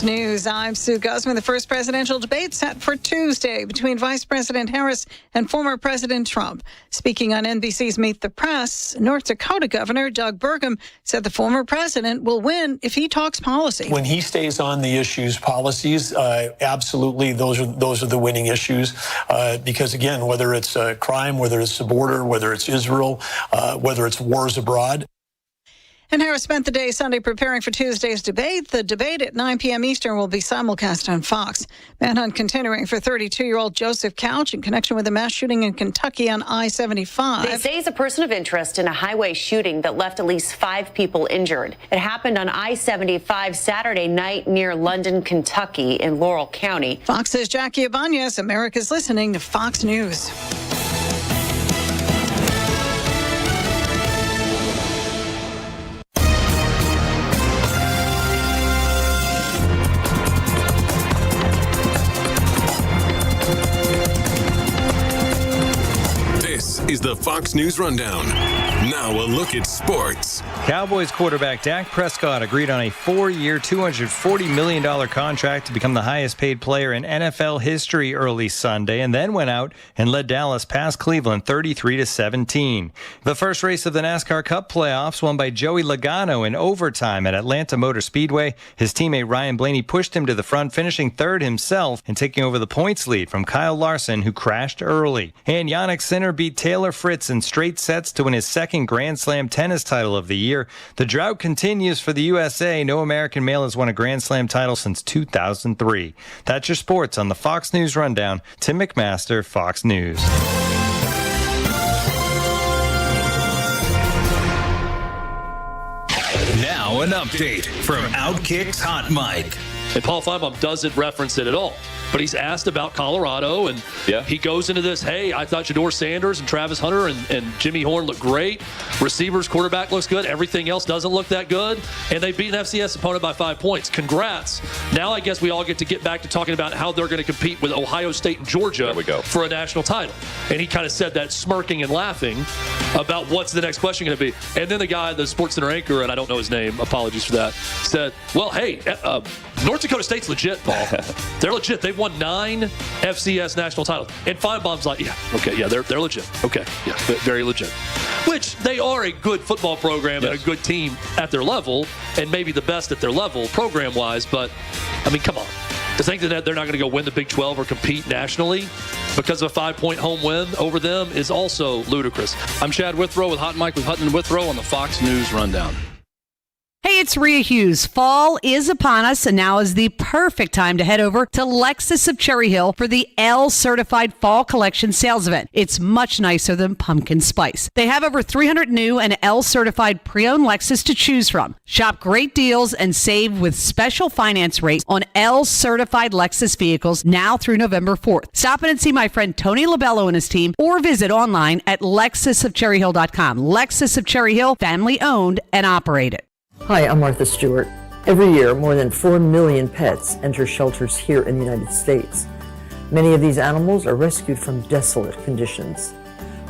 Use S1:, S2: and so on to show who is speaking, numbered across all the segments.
S1: News, I'm Sue Guzman. The first presidential debate set for Tuesday between Vice President Harris and former President Trump. Speaking on NBC's Meet the Press, North Dakota Governor Doug Burgum said the former president will win if he talks policy.
S2: When he stays on the issues, policies, absolutely, those are the winning issues. Because again, whether it's crime, whether it's the border, whether it's Israel, whether it's wars abroad.
S1: And Harris spent the day Sunday preparing for Tuesday's debate. The debate at 9 p.m. Eastern will be simulcast on Fox. Manhunt continuing for 32-year-old Joseph Couch in connection with a mass shooting in Kentucky on I-75.
S3: They say he's a person of interest in a highway shooting that left at least 5 people injured. It happened on I-75 Saturday night near London, Kentucky in Laurel County.
S1: Fox's Jackie Ibanez, America's listening to Fox News.
S4: Is the Fox News Rundown. Now a look at sports.
S5: Cowboys quarterback Dak Prescott agreed on a 4-year, $240 million contract to become the highest paid player in NFL history early Sunday, and then went out and led Dallas past Cleveland 33-17. The first race of the NASCAR Cup playoffs won by Joey Logano in overtime at Atlanta Motor Speedway. His teammate Ryan Blaney pushed him to the front, finishing third himself and taking over the points lead from Kyle Larson, who crashed early. And Jannik Sinner beat Taylor Fritz in straight sets to win his second Grand Slam tennis title of the year. The drought continues for the USA. No American male has won a Grand Slam title since 2003. That's your sports on the Fox News Rundown. Tim McMaster, Fox News.
S6: Now an update from Outkick's Hot Mic.
S7: And Paul Feinbaum doesn't reference it at all. But he's asked about Colorado, and he goes into this, hey, I thought Shedeur Sanders and Travis Hunter and Jimmy Horn looked great. Receivers, quarterback looks good. Everything else doesn't look that good. And they beat an FCS opponent by 5 points. Congrats. Now I guess we all get to get back to talking about how they're going to compete with Ohio State and Georgia for a national title. And he kind of said that smirking and laughing about what's the next question going to be. And then the guy, the SportsCenter anchor, and I don't know his name, apologies for that, said, well, hey, North Dakota State's legit, Paul. They're legit. They've won 9 FCS national titles. And Feinbaum's like, they're legit. Okay, yeah, very legit. Which they are a good football program and a good team at their level, and maybe the best at their level program-wise. But, I mean, come on. To think that they're not going to go win the Big 12 or compete nationally because of a 5-point home win over them is also ludicrous.
S8: I'm Chad Withrow with Hot Mike with Hutton and Withrow on the Fox News Rundown.
S9: Hey, it's Rhea Hughes. Fall is upon us, and now is the perfect time to head over to Lexus of Cherry Hill for the L-Certified Fall Collection sales event. It's much nicer than pumpkin spice. They have over 300 new and L-Certified pre-owned Lexus to choose from. Shop great deals and save with special finance rates on L-Certified Lexus vehicles now through November 4th. Stop in and see my friend Tony Labello and his team, or visit online at lexusofcherryhill.com. Lexus of Cherry Hill, family owned and operated.
S10: Hi, I'm Martha Stewart. Every year, more than 4 million pets enter shelters here in the United States. Many of these animals are rescued from desolate conditions.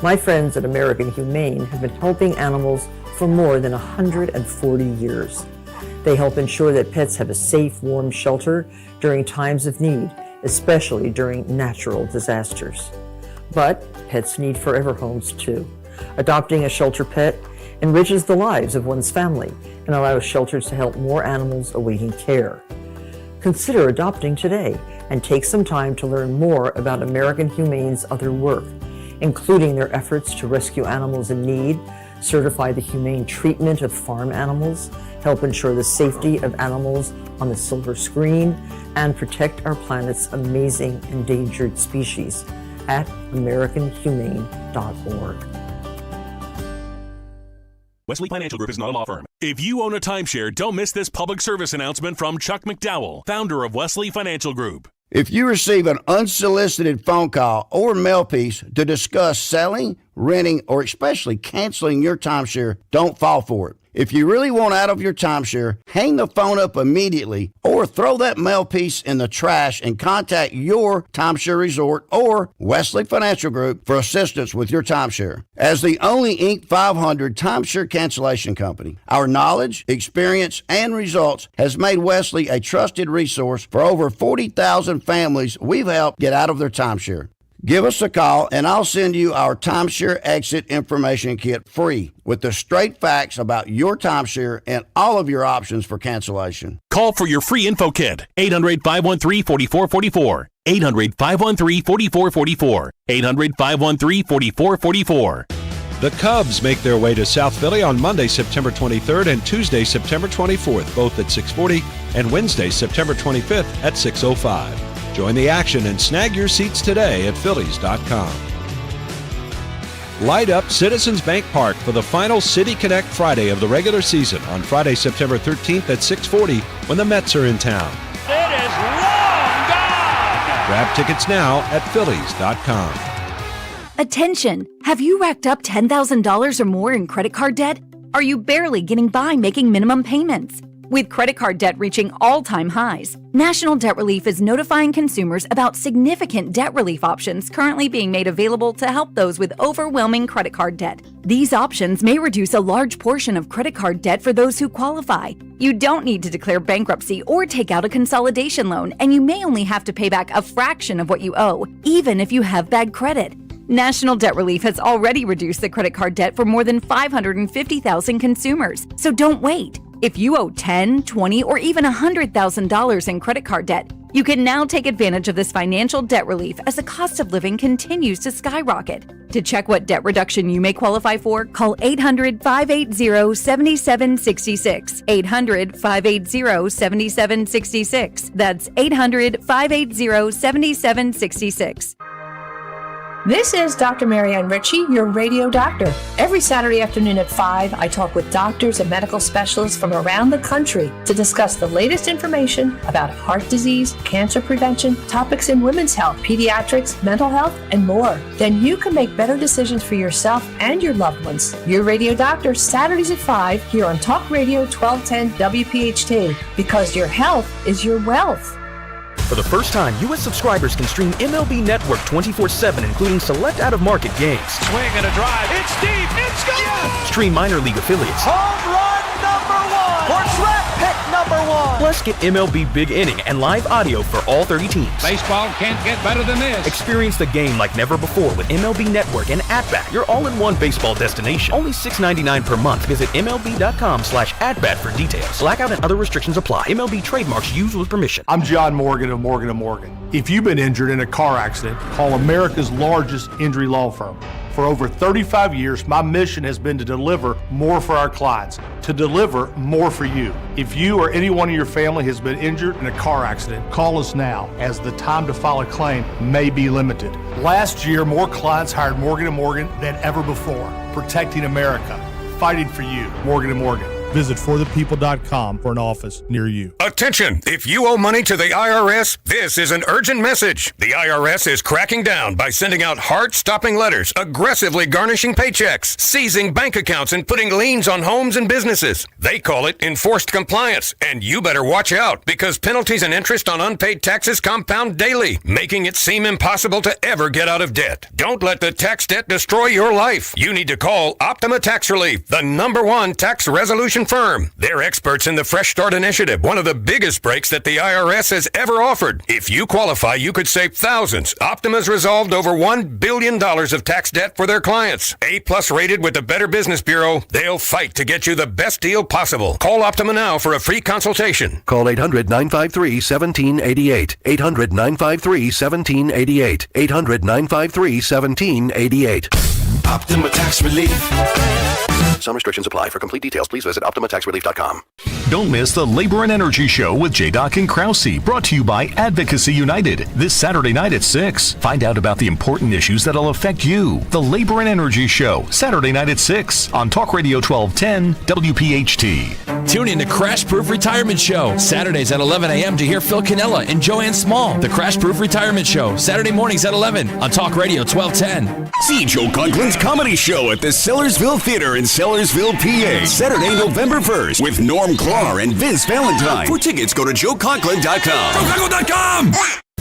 S10: My friends at American Humane have been helping animals for more than 140 years. They help ensure that pets have a safe, warm shelter during times of need, especially during natural disasters. But pets need forever homes too. Adopting a shelter pet enriches the lives of one's family and allows shelters to help more animals awaiting care. Consider adopting today and take some time to learn more about American Humane's other work, including their efforts to rescue animals in need, certify the humane treatment of farm animals, help ensure the safety of animals on the silver screen, and protect our planet's amazing endangered species at AmericanHumane.org.
S11: Wesley Financial Group is not a law firm. If you own a timeshare, don't miss this public service announcement from Chuck McDowell, founder of Wesley Financial Group.
S12: If you receive an unsolicited phone call or mail piece to discuss selling, renting, or especially canceling your timeshare, don't fall for it. If you really want out of your timeshare, hang the phone up immediately or throw that mail piece in the trash and contact your timeshare resort or Wesley Financial Group for assistance with your timeshare. As the only Inc. 500 timeshare cancellation company, our knowledge, experience, and results has made Wesley a trusted resource for over 40,000 families we've helped get out of their timeshare. Give us a call and I'll send you our timeshare exit information kit free with the straight facts about your timeshare and all of your options for cancellation.
S11: Call for your free info kit. 800-513-4444. 800-513-4444. 800-513-4444.
S13: The Cubs make their way to South Philly on Monday, September 23rd and Tuesday, September 24th, both at 6:40, and Wednesday, September 25th at 6:05. Join the action and snag your seats today at Phillies.com. Light up Citizens Bank Park for the final City Connect Friday of the regular season on Friday, September 13th at 6:40 when the Mets are in town.
S14: It is long gone!
S13: Grab tickets now at Phillies.com.
S15: Attention! Have you racked up $10,000 or more in credit card debt? Are you barely getting by making minimum payments? With credit card debt reaching all-time highs, National Debt Relief is notifying consumers about significant debt relief options currently being made available to help those with overwhelming credit card debt. These options may reduce a large portion of credit card debt for those who qualify. You don't need to declare bankruptcy or take out a consolidation loan, and you may only have to pay back a fraction of what you owe, even if you have bad credit. National Debt Relief has already reduced the credit card debt for more than 550,000 consumers, so don't wait. If you owe $10,000, $20,000, or even $100,000 in credit card debt, you can now take advantage of this financial debt relief as the cost of living continues to skyrocket. To check what debt reduction you may qualify for, call 800-580-7766. 800-580-7766. That's 800-580-7766.
S16: This is Dr. Marianne Ritchie, your radio doctor. Every Saturday afternoon at 5, I talk with doctors and medical specialists from around the country to discuss the latest information about heart disease, cancer prevention, topics in women's health, pediatrics, mental health, and more. Then you can make better decisions for yourself and your loved ones. Your radio doctor, Saturdays at 5, here on Talk Radio 1210 WPHT, because your health is your wealth.
S17: For the first time, U.S. subscribers can stream MLB Network 24/7, including select out-of-market games.
S14: Swing and a drive. It's deep. It's gone. Yes.
S17: Stream minor league affiliates.
S14: Home run number 1. Or draft pick number 1.
S17: Plus, get MLB Big Inning and live audio for all 30 teams.
S14: Baseball can't get better than this.
S17: Experience the game like never before with MLB Network and At-Bat, your all-in-one baseball destination. Only $6.99 per month. Visit MLB.com/at-bat for details. Blackout and other restrictions apply. MLB trademarks used with permission.
S18: I'm John Morgan of Morgan & Morgan. If you've been injured in a car accident, call America's largest injury law firm. For over 35 years, my mission has been to deliver more for our clients, to deliver more for you. If you or anyone in your family has been injured in a car accident, call us now, as the time to file a claim may be limited. Last year, more clients hired Morgan & Morgan than ever before, protecting America, fighting for you. Morgan & Morgan. Visit forthepeople.com for an office near you.
S19: Attention! If you owe money to the IRS, this is an urgent message. The IRS is cracking down by sending out heart-stopping letters, aggressively garnishing paychecks, seizing bank accounts, and putting liens on homes and businesses. They call it enforced compliance, and you better watch out because penalties and interest on unpaid taxes compound daily, making it seem impossible to ever get out of debt. Don't let the tax debt destroy your life. You need to call Optima Tax Relief, the #1 tax resolution firm. They're experts in the Fresh Start Initiative, one of the biggest breaks that the IRS has ever offered. If you qualify, you could save thousands. Optima's resolved over $1 billion of tax debt for their clients. A+ rated with the Better Business Bureau, they'll fight to get you the best deal possible. Call Optima now for a free consultation.
S20: Call 800-953-1788. 800-953-1788. 800-953-1788.
S21: Optima Tax Relief.
S20: Some restrictions apply. For complete details, please visit OptimaTaxRelief.com. Don't miss the Labor and Energy Show with J-Doc and Krause, brought to you by Advocacy United, this Saturday night at 6. Find out about the important issues that'll affect you. The Labor and Energy Show, Saturday night at 6 on Talk Radio 1210 WPHT.
S21: Tune in to Crash Proof Retirement Show, Saturdays at 11 a.m. to hear Phil Cannella and Joanne Small. The Crash Proof Retirement Show, Saturday mornings at 11 on Talk Radio 1210.
S22: See Joe Conklin's comedy show at the Sellersville Theater in Sellersville, PA, Saturday, November 1st, with Norm Clark and Vince Valentine. For tickets, go to joeconklin.com.
S20: JoeConklin.com!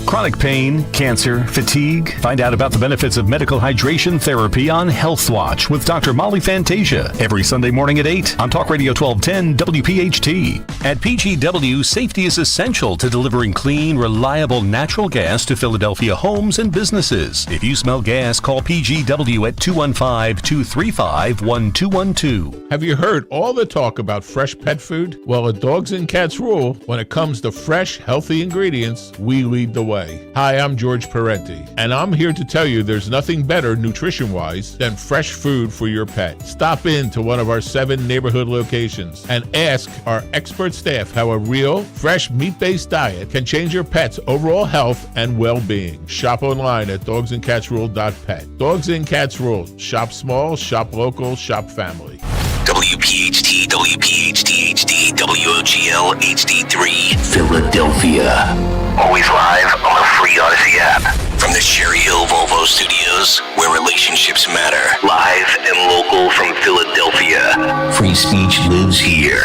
S20: Chronic pain, cancer, fatigue. Find out about the benefits of medical hydration therapy on Health Watch with Dr. Molly Fantasia every Sunday morning at 8 on Talk Radio 1210 WPHT. At PGW, safety is essential to delivering clean, reliable natural gas to Philadelphia homes and businesses. If you smell gas, call PGW at 215-235-1212.
S23: Have you heard all the talk about fresh pet food? Well, at Dogs and Cats Rule, when it comes to fresh, healthy ingredients, we lead the way. Hi, I'm George Parenti, and I'm here to tell you there's nothing better nutrition-wise than fresh food for your pet. Stop in to one of our 7 neighborhood locations and ask our expert staff how a real, fresh, meat-based diet can change your pet's overall health and well-being. Shop online at dogsandcatsrule.pet. Dogs and Cats Rule. Shop small, shop local, shop family.
S22: WPHT, WPHT HD, WOGL HD3, Philadelphia. Always live on the free Odyssey app. From the Cherry Hill Volvo Studios, where relationships matter. Live and local from Philadelphia. Free speech lives here.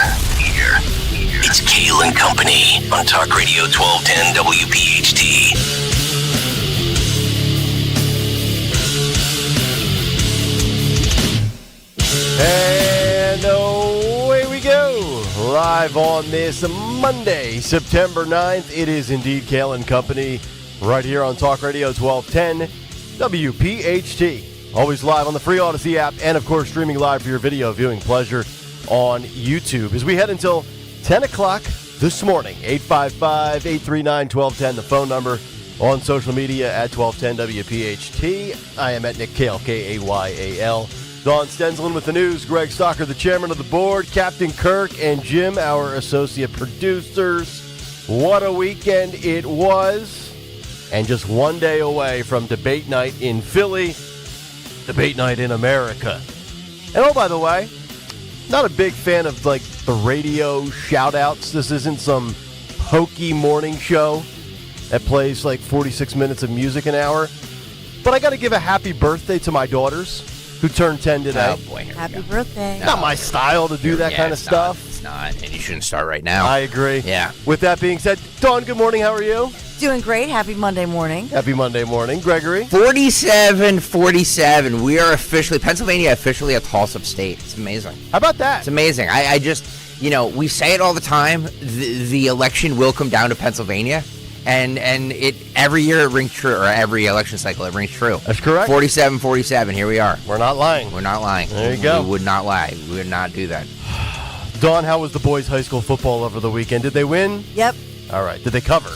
S22: It's Kayal and Company on Talk Radio 1210 WPHT.
S24: And away we go. Live on this Monday, September 9th. It is indeed Kayal and Company right here on Talk Radio 1210 WPHT. Always live on the free Odyssey app and, of course, streaming live for your video viewing pleasure on YouTube. As we head until 10 o'clock this morning, 855-839-1210, the phone number. On social media at 1210 WPHT. I am at Nick Kayal, Kayal. Don Stenslin with the news. Greg Stocker, the chairman of the board. Captain Kirk and Jim, our associate producers. What a weekend it was. And just one day away from debate night in Philly. Debate night in America. And oh, by the way, not a big fan of like the radio shout-outs. This isn't some hokey morning show that plays like 46 minutes of music an hour. But I got to give a happy birthday to my daughters, who turned 10 today.
S25: Oh, boy.
S26: Happy birthday.
S24: Not my style to do that kind of stuff.
S25: It's not, and you shouldn't start right now.
S24: I agree.
S25: Yeah.
S24: With that being said, Dawn, good morning. How are you?
S26: Doing great. Happy Monday morning.
S24: Happy Monday morning. Gregory?
S25: 47-47. We are Pennsylvania officially a toss-up state. It's amazing.
S24: How about that?
S25: It's amazing. I just, we say it all the time. The election will come down to Pennsylvania. And it every year it rings true, or every election cycle it rings true.
S24: That's correct.
S25: 47-47. Here we are.
S24: We're not lying.
S25: We're not lying.
S24: There you go.
S25: We would not lie. We would not do that.
S24: Dawn, how was the boys' high school football over the weekend? Did they win?
S26: Yep.
S24: All right. Did they cover?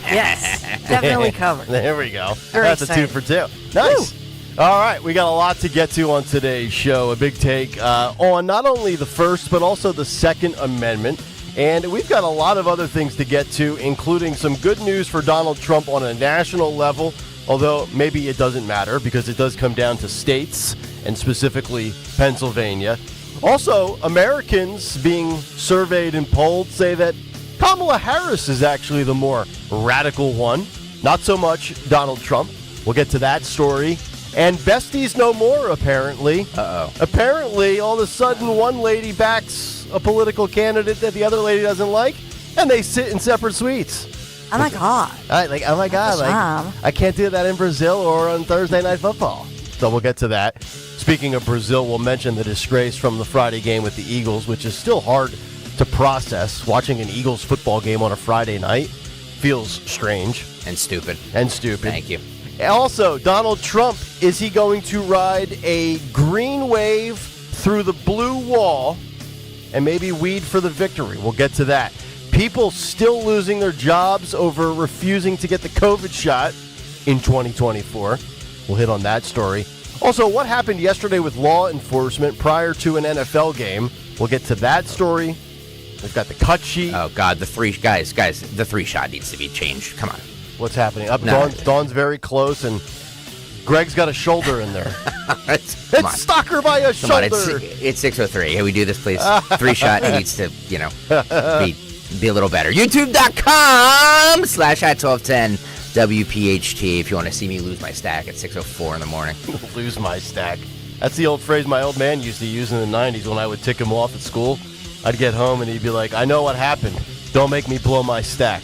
S26: Yes. Definitely covered.
S24: There we go.
S26: Very
S24: That's
S26: excited.
S24: a 2 for 2. Nice. Woo. All right. We got a lot to get to on today's show. A big take on not only the First, but also the Second Amendment. And we've got a lot of other things to get to, including some good news for Donald Trump on a national level, although maybe it doesn't matter because it does come down to states, and specifically Pennsylvania. Also, Americans being surveyed and polled say that Kamala Harris is actually the more radical one. Not so much Donald Trump. We'll get to that story. And besties no more, apparently.
S25: Uh-oh.
S24: Apparently, all of a sudden, one lady backs a political candidate that the other lady doesn't like, and they sit in separate suites.
S26: Oh my God.
S24: Oh my God. I can't do that in Brazil or on Thursday Night Football. So we'll get to that. Speaking of Brazil, we'll mention the disgrace from the Friday game with the Eagles, which is still hard to process. Watching an Eagles football game on a Friday night feels strange.
S25: And stupid.
S24: Thank
S25: you.
S24: Also, Donald Trump, is he going to ride a green wave through the blue wall and maybe weed for the victory? We'll get to that. People still losing their jobs over refusing to get the COVID shot in 2024. We'll hit on that story. Also, what happened yesterday with law enforcement prior to an NFL game? We'll get to that story. They've got the cut sheet.
S25: Oh, God, the 3-shot needs to be changed. Come on.
S24: What's happening? Dawn's very close, and Greg's got a shoulder in there. It's Stocker by a shoulder.
S25: It's 6:03. Hey, we do this, please. 3-shot needs to, be a little better. YouTube.com/@1210 WPHT if you want to see me lose my stack at 6:04 in the morning.
S24: Lose my stack. That's the old phrase my old man used to use in the 90s when I would tick him off at school. I'd get home and he'd be like, I know what happened. Don't make me blow my stack.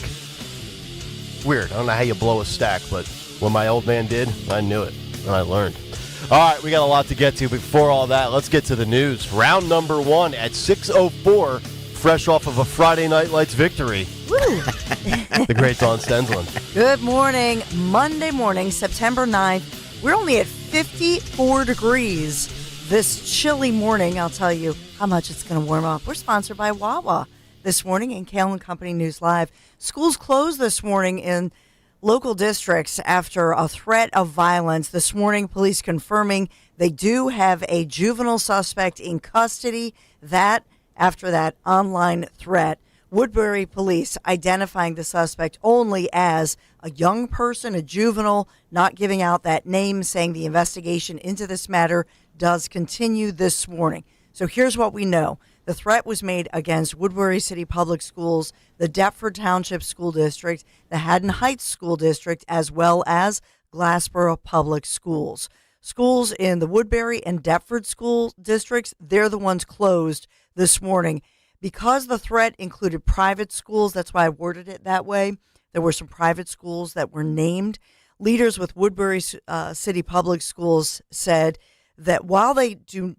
S24: Weird. I don't know how you blow a stack, but when my old man did, I knew it, and I learned. All right, we got a lot to get to. Before all that, let's get to the news. Round number 1 at 6:04, fresh off of a Friday Night Lights victory.
S26: Woo!
S24: The great Dawn Stensland.
S26: Good morning. Monday morning, September 9th. We're only at 54 degrees this chilly morning. I'll tell you how much it's going to warm up. We're sponsored by Wawa this morning in Kayal and Company News Live. Schools closed this morning in local districts after a threat of violence. This morning, police confirming they do have a juvenile suspect in custody. That after that online threat. Woodbury police identifying the suspect only as a young person, a juvenile, not giving out that name, saying the investigation into this matter does continue this morning. So here's what we know. The threat was made against Woodbury City Public Schools, the Deptford Township School District, the Haddon Heights School District, as well as Glassboro Public Schools. Schools in the Woodbury and Deptford school districts, they're the ones closed this morning. Because the threat included private schools, that's why I worded it that way. There were some private schools that were named. Leaders with Woodbury City Public Schools said that while they do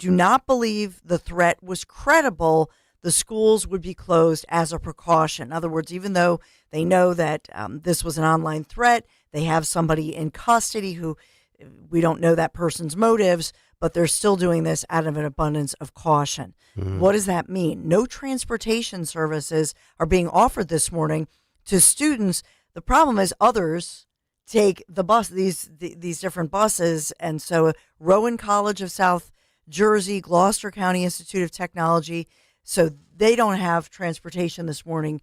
S26: not believe the threat was credible, the schools would be closed as a precaution. In other words, even though they know that this was an online threat, they have somebody in custody who we don't know that person's motives, but they're still doing this out of an abundance of caution. What does that mean? No transportation services are being offered this morning to students. The problem is others take the bus, these different buses, and so Rowan College of South Jersey, Gloucester County Institute of Technology, so they don't have transportation this morning.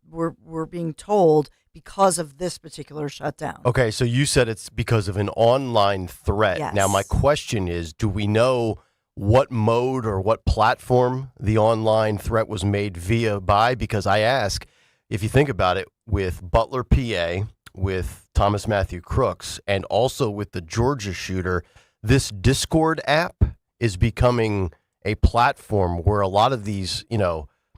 S26: We're being told because of this particular shutdown.
S24: Okay, so you said it's because of an online threat.
S26: Yes.
S24: Now, my question is, do we know what mode or what platform the online threat was made by? Because I ask, if you think about it, with Butler, PA, with Thomas Matthew Crooks, and also with the Georgia shooter, this Discord app is becoming a platform where a lot of these,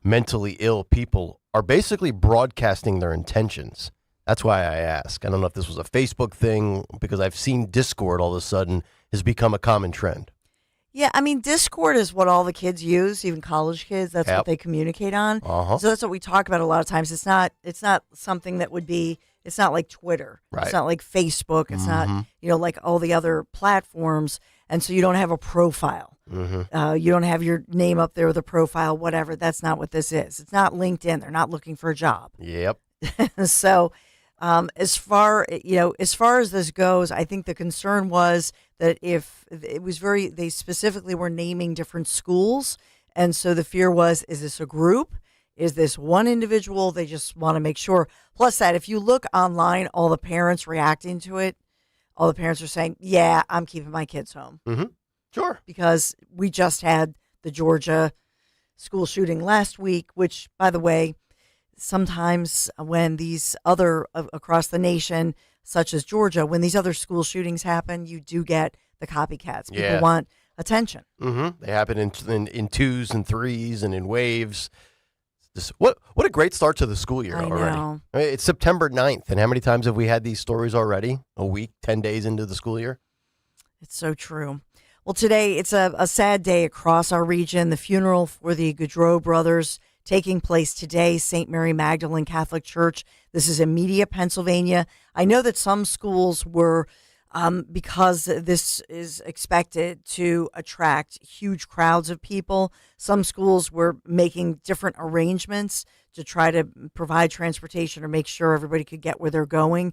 S24: mentally ill people are basically broadcasting their intentions. That's why I ask. I don't know if this was a Facebook thing, because I've seen Discord all of a sudden has become a common trend.
S26: Yeah, I mean, Discord is what all the kids use, even college kids. That's what they communicate on.
S24: Uh-huh.
S26: So that's what we talk about a lot of times. It's not something that would be, it's not like Twitter.
S24: Right.
S26: It's not like Facebook. It's not, like all the other platforms. And so you don't have a profile. You don't have your name up there with a profile, whatever. That's not what this is. It's not LinkedIn. They're not looking for a job.
S24: Yep.
S26: So as far as this goes, I think the concern was that if it was they specifically were naming different schools. And so the fear was, is this a group? Is this one individual? They just want to make sure. Plus that if you look online, all the parents reacting to it, all the parents are saying, yeah, I'm keeping my kids home.
S24: Mm-hmm. Sure.
S26: Because we just had the Georgia school shooting last week, which, by the way, sometimes when these other across the nation, such as Georgia, when these other school shootings happen, you do get the copycats. People want attention.
S24: Mm-hmm. They happen in twos and threes and in waves. What a great start to the school year already.
S26: Know.
S24: I mean, it's September 9th, and how many times have we had these stories already? A week, 10 days into the school year?
S26: It's so true. Well, today it's a sad day across our region. The funeral for the Gaudreau brothers taking place today, St. Mary Magdalene Catholic Church. This is in Media, Pennsylvania. I know that some schools were, because this is expected to attract huge crowds of people, some schools were making different arrangements to try to provide transportation or make sure everybody could get where they're going.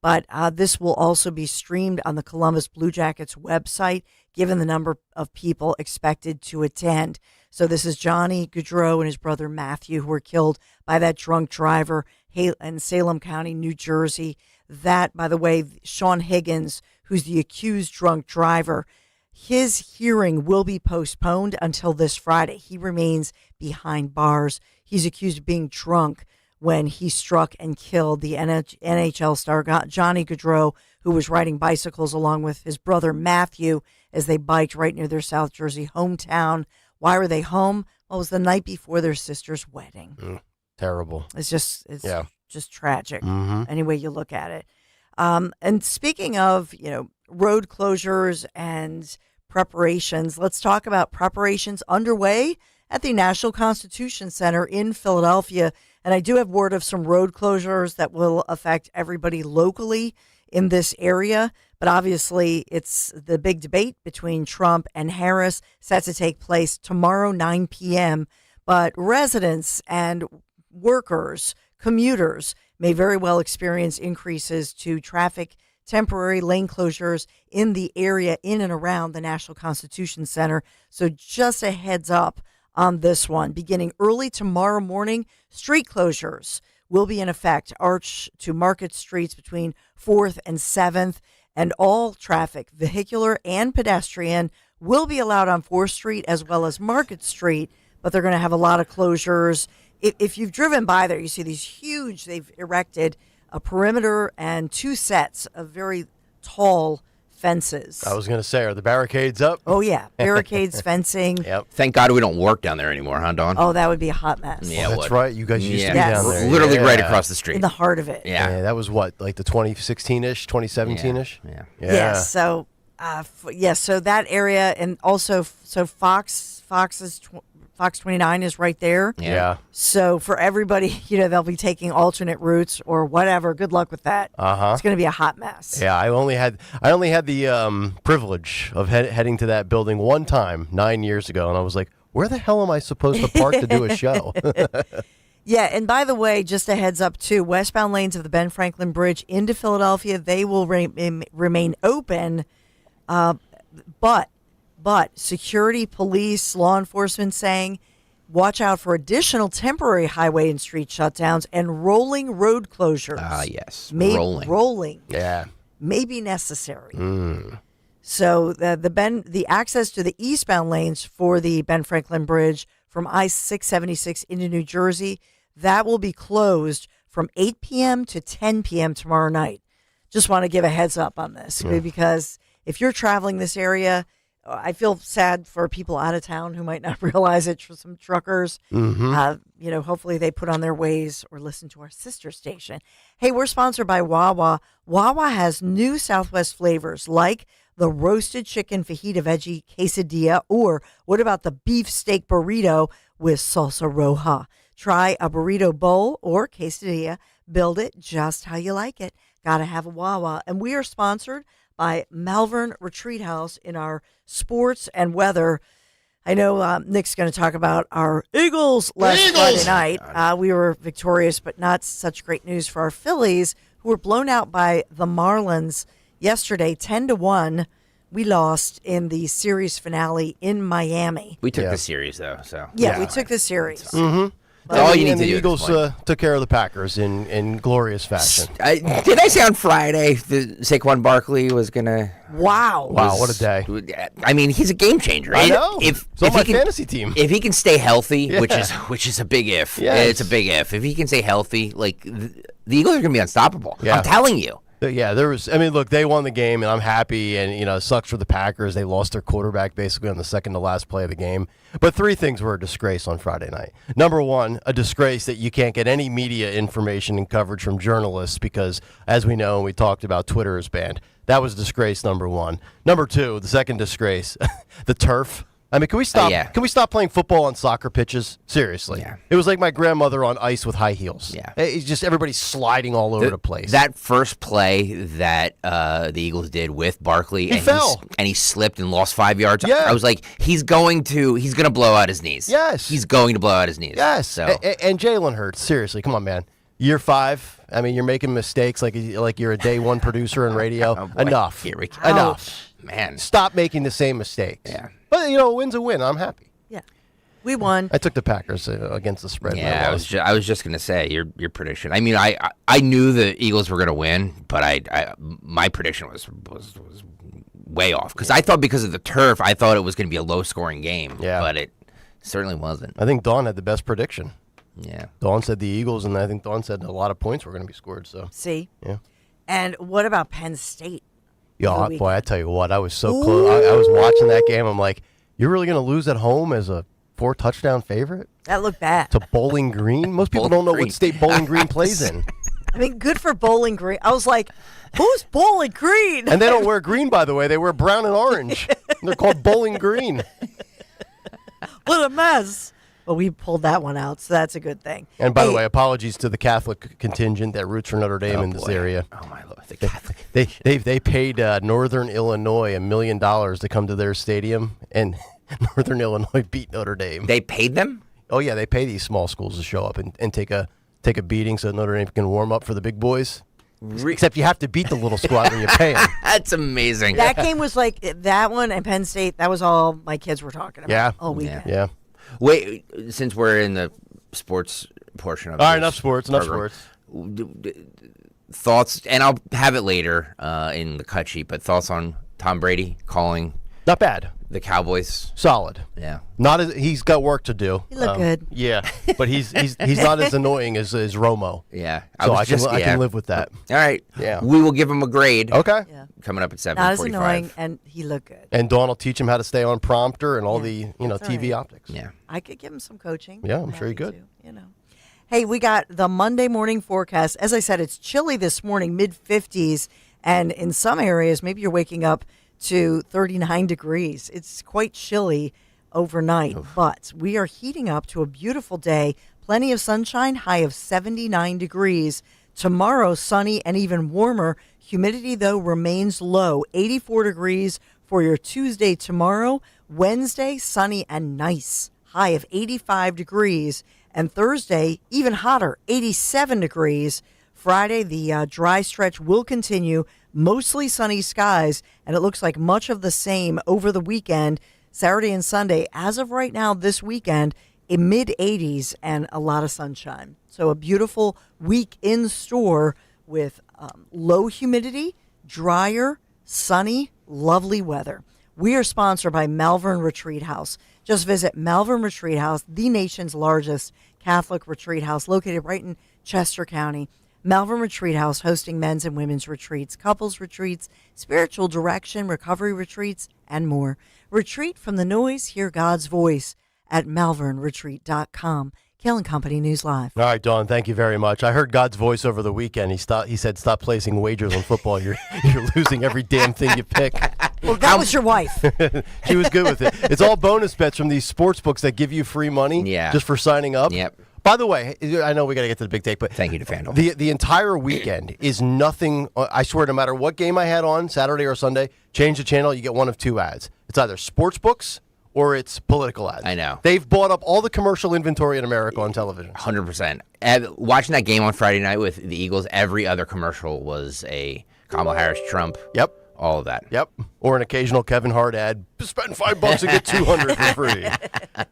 S26: But this will also be streamed on the Columbus Blue Jackets website, given the number of people expected to attend. So this is Johnny Gaudreau and his brother Matthew, who were killed by that drunk driver in Salem County, New Jersey. That, by the way, Sean Higgins, who's the accused drunk driver, his hearing will be postponed until this Friday. He remains behind bars. He's accused of being drunk when he struck and killed the NHL star Johnny Gaudreau, who was riding bicycles along with his brother Matthew as they biked right near their South Jersey hometown. Why were they home? Well, it was the night before their sister's wedding.
S24: Terrible.
S26: It's just tragic.
S24: Mm-hmm.
S26: Any way you look at it. And speaking of, road closures and preparations, let's talk about preparations underway at the National Constitution Center in Philadelphia. And I do have word of some road closures that will affect everybody locally in this area. But obviously, it's the big debate between Trump and Harris set to take place tomorrow, 9 p.m. But residents and workers, commuters, may very well experience increases to traffic, temporary lane closures in the area in and around the National Constitution Center. So just a heads up on this one. Beginning early tomorrow morning, street closures will be in effect. Arch to Market Streets between 4th and 7th, and all traffic, vehicular and pedestrian, will be allowed on 4th Street as well as Market Street, but they're going to have a lot of closures. If you've driven by there, you see these huge, they've erected a perimeter and 2 sets of very tall fences.
S24: I was going to say, are the barricades up?
S26: Oh, yeah. Barricades, fencing.
S24: Yep.
S25: Thank God we don't work down there anymore, huh, Dawn?
S26: Oh, that would be a hot mess.
S25: Yeah,
S24: that's right. You guys used to be
S26: Yes.
S24: down there.
S25: Literally
S24: Yeah.
S25: right across the street.
S26: In the heart of it.
S25: Yeah.
S24: That was what, like the 2016-ish, 2017-ish?
S25: Yeah.
S26: Yes. So, so that area, and also, so Fox 29 is right there.
S24: Yeah.
S26: So for everybody, they'll be taking alternate routes or whatever. Good luck with that. It's going to be a hot mess.
S24: Yeah, I only had the privilege of heading to that building one time 9 years ago, and I was like, where the hell am I supposed to park to do a show?
S26: Yeah, and by the way, just a heads up too, westbound lanes of the Ben Franklin Bridge into Philadelphia, they will remain open, but security, police, law enforcement saying, watch out for additional temporary highway and street shutdowns and rolling road closures.
S25: Yes.
S26: Rolling.
S24: Yeah.
S26: May be necessary. So the access to the eastbound lanes for the Ben Franklin Bridge from I-676 into New Jersey, that will be closed from 8 p.m. to 10 p.m. tomorrow night. Just want to give a heads up on this because if you're traveling this area, I feel sad for people out of town who might not realize it. For some truckers, hopefully they put on their ways or listen to our sister station. Hey, we're sponsored by Wawa. Wawa has new Southwest flavors like the roasted chicken fajita veggie quesadilla, or what about the beef steak burrito with salsa roja? Try a burrito bowl or quesadilla. Build it just how you like it. Gotta have a Wawa. And we are sponsored by Malvern Retreat House in our sports and weather. I know Nick's going to talk about our Eagles Friday night. We were victorious, but not such great news for our Phillies, who were blown out by the Marlins yesterday, 10-1. We lost in the series finale in Miami.
S25: We took the series, though. So
S26: Yeah, we took the series.
S25: That's all you need to
S24: the
S25: do.
S24: Eagles took care of the Packers in glorious fashion.
S25: Did I say on Friday that Saquon Barkley was going to...
S26: Wow,
S24: what a day.
S25: I mean, he's a game changer.
S24: I know.
S25: If
S24: It's on my
S25: he
S24: fantasy team.
S25: If he can stay healthy,
S24: Yeah.
S25: which is a big if.
S24: Yes.
S25: It's a big if. If he can stay healthy, the Eagles are going to be unstoppable.
S24: Yeah.
S25: I'm telling you.
S24: Yeah, look, they won the game, and I'm happy, and, it sucks for the Packers. They lost their quarterback basically on the second to last play of the game. But 3 things were a disgrace on Friday night. Number 1, a disgrace that you can't get any media information and coverage from journalists because, as we know, and we talked about, Twitter is banned. That was disgrace number 1. Number 2, the second disgrace, the turf. I mean, can we stop? Can we stop playing football on soccer pitches? Seriously, it was like my grandmother on ice with high heels. Yeah, it's just everybody's sliding all over the place.
S25: That first play that the Eagles did with Barkley,
S24: he fell
S25: and he slipped and lost 5 yards.
S24: Yeah.
S25: I was like, he's going to blow out his knees.
S24: Yes,
S25: he's going to blow out his knees.
S24: Yes,
S25: so
S24: and Jalen Hurts. Seriously, come on, man. Year 5. I mean, you're making mistakes like you're a day 1 producer in radio. Enough.
S25: Here we go.
S24: Enough.
S25: Man,
S24: stop making the same mistakes.
S25: Yeah.
S24: But, a win's a win. I'm happy.
S26: Yeah. We won.
S24: I took the Packers against the spread.
S25: Yeah, I was just gonna say your prediction. I mean, I knew the Eagles were gonna win, but my prediction was way off because I thought because of the turf, I thought it was gonna be a low scoring game.
S24: Yeah,
S25: but it certainly wasn't.
S24: I think Dawn had the best prediction.
S25: Yeah,
S24: Dawn said the Eagles, and I think Dawn said a lot of points were going to be scored. So
S26: see,
S24: yeah.
S26: And what about Penn State?
S24: Yeah, boy, I tell you what, I was so close. I was watching that game. I'm like, you're really going to lose at home as a 4-touchdown favorite?
S26: That looked bad.
S24: To Bowling Green? Most people don't know what state Bowling Green plays in.
S26: I mean, good for Bowling Green. I was like, who's Bowling Green?
S24: And they don't wear green, by the way. They wear brown and orange. They're called Bowling Green.
S26: What a mess. Well, we pulled that one out, so that's a good thing.
S24: And by the way, apologies to the Catholic contingent that roots for Notre Dame in this area.
S25: Oh, my Lord. The Catholic
S24: They paid Northern Illinois $1 million to come to their stadium, and Northern Illinois beat Notre Dame.
S25: They paid them?
S24: Oh, yeah, they pay these small schools to show up and take a beating so Notre Dame can warm up for the big boys. Except you have to beat the little squad when you pay them.
S25: That's amazing.
S26: That game was like that one and Penn State. That was all my kids were talking about.
S24: Yeah.
S26: All weekend.
S24: Yeah.
S25: Wait, since we're in the sports portion of
S24: all right,
S25: this
S24: enough sports.
S25: Thoughts, and I'll have it later in the cut sheet, but thoughts on Tom Brady calling
S24: not bad
S25: the Cowboys?
S24: Solid.
S25: Yeah.
S24: Not as he's got work to do.
S26: He looked good.
S24: Yeah, but he's not as annoying as Romo.
S25: Yeah.
S24: So I can live with that.
S25: All right.
S24: Yeah.
S25: We will give him a grade.
S24: Okay.
S26: Yeah.
S25: Coming up at 7:45.
S26: Not as annoying, and he looked good.
S24: And Dawn will teach him how to stay on prompter and all the TV optics.
S25: Yeah.
S26: I could give him some coaching.
S24: Yeah, I'm sure he could.
S26: Hey, we got the Monday morning forecast. As I said, it's chilly this morning, mid-50s, and in some areas, maybe you're waking up to 39 degrees. It's quite chilly overnight, but we are heating up to a beautiful day. Plenty of sunshine, high of 79 degrees. Tomorrow, sunny and even warmer. Humidity, though, remains low, 84 degrees for your Tuesday tomorrow. Wednesday, sunny and nice, high of 85 degrees. And Thursday, even hotter, 87 degrees. Friday, the dry stretch will continue, mostly sunny skies, and it looks like much of the same over the weekend. Saturday and Sunday, as of right now this weekend, in mid-80s and a lot of sunshine. So a beautiful week in store with low humidity, drier, sunny, lovely weather. We are sponsored by Malvern Retreat House. Just visit Malvern Retreat House, the nation's largest Catholic retreat house, located right in Chester County. Malvern Retreat House, hosting men's and women's retreats, couples retreats, spiritual direction, recovery retreats, and more. Retreat from the noise, hear God's voice at malvernretreat.com. Kayal and Company News Live.
S24: All right, Dawn, thank you very much. I heard God's voice over the weekend. He said, stop placing wagers on football. You're losing every damn thing you pick.
S26: Well, that was your wife.
S24: She was good with it. It's all bonus bets from these sports books that give you free money just for signing up.
S25: Yep.
S24: By the way, I know we got to get to the big take, but
S25: thank you to FanDuel.
S24: The entire weekend is nothing. I swear, no matter what game I had on, Saturday or Sunday, change the channel, you get one of two ads. It's either sports books or it's political ads.
S25: I know.
S24: They've bought up all the commercial inventory in America on television.
S25: 100%. Watching that game on Friday night with the Eagles, every other commercial was a Kamala Harris, Trump.
S24: Yep.
S25: All of that.
S24: Yep. Or an occasional Kevin Hart ad. Spend $5 and get 200 for free.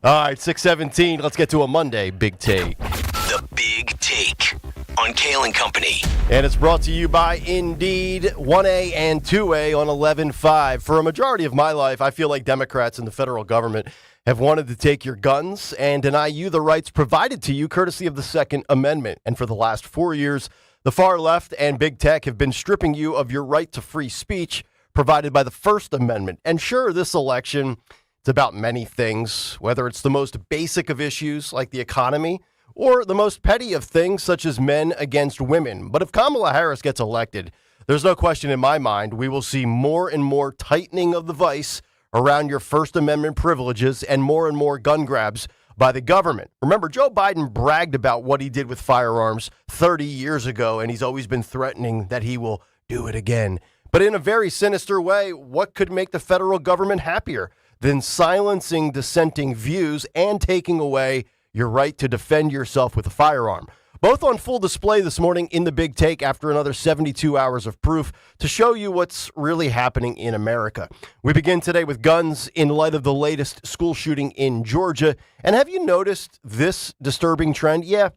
S24: All right, 6:17. Let's get to a Monday Big Take.
S22: The Big Take on Kayal and Company.
S24: And it's brought to you by Indeed, 1A and 2A on 11.5. For a majority of my life, I feel like Democrats and the federal government have wanted to take your guns and deny you the rights provided to you courtesy of the Second Amendment. And for the last 4 years, the far left and big tech have been stripping you of your right to free speech provided by the First Amendment. And sure, this election, it's about many things, whether it's the most basic of issues like the economy or the most petty of things such as men against women. But if Kamala Harris gets elected, there's no question in my mind we will see more and more tightening of the vice around your First Amendment privileges and more gun grabs by the government. Remember, Joe Biden bragged about what he did with firearms 30 years ago, and he's always been threatening that he will do it again. But in a very sinister way, what could make the federal government happier than silencing dissenting views and taking away your right to defend yourself with a firearm? Both on full display this morning in the Big Take after another 72 hours of proof to show you what's really happening in America. We begin today with guns in light of the latest school shooting in Georgia. And have you noticed this disturbing trend? Yeah.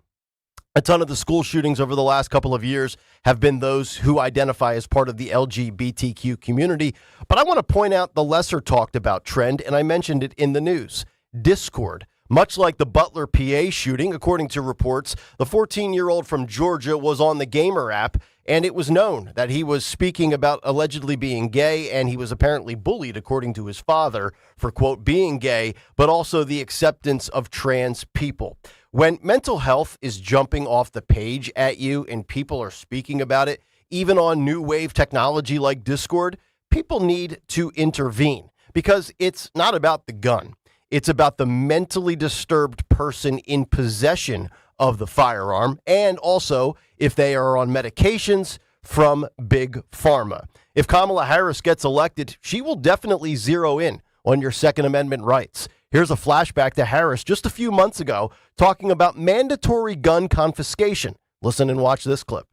S24: A ton of the school shootings over the last couple of years have been those who identify as part of the LGBTQ community. But I want to point out the lesser talked about trend, and I mentioned it in the news. Discord. Much like the Butler, PA shooting, according to reports, the 14-year-old from Georgia was on the Gamer app, and it was known that he was speaking about allegedly being gay, and he was apparently bullied, according to his father, for, quote, being gay, but also the acceptance of trans people. When mental health is jumping off the page at you and people are speaking about it, even on new wave technology like Discord, people need to intervene because it's not about the gun. It's about the mentally disturbed person in possession of the firearm and also if they are on medications from Big Pharma. If Kamala Harris gets elected, she will definitely zero in on your Second Amendment rights. Here's a flashback to Harris just a few months ago talking about mandatory gun confiscation. Listen and watch this clip.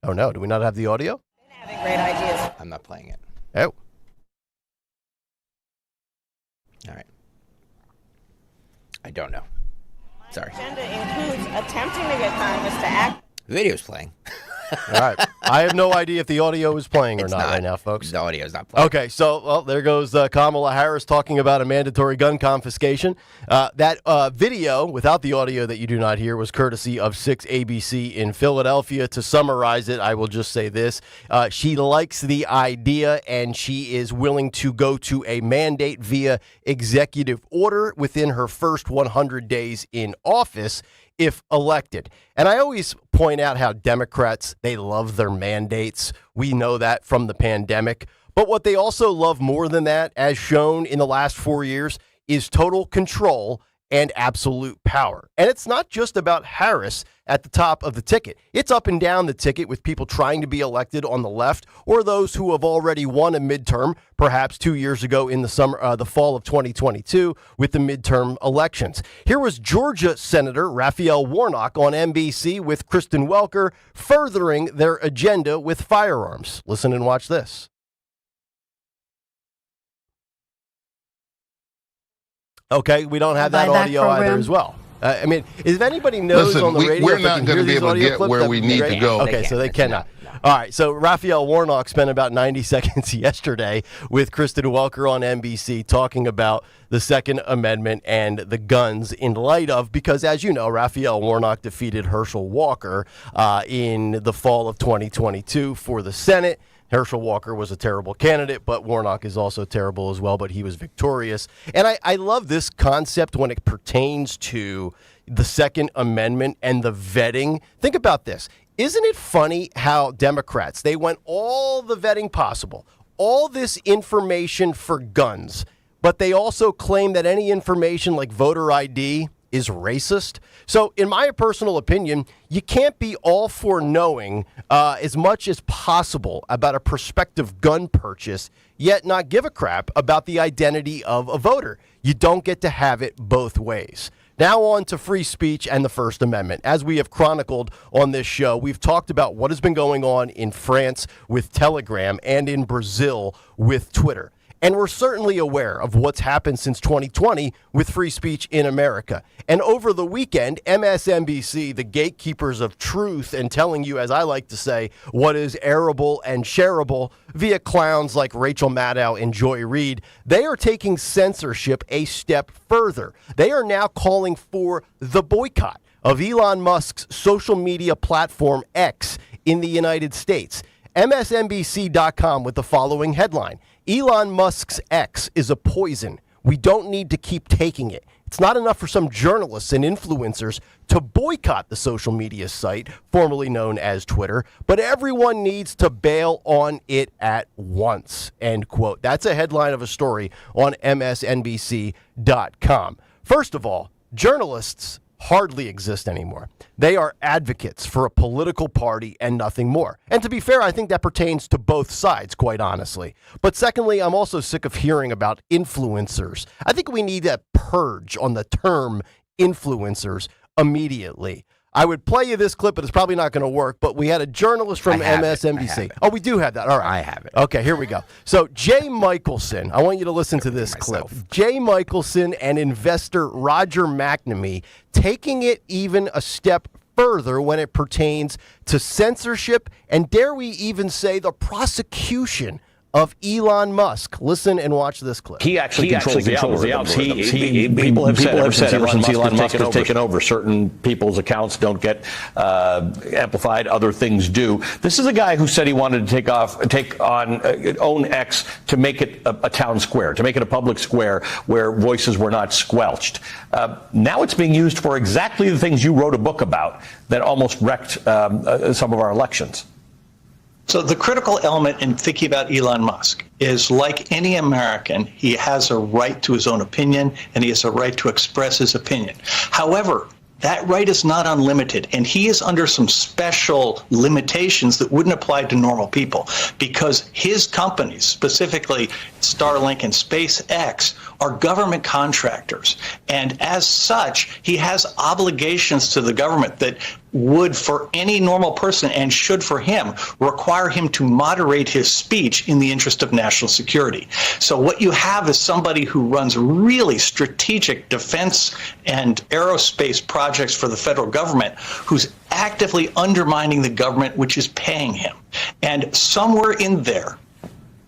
S24: Oh, no. Do we not have the audio?
S25: Having great ideas. I'm not playing it.
S24: Oh.
S25: All right. I don't know. Sorry.
S1: Agenda includes attempting to get Congress to act.
S25: The video's playing.
S24: All right. I have no idea if the audio is playing or
S25: It's
S24: not
S25: not.
S24: right now, folks.
S25: The audio is not playing.
S24: Okay, so well, there goes Kamala Harris talking about a mandatory gun confiscation. That video, without the audio that you do not hear, was courtesy of 6 ABC in Philadelphia. To summarize it, I will just say this. She likes the idea, and she is willing to go to a mandate via executive order within her first 100 days in office if elected. And I always point out how Democrats, they love their mandates. We know that from the pandemic. But what they also love more than that, as shown in the last 4 years, is total control and absolute power. And it's not just about Harris at the top of the ticket. It's up and down the ticket with people trying to be elected on the left or those who have already won a midterm, perhaps 2 years ago in the fall of 2022 with the midterm elections. Here was Georgia Senator Raphael Warnock on NBC with Kristen Welker furthering their agenda with firearms. Listen and watch this. Okay, we don't have that audio either as well. I mean, if anybody knows on the radio,
S2: we're not going to be able to get where we need to go.
S24: Okay, so they cannot. All right, so Raphael Warnock spent about 90 seconds yesterday with Kristen Welker on NBC talking about the Second Amendment and the guns in light of, because as you know, Raphael Warnock defeated Herschel Walker in the fall of 2022 for the Senate. Herschel Walker was a terrible candidate, but Warnock is also terrible as well, but he was victorious. And I love this concept when it pertains to the Second Amendment and the vetting. Think about this. Isn't it funny how Democrats, they went all the vetting possible, all this information for guns, but they also claim that any information like voter ID is racist? So in my personal opinion, you can't be all for knowing as much as possible about a prospective gun purchase, yet not give a crap about the identity of a voter. You don't get to have it both ways. Now on to free speech and the First Amendment. As we have chronicled on this show, we've talked about what has been going on in France with Telegram and in Brazil with Twitter. And we're certainly aware of what's happened since 2020 with free speech in America. And over the weekend, MSNBC, the gatekeepers of truth and telling you, as I like to say, what is airable and shareable via clowns like Rachel Maddow and Joy Reid, they are taking censorship a step further. They are now calling for the boycott of Elon Musk's social media platform X in the United States. MSNBC.com with the following headline: Elon Musk's X is a poison. We don't need to keep taking it. It's not enough for some journalists and influencers to boycott the social media site, formerly known as Twitter, but everyone needs to bail on it at once, end quote. That's a headline of a story on MSNBC.com. First of all, journalists hardly exist anymore. They are advocates for a political party and nothing more. And to be fair, I think that pertains to both sides, quite honestly. But secondly, I'm also sick of hearing about influencers. I think we need a purge on the term influencers immediately. I would play you this clip, but it's probably not going to work. But we had a journalist from MSNBC. Oh, we do have that. All right.
S25: I have it.
S24: Okay, here we go. So Jay Michelson, I want you to listen to this clip. Jay Michelson and investor Roger McNamee taking it even a step further when it pertains to censorship and, dare we even say, the prosecution of Elon Musk. Listen and watch this clip.
S3: He actually controls the algorithms. People have said ever since Elon Musk has taken over, certain people's accounts don't get amplified, other things do. This is a guy who said he wanted to own X to make it a town square, to make it a public square where voices were not squelched. Now it's being used for exactly the things you wrote a book about that almost wrecked some of our elections.
S4: So the critical element in thinking about Elon Musk is, like any American, he has a right to his own opinion and he has a right to express his opinion. However, that right is not unlimited, and he is under some special limitations that wouldn't apply to normal people because his companies, specifically Starlink and SpaceX, are government contractors. And as such, he has obligations to the government that would, for any normal person, and should for him, require him to moderate his speech in the interest of national security. So what you have is somebody who runs really strategic defense and aerospace projects for the federal government who's actively undermining the government, which is paying him. And somewhere in there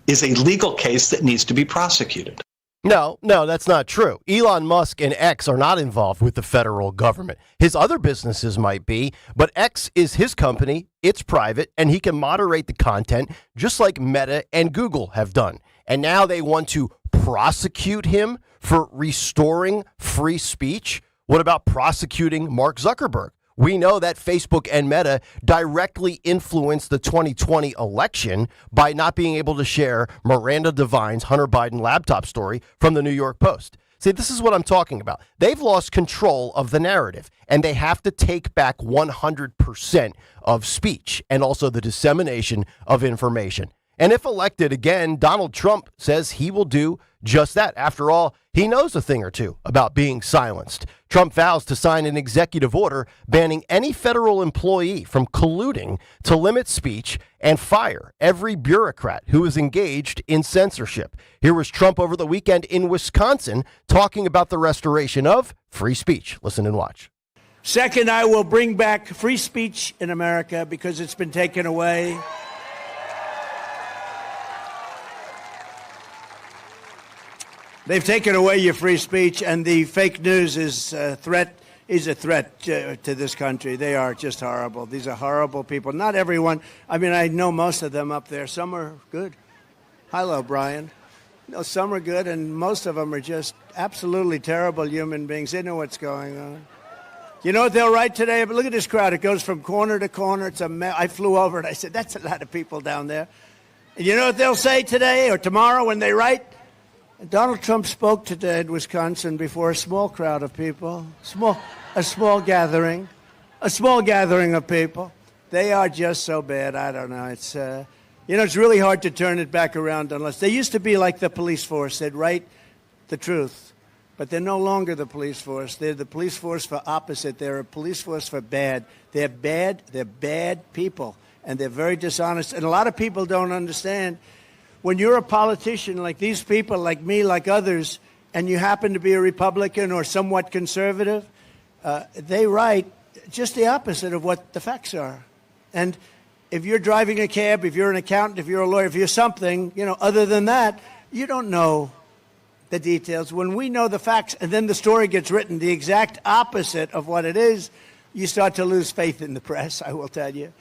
S4: is a legal case that needs to be prosecuted.
S24: No, that's not true. Elon Musk and X are not involved with the federal government. His other businesses might be, but X is his company, it's private, and he can moderate the content just like Meta and Google have done. And now they want to prosecute him for restoring free speech? What about prosecuting Mark Zuckerberg? We know that Facebook and Meta directly influenced the 2020 election by not being able to share Miranda Devine's Hunter Biden laptop story from the New York Post. See, this is what I'm talking about. They've lost control of the narrative, and they have to take back 100% of speech and also the dissemination of information. And if elected again, Donald Trump says he will do just that. After all, he knows a thing or two about being silenced. Trump vows to sign an executive order banning any federal employee from colluding to limit speech and fire every bureaucrat who is engaged in censorship. Here was Trump over the weekend in Wisconsin talking about the restoration of free speech. Listen and watch.
S5: Second, I will bring back free speech in America because it's been taken away. They've taken away your free speech, and the fake news is a threat to this country. They are just horrible. These are horrible people. Not everyone. I mean, I know most of them up there. Some are good. Hello, Brian. No, some are good, and most of them are just absolutely terrible human beings. They know what's going on. You know what they'll write today? But look at this crowd. It goes from corner to corner. It's a mess. I flew over and I said, that's a lot of people down there. And you know what they'll say today or tomorrow when they write? Donald Trump spoke today in Wisconsin before a small crowd of people, a small gathering of people. They are just so bad. I don't know. It's it's really hard to turn it back around unless they used to be like the police force. They'd write the truth, but they're no longer the police force. They're the police force for opposite. They're a police force for bad. They're bad. They're bad people, and they're very dishonest. And a lot of people don't understand. When you're a politician like these people, like me, like others, and you happen to be a Republican or somewhat conservative, they write just the opposite of what the facts are. And if you're driving a cab, if you're an accountant, if you're a lawyer, if you're something, other than that, you don't know the details. When we know the facts and then the story gets written the exact opposite of what it is, you start to lose faith in the press, I will tell you.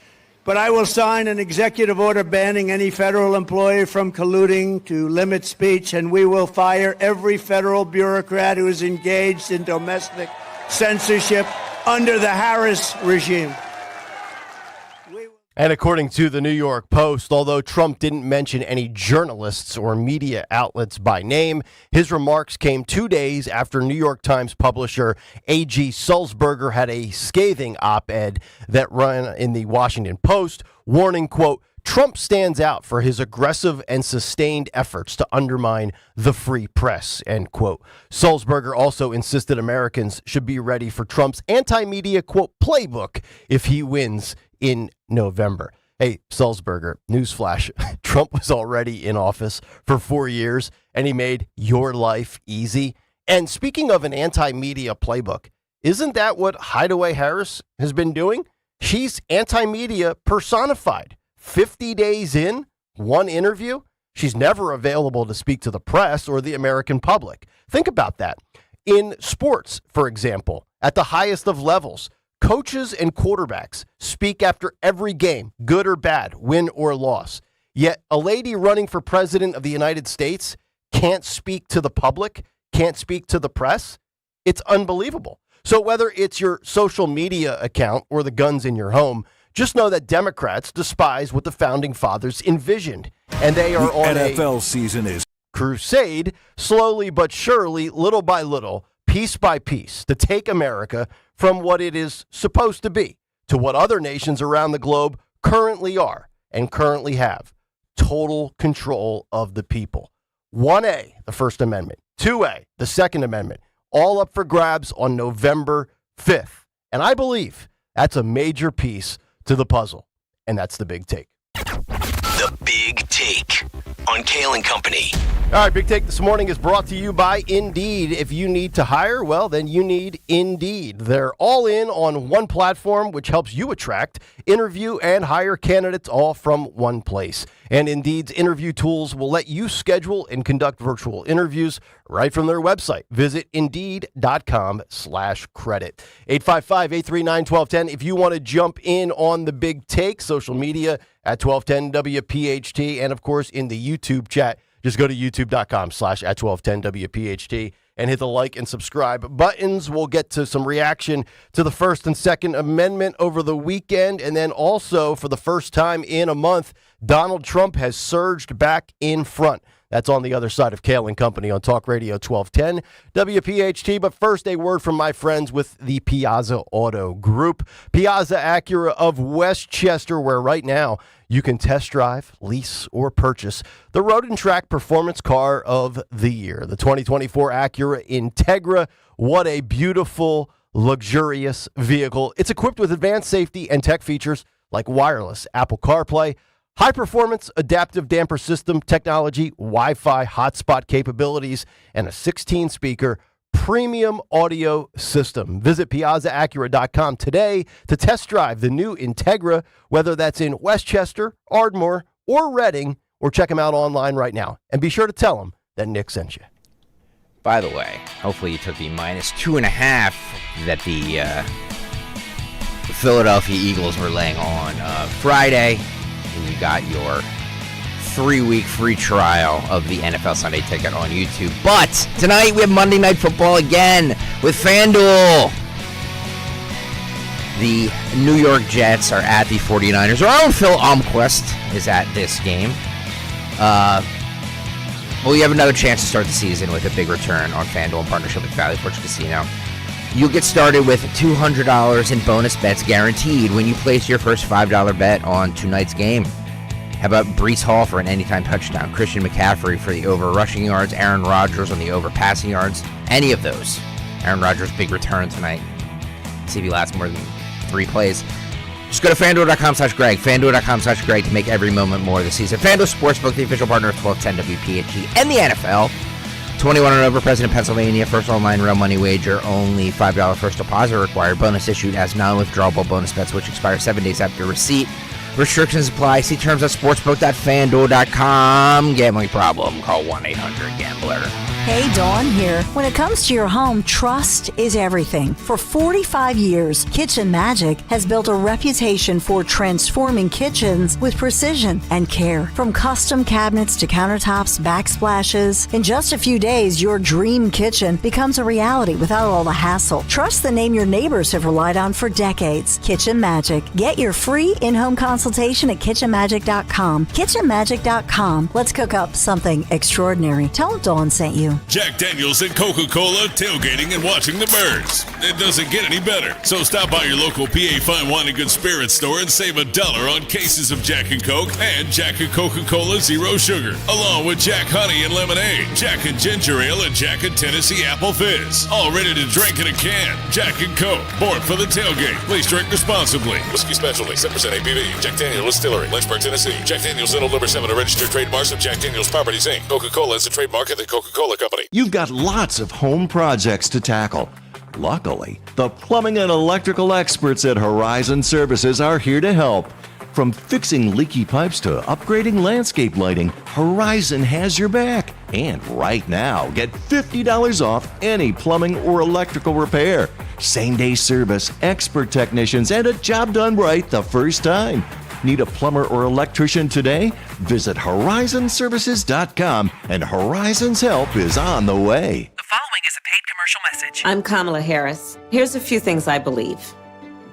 S5: But I will sign an executive order banning any federal employee from colluding to limit speech, and we will fire every federal bureaucrat who is engaged in domestic censorship under the Harris regime.
S24: And according to the New York Post, although Trump didn't mention any journalists or media outlets by name, his remarks came 2 days after New York Times publisher A.G. Sulzberger had a scathing op-ed that ran in the Washington Post, warning, quote, Trump stands out for his aggressive and sustained efforts to undermine the free press, end quote. Sulzberger also insisted Americans should be ready for Trump's anti-media, quote, playbook if he wins in November. Hey, Sulzberger, newsflash, Trump was already in office for 4 years, and he made your life easy. And speaking of an anti-media playbook, isn't that what Hideaway Harris has been doing? She's anti-media personified. 50 days in, one interview, she's never available to speak to the press or the American public. Think about that. In sports, for example, at the highest of levels, coaches and quarterbacks speak after every game, good or bad, win or loss. Yet a lady running for president of the United States can't speak to the public, can't speak to the press. It's unbelievable. So whether it's your social media account or the guns in your home, just know that Democrats despise what the founding fathers envisioned. And they are on
S6: NFL season is
S24: crusade, slowly but surely, little by little, piece by piece, to take America from what it is supposed to be to what other nations around the globe currently are and currently have. Total control of the people. 1A, the First Amendment. 2A, the Second Amendment. All up for grabs on November 5th. And I believe that's a major piece to the puzzle. And that's the big take.
S22: The Big Take on Kayal and Company.
S24: All right, Big Take this morning is brought to you by Indeed. If you need to hire, well, then you need Indeed. They're all in on one platform, which helps you attract, interview, and hire candidates all from one place. And Indeed's interview tools will let you schedule and conduct virtual interviews right from their website. Visit Indeed.com/credit. 855-839-1210. If you want to jump in on the Big Take, social media at 1210 WPHT, and of course in the YouTube chat. Just go to youtube.com/@1210WPHT and hit the like and subscribe buttons. We'll get to some reaction to the First and Second Amendment over the weekend. And then also, for the first time in a month, Donald Trump has surged back in front. That's on the other side of Kayal and Company on Talk Radio 1210 WPHT. But first, a word from my friends with the Piazza Auto Group. Piazza Acura of Westchester, where right now you can test drive, lease, or purchase the road and track performance car of the year. The 2024 Acura Integra. What a beautiful, luxurious vehicle. It's equipped with advanced safety and tech features like wireless Apple CarPlay, high-performance adaptive damper system technology, Wi-Fi hotspot capabilities, and a 16-speaker premium audio system. Visit PiazzaAcura.com today to test drive the new Integra, whether that's in Westchester, Ardmore, or Reading, or check them out online right now. And be sure to tell them that Nick sent you.
S25: By the way, hopefully you took the -2.5 that the Philadelphia Eagles were laying on Friday. And you got your 3-week free trial of the NFL Sunday Ticket on YouTube. But tonight we have Monday Night Football again with FanDuel. The New York Jets are at the 49ers. Our own Phil Almquist is at this game. Well, you have another chance to start the season with a big return on FanDuel in partnership with Valley Forge Casino. You'll get started with $200 in bonus bets guaranteed when you place your first $5 bet on tonight's game. How about Breece Hall for an anytime touchdown, Christian McCaffrey for the over rushing yards, Aaron Rodgers on the over passing yards, any of those. Aaron Rodgers' big return tonight. See if he lasts more than 3 plays. Just go to FanDuel.com/Greg, FanDuel.com/Greg to make every moment more this season. FanDuel Sportsbook, the official partner of 1210 WPHT and the NFL. 21 and over, President, Pennsylvania. First online real money wager. Only $5 first deposit required. Bonus issued as non-withdrawable bonus bets, which expire 7 days after receipt. Restrictions apply. See terms at sportsbook.fanduel.com. Gambling problem? Call 1-800-GAMBLER.
S26: Hey, Dawn here. When it comes to your home, trust is everything. For 45 years, Kitchen Magic has built a reputation for transforming kitchens with precision and care. From custom cabinets to countertops, backsplashes, in just a few days, your dream kitchen becomes a reality without all the hassle. Trust the name your neighbors have relied on for decades. Kitchen Magic. Get your free in-home consultation consultation at kitchenmagic.com. Kitchenmagic.com. Let's cook up something extraordinary. Tell them Dawn sent you.
S11: Jack Daniels and Coca-Cola tailgating and watching the birds. It doesn't get any better. So stop by your local PA Fine Wine and Good Spirits store and save $1 on cases of Jack and Coke and Jack and Coca-Cola Zero Sugar, along with Jack Honey and Lemonade, Jack and Ginger Ale, and Jack and Tennessee Apple Fizz. All ready to drink in a can. Jack and Coke. Born for the tailgate. Please drink responsibly. Whiskey Specialty, 7% ABV. Jack Daniels Distillery, Lynchburg, Tennessee. Jack Daniels and number 7 are registered trademarks of Jack Daniels Properties, Inc. Coca-Cola is a trademark of the Coca-Cola Company.
S6: You've got lots of home projects to tackle. Luckily, the plumbing and electrical experts at Horizon Services are here to help. From fixing leaky pipes to upgrading landscape lighting, Horizon has your back. And right now, get $50 off any plumbing or electrical repair. Same-day service, expert technicians, and a job done right the first time. Need a plumber or electrician today? Visit horizonservices.com, and Horizon's help is on the way.
S7: The following is a paid commercial message.
S1: I'm Kamala Harris. Here's a few things I believe.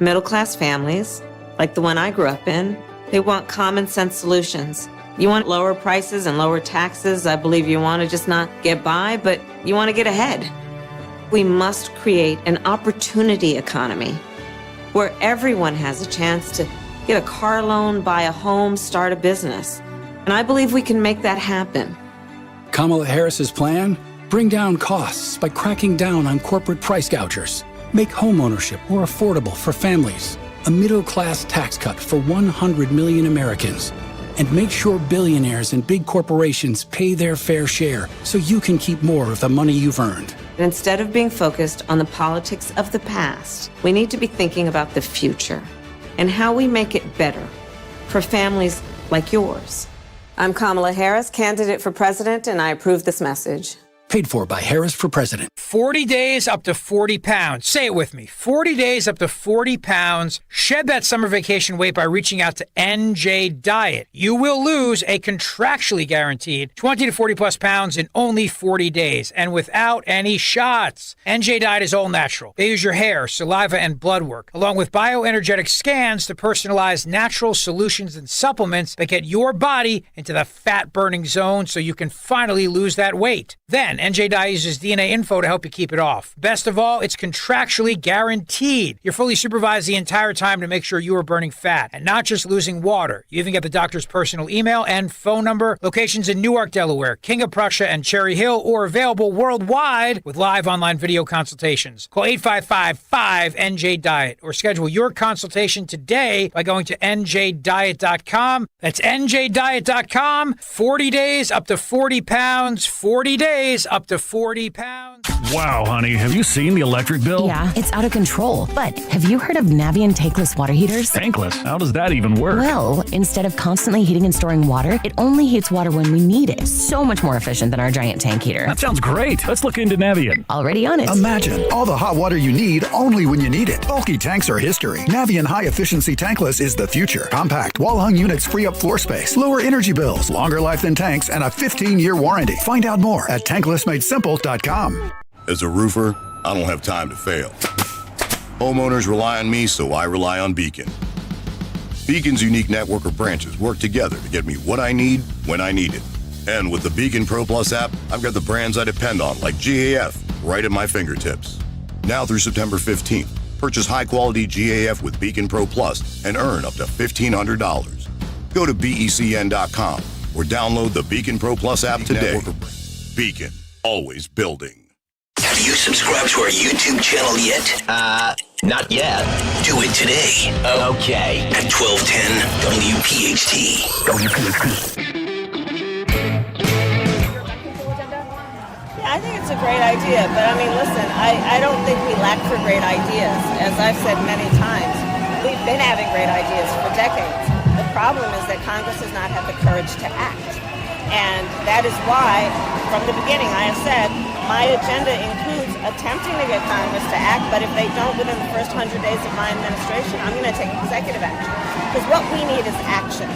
S1: Middle-class families, like the one I grew up in, they want common sense solutions. You want lower prices and lower taxes. I believe you want to just not get by, but you want to get ahead. We must create an opportunity economy where everyone has a chance to get a car loan, buy a home, start a business. And I believe we can make that happen.
S8: Kamala Harris's plan? Bring down costs by cracking down on corporate price gougers. Make homeownership more affordable for families. A middle-class tax cut for 100 million Americans. And make sure billionaires and big corporations pay their fair share so you can keep more of the money you've earned.
S1: Instead of being focused on the politics of the past, we need to be thinking about the future and how we make it better for families like yours. I'm Kamala Harris, candidate for president, and I approve this message.
S8: Paid for by Harris for President.
S9: 40 days up to 40 pounds. Say it with me. 40 days up to 40 pounds. Shed that summer vacation weight by reaching out to NJ Diet. You will lose a contractually guaranteed 20 to 40 plus pounds in only 40 days and without any shots. NJ Diet is all natural. They use your hair, saliva, and blood work, along with bioenergetic scans to personalize natural solutions and supplements that get your body into the fat-burning zone so you can finally lose that weight. Then, NJ Diet uses DNA info to help you keep it off. Best of all, it's contractually guaranteed. You're fully supervised the entire time to make sure you are burning fat and not just losing water. You even get the doctor's personal email and phone number. Locations in Newark, Delaware, King of Prussia, and Cherry Hill, or available worldwide with live online video consultations. Call 855-5-NJ-DIET or schedule your consultation today by going to njdiet.com. That's njdiet.com. 40 days up to 40 pounds. 40 days up to 40 pounds.
S10: Wow, honey, have you seen the electric bill?
S12: Yeah, it's out of control. But have you heard of Navien tankless water heaters?
S10: Tankless? How does that even work?
S12: Well, instead of constantly heating and storing water, it only heats water when we need it. So much more efficient than our giant tank heater.
S10: That sounds great. Let's look into Navien.
S12: Already on it.
S27: Imagine all the hot water you need only when you need it. Bulky tanks are history. Navien high-efficiency tankless is the future. Compact, wall-hung units free up floor space, lower energy bills, longer life than tanks, and a 15-year warranty. Find out more at tanklessmadesimple.com.
S28: As a roofer, I don't have time to fail. Homeowners rely on me, so I rely on Beacon. Beacon's unique network of branches work together to get me what I need when I need it. And with the Beacon Pro Plus app, I've got the brands I depend on, like GAF, right at my fingertips. Now through September 15th, purchase high-quality GAF with Beacon Pro Plus and earn up to $1,500. Go to BECN.com or download the Beacon Pro Plus app today. Beacon, always building.
S22: Have you subscribed to our YouTube channel yet?
S29: Not yet.
S22: Do it today.
S29: Okay.
S22: At 1210 WPHT.
S1: I think it's a great idea, but I mean, listen, I don't think we lack for great ideas. As I've said many times, we've been having great ideas for decades. The problem is that Congress has not had the courage to act. And that is why, from the beginning, I have said, my agenda includes attempting to get Congress to act, but if they don't within the first 100 days of my administration, I'm going to take executive action. Because what we need is action.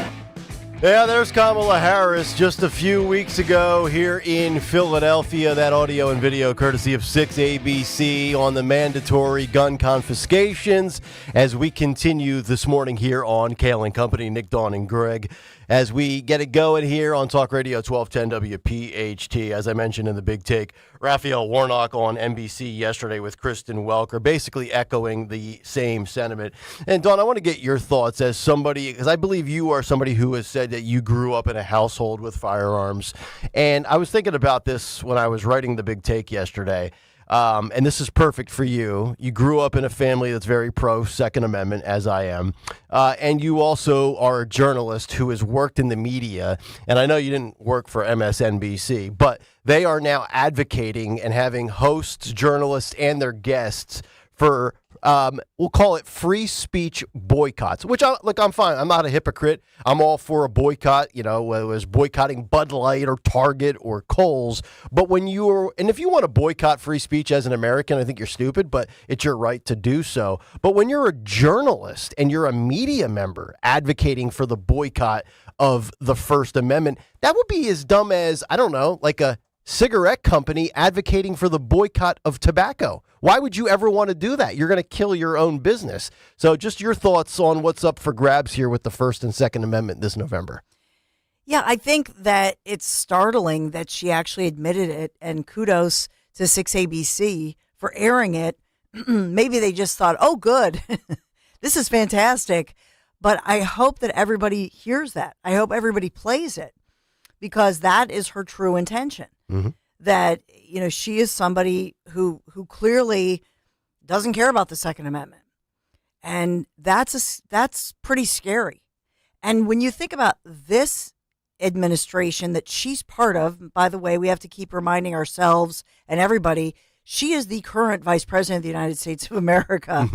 S24: Yeah, there's Kamala Harris just a few weeks ago here in Philadelphia. That audio and video courtesy of 6ABC on the mandatory gun confiscations as we continue this morning here on Kayal and Company, Nick, Dawn, and Greg, as we get it going here on Talk Radio 1210 WPHT. As I mentioned in the big take, Raphael Warnock on NBC yesterday with Kristen Welker, basically echoing the same sentiment. And Dawn, I want to get your thoughts as somebody, because I believe you are somebody who has said that you grew up in a household with firearms. And I was thinking about this when I was writing the big take yesterday. And this is perfect for you. You grew up in a family that's very pro Second Amendment, as I am. And you also are a journalist who has worked in the media. And I know you didn't work for MSNBC, but they are now advocating and having hosts, journalists, and their guests for we'll call it free speech boycotts, which I'm fine. I'm not a hypocrite. I'm all for a boycott, whether it was boycotting Bud Light or Target or Kohl's. But if you want to boycott free speech as an American, I think you're stupid, but it's your right to do so. But when you're a journalist and you're a media member advocating for the boycott of the First Amendment, that would be as dumb as, I don't know, like a cigarette company advocating for the boycott of tobacco. Why would you ever want to do that? You're going to kill your own business. So just your thoughts on what's up for grabs here with the First and Second Amendment this November.
S26: Yeah, I think that it's startling that she actually admitted it, and kudos to 6ABC for airing it. Maybe they just thought, oh, good, this is fantastic. But I hope that everybody hears that. I hope everybody plays it, because that is her true intention. Mm-hmm. That, she is somebody who clearly doesn't care about the Second Amendment. And that's pretty scary. And when you think about this administration that she's part of, by the way, we have to keep reminding ourselves and everybody, she is the current vice president of the United States of America.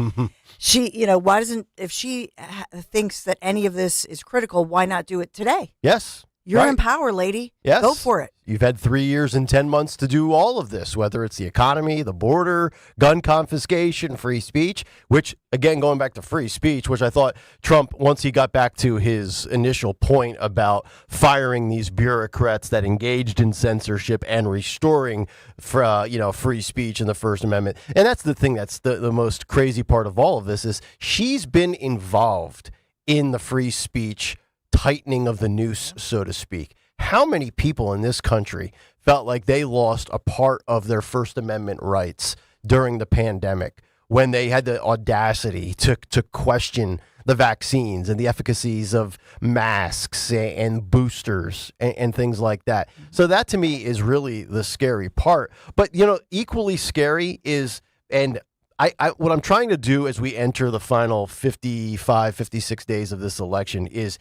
S26: She, if she thinks that any of this is critical, why not do it today?
S24: Yes.
S26: You're in power, lady.
S24: Yes.
S26: Go for it.
S24: You've had 3 years and 10 months to do all of this, whether it's the economy, the border, gun confiscation, free speech, which, again, going back to free speech, which I thought Trump, once he got back to his initial point about firing these bureaucrats that engaged in censorship and restoring, free speech in the First Amendment. And that's the thing that's the most crazy part of all of this is she's been involved in the free speech tightening of the noose, so to speak. How many people in this country felt like they lost a part of their First Amendment rights during the pandemic when they had the audacity to question the vaccines and the efficacies of masks and boosters and things like that? So that to me is really the scary part. But, equally scary is, and I what I'm trying to do as we enter the final 55, 56 days of this election is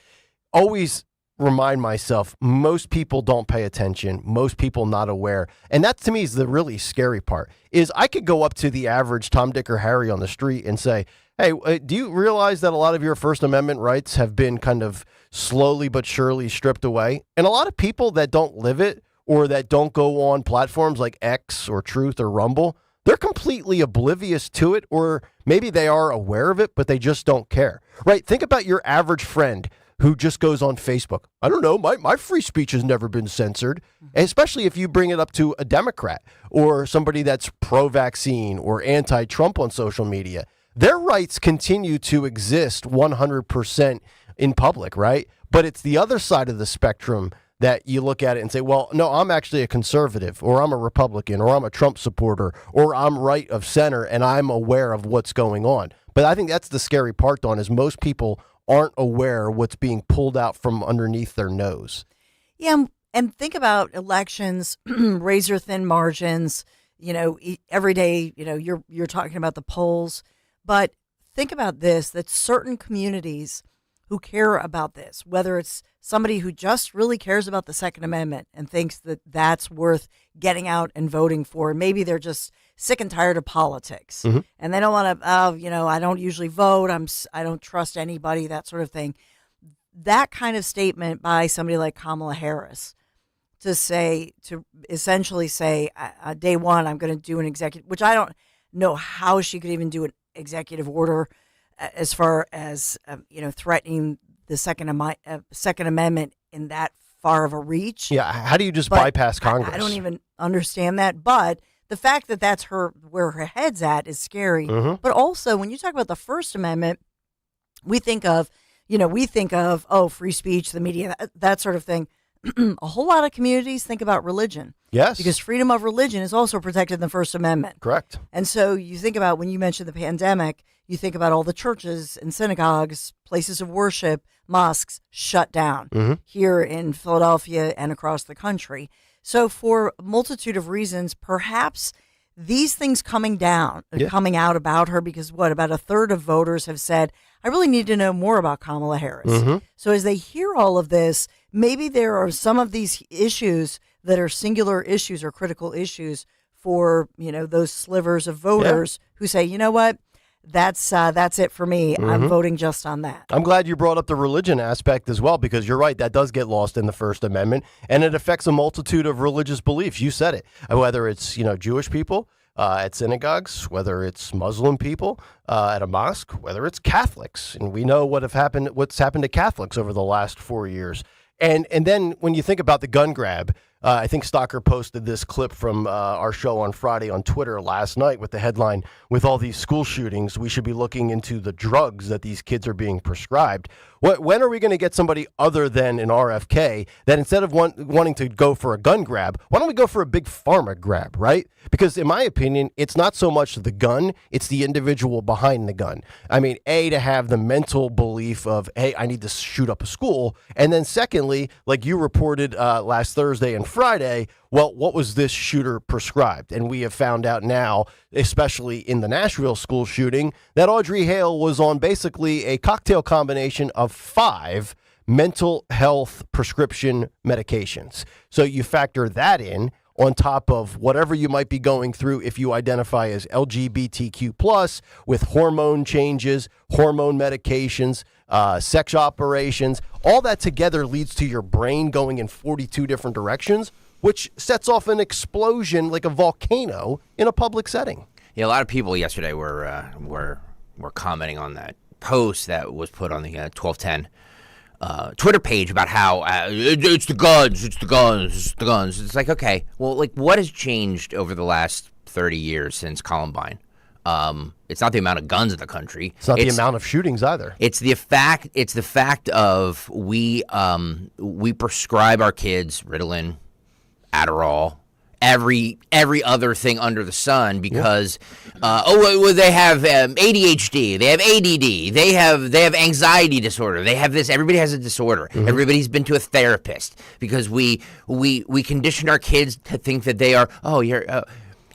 S24: always remind myself, most people don't pay attention, most people not aware. And that to me is the really scary part, is I could go up to the average Tom, Dick, or Harry on the street and say, hey, do you realize that a lot of your First Amendment rights have been kind of slowly but surely stripped away? And a lot of people that don't live it or that don't go on platforms like X or Truth or Rumble, they're completely oblivious to it, or maybe they are aware of it, but they just don't care, right? Think about your average friend who just goes on Facebook. I don't know, my free speech has never been censored, especially if you bring it up to a Democrat or somebody that's pro-vaccine or anti-Trump on social media. Their rights continue to exist 100% in public, right? But it's the other side of the spectrum that you look at it and say, well, no, I'm actually a conservative, or I'm a Republican, or I'm a Trump supporter, or I'm right of center, and I'm aware of what's going on. But I think that's the scary part, Dawn, is most people aren't aware what's being pulled out from underneath their nose.
S26: Yeah, and think about elections, razor thin margins. Every day, you're talking about the polls, but think about this: that certain communities who care about this, whether it's somebody who just really cares about the Second Amendment and thinks that that's worth getting out and voting for. Maybe they're just sick and tired of politics, and they don't want to, I don't usually vote. I don't trust anybody, that sort of thing. That kind of statement by somebody like Kamala Harris to essentially say, day one, I'm going to do an executive, which I don't know how she could even do an executive order as far as, threatening the Second Amendment in that far of a reach.
S24: Yeah, how do you just bypass Congress?
S26: I don't even understand that, but the fact that that's where her head's at is scary.
S24: Mm-hmm.
S26: But also, when you talk about the First Amendment, we think of free speech, the media, that sort of thing. A whole lot of communities think about religion.
S24: Yes.
S26: Because freedom of religion is also protected in the First Amendment.
S24: Correct.
S26: And so you think about, when you mentioned the pandemic, you think about all the churches and synagogues, places of worship, mosques shut down here in Philadelphia and across the country. So for a multitude of reasons, perhaps these things coming out about her, because about a third of voters have said, I really need to know more about Kamala Harris. So as they hear all of this, maybe there are some of these issues that are singular issues or critical issues for, those slivers of voters who say, you know what, that's it for me. I'm voting just on that.
S24: I'm glad you brought up the religion aspect as well, because you're right, that does get lost in the First Amendment, and it affects a multitude of religious beliefs. You said it, whether it's Jewish people at synagogues, whether it's Muslim people at a mosque, whether it's Catholics, and we know what's happened to Catholics over the last 4 years. And then when you think about the gun grab, I think Stalker posted this clip from our show on Friday on Twitter last night with the headline, with all these school shootings, we should be looking into the drugs that these kids are being prescribed. When are we going to get somebody other than an RFK that instead of wanting to go for a gun grab, why don't we go for a big pharma grab, right? Because in my opinion, it's not so much the gun, it's the individual behind the gun. I mean, to have the mental belief of, hey, I need to shoot up a school. And then secondly, like you reported last Thursday and Friday, well, what was this shooter prescribed? And we have found out now, especially in the Nashville school shooting, that Audrey Hale was on basically a cocktail combination of 5 mental health prescription medications. So you factor that in on top of whatever you might be going through if you identify as LGBTQ+, with hormone changes, hormone medications, sex operations. All that together leads to your brain going in 42 different directions, which sets off an explosion like a volcano in a public setting.
S25: Yeah, a lot of people yesterday were commenting on that post that was put on the 1210 Twitter page about how it's the guns. It's like, okay, well, like, what has changed over the last 30 years since Columbine? It's not the amount of guns in the country.
S24: It's not the amount of shootings either.
S25: It's the fact of we prescribe our kids Ritalin, Adderall, every other thing under the sun because they have ADHD, they have ADD, they have anxiety disorder, they have this. Everybody has a disorder. Everybody's been to a therapist because we conditioned our kids to think that they are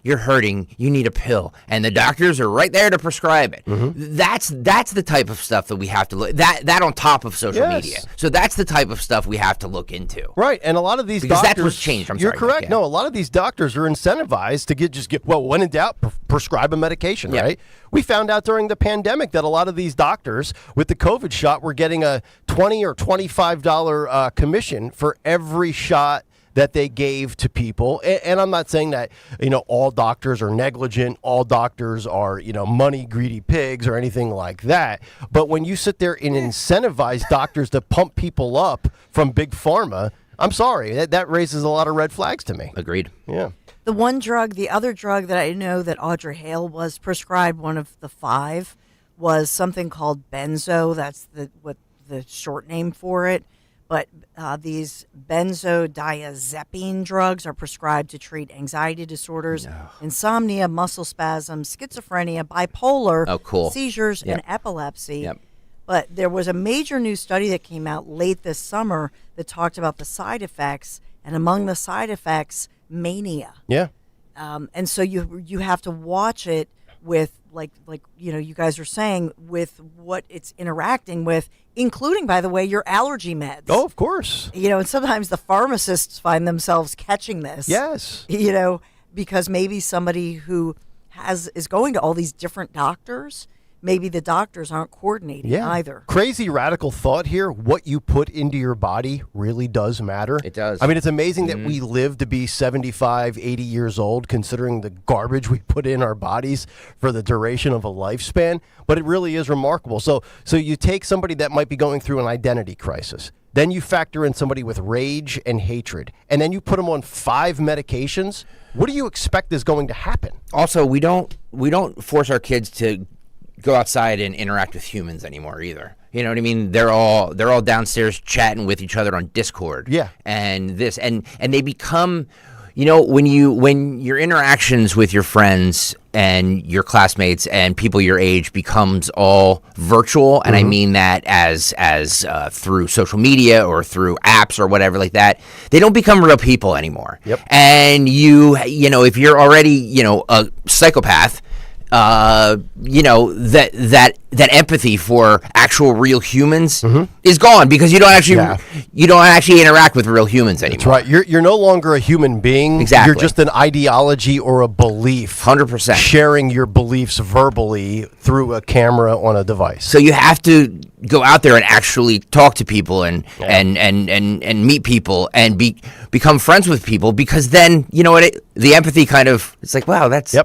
S25: you're hurting, you need a pill, and the doctors are right there to prescribe it. That's the type of stuff that we have to look that on top of social media. So that's the type of stuff we have to look into.
S24: Right, and a lot of these
S25: because
S24: doctors,
S25: that's what's changed.
S24: You're correct. Yeah. No, a lot of these doctors are incentivized to get when in doubt, prescribe a medication. Yeah. Right. We found out during the pandemic that a lot of these doctors with the COVID shot were getting a $20 or $25 commission for every shot that they gave to people. And I'm not saying that, all doctors are negligent, all doctors are, money greedy pigs or anything like that. But when you sit there and incentivize doctors to pump people up from big pharma, I'm sorry, that raises a lot of red flags to me.
S25: Agreed.
S24: Yeah.
S26: The other drug that I know that Audrey Hale was prescribed, one of the 5, was something called benzo. That's what the short name for it. But these benzodiazepine drugs are prescribed to treat anxiety disorders, insomnia, muscle spasms, schizophrenia, bipolar, seizures, and epilepsy. Yep. But there was a major new study that came out late this summer that talked about the side effects, and among the side effects, mania.
S24: Yeah.
S26: And so you have to watch it with like you guys are saying, with what it's interacting with, including, by the way, your allergy meds.
S24: Oh, of course.
S26: And sometimes the pharmacists find themselves catching this.
S24: Yes.
S26: Because maybe somebody who is going to all these different doctors, maybe the doctors aren't coordinating either.
S24: Crazy radical thought here. What you put into your body really does matter.
S25: It does.
S24: I mean, it's amazing that we live to be 75, 80 years old, considering the garbage we put in our bodies for the duration of a lifespan. But it really is remarkable. So you take somebody that might be going through an identity crisis. Then you factor in somebody with rage and hatred, and then you put them on 5 medications. What do you expect is going to happen?
S25: Also, we don't force our kids to go outside and interact with humans anymore either. You know what I mean? They're all downstairs chatting with each other on Discord.
S24: Yeah.
S25: And they become, when your interactions with your friends and your classmates and people your age becomes all virtual, and I mean that as through social media or through apps or whatever like that, they don't become real people anymore.
S24: Yep.
S25: And if you're already a psychopath, that empathy for actual real humans is gone because you don't actually interact with real humans anymore.
S24: That's right. You're no longer a human being.
S25: Exactly.
S24: You're just an ideology or a belief.
S25: 100%.
S24: Sharing your beliefs verbally through a camera on a device.
S25: So you have to go out there and actually talk to people and meet people and become friends with people, because then the empathy kind of, it's like, wow, that's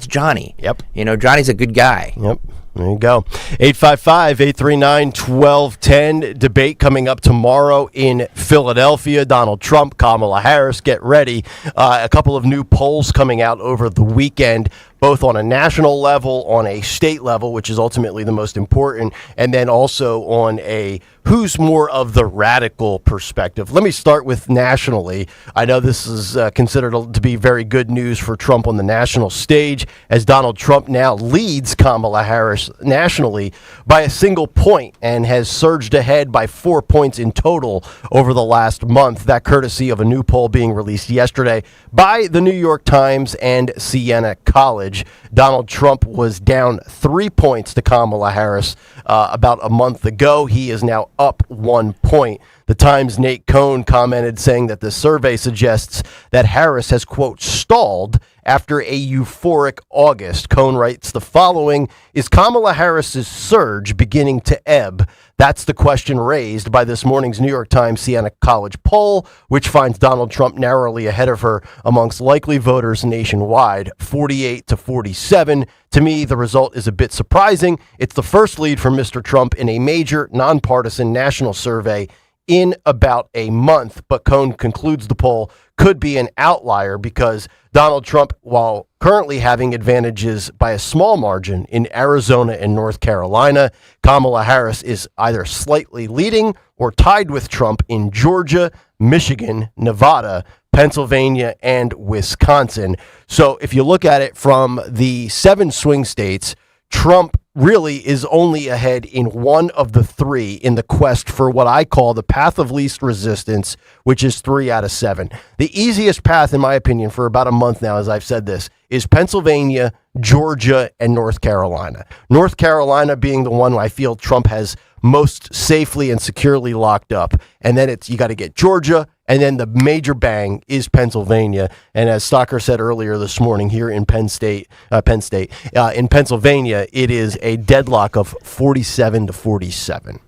S25: Johnny.
S24: Yep.
S25: Johnny's a good guy.
S24: Yep. There you go. 855-839-1210. Debate coming up tomorrow in Philadelphia. Donald Trump, Kamala Harris, get ready. A couple of new polls coming out over the weekend, both on a national level, on a state level, which is ultimately the most important, and then also on a who's more of the radical perspective. Let me start with nationally. I know this is considered to be very good news for Trump on the national stage, as Donald Trump now leads Kamala Harris nationally by a single point and has surged ahead by 4 points in total over the last month. That courtesy of a new poll being released yesterday by the New York Times and Siena College. Donald Trump was down 3 points to Kamala Harris about a month ago. He is now up 1 point. The Times' Nate Cohn commented, saying that the survey suggests that Harris has, quote, stalled after a euphoric August. Cohn writes the following: is Kamala Harris's surge beginning to ebb? That's the question raised by this morning's New York Times Siena College poll, which finds Donald Trump narrowly ahead of her amongst likely voters nationwide, 48 to 47. To me, the result is a bit surprising. It's the first lead for Mr. Trump in a major nonpartisan national survey in about a month. But Cohn concludes the poll could be an outlier because Donald Trump, while currently having advantages by a small margin in Arizona and North Carolina, Kamala Harris is either slightly leading or tied with Trump in Georgia, Michigan, Nevada, Pennsylvania, and Wisconsin. So if you look at it from the 7 swing states, Trump really is only ahead in one of the 3 in the quest for what I call the path of least resistance, which is 3 out of 7. The easiest path, in my opinion, for about a month now, as I've said this, is Pennsylvania, Georgia, and North Carolina. North Carolina being the one I feel Trump has most safely and securely locked up. And then you got to get Georgia, and then the major bang is Pennsylvania. And as Stocker said earlier this morning here in Penn State, in Pennsylvania, it is a deadlock of 47 to 47.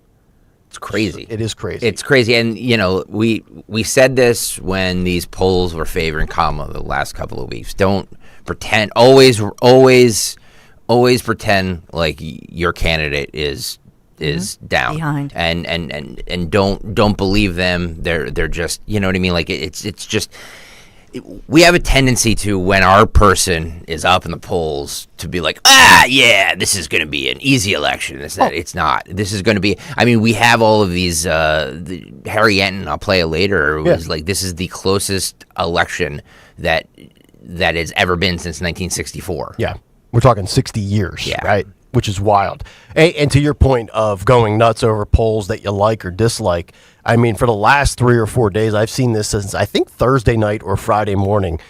S25: It's crazy.
S24: It is crazy.
S25: It's crazy. And, we said this when these polls were favoring Kamala the last couple of weeks. Don't pretend, always pretend like your candidate is down
S26: behind,
S25: and don't believe them. They're just, you know what I mean? Like it's just, we have a tendency to, when our person is up in the polls, to be like, yeah, this is going to be an easy election. It's not. This is going to be, we have all of these, Harry Enton, I'll play it later, was like, this is the closest election that has ever been since 1964.
S24: Yeah. We're talking 60 years,
S25: yeah.
S24: Right? Which is wild. And to your point of going nuts over polls that you like or dislike, for the last 3 or 4 days, I've seen this since, I think, Thursday night or Friday morning.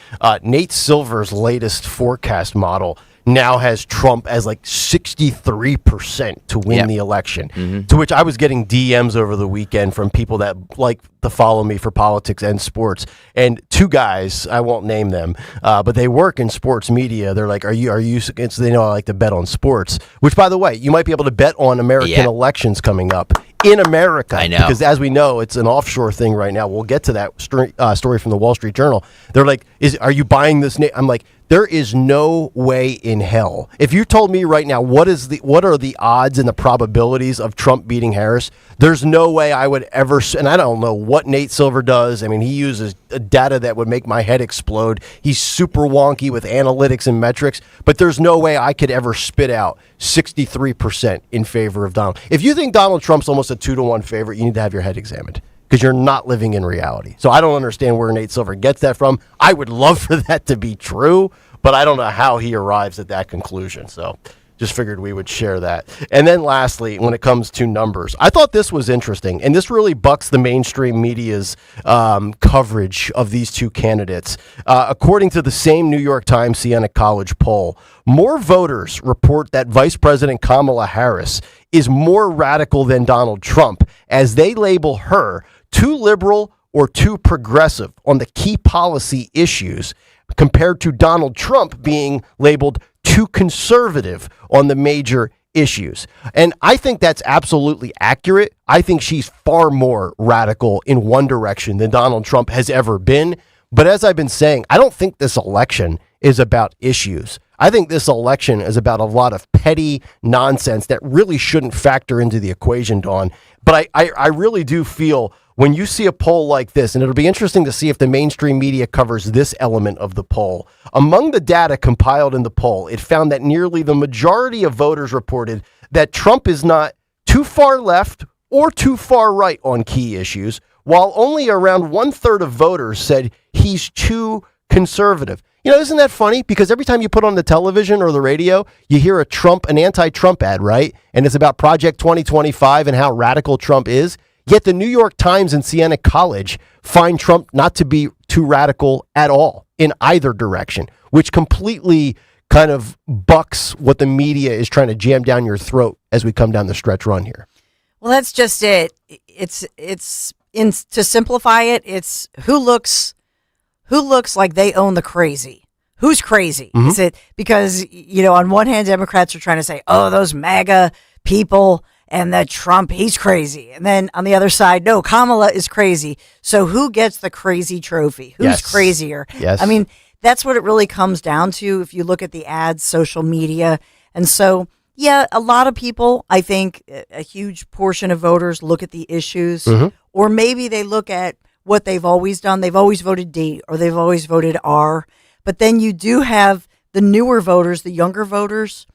S24: Nate Silver's latest forecast model now has Trump as like 63% to win the election. To which I was getting DMs over the weekend from people that like to follow me for politics and sports. And two guys, I won't name them, but they work in sports media. They're like, are you, they know I like to bet on sports, which by the way, you might be able to bet on American elections coming up in America.
S25: I know.
S24: Because as we know, it's an offshore thing right now. We'll get to that story from the Wall Street Journal. They're like, are you buying this? I'm like, there is no way in hell. If you told me right now, what are the odds and the probabilities of Trump beating Harris? There's no way I would ever, and I don't know what Nate Silver does. I mean, he uses data that would make my head explode. He's super wonky with analytics and metrics, but there's no way I could ever spit out 63% in favor of Donald. If you think Donald Trump's almost a 2-to-1 favorite, you need to have your head examined, because you're not living in reality. So I don't understand where Nate Silver gets that from. I would love for that to be true, but I don't know how he arrives at that conclusion. So just figured we would share that. And then lastly, when it comes to numbers, I thought this was interesting, and this really bucks the mainstream media's coverage of these two candidates. According to the same New York Times Siena College poll, more voters report that Vice President Kamala Harris is more radical than Donald Trump, as they label her too liberal or too progressive on the key policy issues, compared to Donald Trump being labeled too conservative on the major issues. And I think that's absolutely accurate. I think she's far more radical in one direction than Donald Trump has ever been. But as I've been saying, I don't think this election is about issues. I think this election is about a lot of petty nonsense that really shouldn't factor into the equation, Dawn. But I really do feel when you see a poll like this, and it'll be interesting to see if the mainstream media covers this element of the poll. Among the data compiled in the poll, it found that nearly the majority of voters reported that Trump is not too far left or too far right on key issues, while only around 1/3 of voters said he's too conservative. You know, isn't that funny? Because every time you put on the television or the radio, you hear an anti-Trump ad, right? And it's about Project 2025 and how radical Trump is. Yet the New York Times and Siena College find Trump not to be too radical at all in either direction, which completely kind of bucks what the media is trying to jam down your throat as we come down the stretch run here.
S26: Well, that's just it. It's to simplify it, it's who looks like they own the crazy. Who's crazy? Mm-hmm. Is it because, on one hand, Democrats are trying to say, oh, those MAGA people and that Trump, he's crazy. And then on the other side, no, Kamala is crazy. So who gets the crazy trophy? Who's crazier?
S24: Yes.
S26: I mean, that's what it really comes down to if you look at the ads, social media. And so, yeah, a lot of people, I think a huge portion of voters look at the issues, or maybe they look at what they've always done. They've always voted D or they've always voted R. But then you do have the newer voters, the younger voters,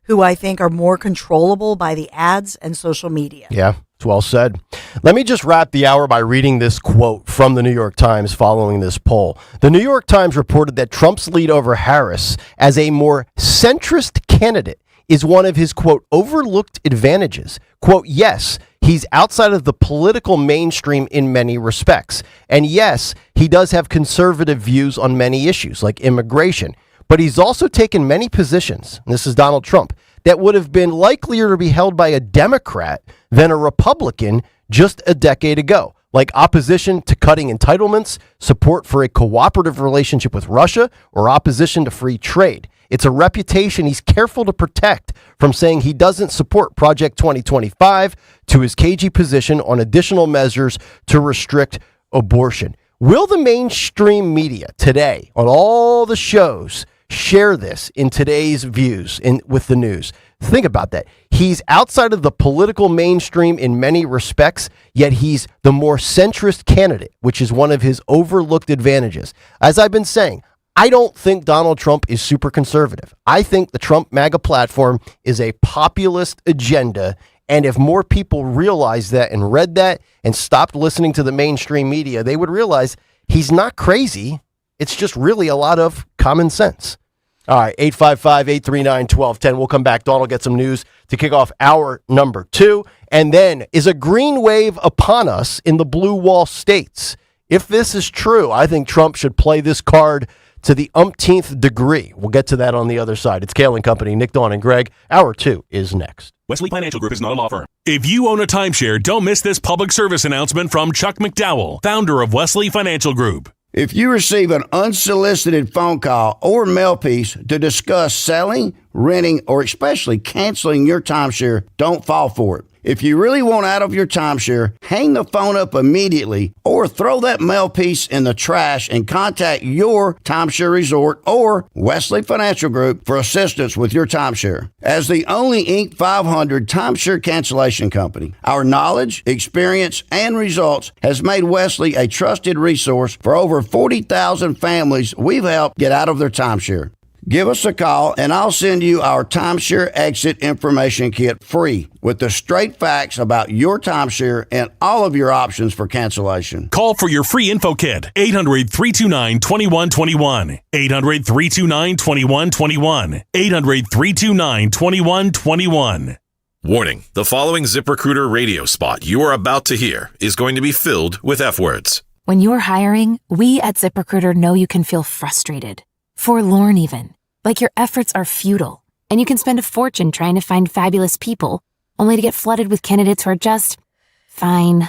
S26: who I think are more controllable by the ads and social media.
S24: Yeah, it's well said. Let me just wrap the hour by reading this quote from the New York Times following this poll. The New York Times reported that Trump's lead over Harris as a more centrist candidate is one of his, quote, overlooked advantages. Quote, yes, he's outside of the political mainstream in many respects. And yes, he does have conservative views on many issues like immigration. But he's also taken many positions, and this is Donald Trump, that would have been likelier to be held by a Democrat than a Republican just a decade ago, like opposition to cutting entitlements, support for a cooperative relationship with Russia, or opposition to free trade. It's a reputation he's careful to protect from saying he doesn't support Project 2025 to his cagey position on additional measures to restrict abortion. Will the mainstream media today on all the shows share this in today's views with the news? Think about that. He's outside of the political mainstream in many respects, yet he's the more centrist candidate, which is one of his overlooked advantages. As I've been saying, I don't think Donald Trump is super conservative. I think the Trump MAGA platform is a populist agenda. And if more people realized that and read that and stopped listening to the mainstream media, they would realize he's not crazy. It's just really a lot of common sense. All right, 855-839-1210. We'll come back. Dawn will get some news to kick off hour number 2. And then, is a green wave upon us in the blue wall states? If this is true, I think Trump should play this card to the umpteenth degree. We'll get to that on the other side. It's Kayal and Company, Nick, Dawn, and Greg. Hour 2 is next.
S13: Wesley Financial Group is not a law firm. If you own a timeshare, don't miss this public service announcement from Chuck McDowell, founder of Wesley Financial Group.
S14: If you receive an unsolicited phone call or mail piece to discuss selling, renting, or especially canceling your timeshare, don't fall for it. If you really want out of your timeshare, hang the phone up immediately or throw that mail piece in the trash and contact your timeshare resort or Wesley Financial Group for assistance with your timeshare. As the only Inc. 500 timeshare cancellation company, our knowledge, experience, and results has made Wesley a trusted resource for over 40,000 families we've helped get out of their timeshare. Give us a call and I'll send you our timeshare exit information kit free with the straight facts about your timeshare and all of your options for cancellation.
S13: Call for your free info kit. 800-329-2121. 800-329-2121. 800-329-2121.
S15: Warning, the following ZipRecruiter radio spot you are about to hear is going to be filled with F words.
S16: When you're hiring, we at ZipRecruiter know you can feel frustrated. Forlorn even, like your efforts are futile, and you can spend a fortune trying to find fabulous people, only to get flooded with candidates who are just fine.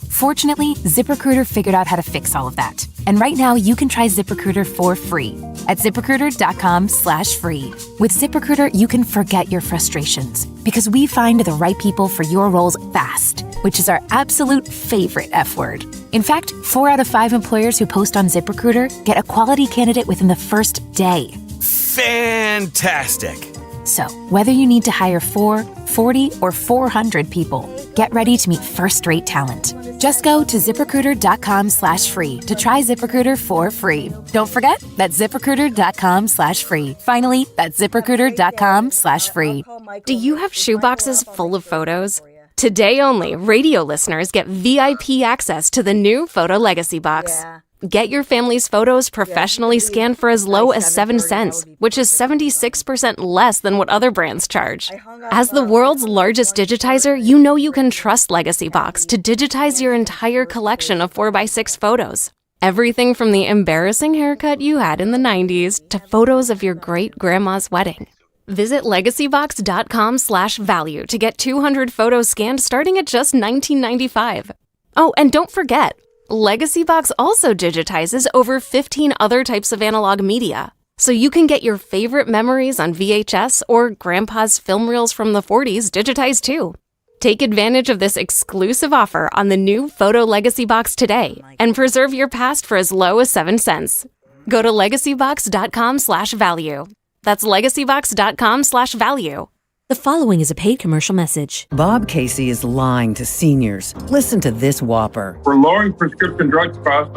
S16: Fortunately, ZipRecruiter figured out how to fix all of that. And right now, you can try ZipRecruiter for free at ZipRecruiter.com/free. With ZipRecruiter, you can forget your frustrations because we find the right people for your roles fast, which is our absolute favorite F word. In fact, 4 out of 5 employers who post on ZipRecruiter get a quality candidate within the first day.
S17: Fantastic.
S16: So, whether you need to hire 4, 40, or 400 people, get ready to meet first-rate talent. Just go to ZipRecruiter.com/free to try ZipRecruiter for free. Don't forget, that's ZipRecruiter.com/free. Finally, that's ZipRecruiter.com/free.
S18: Do you have shoeboxes full of photos? Today only, radio listeners get VIP access to the new Photo Legacy Box.
S26: Yeah.
S18: Get your family's photos professionally scanned for as low as 7 cents, which is 76% less than what other brands charge. As the world's largest digitizer, you know you can trust Legacy Box to digitize your entire collection of 4x6 photos. Everything from the embarrassing haircut you had in the 90s to photos of your great-grandma's wedding. Visit legacybox.com/value to get 200 photos scanned starting at just $19.95. Oh, and don't forget, Legacy Box also digitizes over 15 other types of analog media, so you can get your favorite memories on VHS or Grandpa's film reels from the 40s digitized too. Take advantage of this exclusive offer on the new Photo Legacy Box today and preserve your past for as low as 7 cents. Go to legacybox.com/value. That's legacybox.com/value.
S19: The following is a paid commercial message.
S20: Bob Casey is lying to seniors. Listen to this whopper.
S21: We're lowering prescription drug costs.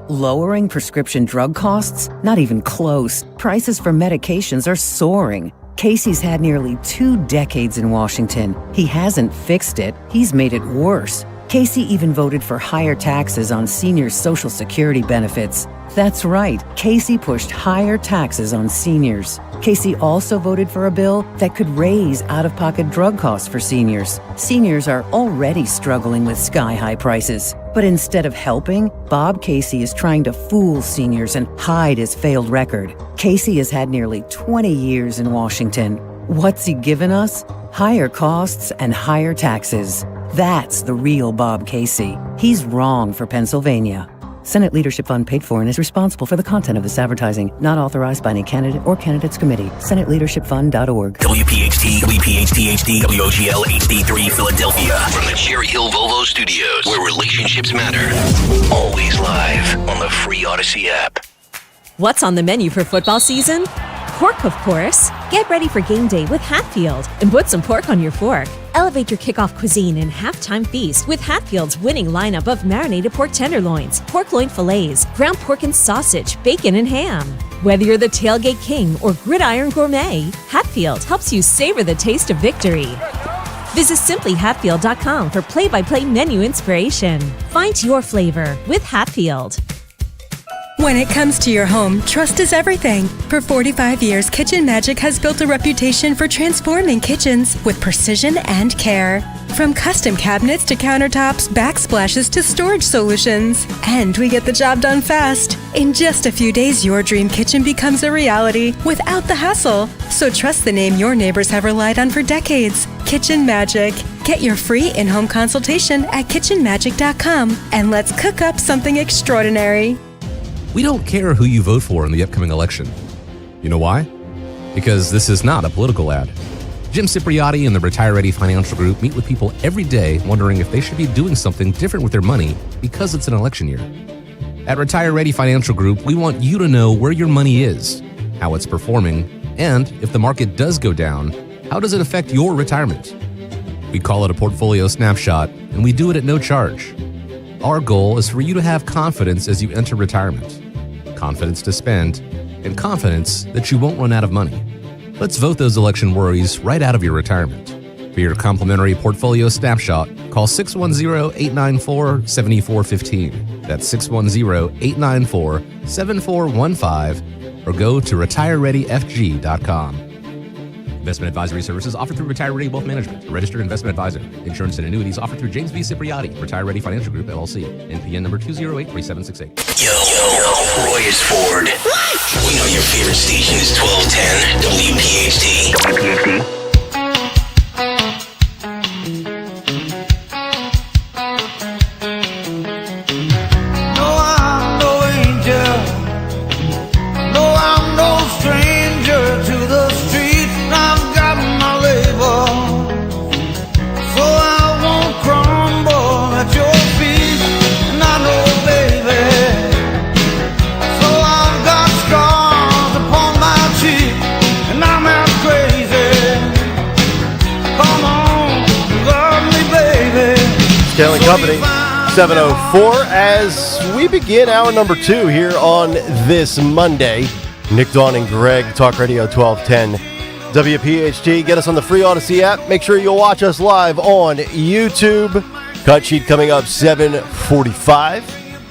S20: Lowering prescription drug costs? Not even close. Prices for medications are soaring. Casey's had nearly 2 decades in Washington. He hasn't fixed it. He's made it worse. Casey even voted for higher taxes on seniors' Social Security benefits. That's right, Casey pushed higher taxes on seniors. Casey also voted for a bill that could raise out-of-pocket drug costs for seniors. Seniors are already struggling with sky-high prices. But instead of helping, Bob Casey is trying to fool seniors and hide his failed record. Casey has had nearly 20 years in Washington. What's he given us? Higher costs and higher taxes. That's the real Bob Casey. He's wrong for Pennsylvania. Senate Leadership Fund paid for and is responsible for the content of this advertising. Not authorized by any candidate or candidates committee. SenateLeadershipFund.org.
S22: WPHT, WPHT HD, WOGL HD3 Philadelphia. From the Cherry Hill Volvo Studios, where relationships matter. Always live on the free Odyssey app.
S19: What's on the menu for football season? Pork, of course. Get ready for game day with Hatfield and put some pork on your fork. Elevate your kickoff cuisine and halftime feast with Hatfield's winning lineup of marinated pork tenderloins, pork loin fillets, ground pork and sausage, bacon and ham. Whether you're the tailgate king or gridiron gourmet, Hatfield helps you savor the taste of victory. Visit simplyhatfield.com for play-by-play menu inspiration. Find your flavor with Hatfield.
S30: When it comes to your home, trust is everything. For 45 years, Kitchen Magic has built a reputation for transforming kitchens with precision and care. From custom cabinets to countertops, backsplashes to storage solutions. And we get the job done fast. In just a few days, your dream kitchen becomes a reality without the hassle. So trust the name your neighbors have relied on for decades, Kitchen Magic. Get your free in-home consultation at kitchenmagic.com and let's cook up something extraordinary.
S2: We don't care who you vote for in the upcoming election. You know why? Because this is not a political ad. Jim Cipriotti and the Retire Ready Financial Group meet with people every day wondering if they should be doing something different with their money because it's an election year. At Retire Ready Financial Group, we want you to know where your money is, how it's performing, and if the market does go down, how does it affect your retirement? We call it a portfolio snapshot, and we do it at no charge. Our goal is for you to have confidence as you enter retirement, confidence to spend, and confidence that you won't run out of money. Let's vote those election worries right out of your retirement. For your complimentary portfolio snapshot, call 610-894-7415. That's 610-894-7415, or go to retirereadyfg.com. Investment advisory services offered through Retire Ready Wealth Management, a registered investment advisor. Insurance and annuities offered through James V. Cipriotti, Retire Ready Financial Group, LLC. NPN number 2083768.
S22: Yo, Roy is Ford. We know your favorite station is 1210 WPHT. WPHT.
S24: Kayal and Company, 7:04. As we begin hour number 2 here on this Monday, Nick, Dawn, and Greg, Talk Radio 1210 WPHT. Get us on the free Odyssey app. Make sure you'll watch us live on YouTube. Cut sheet coming up 7:45.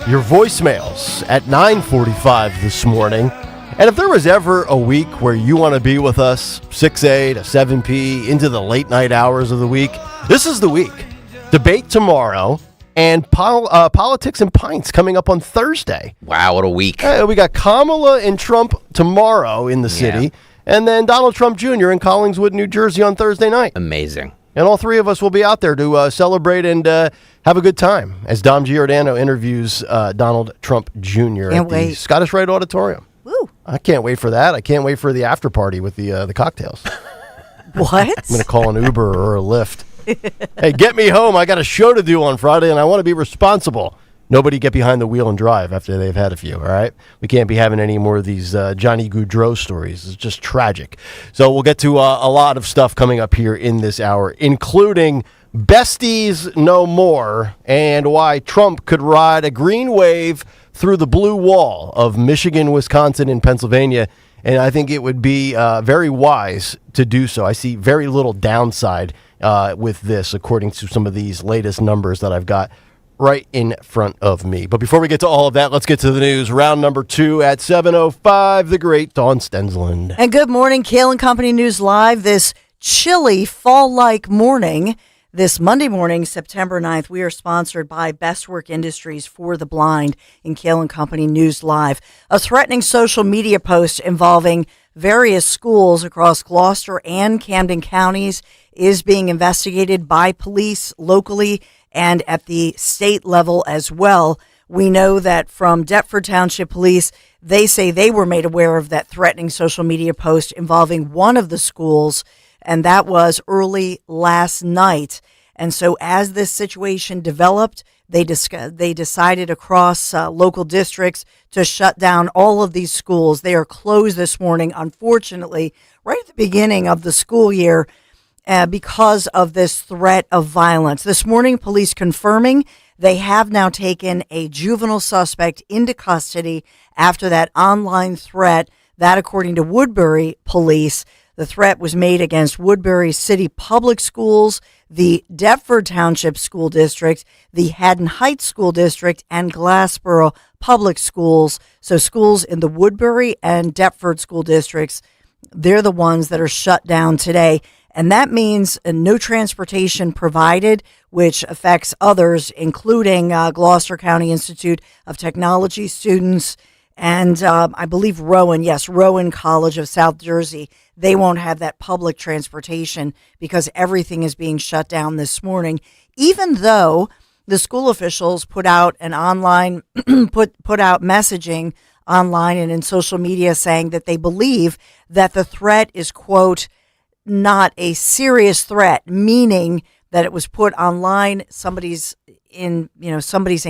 S24: Your voicemails at 9:45 this morning. And if there was ever a week where you want to be with us 6A to 7P into the late night hours of the week, this is the week. Debate tomorrow, and politics and pints coming up on Thursday.
S25: Wow, what a week.
S24: We got Kamala and Trump tomorrow in the city, and then Donald Trump Jr. in Collingswood, New Jersey on Thursday night.
S25: Amazing.
S24: And all three of us will be out there to celebrate and have a good time as Dom Giordano interviews Donald Trump Jr. at the Scottish Rite Auditorium.
S26: Woo.
S24: I can't wait for that. I can't wait for the after party with the cocktails.
S26: What?
S24: I'm going to call an Uber or a Lyft. Hey, get me home. I got a show to do on Friday, and I want to be responsible. Nobody get behind the wheel and drive after they've had a few, all right? We can't be having any more of these Johnny Gaudreau stories. It's just tragic. So we'll get to a lot of stuff coming up here in this hour, including Besties No More and why Trump could ride a green wave through the blue wall of Michigan, Wisconsin, and Pennsylvania. And I think it would be very wise to do so. I see very little downside with this, according to some of these latest numbers that I've got right in front of me. But before we get to all of that, let's get to the news. Round number 2 at 7:05, the great Dawn Stensland.
S26: And good morning, Kayal and Company News Live. This chilly fall-like morning, this Monday morning, September 9th, we are sponsored by Best Work Industries for the Blind in Kayal and Company News Live. A threatening social media post involving various schools across Gloucester and Camden counties is being investigated by police locally and at the state level as well. We know that from Deptford Township Police, they say they were made aware of that threatening social media post involving one of the schools, and that was early last night. And so as this situation developed, they decided across local districts to shut down all of these schools. They are closed this morning, unfortunately, right at the beginning of the school year because of this threat of violence. This morning, police confirming they have now taken a juvenile suspect into custody after that online threat. That, according to Woodbury Police, the threat was made against Woodbury City Public Schools, the Deptford Township School District, the Haddon Heights School District, and Glassboro Public Schools. So schools in the Woodbury and Deptford school districts, they're the ones that are shut down today. And that means no transportation provided, which affects others, including Gloucester County Institute of Technology students and I believe Rowan College of South Jersey. They won't have that public transportation because everything is being shut down this morning, even though the school officials put out an online, put out messaging online and in social media saying that they believe that the threat is, quote, not a serious threat, meaning that it was put online, somebody's in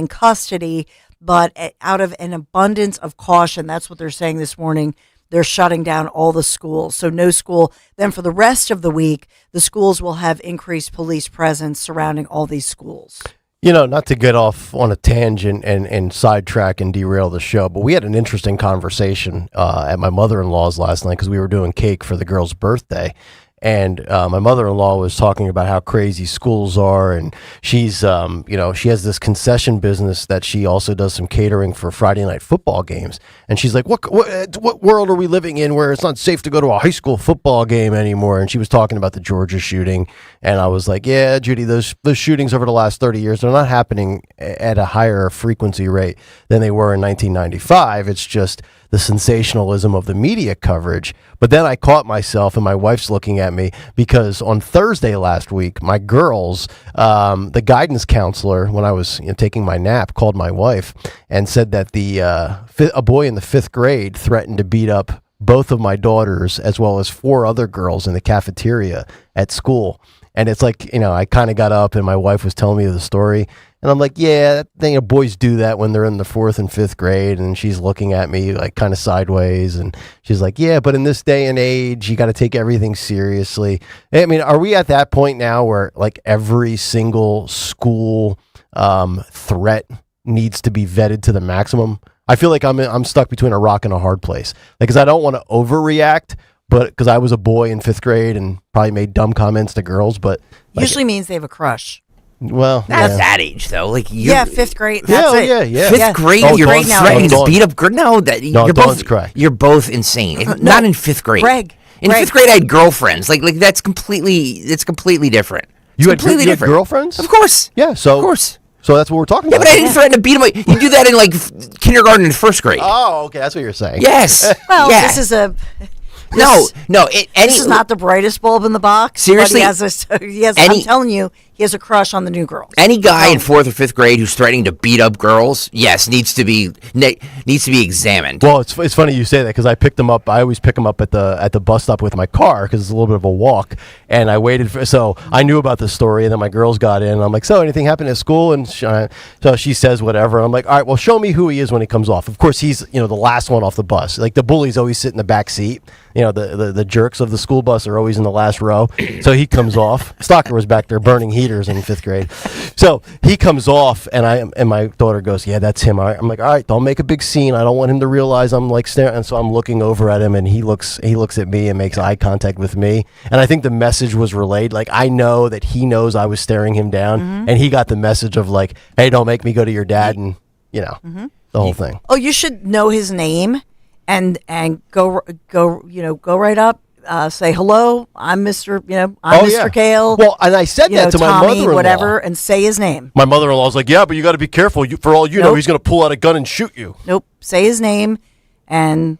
S26: custody, but out of an abundance of caution. That's what they're saying this morning. They're shutting down all the schools. So no school. Then for the rest of the week, the schools will have increased police presence surrounding all these schools.
S24: Not to get off on a tangent and sidetrack and derail the show, but we had an interesting conversation at my mother-in-law's last night because we were doing cake for the girl's birthday. And my mother-in-law was talking about how crazy schools are, and she's, she has this concession business that she also does some catering for Friday night football games. And she's like, "What world are we living in where it's not safe to go to a high school football game anymore?" And she was talking about the Georgia shooting, and I was like, "Yeah, Judy, those shootings over the last 30 years, they're not happening at a higher frequency rate than they were in 1995. It's just the sensationalism of the media coverage." But then I caught myself, and my wife's looking at me, because on Thursday last week, my girls, the guidance counselor, when I was taking my nap, called my wife and said that a boy in the 5th grade threatened to beat up both of my daughters as well as 4 other girls in the cafeteria at school. And it's like, I kind of got up and my wife was telling me the story. And I'm like, yeah, boys do that when they're in the 4th and 5th grade. And she's looking at me like kind of sideways. And she's like, yeah, but in this day and age, you got to take everything seriously. I mean, are we at that point now where like every single school threat needs to be vetted to the maximum? I feel like I'm stuck between a rock and a hard place. Like, because I don't want to overreact, but because I was a boy in 5th grade and probably made dumb comments to girls, but
S26: Usually means they have a crush.
S24: Well,
S25: not at that age though. Like
S26: 5th grade. That's it.
S24: Yeah.
S25: 5th grade, you're threatening to beat up. You're both insane. Not in 5th grade.
S26: Greg.
S25: In 5th grade, I had girlfriends. Like that's completely different.
S24: You had girlfriends?
S25: Of course.
S24: Yeah. So
S25: of course.
S24: So that's what we're talking about.
S25: Yeah, but I didn't threaten to beat him. You do that in like kindergarten and 1st grade.
S24: Oh, okay. That's what you're saying.
S25: Yes.
S26: Well,
S25: yeah.
S26: this is a.
S25: No.
S26: This is not the brightest bulb in the box.
S25: Seriously,
S26: I'm telling you, he has a crush on the new girl.
S25: Any guy in 4th or 5th grade who's threatening to beat up girls, yes, needs to be examined.
S24: Well, it's funny you say that because I picked him up. I always pick him up at the bus stop with my car because it's a little bit of a walk. And I waited so I knew about the story, and then my girls got in. And I'm like, so anything happened at school? And so she says whatever. I'm like, all right, well, show me who he is when he comes off. Of course, he's the last one off the bus. Like the bullies always sit in the back seat. The jerks of the school bus are always in the last row. So he comes off. Stalker was back there burning heaters in 5th grade. So he comes off, and my daughter goes, yeah, that's him. I'm like, all right, don't make a big scene. I don't want him to realize I'm like staring. And so I'm looking over at him, and he looks at me and makes eye contact with me. And I think the message was relayed. Like, I know that he knows I was staring him down, and he got the message of like, hey, don't make me go to your dad, and the whole thing.
S26: Oh, you should know his name. And go right up, say hello. I'm Mr. Mr. Kayal.
S24: Well, and I said that to
S26: Tommy,
S24: my mother-in-law.
S26: whatever, and say his name.
S24: My mother-in-law's like, yeah, but you got to be careful. For all you know, he's going to pull out a gun and shoot you.
S26: Nope. Say his name, and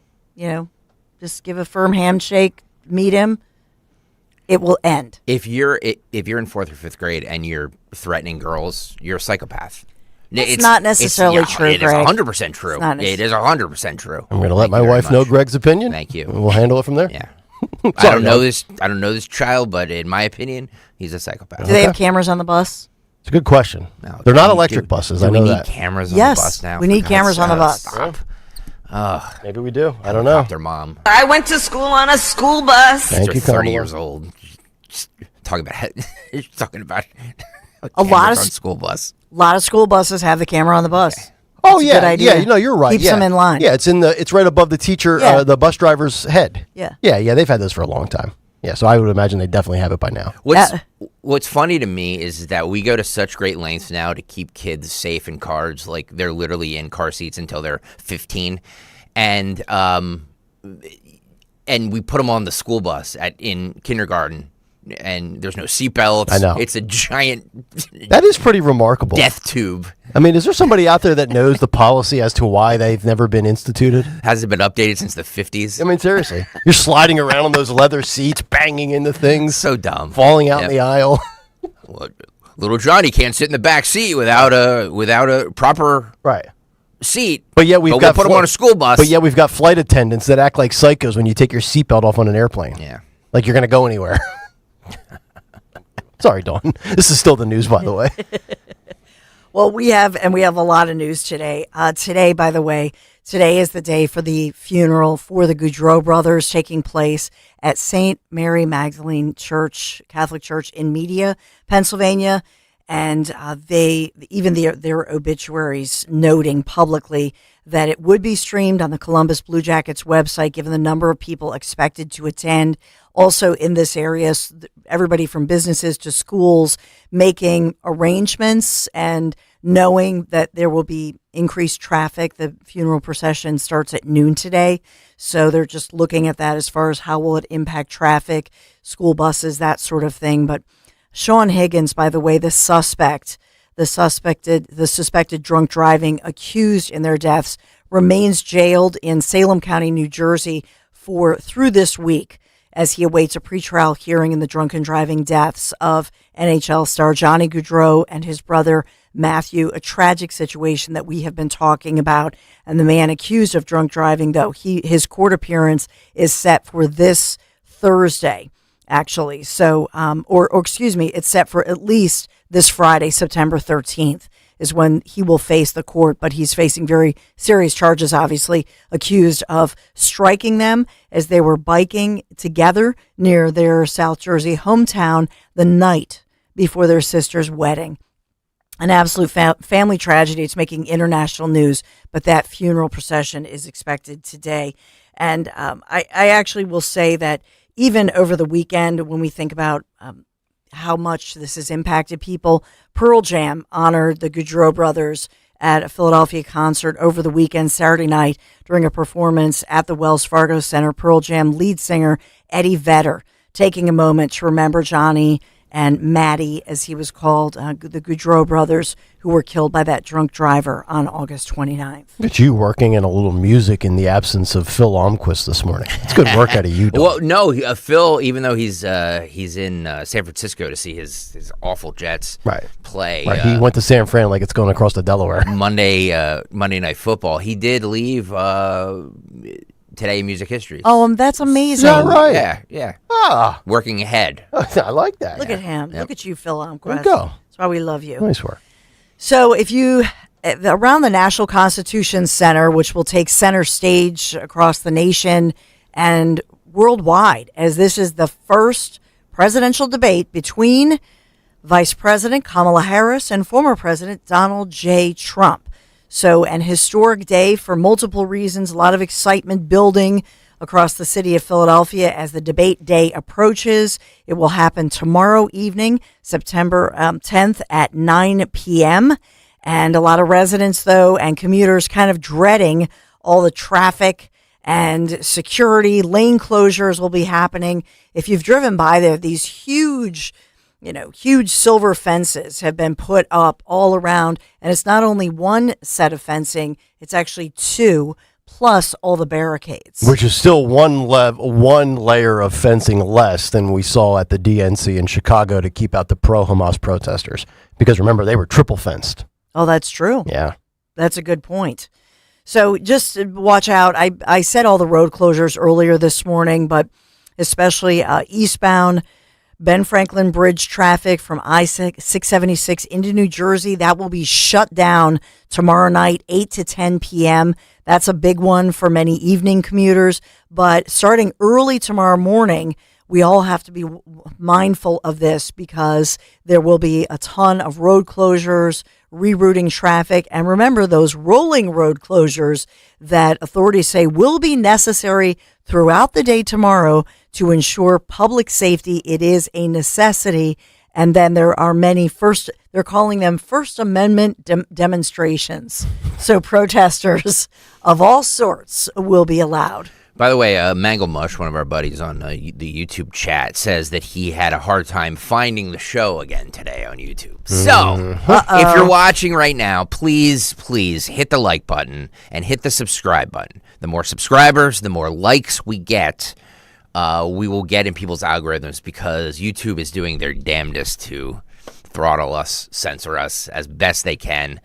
S26: just give a firm handshake. Meet him. It will end.
S25: If you're in 4th or 5th grade and you're threatening girls, you're a psychopath.
S26: It's not necessarily true,
S25: It is
S26: Greg.
S25: 100% true. It is 100% true.
S24: I'm going to let my wife know Greg's opinion.
S25: Thank you.
S24: And we'll handle it from there.
S25: Yeah. I don't know this child, but in my opinion, he's a psychopath.
S26: Do they have cameras on the bus?
S24: It's a good question. No, they're not electric buses. I know that.
S25: Do we need cameras on the bus now?
S26: We need cameras on the bus.
S25: Stop.
S24: Maybe we do. I don't know.
S25: Their mom.
S1: I went to school on a school bus.
S24: Thank you,
S25: 30 years old. Talking about
S26: a lot of
S25: school bus.
S26: A lot of school buses have the camera on the bus.
S24: Okay. Oh,
S26: It's a
S24: yeah.
S26: good idea.
S24: Yeah, you're right.
S26: Keeps them in line.
S24: Yeah, it's right above the teacher, the bus driver's head.
S26: Yeah.
S24: Yeah, they've had this for a long time. Yeah, so I would imagine they definitely have it by now.
S25: What's funny to me is that we go to such great lengths now to keep kids safe in cars. Like, they're literally in car seats until they're 15. And we put them on the school bus in kindergarten. and there's no seatbelts.
S24: I know.
S25: It's a giant
S24: That is pretty remarkable.
S25: death tube.
S24: I mean, is there somebody out there that knows the policy as to why they've never been instituted?
S25: Hasn't been updated since the 50s.
S24: I mean, seriously. You're sliding around on those leather seats, banging into things.
S25: So dumb.
S24: Falling out in the aisle.
S25: Well, little Johnny can't sit in the back seat without a proper seat.
S24: But yet we've got
S25: we'll put him on a school bus.
S24: But yet we've got flight attendants that act like psychos when you take your seatbelt off on an airplane.
S25: Yeah.
S24: Like you're going to go anywhere. Sorry, Dawn. This is still the news, by the way.
S26: Well, we have a lot of news today. Today, by the way, today is the day for the funeral for the Goudreau brothers taking place at St. Mary Magdalene Church, Catholic Church in Media, Pennsylvania. And their obituaries noting publicly that it would be streamed on the Columbus Blue Jackets website, given the number of people expected to attend. Also in this area, everybody from businesses to schools making arrangements and knowing that there will be increased traffic. The funeral procession starts at noon today. So they're just looking at that as far as how will it impact traffic, school buses, that sort of thing. But Sean Higgins, by the way, the suspected drunk driving accused in their deaths, remains jailed in Salem County, New Jersey through this week as he awaits a pretrial hearing in the drunken driving deaths of NHL star Johnny Gaudreau and his brother Matthew, a tragic situation that we have been talking about. And the man accused of drunk driving, though, his court appearance is set for this Thursday. Actually, so, it's set for at least this Friday, September 13th, is when he will face the court, but he's facing very serious charges, obviously, accused of striking them as they were biking together near their South Jersey hometown the night before their sister's wedding. An absolute family tragedy. It's making international news, but that funeral procession is expected today. And I actually will say that even over the weekend, when we think about how much this has impacted people, Pearl Jam honored the Goudreau brothers at a Philadelphia concert over the weekend, Saturday night, during a performance at the Wells Fargo Center. Pearl Jam lead singer Eddie Vedder taking a moment to remember Johnny and Maddie, as he was called, the Goudreau brothers, who were killed by that drunk driver on August 29th.
S24: Look at you working in a little music in the absence of Phil Almquist this morning. It's good work out of you, Dawn.
S25: Well, no, Phil, even though he's in San Francisco to see his awful Jets play.
S24: Right. He went to San Fran like it's going across the Delaware.
S25: Monday Night Football. He did leave today in music history.
S26: Oh, that's amazing.
S24: Is that right?
S25: Yeah.
S24: Ah.
S25: Working ahead.
S24: I like that.
S26: Look at him.
S25: Yep.
S26: Look at you, Phil Almquist.
S24: There you go.
S26: That's why we love you.
S24: Nice work.
S26: So if you, around the National Constitution Center, which will take center stage across the nation and worldwide, as this is the first presidential debate between Vice President Kamala Harris and former President Donald J. Trump. So an historic day for multiple reasons, a lot of excitement building across the city of Philadelphia as the debate day approaches. It will happen tomorrow evening, September 10th at 9 p.m. And a lot of residents, though, and commuters kind of dreading all the traffic and security. Lane closures will be happening. If you've driven by there, these huge silver fences have been put up all around. And it's not only one set of fencing, it's actually two, plus all the barricades.
S24: Which is still one layer of fencing less than we saw at the DNC in Chicago to keep out the pro-Hamas protesters. Because remember, they were triple fenced.
S26: Oh, that's true.
S24: Yeah.
S26: That's a good point. So just watch out. I said all the road closures earlier this morning, but especially eastbound Ben Franklin Bridge traffic from I-676 into New Jersey, that will be shut down tomorrow night, 8 to 10 p.m. That's a big one for many evening commuters. But starting early tomorrow morning, we all have to be mindful of this because there will be a ton of road closures, rerouting traffic. And remember, those rolling road closures that authorities say will be necessary throughout the day tomorrow to ensure public safety. It is a necessity. And then there are many they're calling them First Amendment demonstrations. So protesters of all sorts will be allowed.
S25: By the way, Mangle Mush, one of our buddies on the YouTube chat, says that he had a hard time finding the show again today on YouTube. So, if you're watching right now, please hit the like button and hit the subscribe button. The more subscribers, the more likes we get, we will get in people's algorithms because YouTube is doing their damnedest to throttle us, censor us as best they can.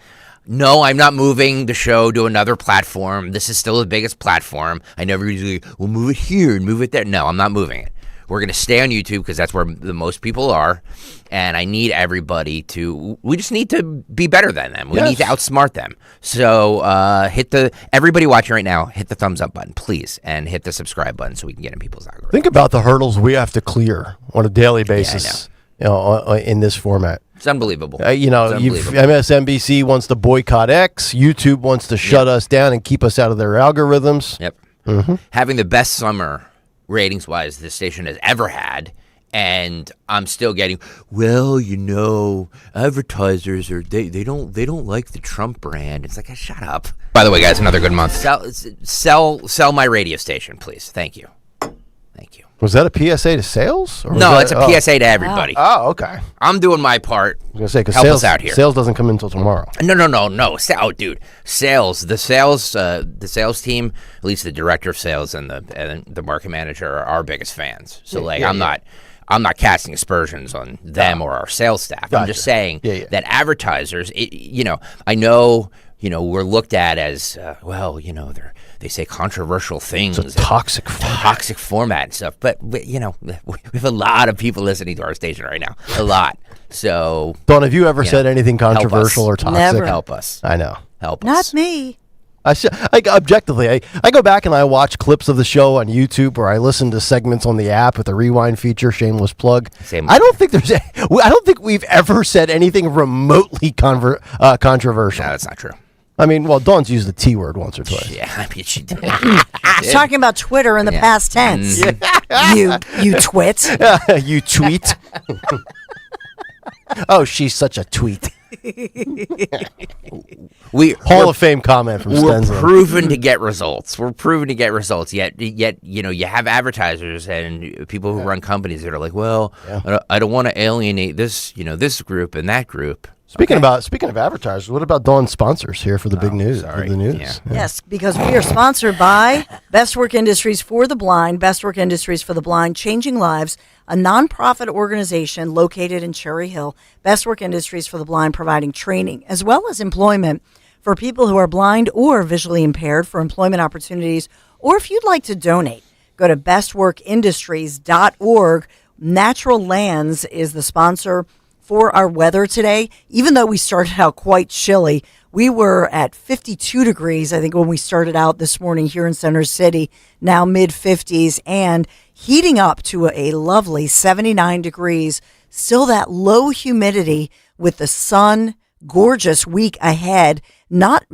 S25: No, I'm not moving the show to another platform. This is still the biggest platform. I never usually, we'll move it here and move it there. No, I'm not moving it. We're going to stay on YouTube because that's where the most people are. And I need everybody to, we just need to be better than them. We need to outsmart them. So everybody watching right now, hit the thumbs up button, please. And hit the subscribe button so we can get in people's algorithm.
S24: Think about the hurdles we have to clear on a daily basis in this format.
S25: It's unbelievable.
S24: MSNBC wants to boycott X. YouTube wants to shut us down and keep us out of their algorithms.
S25: Yep. Having the best summer ratings-wise this station has ever had, and I'm still getting, advertisers they don't like the Trump brand. It's like, shut up. By the way, guys, another good month. Sell my radio station, please. Thank you.
S24: Was that a PSA to sales?
S25: No, it's a PSA to everybody.
S24: Oh, okay.
S25: I'm doing my part.
S24: I was going to say, because
S25: help us out here.
S24: Sales doesn't come in until tomorrow.
S25: No. Dude. The sales team, at least the director of sales and the market manager are our biggest fans. So, I'm not casting aspersions on them or our sales staff. Gotcha. I'm just saying that advertisers, I know, we're looked at as, they say controversial things.
S24: It's a toxic
S25: format and stuff. But, we have a lot of people listening to our station right now. A lot. So,
S24: Dawn, have you ever said anything controversial or toxic?
S26: Never.
S25: Help us.
S24: I know.
S25: Help
S26: Not
S25: us.
S26: me.
S24: Objectively, I go back and I watch clips of the show on YouTube, or I listen to segments on the app with the rewind feature. Shameless plug. I don't think we've ever said anything remotely controversial.
S25: No, that's not true.
S24: I mean, Dawn's used the T word once or twice.
S25: Yeah, I mean, she did.
S26: I was talking about Twitter in the past tense. You twit.
S24: You tweet. Oh, she's such a tweet. Hall of Fame comment from Stenzel.
S25: We're proven to get results. Yet you have advertisers and people who run companies that are like, I don't want to alienate this group and that group.
S24: Speaking of advertisers, what about Dawn's sponsors here for the big news?
S25: Sorry.
S24: The news.
S25: Yeah.
S26: Yes, because we are sponsored by Best Work Industries for the Blind. Best Work Industries for the Blind, changing lives, a nonprofit organization located in Cherry Hill. Best Work Industries for the Blind, providing training as well as employment for people who are blind or visually impaired for employment opportunities. Or if you'd like to donate, go to bestworkindustries.org. Natural Lands is the sponsor for our weather today. Even though we started out quite chilly, we were at 52 degrees, I think, when we started out this morning here in Center City, now mid-50s, and heating up to a lovely 79 degrees. Still that low humidity with the sun, gorgeous week ahead. Not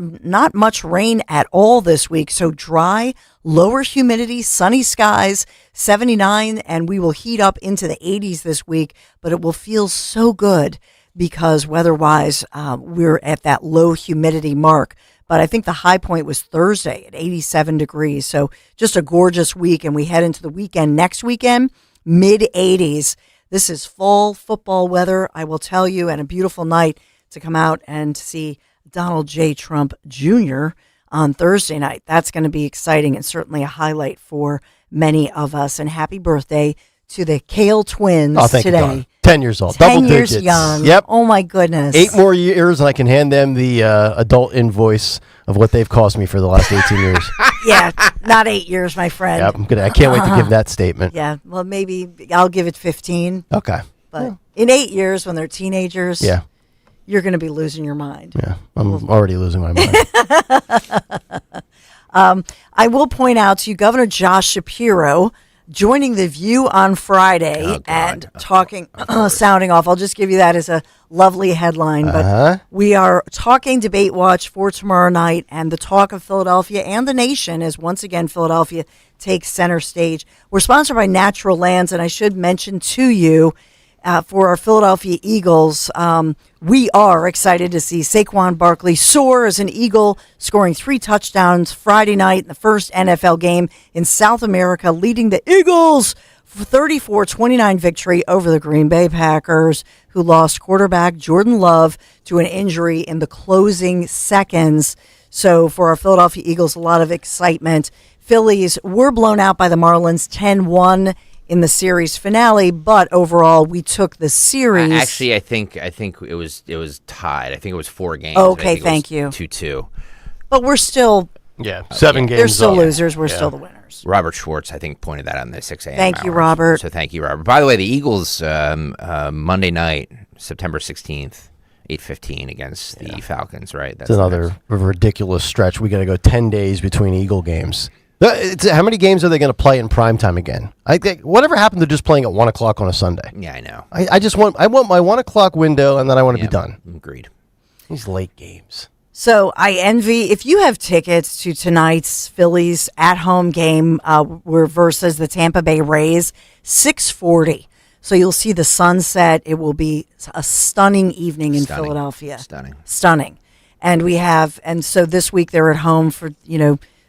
S26: much rain at all this week, so dry, lower humidity, sunny skies, 79, and we will heat up into the 80s this week, but it will feel so good because weather-wise, we're at that low humidity mark. But I think the high point was Thursday at 87 degrees, so just a gorgeous week, and we head into the weekend. Next weekend, mid-80s. This is fall football weather, I will tell you, and a beautiful night to come out and see Donald J. Trump Jr. on Thursday night. That's going to be exciting and certainly a highlight for many of us. And happy birthday to the Kayal twins today.
S24: You, 10 years old.
S26: 10
S24: double
S26: years
S24: digits.
S26: young.
S24: Yep.
S26: Oh, my goodness.
S24: 8 more years, and I can hand them the adult invoice of what they've cost me for the last 18 years.
S26: Yeah, not 8 years, my friend.
S24: Yep, I can't wait to give that statement.
S26: Yeah, well, maybe I'll give it 15.
S24: Okay.
S26: But in 8 years, when they're teenagers,
S24: yeah,
S26: you're going to be losing your mind.
S24: Yeah, I'm already losing my mind.
S26: I will point out to you, Governor Josh Shapiro joining The View on Friday and talking, sounding off. I'll just give you that as a lovely headline. But we are talking Debate Watch for tomorrow night, and the talk of Philadelphia and the nation as once again Philadelphia takes center stage. We're sponsored by Natural Lands, and I should mention to you, For our Philadelphia Eagles, we are excited to see Saquon Barkley soar as an Eagle, scoring 3 touchdowns Friday night in the first NFL game in South America, leading the Eagles for 34-29 victory over the Green Bay Packers, who lost quarterback Jordan Love to an injury in the closing seconds. So for our Philadelphia Eagles, a lot of excitement. Phillies were blown out by the Marlins 10-1 in the series finale, but overall we took the series.
S25: Actually, I think it was tied. I think it was 4 games.
S26: Okay, thank you.
S25: 2-2.
S26: But we're still
S24: 7 games.
S26: They're still losers. We're still the winners.
S25: Robert Schwartz, I think, pointed that out in the 6 a.m.
S26: Thank you,
S25: hours.
S26: Robert.
S25: So thank you, Robert. By the way, the Eagles Monday night, September 16th, 8:15 against the Falcons. Right.
S24: That's another ridiculous stretch. We got to go 10 days between Eagle games. How many games are they going to play in primetime again? I think whatever happened to just playing at 1 o'clock on a Sunday?
S25: Yeah, I know.
S24: I want my 1 o'clock window, and then I want to be done.
S25: Agreed.
S24: These late games.
S26: So I envy, if you have tickets to tonight's Phillies at-home game versus the Tampa Bay Rays, 6:40. So you'll see the sunset. It will be a stunning evening in Philadelphia. Stunning. And so this week they're at home for,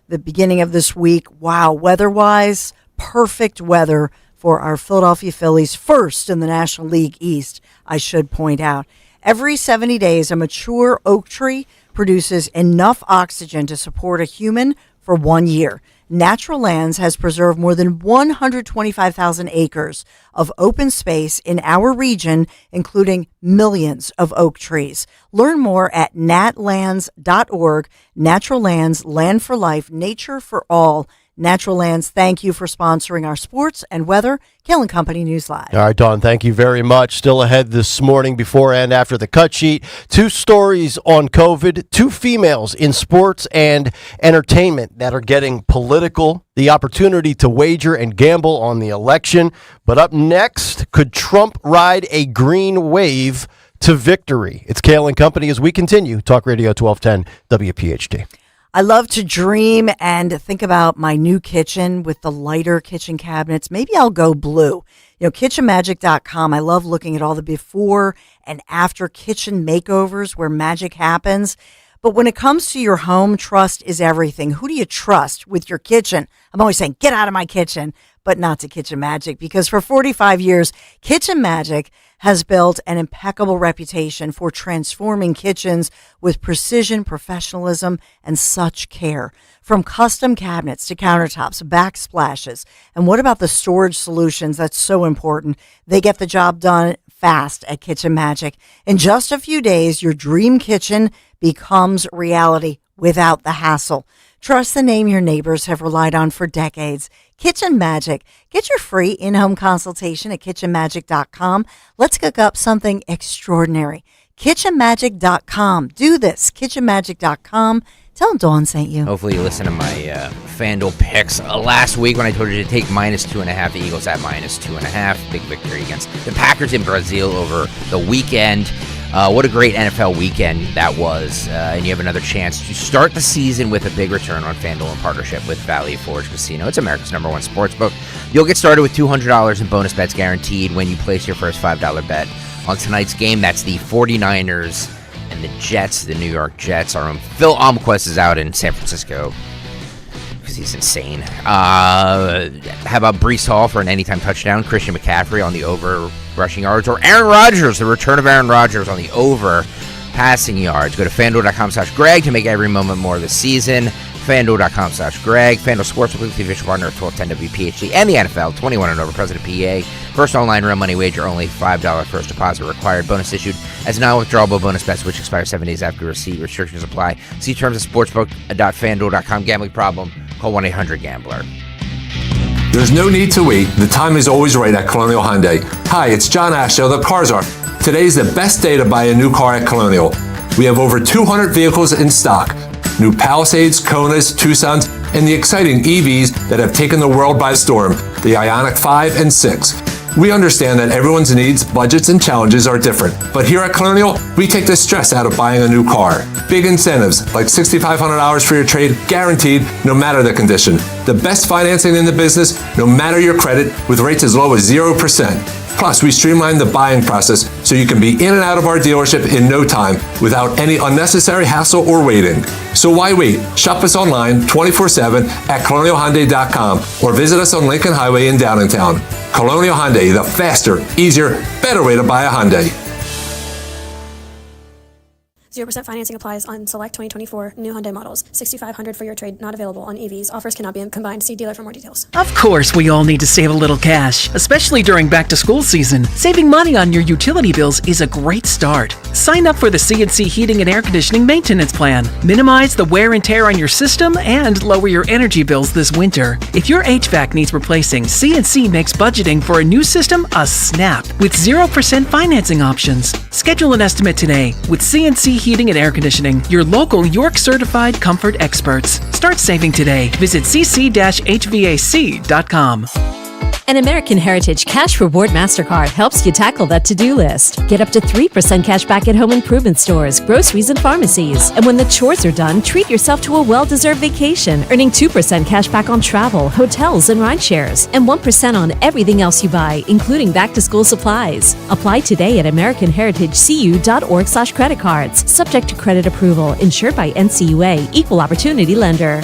S26: the beginning of this week. Wow, weather-wise, perfect weather for our Philadelphia Phillies, first in the National League East, I should point out. Every 70 days, a mature oak tree produces enough oxygen to support a human for 1 year. Natural Lands has preserved more than 125,000 acres of open space in our region, including millions of oak trees. Learn more at natlands.org. Natural Lands, land for life, nature for all. Natural Lands, thank you for sponsoring our sports and weather. Kayal and Company News Live.
S24: All right, Dawn, thank you very much. Still ahead this morning, before and after the cut sheet. 2 stories on COVID, 2 females in sports and entertainment that are getting political, the opportunity to wager and gamble on the election. But up next, could Trump ride a green wave to victory? It's Kayal and Company as we continue. Talk Radio 1210 WPHT.
S26: I love to dream and think about my new kitchen with the lighter kitchen cabinets. Maybe I'll go blue. Kitchenmagic.com. I love looking at all the before and after kitchen makeovers where magic happens. But when it comes to your home, trust is everything. Who do you trust with your kitchen? I'm always saying, get out of my kitchen, but not to Kitchen Magic, because for 45 years, Kitchen Magic has built an impeccable reputation for transforming kitchens with precision, professionalism, and such care. From custom cabinets to countertops, backsplashes. And what about the storage solutions? That's so important. They get the job done fast at Kitchen Magic. In just a few days, your dream kitchen becomes reality without the hassle. Trust the name your neighbors have relied on for decades. Kitchen Magic. Get your free in-home consultation at kitchenmagic.com. Let's cook up something extraordinary. kitchenmagic.com. Do this. kitchenmagic.com. Tell them Dawn sent you.
S25: Hopefully you listened to my FanDuel picks last week when I told you to take -2.5. The Eagles at -2.5. Big victory against the Packers in Brazil over the weekend. What a great NFL weekend that was. And you have another chance to start the season with a big return on FanDuel in partnership with Valley Forge Casino. It's America's #1 sportsbook. You'll get started with $200 in bonus bets guaranteed when you place your first $5 bet on tonight's game. That's the 49ers and the Jets, the New York Jets. Our own Phil Almquist is out in San Francisco because he's insane. How about Breece Hall for an anytime touchdown? Christian McCaffrey on the over rushing yards, or Aaron Rodgers, the return of Aaron Rodgers on the over passing yards. Go to FanDuel.com/Greg to make every moment more this season. FanDuel.com/Greg. FanDuel Sportsbook, the official partner of 1210 WPHT and the NFL. 21 and over, President PA. First online real money wager only. $5 first deposit required. Bonus issued as non-withdrawable bonus bets, which expire 7 days after receipt. Restrictions apply. See terms at sportsbook.fanduel.com. Gambling problem? Call 1-800-GAMBLER.
S3: There's no need to wait. The time is always right at Colonial Hyundai. Hi, it's John Ashdale, the Cars Are. Today's the best day to buy a new car at Colonial. We have over 200 vehicles in stock. New Palisades, Konas, Tucsons, and the exciting EVs that have taken the world by storm, the Ioniq 5 and 6. We understand that everyone's needs, budgets, and challenges are different, but here at Colonial, we take the stress out of buying a new car. Big incentives, like $6,500 for your trade, guaranteed no matter the condition. The best financing in the business, no matter your credit, with rates as low as 0%. Plus, we streamline the buying process so you can be in and out of our dealership in no time without any unnecessary hassle or waiting. So why wait? Shop us online 24/7 at colonialhyundai.com or visit us on Lincoln Highway in Downtown. Colonial Hyundai, the faster, easier, better way to buy a Hyundai.
S4: 0% financing applies on select 2024 new Hyundai models. $6,500 for your trade, not available on EVs. Offers cannot be combined. See dealer for more details.
S5: Of course, we all need to save a little cash, especially during back-to-school season. Saving money on your utility bills is a great start. Sign up for the C&C Heating and Air Conditioning Maintenance Plan. Minimize the wear and tear on your system and lower your energy bills this winter. If your HVAC needs replacing, C&C makes budgeting for a new system a snap with 0% financing options. Schedule an estimate today with C&C Heating and Air Conditioning, your local York certified comfort experts. Start saving today. Visit cc-hvac.com.
S19: An American Heritage Cash Reward MasterCard helps you tackle that to-do list. Get up to 3% cash back at home improvement stores, groceries, and pharmacies. And when the chores are done, treat yourself to a well-deserved vacation, earning 2% cash back on travel, hotels, and ride shares, and 1% on everything else you buy, including back-to-school supplies. Apply today at AmericanHeritageCU.org/credit cards. Subject to credit approval. Insured by NCUA. Equal Opportunity Lender.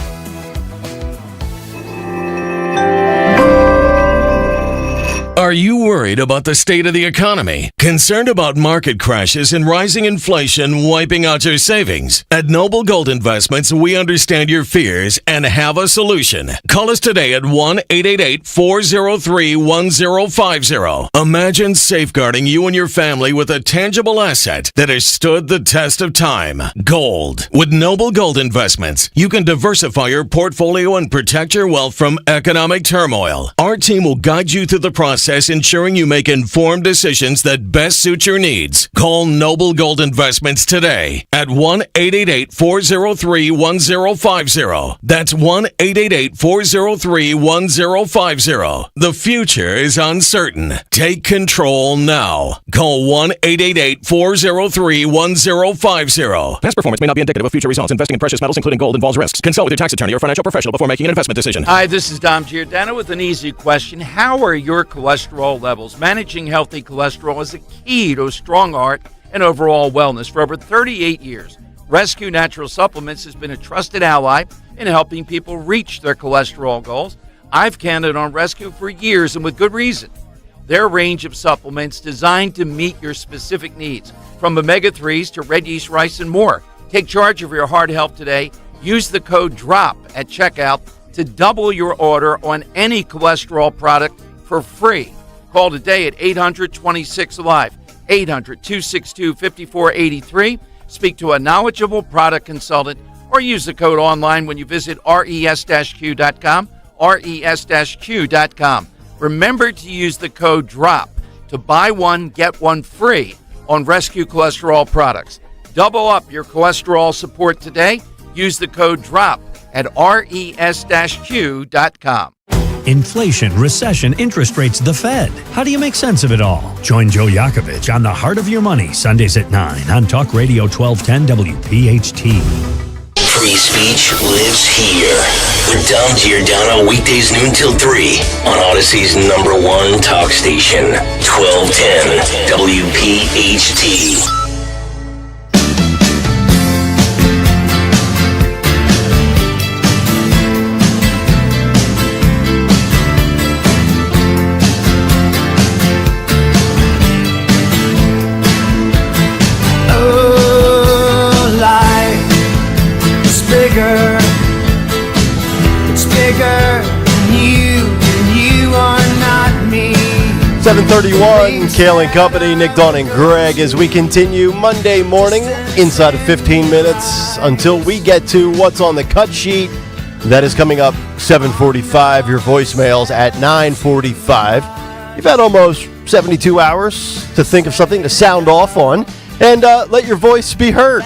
S13: Are you worried about the state of the economy? Concerned about market crashes and rising inflation wiping out your savings? At Noble Gold Investments, we understand your fears and have a solution. Call us today at 1-888-403-1050. Imagine safeguarding you and your family with a tangible asset that has stood the test of time. Gold. With Noble Gold Investments, you can diversify your portfolio and protect your wealth from economic turmoil. Our team will guide you through the process, ensuring you make informed decisions that best suit your needs. Call Noble Gold Investments today at 1-888-403-1050. That's 1-888-403-1050. The future is uncertain. Take control now. Call 1-888-403-1050.
S6: Past performance may not be indicative of future results. Investing in precious metals, including gold, involves risks. Consult with your tax attorney or financial professional before making an investment decision.
S7: Hi, this is Dom Giordano with an easy question. How are your cholesterol levels? Managing healthy cholesterol is a key to a strong heart and overall wellness. For over 38 years, Rescue Natural Supplements has been a trusted ally in helping people reach their cholesterol goals. I've counted on Rescue for years, and with good reason. Their range of supplements designed to meet your specific needs, from omega-3s to red yeast rice and more. Take charge of your heart health today. Use the code DROP at checkout to double your order on any cholesterol product for free. Call today at 800-26-ALIVE, 800-262-5483. Speak to a knowledgeable product consultant or use the code online when you visit res-q.com, res-q.com. Remember to use the code DROP to buy one, get one free on Rescue Cholesterol products. Double up your cholesterol support today. Use the code DROP at res-q.com.
S8: Inflation, recession, interest rates, the Fed. How do you make sense of it all? Join Joe Yakovich on The Heart of Your Money, Sundays at 9 on Talk Radio 1210 WPHT.
S22: Free speech lives here. With Dom Giordano, weekdays noon till 3 on Odyssey's #1 talk station, 1210 WPHT.
S9: It's bigger than you are not me.
S24: 7:31, Kayal and Company, Nick, Dawn, and Greg, as we continue Monday morning inside of 15 minutes until we get to what's on the cut sheet. That is coming up 7:45. Your voicemails at 9:45. You've had almost 72 hours to think of something to sound off on and let your voice be heard.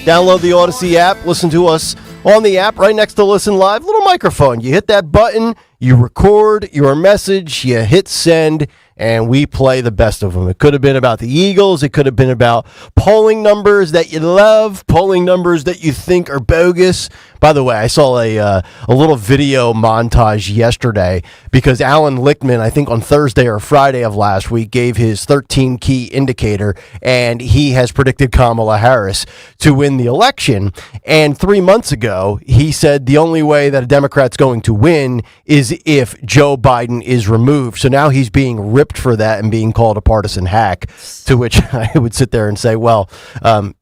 S24: Download the Odyssey app. Listen to us on the app right next to Listen Live. Little microphone. You hit that button. you record your message, you hit send, and we play the best of them. It could have been about the Eagles. It could have been about polling numbers that you love, polling numbers that you think are bogus. By the way, I saw a little video montage yesterday because Alan Lichtman, I think on Thursday or Friday of last week, gave his 13-key indicator, and he has predicted Kamala Harris to win the election. And 3 months ago, he said the only way that a Democrat's going to win is if Joe Biden is removed. So now he's being ripped for that and being called a partisan hack, to which I would sit there and say, well,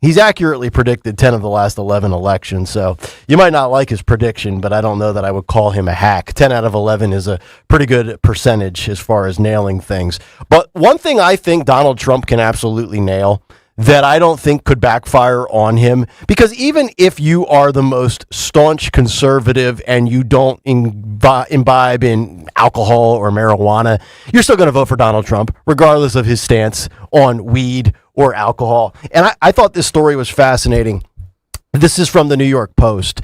S24: he's accurately predicted 10 of the last 11 elections. So you might not like his prediction, but I don't know that I would call him a hack. 10 out of 11 is a pretty good percentage as far as nailing things. But one thing I think Donald Trump can absolutely nail that I don't think could backfire on him, because even if you are the most staunch conservative and you don't imbibe in alcohol or marijuana, you're still going to vote for Donald Trump, regardless of his stance on weed or alcohol. And I thought this story was fascinating. This is from the New York Post.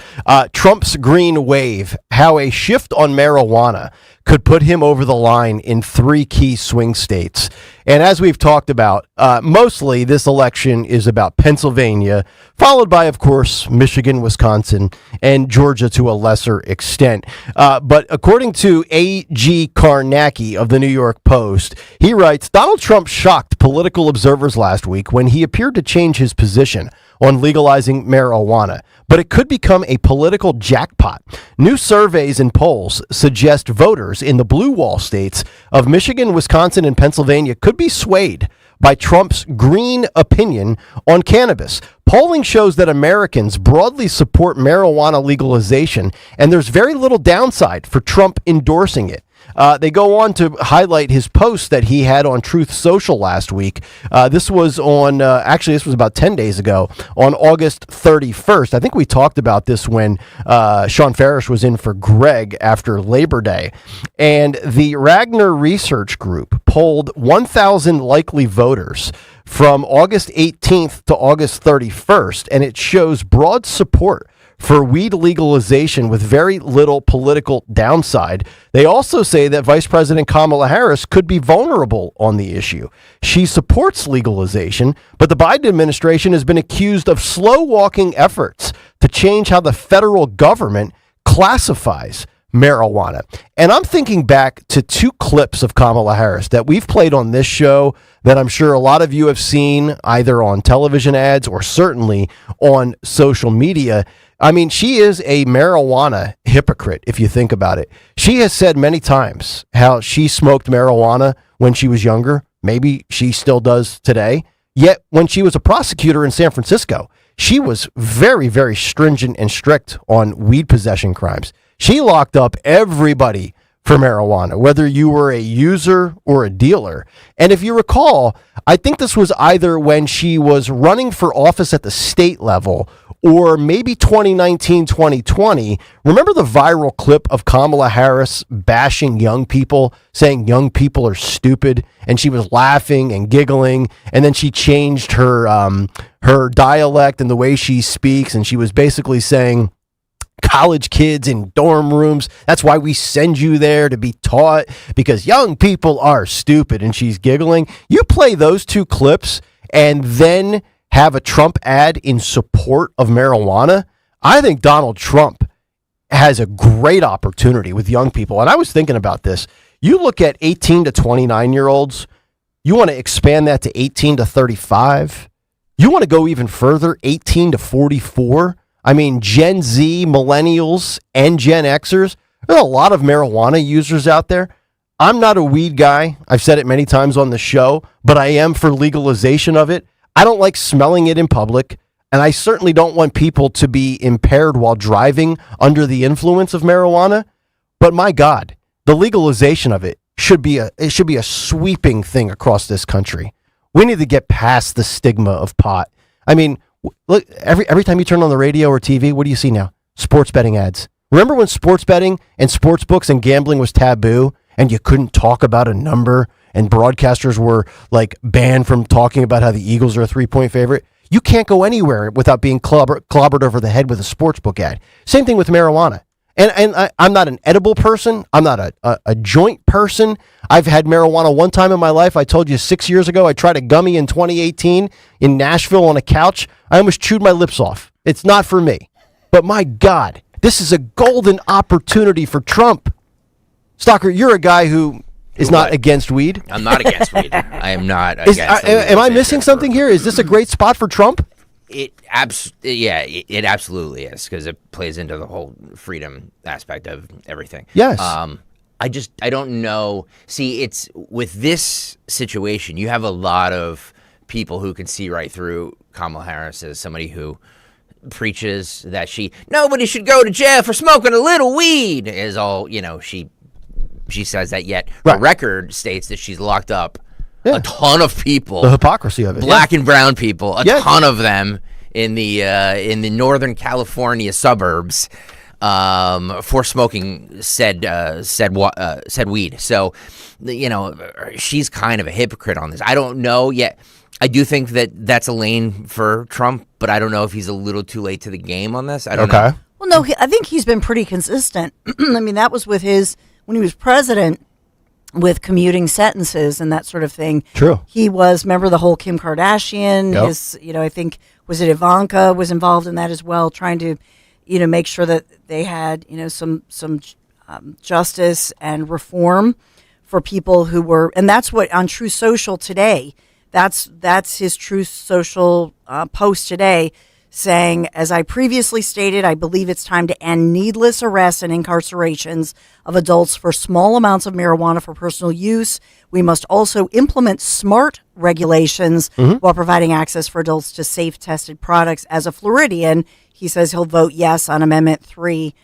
S24: Trump's green wave, how a shift on marijuana could put him over the line in 3 key swing states. And as we've talked about, mostly this election is about Pennsylvania, followed by, of course, Michigan, Wisconsin, and Georgia to a lesser extent. But according to A.G. Karnacki of the New York Post, he writes, Donald Trump shocked political observers last week when he appeared to change his position on legalizing marijuana, but it could become a political jackpot. New surveys and polls suggest voters in the blue wall states of Michigan, Wisconsin, and Pennsylvania could be swayed by Trump's green opinion on cannabis. Polling shows that Americans broadly support marijuana legalization, and there's very little downside for Trump endorsing it. They go on to highlight his post that he had on Truth Social last week. This was on, this was about 10 days ago, on August 31st. I think we talked about this when Sean Farish was in for Greg after Labor Day. And the Ragnar Research Group polled 1,000 likely voters from August 18th to August 31st, and it shows broad support for weed legalization with very little political downside. They also say that Vice President Kamala Harris could be vulnerable on the issue. She supports legalization, but the Biden administration has been accused of slow-walking efforts to change how the federal government classifies marijuana. And I'm thinking back to 2 clips of Kamala Harris that we've played on this show that I'm sure a lot of you have seen either on television ads or certainly on social media. I mean, she is a marijuana hypocrite, if you think about it. She has said many times how she smoked marijuana when she was younger. Maybe she still does today. Yet, when she was a prosecutor in San Francisco, she was very, very stringent and strict on weed possession crimes. She locked up everybody for marijuana, whether you were a user or a dealer. And if you recall, I think this was either when she was running for office at the state level or maybe 2019, 2020. Remember the viral clip of Kamala Harris bashing young people, saying young people are stupid, and she was laughing and giggling, and then she changed her dialect and the way she speaks, and she was basically saying, college kids in dorm rooms, that's why we send you there to be taught, because young people are stupid, and she's giggling. You play those 2 clips and then have a Trump ad in support of marijuana, I think Donald Trump has a great opportunity with young people. And I was thinking about this. You look at 18 to 29-year-olds, you want to expand that to 18 to 35. You want to go even further, 18 to 44. I mean, Gen Z, millennials, and Gen Xers, there's a lot of marijuana users out there. I'm not a weed guy. I've said it many times on the show, but I am for legalization of it. I don't like smelling it in public, and I certainly don't want people to be impaired while driving under the influence of marijuana. But my God, the legalization of it should be a sweeping thing across this country. We need to get past the stigma of pot. I mean, look, every time you turn on the radio or TV, what do you see now? Sports betting ads. Remember when sports betting and sports books and gambling was taboo and you couldn't talk about a number and broadcasters were like banned from talking about how the Eagles are a 3-point favorite? You can't go anywhere without being clobbered over the head with a sports book ad. Same thing with marijuana. And I'm not an edible person. I'm not a joint person. I've had marijuana one time in my life. I told you 6 years ago, I tried a gummy in 2018 in Nashville on a couch. I almost chewed my lips off. It's not for me. But my God, this is a golden opportunity for Trump. Stalker, you're a guy who is not against weed.
S25: I'm not against weed. I am not against
S24: Am I missing something here? Is this a great spot for Trump?
S25: It absolutely is, because it plays into the whole freedom aspect of everything.
S24: Yes.
S25: I don't know. See, it's with this situation, you have a lot of people who can see right through Kamala Harris as somebody who preaches that nobody should go to jail for smoking a little weed. Is all she says that, yet her record states that she's locked up a ton of people.
S24: The hypocrisy of it.
S25: Black and brown people, a ton of them in the Northern California suburbs for smoking said weed. So, she's kind of a hypocrite on this. I don't know yet. I do think that that's a lane for Trump, but I don't know if he's a little too late to the game on this. I don't know.
S26: Well, no, I think he's been pretty consistent. I mean, that was with when he was president, with commuting sentences and that sort of thing.
S24: True.
S26: He was, remember the whole Kim Kardashian, I think, was it Ivanka was involved in that as well, trying to, make sure that they had, some justice and reform for people who were, and that's what on True Social today, that's his True Social post today, saying, as I previously stated, I believe it's time to end needless arrests and incarcerations of adults for small amounts of marijuana for personal use. We must also implement smart regulations while providing access for adults to safe, tested products. As a Floridian, he says he'll vote yes on Amendment 3,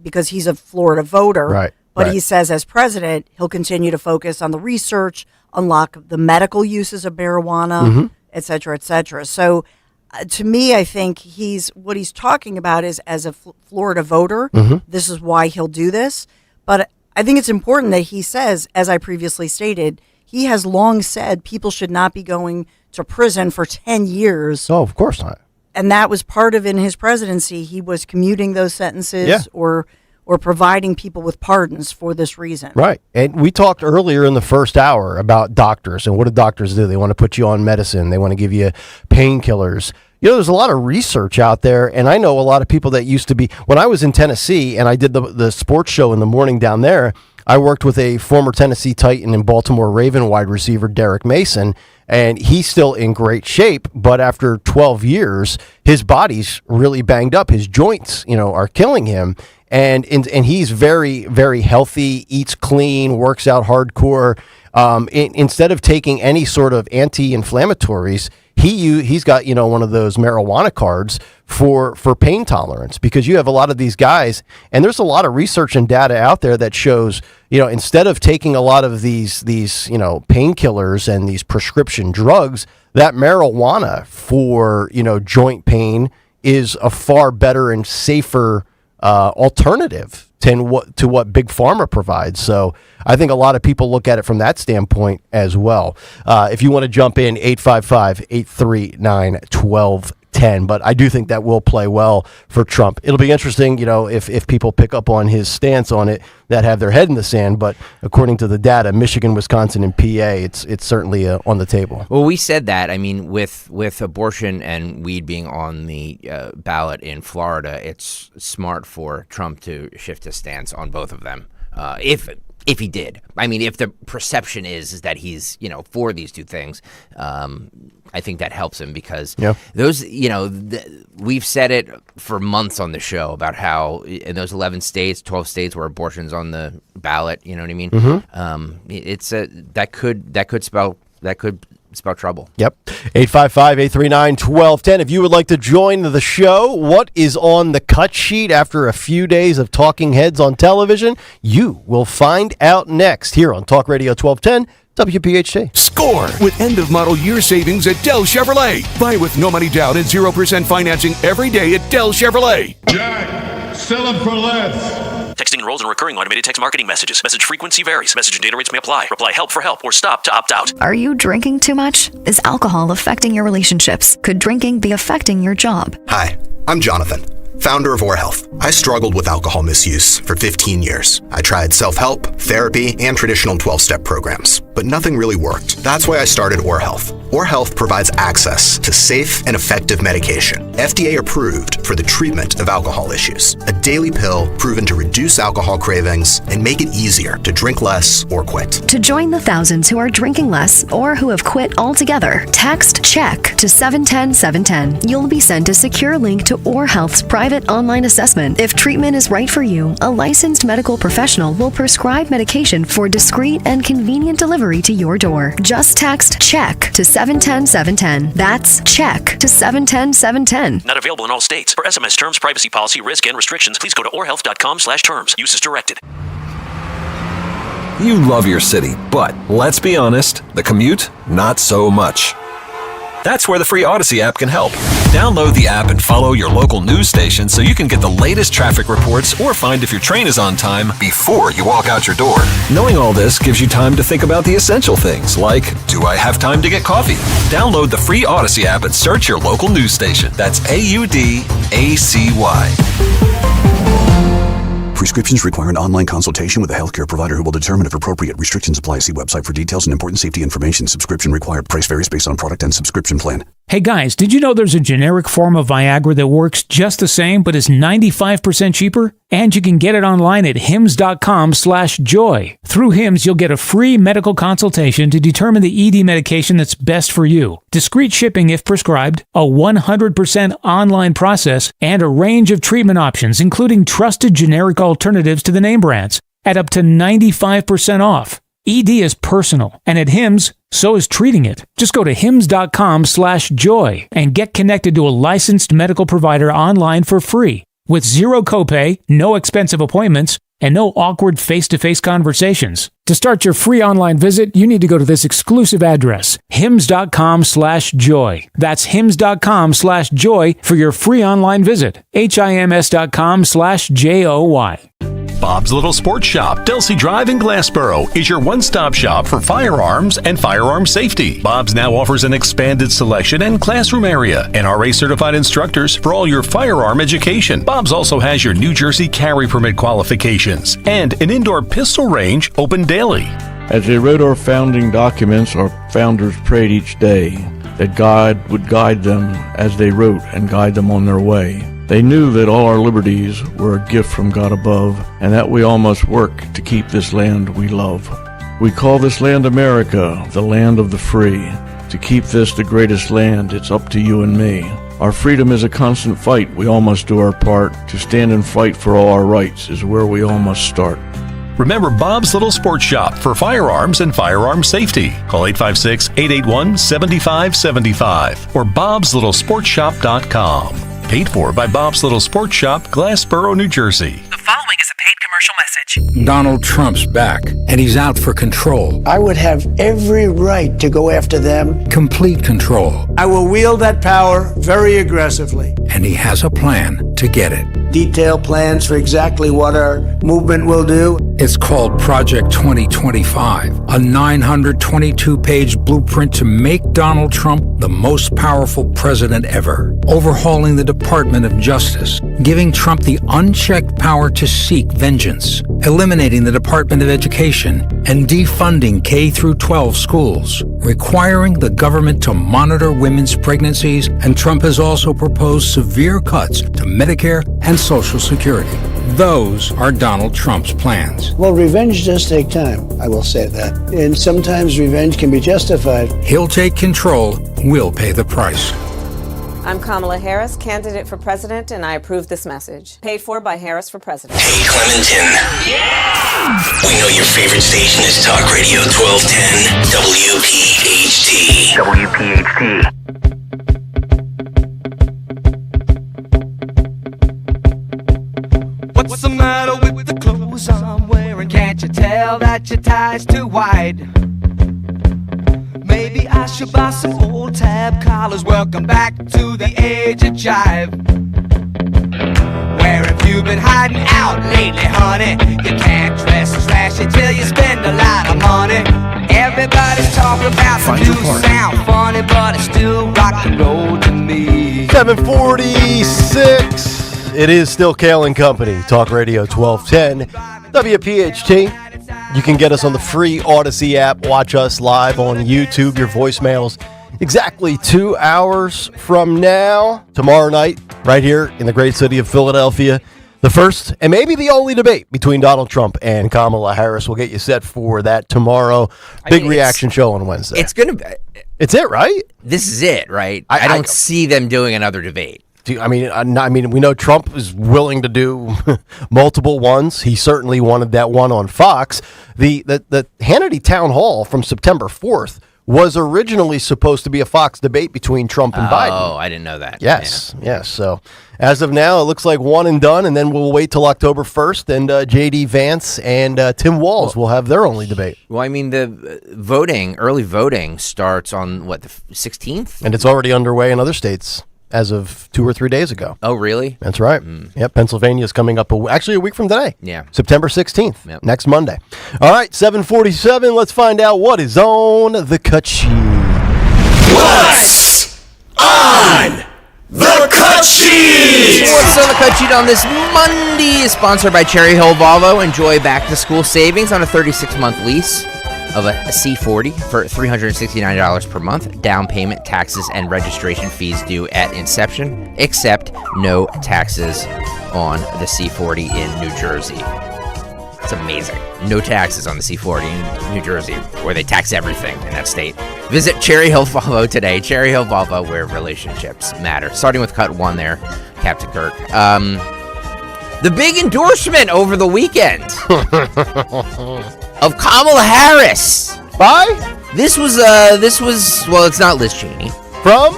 S26: because he's a Florida voter.
S24: Right.
S26: But he says as president, he'll continue to focus on the research, unlock the medical uses of marijuana, et cetera, et cetera. So, to me, I think what he's talking about is, as a Florida voter, this is why he'll do this. But I think it's important that he says, as I previously stated, he has long said people should not be going to prison for 10 years.
S24: Oh, of course not.
S26: And that was part of, in his presidency, he was commuting those sentences or providing people with pardons for this reason.
S24: Right. And we talked earlier in the first hour about doctors and what do doctors do? They want to put you on medicine. They want to give you painkillers. There's a lot of research out there, and I know a lot of people that used to be, when I was in Tennessee and I did the sports show in the morning down there, I worked with a former Tennessee Titan and Baltimore Raven wide receiver, Derek Mason, and he's still in great shape, but after 12 years, his body's really banged up. His joints, are killing him. And he's very, very healthy, eats clean, works out hardcore. Instead of taking any sort of anti-inflammatories, he's got one of those marijuana cards for pain tolerance, because you have a lot of these guys, and there's a lot of research and data out there that shows instead of taking a lot of these painkillers and these prescription drugs, that marijuana for joint pain is a far better and safer alternative to what Big Pharma provides. So I think a lot of people look at it from that standpoint as well. If you want to jump in, 855-839-1210. But I do think that will play well for Trump. It'll be interesting, if people pick up on his stance on it that have their head in the sand. But according to the data, Michigan, Wisconsin, and PA, it's certainly on the table.
S25: Well, we said that. I mean, with abortion and weed being on the ballot in Florida, it's smart for Trump to shift his stance on both of them. If he did, I mean, if the perception is that he's, for these two things, I think that helps him, because those, we've said it for months on the show about how in those 11 states, 12 states where abortion's on the ballot, you know what I mean? It's that could spell trouble.
S24: Yep. 855-839-1210. If you would like to join the show, what is on the cut sheet after a few days of talking heads on television? You will find out next here on Talk Radio 1210 WPHT.
S10: Score with end-of-model year savings at Dell Chevrolet. Buy with no money down and 0% financing every day at Dell Chevrolet.
S11: Jack, sell them for less.
S6: Texting enrolls in recurring automated text marketing messages. Message frequency varies. Message and data rates may apply. Reply help for help or stop to opt out.
S12: Are you drinking too much? Is alcohol affecting your relationships? Could drinking be affecting your job?
S14: Hi, I'm Jonathan. founder of OrHealth. I struggled with alcohol misuse for 15 years. I tried self-help, therapy, and traditional 12-step programs, but nothing really worked. That's why I started OrHealth. OrHealth provides access to safe and effective medication, FDA approved for the treatment of alcohol issues. A daily pill proven to reduce alcohol cravings and make it easier to drink less or quit.
S12: To join the thousands who are drinking less or who have quit altogether, text CHECK to 710-710. You'll be sent a secure link to OrHealth's private online assessment. If treatment is right for you, a licensed medical professional will prescribe medication for discreet and convenient delivery to your door. Just text CHECK to 710-710. That's CHECK to 710-710.
S15: Not available in all states. For SMS terms, privacy policy, risk, and restrictions, please go to orhealth.com/terms. Use is directed.
S16: You love your city, but let's be honest, the commute, not so much. That's where the free Odyssey app can help. Download the app and follow your local news station so you can get the latest traffic reports or find if your train is on time before you walk out your door. Knowing all this gives you time to think about the essential things like, do I have time to get coffee? Download the free Odyssey app and search your local news station. That's AUDACY.
S17: Prescriptions require an online consultation with a healthcare provider who will determine if appropriate. Restrictions apply. See website for details and important safety information. Subscription required. Price varies based on product and subscription plan.
S18: Hey guys, did you know there's a generic form of Viagra that works just the same but is 95% cheaper? And you can get it online at hims.com/joy. Through Hims, you'll get a free medical consultation to determine the ED medication that's best for you, discreet shipping if prescribed, a 100% online process, and a range of treatment options, including trusted generic alternatives to the name brands, at up to 95% off. ED is personal, and at Hims, so is treating it. Just go to hims.com/joy and get connected to a licensed medical provider online for free, with zero copay, no expensive appointments, and no awkward face-to-face conversations. To start your free online visit, you need to go to this exclusive address, hims.com/joy. That's hims.com/joy for your free online visit. hims.com/joy.
S21: Bob's Little Sports Shop, Delsey Drive in Glassboro, is your one-stop shop for firearms and firearm safety. Bob's now offers an expanded selection and classroom area, NRA-certified instructors for all your firearm education. Bob's also has your New Jersey carry permit qualifications and an indoor pistol range open daily.
S23: As they wrote our founding documents, our founders prayed each day that God would guide them as they wrote and guide them on their way. They knew that all our liberties were a gift from God above, and that we all must work to keep this land we love. We call this land America, the land of the free. To keep this the greatest land, it's up to you and me. Our freedom is a constant fight. We all must do our part. To stand and fight for all our rights is where we all must start.
S21: Remember Bob's Little Sports Shop for firearms and firearm safety. Call 856-881-7575 or bobslittlesportshop.com. Paid for by Bob's Little Sports Shop, Glassboro, New Jersey.
S5: The following is a paid commercial message.
S27: Donald Trump's back, and he's out for control.
S28: I would have every right to go after them.
S27: Complete control.
S28: I will wield that power very aggressively.
S27: And he has a plan to get it.
S28: Detailed plans for exactly what our movement will do.
S27: It's called Project 2025, a 922-page blueprint to make Donald Trump the most powerful president ever. Overhauling the Department of Justice, giving Trump the unchecked power to seek vengeance, eliminating the Department of Education, and defunding K-12 schools, requiring the government to monitor women's pregnancies, and Trump has also proposed severe cuts to Medicare and Social Security. Those are Donald Trump's plans.
S28: Well, revenge does take time, I will say that. And sometimes revenge can be justified.
S27: He'll take control, we'll pay the price.
S1: I'm Kamala Harris, candidate for president, and I approve this message. Paid for by Harris for President.
S22: Hey, Clementon. Yeah! We know your favorite station is Talk Radio 1210 WPHT. WPHT.
S9: What's the matter with the clothes I'm wearing? Can't you tell that your tie's too wide? Maybe I should buy some old tab collars. Welcome back to the age of jive. Where have you been hiding out lately, honey? You can't dress trashy till you spend a lot of money. Everybody's talking about the new sound funny, but it's still rock and roll to me.
S24: 746. It is still Kayal and Company, Talk Radio 1210, WPHT. You can get us on the free Odyssey app. Watch us live on YouTube. Your voicemails exactly 2 hours from now. Tomorrow night, right here in the great city of Philadelphia. The first and maybe the only debate between Donald Trump and Kamala Harris. We'll get you set for that tomorrow. Big reaction show on Wednesday.
S25: It's going to be.
S24: It's it, right?
S25: This is it, right? I don't see them doing another debate.
S24: I mean, we know Trump is willing to do multiple ones. He certainly wanted that one on Fox. The Hannity town hall from September 4th was originally supposed to be a Fox debate between Trump and Biden.
S25: Oh, I didn't know that.
S24: Yes. So as of now, it looks like one and done, and then we'll wait till October 1st, and J.D. Vance and Tim Walz will have their only debate.
S25: Well, I mean, the early voting starts on, the 16th?
S24: And it's already underway in other states as of 2 or 3 days ago.
S25: Oh, really?
S24: That's right. Yep, Pennsylvania is coming up actually a week from today.
S25: Yeah.
S24: September 16th,
S25: Yep.
S24: next Monday. All right, 7:47. Let's find out what is on the cut sheet.
S22: What's on the cut sheet?
S25: What's on the cut sheet on this Monday is sponsored by Cherry Hill Volvo. Enjoy back-to-school savings on a 36-month lease of a C40 for $369 per month. Down payment, taxes, and registration fees due at inception, except no taxes on the C40 in New Jersey. It's amazing. No taxes on the C40 in New Jersey, where they tax everything in that state. Visit Cherry Hill Volvo today. Cherry Hill Volvo, where relationships matter. Starting with cut one there, Captain Kirk. The big endorsement over the weekend of Kamala Harris. This was well, it's not Liz Cheney.
S24: From?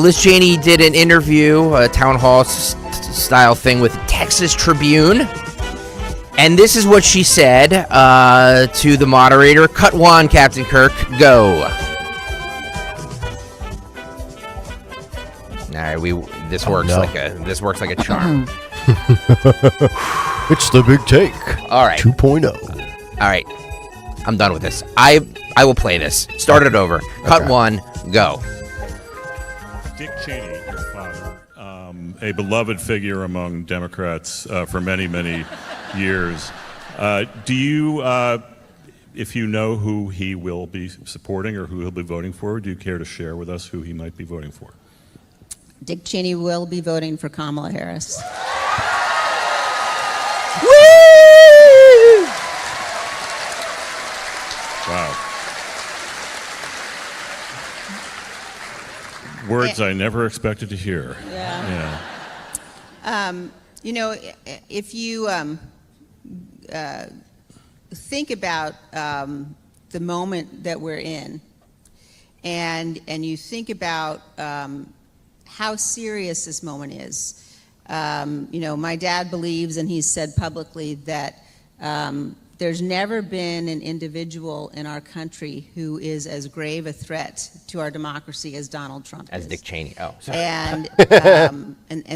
S25: Liz Cheney did an interview, a town hall style thing with Texas Tribune. And this is what she said to the moderator. Cut one, Captain Kirk, go. All right, this works like a charm.
S24: It's the big take.
S25: All right.
S24: 2.0.
S25: All right. I'm done with this. I will play this. Start it over. Cut one, go.
S2: Dick Cheney, your father, a beloved figure among Democrats for many, many years. Do you, if you know who he will be supporting or who he'll be voting for, do you care to share with us who he might be voting for?
S3: Dick Cheney will be voting for Kamala Harris.
S25: Woo!
S2: Wow. Words I never expected to hear.
S3: Yeah. If you think about the moment that we're in, and you think about how serious this moment is. My dad believes, and he's said publicly, that there's never been an individual in our country who is as grave a threat to our democracy as Donald Trump
S25: As
S3: is.
S25: Dick Cheney. Oh, sorry.
S3: And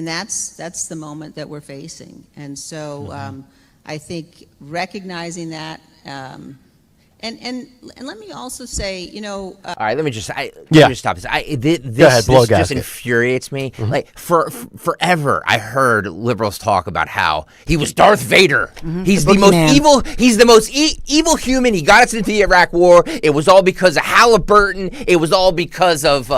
S3: that's the moment that we're facing. And so I think recognizing that, and let me also say,
S25: all right, let me just stop this. This just infuriates me.
S24: Mm-hmm.
S25: Like forever, I heard liberals talk about how he was Darth Vader.
S3: Mm-hmm.
S25: He's the most evil. He's the most evil human. He got us into the Iraq War. It was all because of Halliburton. It was all because of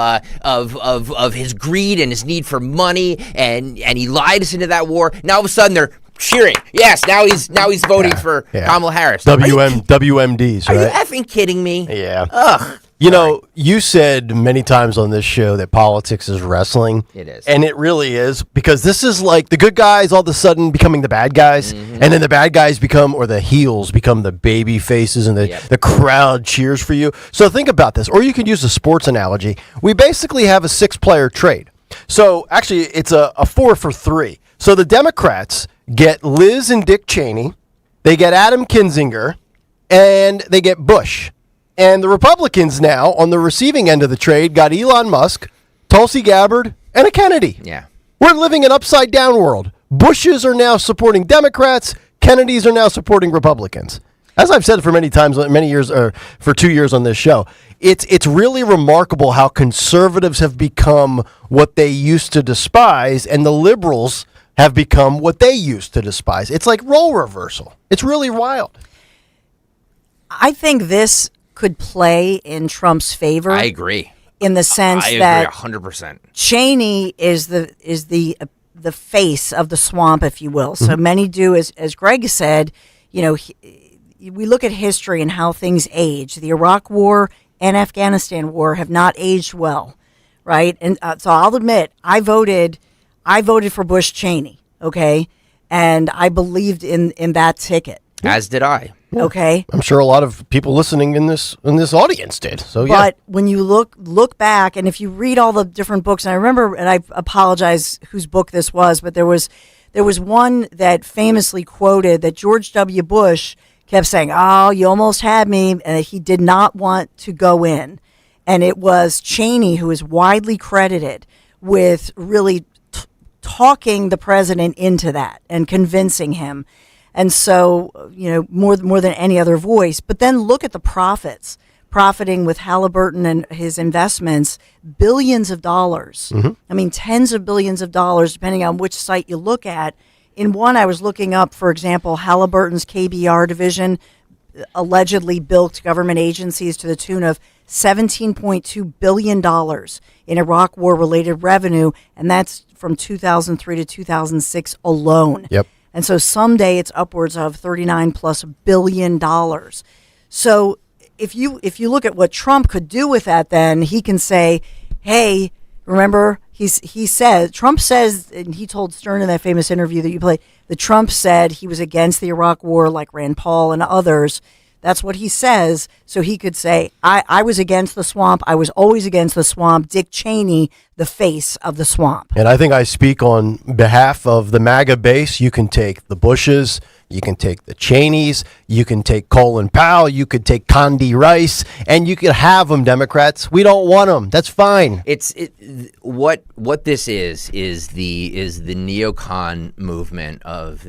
S25: his greed and his need for money, and he lied us into that war. Now all of a sudden they're cheering. Yes, now he's voting for Kamala Harris.
S24: WMDs, right?
S25: Are you effing kidding me?
S24: Yeah.
S25: Ugh.
S24: You said many times on this show that politics is wrestling.
S25: It is.
S24: And it really is, because this is like the good guys all of a sudden becoming the bad guys, and then the bad guys or the heels become the baby faces, and the crowd cheers for you. So think about this. Or you could use a sports analogy. We basically have a 6-player trade. So actually, it's a 4 for 3. So the Democrats get Liz and Dick Cheney, they get Adam Kinzinger, and they get Bush. And the Republicans now, on the receiving end of the trade, got Elon Musk, Tulsi Gabbard, and a Kennedy.
S25: Yeah.
S24: We're living an upside-down world. Bushes are now supporting Democrats. Kennedys are now supporting Republicans. As I've said for many times, many years, or for 2 years on this show, it's really remarkable how conservatives have become what they used to despise, and the liberals have become what they used to despise. It's like role reversal. It's really wild.
S4: I think this could play in Trump's favor.
S25: I agree.
S4: In the sense
S25: I
S4: that
S25: agree 100%.
S4: Cheney is the face of the swamp, if you will. So many do, as Greg said, we look at history and how things age. The Iraq War and Afghanistan War have not aged well, right? And so I'll admit, I voted for Bush Cheney, okay? And I believed in that ticket.
S25: As did I.
S4: Okay.
S24: I'm sure a lot of people listening in this audience did. So yeah.
S4: But when you look back, and if you read all the different books, and I remember, and I apologize whose book this was, but there was one that famously quoted that George W. Bush kept saying, "Oh, you almost had me," and he did not want to go in. And it was Cheney who is widely credited with really talking the president into that and convincing him. And so, more than any other voice. But then look at the profiting with Halliburton and his investments, billions of dollars. I mean, tens of billions of dollars, depending on which site you look at. In one, I was looking up, for example, Halliburton's KBR division allegedly bilked government agencies to the tune of $17.2 billion in Iraq War-related revenue, and that's from 2003 to 2006 alone.
S24: Yep.
S4: And so someday it's upwards of $39+ billion. So if you look at what Trump could do with that, then he can say, hey, remember, Trump says, and he told Stern in that famous interview that you played, that Trump said he was against the Iraq War like Rand Paul and others. That's what he says. So he could say, I was against the swamp. I was always against the swamp. Dick Cheney, the face of the swamp.
S24: And I think I speak on behalf of the MAGA base. You can take the Bushes, you can take the Cheneys, you can take Colin Powell, you could take Condi Rice, and you could have them, Democrats. We don't want them. That's fine.
S25: What this is the neocon movement of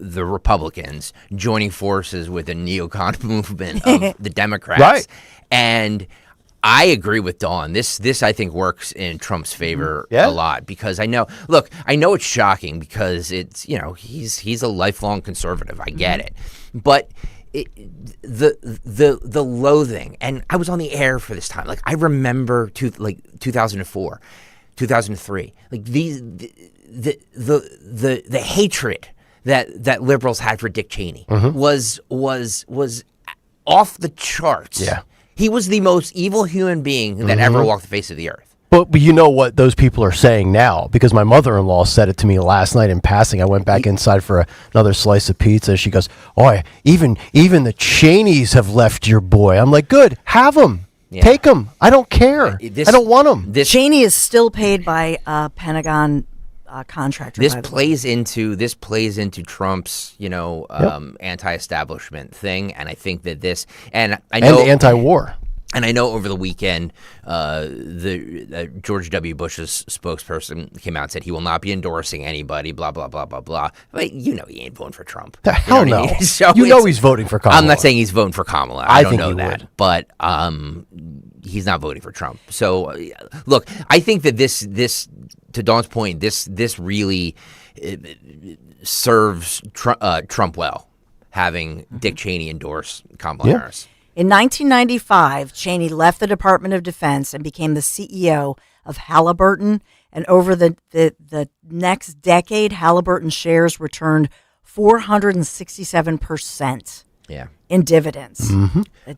S25: the Republicans joining forces with the neocon movement of the Democrats.
S24: Right.
S25: And I agree with Dawn. This I think works in Trump's favor a lot, because I know it's shocking because it's, he's a lifelong conservative. I get it. But the loathing, and I was on the air for this time. Like, I remember 2004, 2003. Like the hatred that liberals had for Dick Cheney was off the charts.
S24: Yeah.
S25: He was the most evil human being that ever walked the face of the earth.
S24: But you know what those people are saying now, because my mother-in-law said it to me last night in passing. I went back inside for another slice of pizza. She goes, "Oh, even the Cheneys have left your boy." I'm like, "Good, have them.
S25: Yeah.
S24: Take them. I don't care. I don't want them."
S4: Cheney is still paid by Pentagon contractor.
S25: This plays into Trump's, anti-establishment thing, and I think that and
S24: anti-war.
S25: And I know over the weekend, the George W. Bush's spokesperson came out and said he will not be endorsing anybody, blah, blah, blah, blah, blah. But he ain't voting for Trump.
S24: The hell no.
S25: I mean? So
S24: he's voting for Kamala.
S25: I'm not saying he's voting for Kamala. I don't know that. Would. But he's not voting for Trump. So, look, I think that this to Dawn's point, this really serves Trump well, having Dick Cheney endorse Kamala Harris.
S4: In 1995, Cheney left the Department of Defense and became the CEO of Halliburton. And over the next decade, Halliburton shares returned 467% in dividends,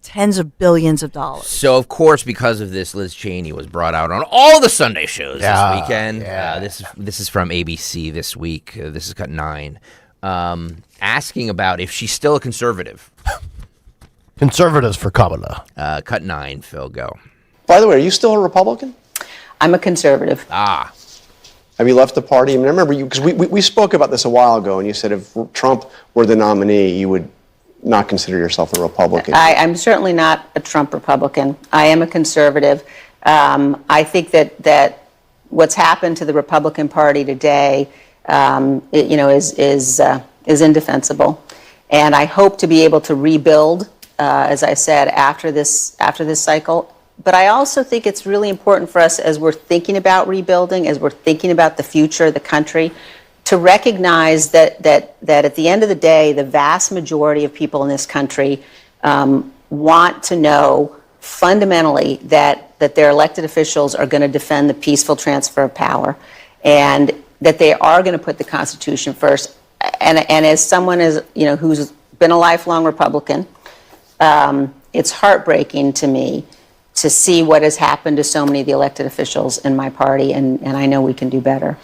S4: tens of billions of dollars.
S25: So, of course, because of this, Liz Cheney was brought out on all the Sunday shows this weekend. This is from ABC this week. This is Cut 9, asking about if she's still a conservative.
S24: Conservatives for Kamala.
S25: Cut 9, Phil, go.
S7: By the way, are you still a Republican?
S8: I'm a conservative.
S25: Ah.
S7: Have you left the party? I mean, I remember you, because we spoke about this a while ago, and you said if Trump were the nominee, you would not consider yourself a Republican.
S8: I'm certainly not a Trump Republican. I am a conservative. I think that what's happened to the Republican Party today, is indefensible, and I hope to be able to rebuild. As I said, after this cycle, But I also think it's really important for us, as we're thinking about rebuilding, as we're thinking about the future of the country, to recognize that at the end of the day, the vast majority of people in this country want to know fundamentally that their elected officials are going to defend the peaceful transfer of power, and that they are going to put the Constitution first. And as someone who's been a lifelong Republican, it's heartbreaking to me to see what has happened to so many of the elected officials in my party, and I know we can do better.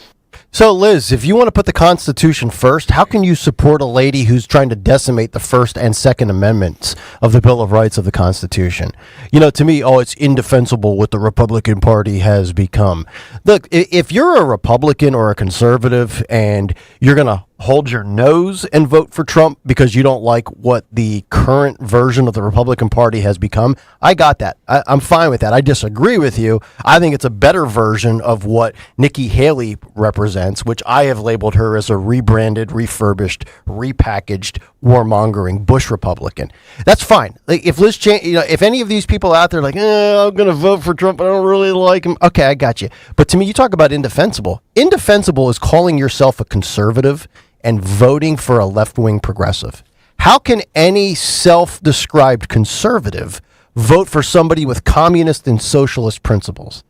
S24: So, Liz, if you want to put the Constitution first, how can you support a lady who's trying to decimate the First and Second Amendments of the Bill of Rights of the Constitution? To me, it's indefensible what the Republican Party has become. Look, if you're a Republican or a conservative and you're going to hold your nose and vote for Trump because you don't like what the current version of the Republican Party has become, I got that. I'm fine with that. I disagree with you. I think it's a better version of what Nikki Haley represents, which I have labeled her as a rebranded, refurbished, repackaged, warmongering Bush Republican. That's fine. Like, if Liz Cheney, if any of these people out there like, I'm going to vote for Trump, I don't really like him. Okay, I got you. But to me, you talk about indefensible. Indefensible is calling yourself a conservative and voting for a left-wing progressive. How can any self-described conservative vote for somebody with communist and socialist principles?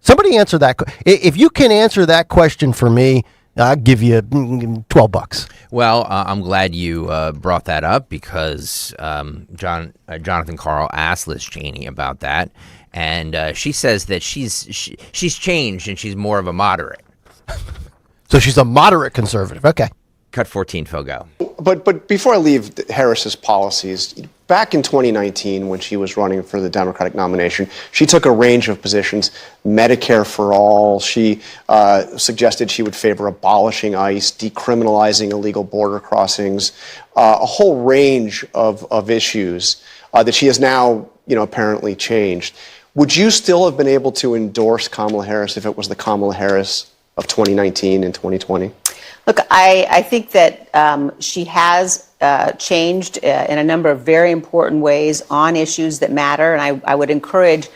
S24: Somebody answer that. If you can answer that question for me, I'll give you $12.
S25: Well, I'm glad you brought that up, because Jonathan Karl asked Liz Cheney about that, and she says that she's changed and she's more of a moderate.
S24: So she's a moderate conservative. Okay.
S25: Cut 14, Phil, go.
S7: But before I leave Harris's policies, back in 2019, when she was running for the Democratic nomination, she took a range of positions. Medicare for all. She suggested she would favor abolishing ICE, decriminalizing illegal border crossings, a whole range of issues that she has now, apparently changed. Would you still have been able to endorse Kamala Harris if it was the Kamala Harris of 2019 and 2020?
S8: Look, I think that she has changed in a number of very important ways on issues that matter, and I would encourage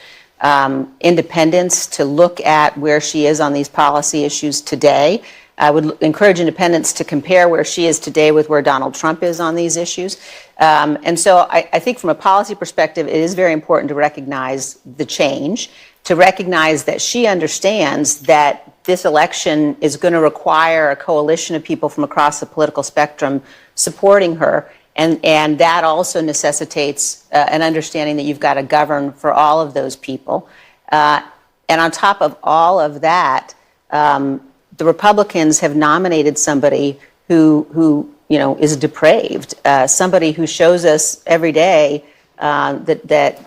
S8: independents to look at where she is on these policy issues today. I would encourage independents to compare where she is today with where Donald Trump is on these issues. And so I think from a policy perspective, it is very important to recognize the change, to recognize that she understands that this election is going to require a coalition of people from across the political spectrum supporting her. And that also necessitates an understanding that you've got to govern for all of those people. And on top of all of that, the Republicans have nominated somebody who is depraved, somebody who shows us every day that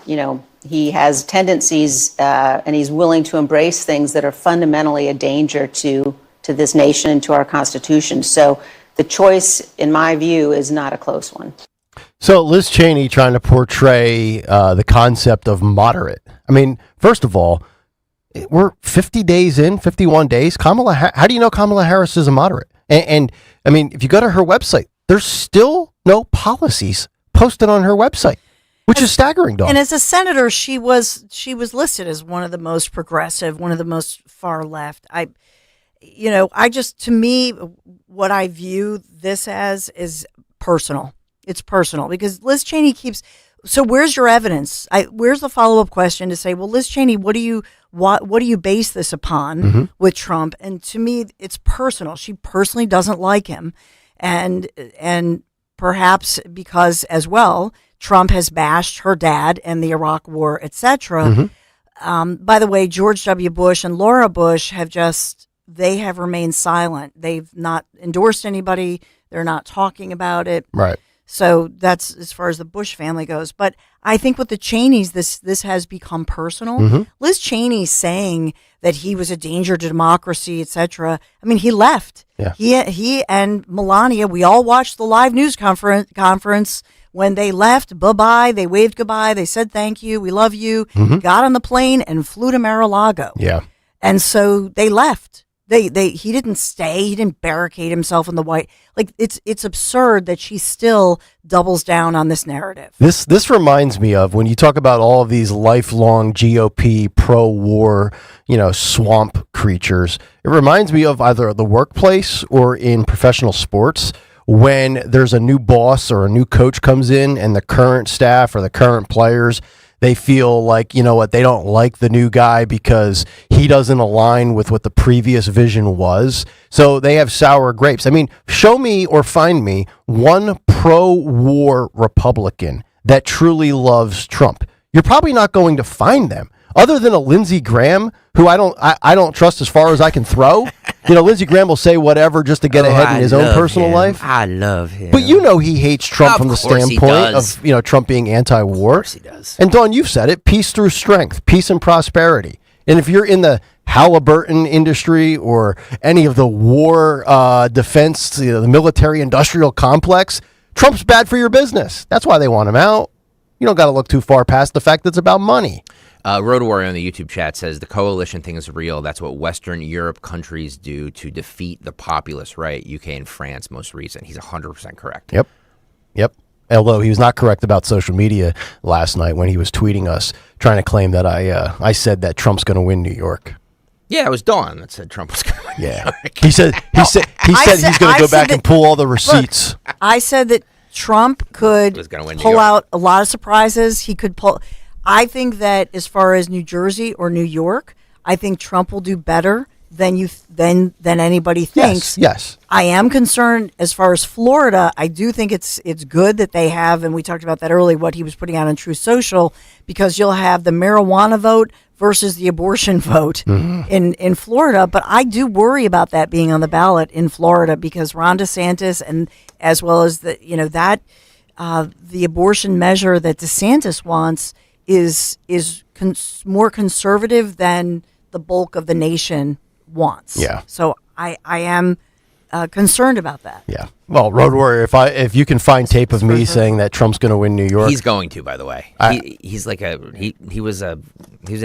S8: he has tendencies and he's willing to embrace things that are fundamentally a danger to this nation and to our Constitution. So the choice, in my view, is not a close one.
S24: So Liz Cheney trying to portray the concept of moderate. I mean, first of all, we're 50 days in, 51 days. How do you know Kamala Harris is a moderate? And I mean, if you go to her website, there's still no policies posted on her website, which is staggering, Dawn.
S4: And as a senator, she was listed as one of the most progressive, one of the most far left. To me, what I view this as is personal. It's personal because Liz Cheney so where's your evidence? Where's the follow-up question to say, well, Liz Cheney, what do you base this upon with Trump? And to me, it's personal. She personally doesn't like him. And perhaps because as well, Trump has bashed her dad and the Iraq War, etc. By the way, George W. Bush and Laura Bush they have remained silent. They've not endorsed anybody. They're not talking about it.
S24: Right.
S4: So that's as far as the Bush family goes. But I think with the Cheneys, this has become personal. Liz Cheney saying that he was a danger to democracy, etc. I mean, he left.
S24: Yeah.
S4: He and Melania, we all watched the live news conference when they left. Bye-bye. They waved goodbye. They said thank you. We love you. Got on the plane and flew to Mar-a-Lago.
S24: Yeah.
S4: And so they left. He didn't stay. He didn't barricade himself in the White. Like it's absurd that she still doubles down on this narrative.
S24: This reminds me of when you talk about all of these lifelong GOP pro-war, swamp creatures. It reminds me of either the workplace or in professional sports when there's a new boss or a new coach comes in and the current staff or the current players, they feel like, they don't like the new guy because he doesn't align with what the previous vision was. So they have sour grapes. I mean, show me or find me one pro-war Republican that truly loves Trump. You're probably not going to find them. Other than a Lindsey Graham, who I don't trust as far as I can throw. Lindsey Graham will say whatever just to get ahead in his own personal life.
S25: I love him.
S24: But he hates Trump from the standpoint of Trump being anti-war. Of course he does. And Dawn, you've said it: peace through strength, peace and prosperity. And if you're in the Halliburton industry or any of the war defense, the military-industrial complex, Trump's bad for your business. That's why they want him out. You don't got to look too far past the fact that it's about money.
S25: Road Warrior on the YouTube chat says the coalition thing is real. That's what Western Europe countries do to defeat the populist right. UK and France most recent. He's 100% correct.
S24: Yep. Although he was not correct about social media last night when he was tweeting us, trying to claim that I said that Trump's going to win New York.
S25: Yeah, it was Dawn that said Trump was going to win New York.
S24: He said he's going to go back and pull all the receipts.
S4: Look, I said that Trump could pull out a lot of surprises. He could pull. I think that as far as New Jersey or New York, I think Trump will do better than anybody thinks.
S24: Yes.
S4: I am concerned as far as Florida. I do think it's good that they have, and we talked about that earlier, what he was putting out on True Social, because you'll have the marijuana vote versus the abortion vote in Florida. But I do worry about that being on the ballot in Florida because Ron DeSantis, and as well as the abortion measure that DeSantis wants is more conservative than the bulk of the nation wants.
S24: Yeah.
S4: So I am concerned about that.
S24: Yeah. Well, Road Warrior, if you can find tape of me saying that Trump's going to win New York,
S25: he's going to. By the way, he's like he was in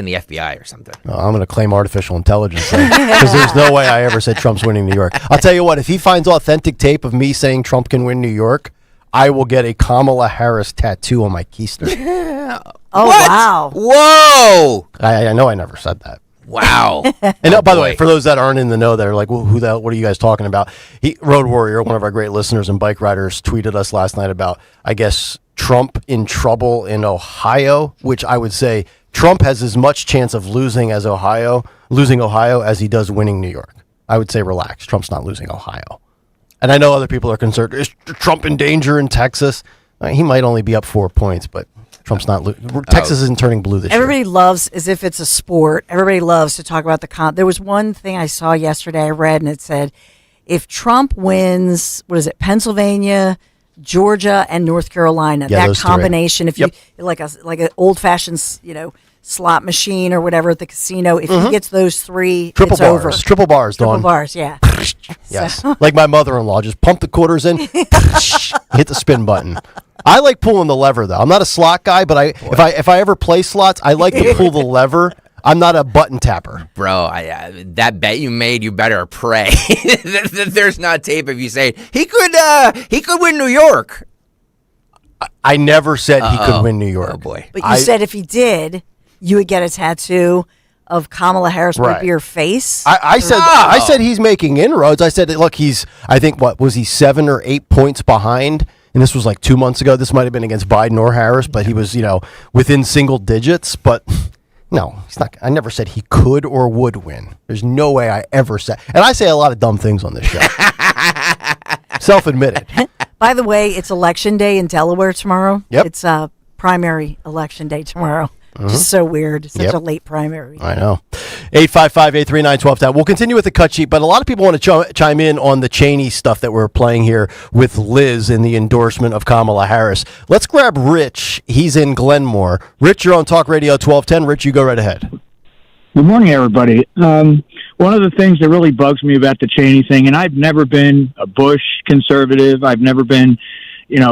S25: the FBI or something.
S24: I'm going to claim artificial intelligence because there's no way I ever said Trump's winning New York. I'll tell you what, if he finds authentic tape of me saying Trump can win New York, I will get a Kamala Harris tattoo on my keister.
S4: Oh,
S25: what?
S4: Wow.
S25: Whoa.
S24: I know I never said that.
S25: Wow.
S24: And by the way, for those that aren't in the know, they're like, well, what are you guys talking about? Road Warrior, one of our great listeners and bike riders, tweeted us last night about, I guess, Trump in trouble in Ohio, which I would say Trump has as much chance of losing Ohio as he does winning New York. I would say relax. Trump's not losing Ohio. And I know other people are concerned. Is Trump in danger in Texas? He might only be up 4 points, but Trump's not. Texas isn't turning blue this year.
S4: Everybody loves, as if it's a sport, everybody loves to talk about there was one thing I saw yesterday, I read, and it said, if Trump wins, Pennsylvania, Georgia, and North Carolina, that combination, if you, like an old-fashioned, slot machine or whatever at the casino, if he gets those three,
S24: triple
S4: it's
S24: bars,
S4: over.
S24: Triple bars, Dawn.
S4: Triple bars, yeah.
S24: Yes. Like my mother-in-law, just pump the quarters in, hit the spin button. I like pulling the lever though. I'm not a slot guy, but if I ever play slots, I like to pull the lever. I'm not a button tapper.
S25: Bro, that bet you made, you better pray that there's not tape if you say he could win New York.
S24: I never said he could win New York.
S25: Oh boy.
S4: But you said if he did, you would get a tattoo of Kamala Harris would be your face.
S24: I said he's making inroads. I said, look, I think was he 7 or 8 points behind? And this was like 2 months ago. This might have been against Biden or Harris, but he was, within single digits. But no, he's not. I never said he could or would win. There's no way I ever said. And I say a lot of dumb things on this show. Self-admitted.
S4: By the way, it's election day in Delaware tomorrow.
S24: Yep.
S4: It's primary election day tomorrow. Just so weird. Such a late primary.
S24: I know. 855-839-1210. We'll continue with the cut sheet, but a lot of people want to chime in on the Cheney stuff that we're playing here with Liz in the endorsement of Kamala Harris. Let's grab Rich. He's in Glenmore. Rich, you're on Talk Radio 1210. Rich, you go right ahead.
S6: Good morning, everybody. One of the things that really bugs me about the Cheney thing, and I've never been a Bush conservative. I've never been,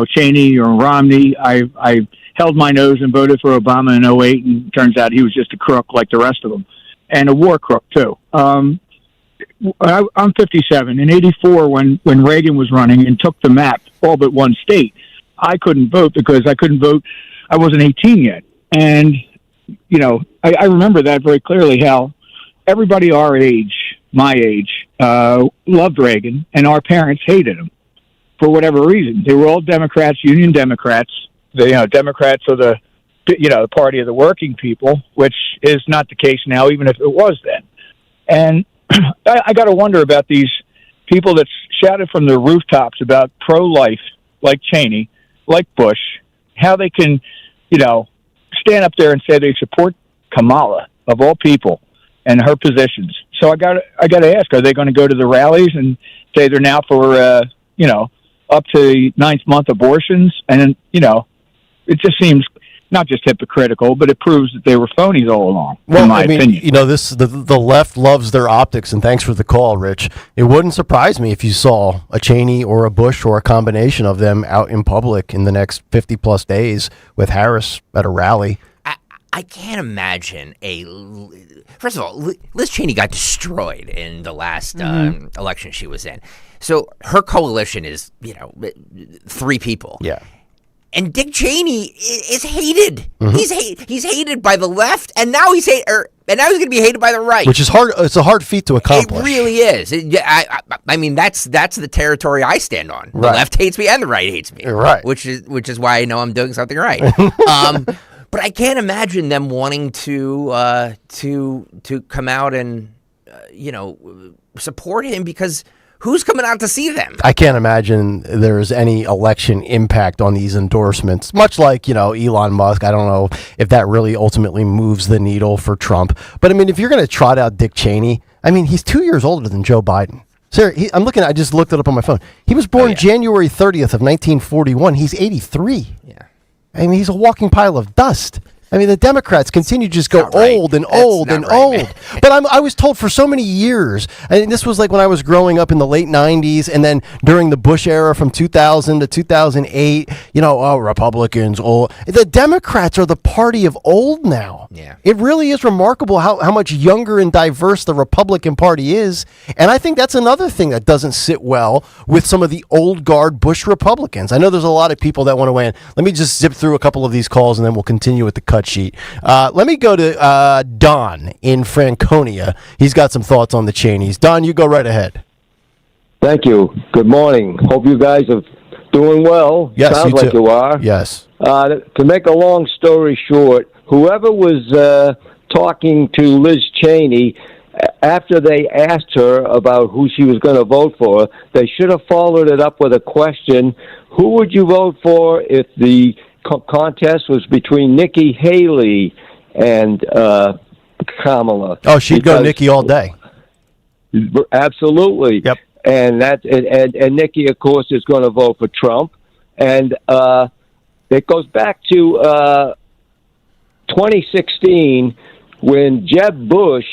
S6: Cheney or Romney. I held my nose and voted for Obama in 2008, and turns out he was just a crook like the rest of them, and a war crook, too. I'm 57. In '84, when Reagan was running and took the map, all but one state, I couldn't vote because I couldn't vote. I wasn't 18 yet. And, I remember that very clearly, how everybody our age, my age, loved Reagan, and our parents hated him for whatever reason. They were all Democrats, Union Democrats. Democrats are the party of the working people, which is not the case now, even if it was then. And I got to wonder about these people that shouted from their rooftops about pro-life, like Cheney, like Bush, how they can, stand up there and say they support Kamala, of all people, and her positions. So I got to ask, are they going to go to the rallies and say they're now for, up to 9th month abortions? And, it just seems not just hypocritical, but it proves that they were phonies all along, in my opinion.
S24: The left loves their optics, and thanks for the call, Rich. It wouldn't surprise me if you saw a Cheney or a Bush or a combination of them out in public in the next 50-plus days with Harris at a rally.
S25: I can't imagine First of all, Liz Cheney got destroyed in the last election she was in. So her coalition is, 3 people.
S24: Yeah.
S25: And Dick Cheney is hated. Mm-hmm. He's hated by the left, and now he's going to be hated by the right.
S24: Which is hard. It's a hard feat to accomplish.
S25: It really is. I mean, that's the territory I stand on. The left hates me, and the right hates me.
S24: Right.
S25: Which is why I know I'm doing something right. But I can't imagine them wanting to come out and support him, because who's coming out to see them?
S24: I can't imagine there's any election impact on these endorsements, much like, Elon Musk. I don't know if that really ultimately moves the needle for Trump. But, if you're going to trot out Dick Cheney, he's 2 years older than Joe Biden. Sir, I just looked it up on my phone. He was born January 30th of 1941. He's 83.
S25: Yeah.
S24: He's a walking pile of dust. The Democrats continue to just go old and old and old. But I was told for so many years, and this was like when I was growing up in the late 90s, and then during the Bush era from 2000 to 2008, Republicans old. The Democrats are the party of old now.
S25: Yeah.
S24: It really is remarkable how much younger and diverse the Republican Party is. And I think that's another thing that doesn't sit well with some of the old guard Bush Republicans. I know there's a lot of people that want to weigh in. Let me just zip through a couple of these calls, and then we'll continue with the cut sheet. Let me go to Don in Franconia. He's got some thoughts on the Cheneys. Don, you go right ahead.
S10: Thank you. Good morning. Hope you guys are doing well.
S24: Yes,
S10: sounds like you are.
S24: Yes.
S10: To make a long story short, whoever was talking to Liz Cheney, after they asked her about who she was going to vote for, they should have followed it up with a question: who would you vote for if the contest was between Nikki Haley and Kamala?
S24: Oh, she'd go Nikki all day.
S10: Absolutely.
S24: Yep.
S10: And Nikki, of course, is going to vote for Trump. And it goes back to 2016 when Jeb Bush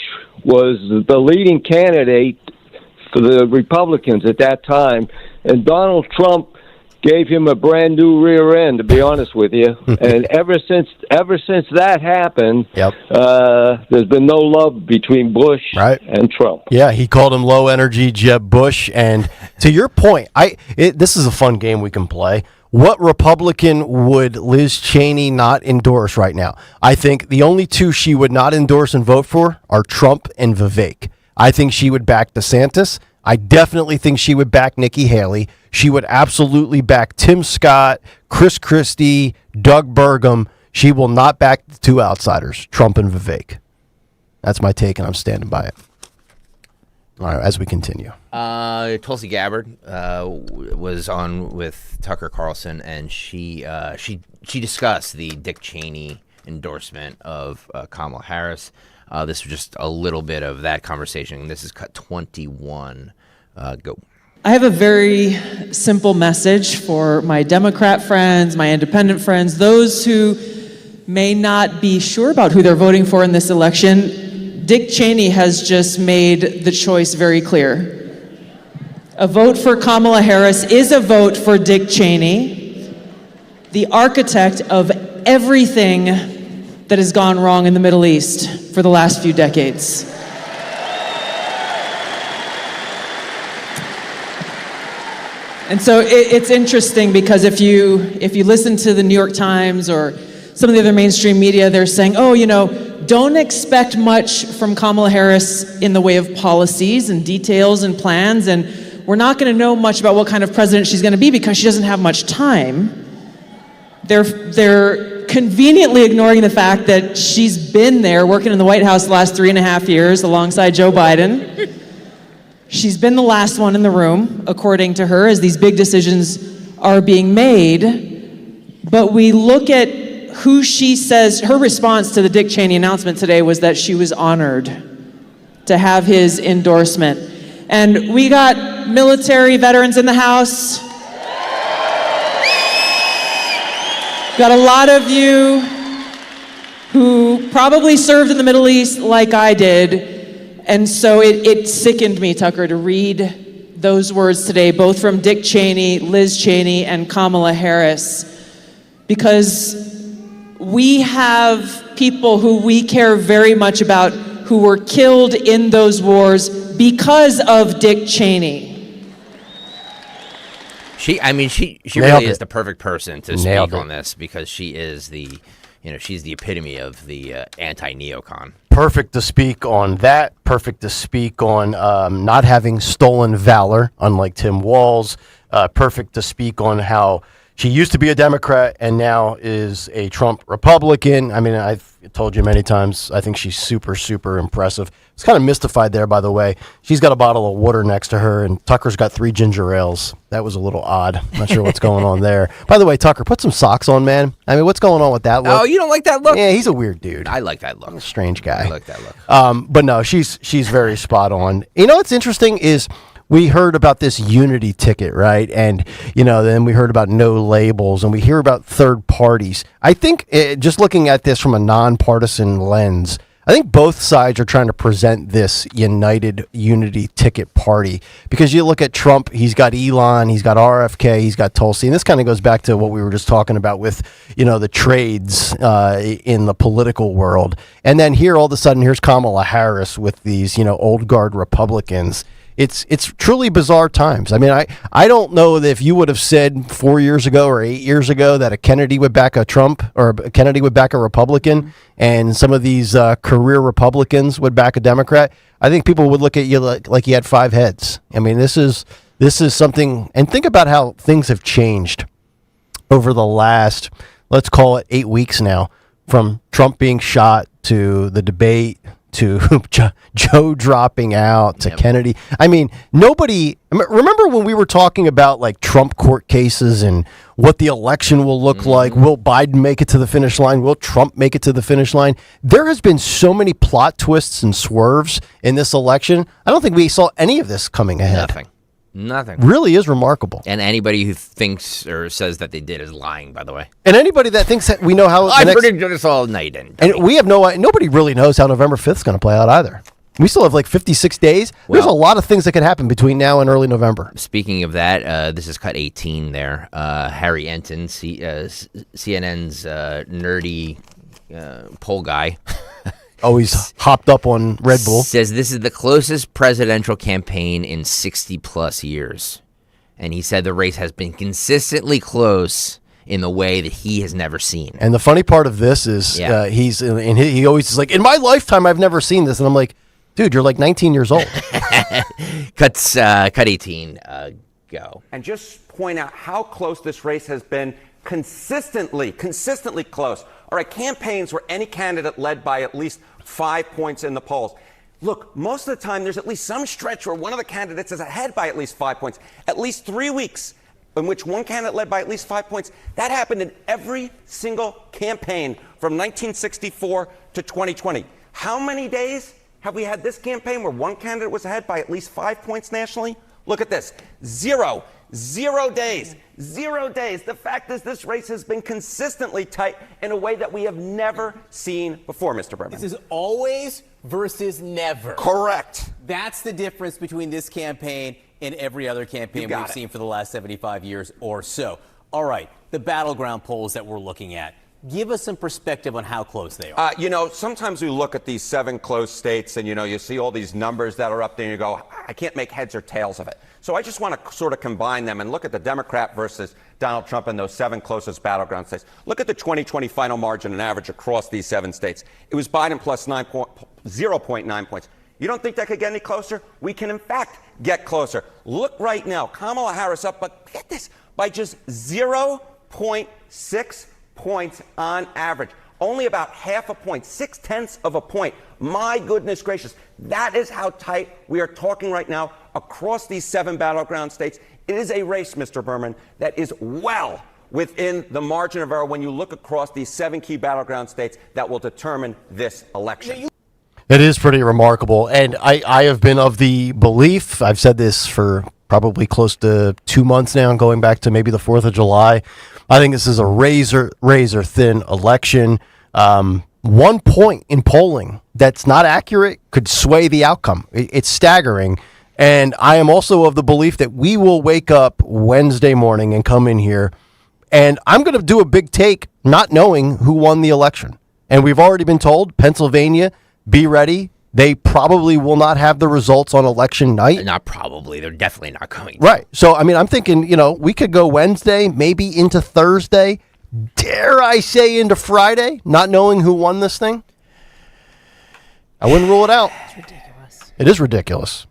S10: was the leading candidate for the Republicans at that time, and Donald Trump gave him a brand new rear end, to be honest with you. And ever since that happened, there's been no love between Bush and Trump.
S24: Yeah, he called him low energy Jeb Bush. And to your point, this is a fun game we can play. What Republican would Liz Cheney not endorse right now? I think the only 2 she would not endorse and vote for are Trump and Vivek. I think she would back DeSantis. I definitely think she would back Nikki Haley. She would absolutely back Tim Scott, Chris Christie, Doug Burgum. She will not back the 2 outsiders, Trump and Vivek. That's my take, and I'm standing by it. All right, as we continue.
S25: Tulsi Gabbard was on with Tucker Carlson, and she discussed the Dick Cheney endorsement of Kamala Harris. This was just a little bit of that conversation. This is cut 21. Go.
S11: I have a very simple message for my Democrat friends, my independent friends, those who may not be sure about who they're voting for in this election. Dick Cheney has just made the choice very clear. A vote for Kamala Harris is a vote for Dick Cheney, the architect of everything that has gone wrong in the Middle East for the last few decades. And so it's interesting because if you listen to the New York Times or some of the other mainstream media, they're saying, oh, don't expect much from Kamala Harris in the way of policies and details and plans, and we're not going to know much about what kind of president she's going to be because she doesn't have much time. They're conveniently ignoring the fact that she's been there working in the White House the last 3.5 years alongside Joe Biden. She's been the last one in the room, according to her, as these big decisions are being made. But we look at who she says, her response to the Dick Cheney announcement today was that she was honored to have his endorsement. And we got military veterans in the House. Got a lot of you who probably served in the Middle East like I did. And so it sickened me, Tucker, to read those words today, both from Dick Cheney, Liz Cheney, and Kamala Harris, because we have people who we care very much about who were killed in those wars because of Dick Cheney.
S25: She really is the perfect person to speak on this because she is she's the epitome of the anti-neocon.
S24: Perfect to speak on that. Perfect to speak on not having stolen valor, unlike Tim Walz. Perfect to speak on how she used to be a Democrat and now is a Trump Republican. I mean, I've told you many times, I think she's super, super impressive. It's kind of mystified there, by the way. She's got a bottle of water next to her, and Tucker's got 3 ginger ales. That was a little odd. Not sure what's going on there. By the way, Tucker, put some socks on, man. I mean, what's going on with that look?
S25: Oh, you don't like that look?
S24: Yeah, he's a weird dude.
S25: I like that look.
S24: Strange guy.
S25: I like that look.
S24: But no, she's very spot on. You know what's interesting is we heard about this unity ticket, right? And, then we heard about no labels, and we hear about third parties. I think just looking at this from a nonpartisan lens, I think both sides are trying to present this united unity ticket party, because you look at Trump, he's got Elon, he's got RFK, he's got Tulsi, and this kind of goes back to what we were just talking about with, the trades in the political world. And then here, all of a sudden, here's Kamala Harris with these, old guard Republicans. It's truly bizarre times. I mean, I don't know that if you would have said 4 years ago or 8 years ago that a Kennedy would back a Trump or a Kennedy would back a Republican and some of these career Republicans would back a Democrat, I think people would look at you like you had 5 heads. I mean, this is something, and think about how things have changed over the last, let's call it 8 weeks now, from Trump being shot to the debate to Joe dropping out to Kennedy. I mean, remember when we were talking about like Trump court cases and what the election will look like? Will Biden make it to the finish line? Will Trump make it to the finish line? There has been so many plot twists and swerves in this election. I don't think we saw any of this coming ahead.
S25: Nothing.
S24: Really is remarkable.
S25: And anybody who thinks or says that they did is lying, by the way.
S24: And anybody that thinks that we know how...
S25: I predicted this all night.
S24: And we have nobody really knows how November 5th is going to play out either. We still have like 56 days. There's a lot of things that could happen between now and early November.
S25: Speaking of that, this is cut 18 there. Harry Enton, CNN's nerdy poll guy...
S24: Always hopped up on Red Bull.
S25: Says this is the closest presidential campaign in 60 plus years. And he said the race has been consistently close in the way that he has never seen.
S24: And the funny part of this is he always is like, in my lifetime, I've never seen this. And I'm like, dude, you're like 19 years old.
S25: Cut 18, go.
S12: And just point out how close this race has been consistently close. All right, campaigns where any candidate led by at least 5 points in the polls. Look, most of the time there's at least some stretch where one of the candidates is ahead by at least 5 points. At least 3 weeks in which one candidate led by at least 5 points. That happened in every single campaign from 1964 to 2020. How many days have we had this campaign where one candidate was ahead by at least 5 points nationally? Look at this. 0 days. 0 days. The fact is this race has been consistently tight in a way that we have never seen before, Mr. Berman.
S13: This is always versus never.
S12: Correct.
S13: That's the difference between this campaign and every other campaign we've seen for the last 75 years or so. All right, the battleground polls that we're looking at. Give us some perspective on how close they are.
S12: Sometimes we look at these 7 close states and, you see all these numbers that are up there and you go, I can't make heads or tails of it. So I just want to sort of combine them and look at the Democrat versus Donald Trump in those 7 closest battleground states. Look at the 2020 final margin and average across these 7 states. It was Biden plus 0.9 points. You don't think that could get any closer? We can, in fact, get closer. Look right now, Kamala Harris up, but get this, by just 0.6 points on average. Only about half a point, 0.6 of a point. My goodness gracious. That is how tight we are talking right now across these 7 battleground states. It is a race, Mr. Berman, that is well within the margin of error when you look across these 7 key battleground states that will determine this election.
S24: It is pretty remarkable. And I have been of the belief, I've said this for probably close to 2 months now, going back to maybe the 4th of July. I think this is a razor thin election. 1 point in polling that's not accurate could sway the outcome. It's staggering. And I am also of the belief that we will wake up Wednesday morning and come in here, and I'm going to do a big take not knowing who won the election. And we've already been told, Pennsylvania, be ready. They probably will not have the results on election night.
S25: Not probably. They're definitely not going to.
S24: Right. So, I'm thinking, we could go Wednesday, maybe into Thursday, dare I say into Friday, not knowing who won this thing. I wouldn't rule it out.
S4: It's ridiculous.
S24: It is ridiculous.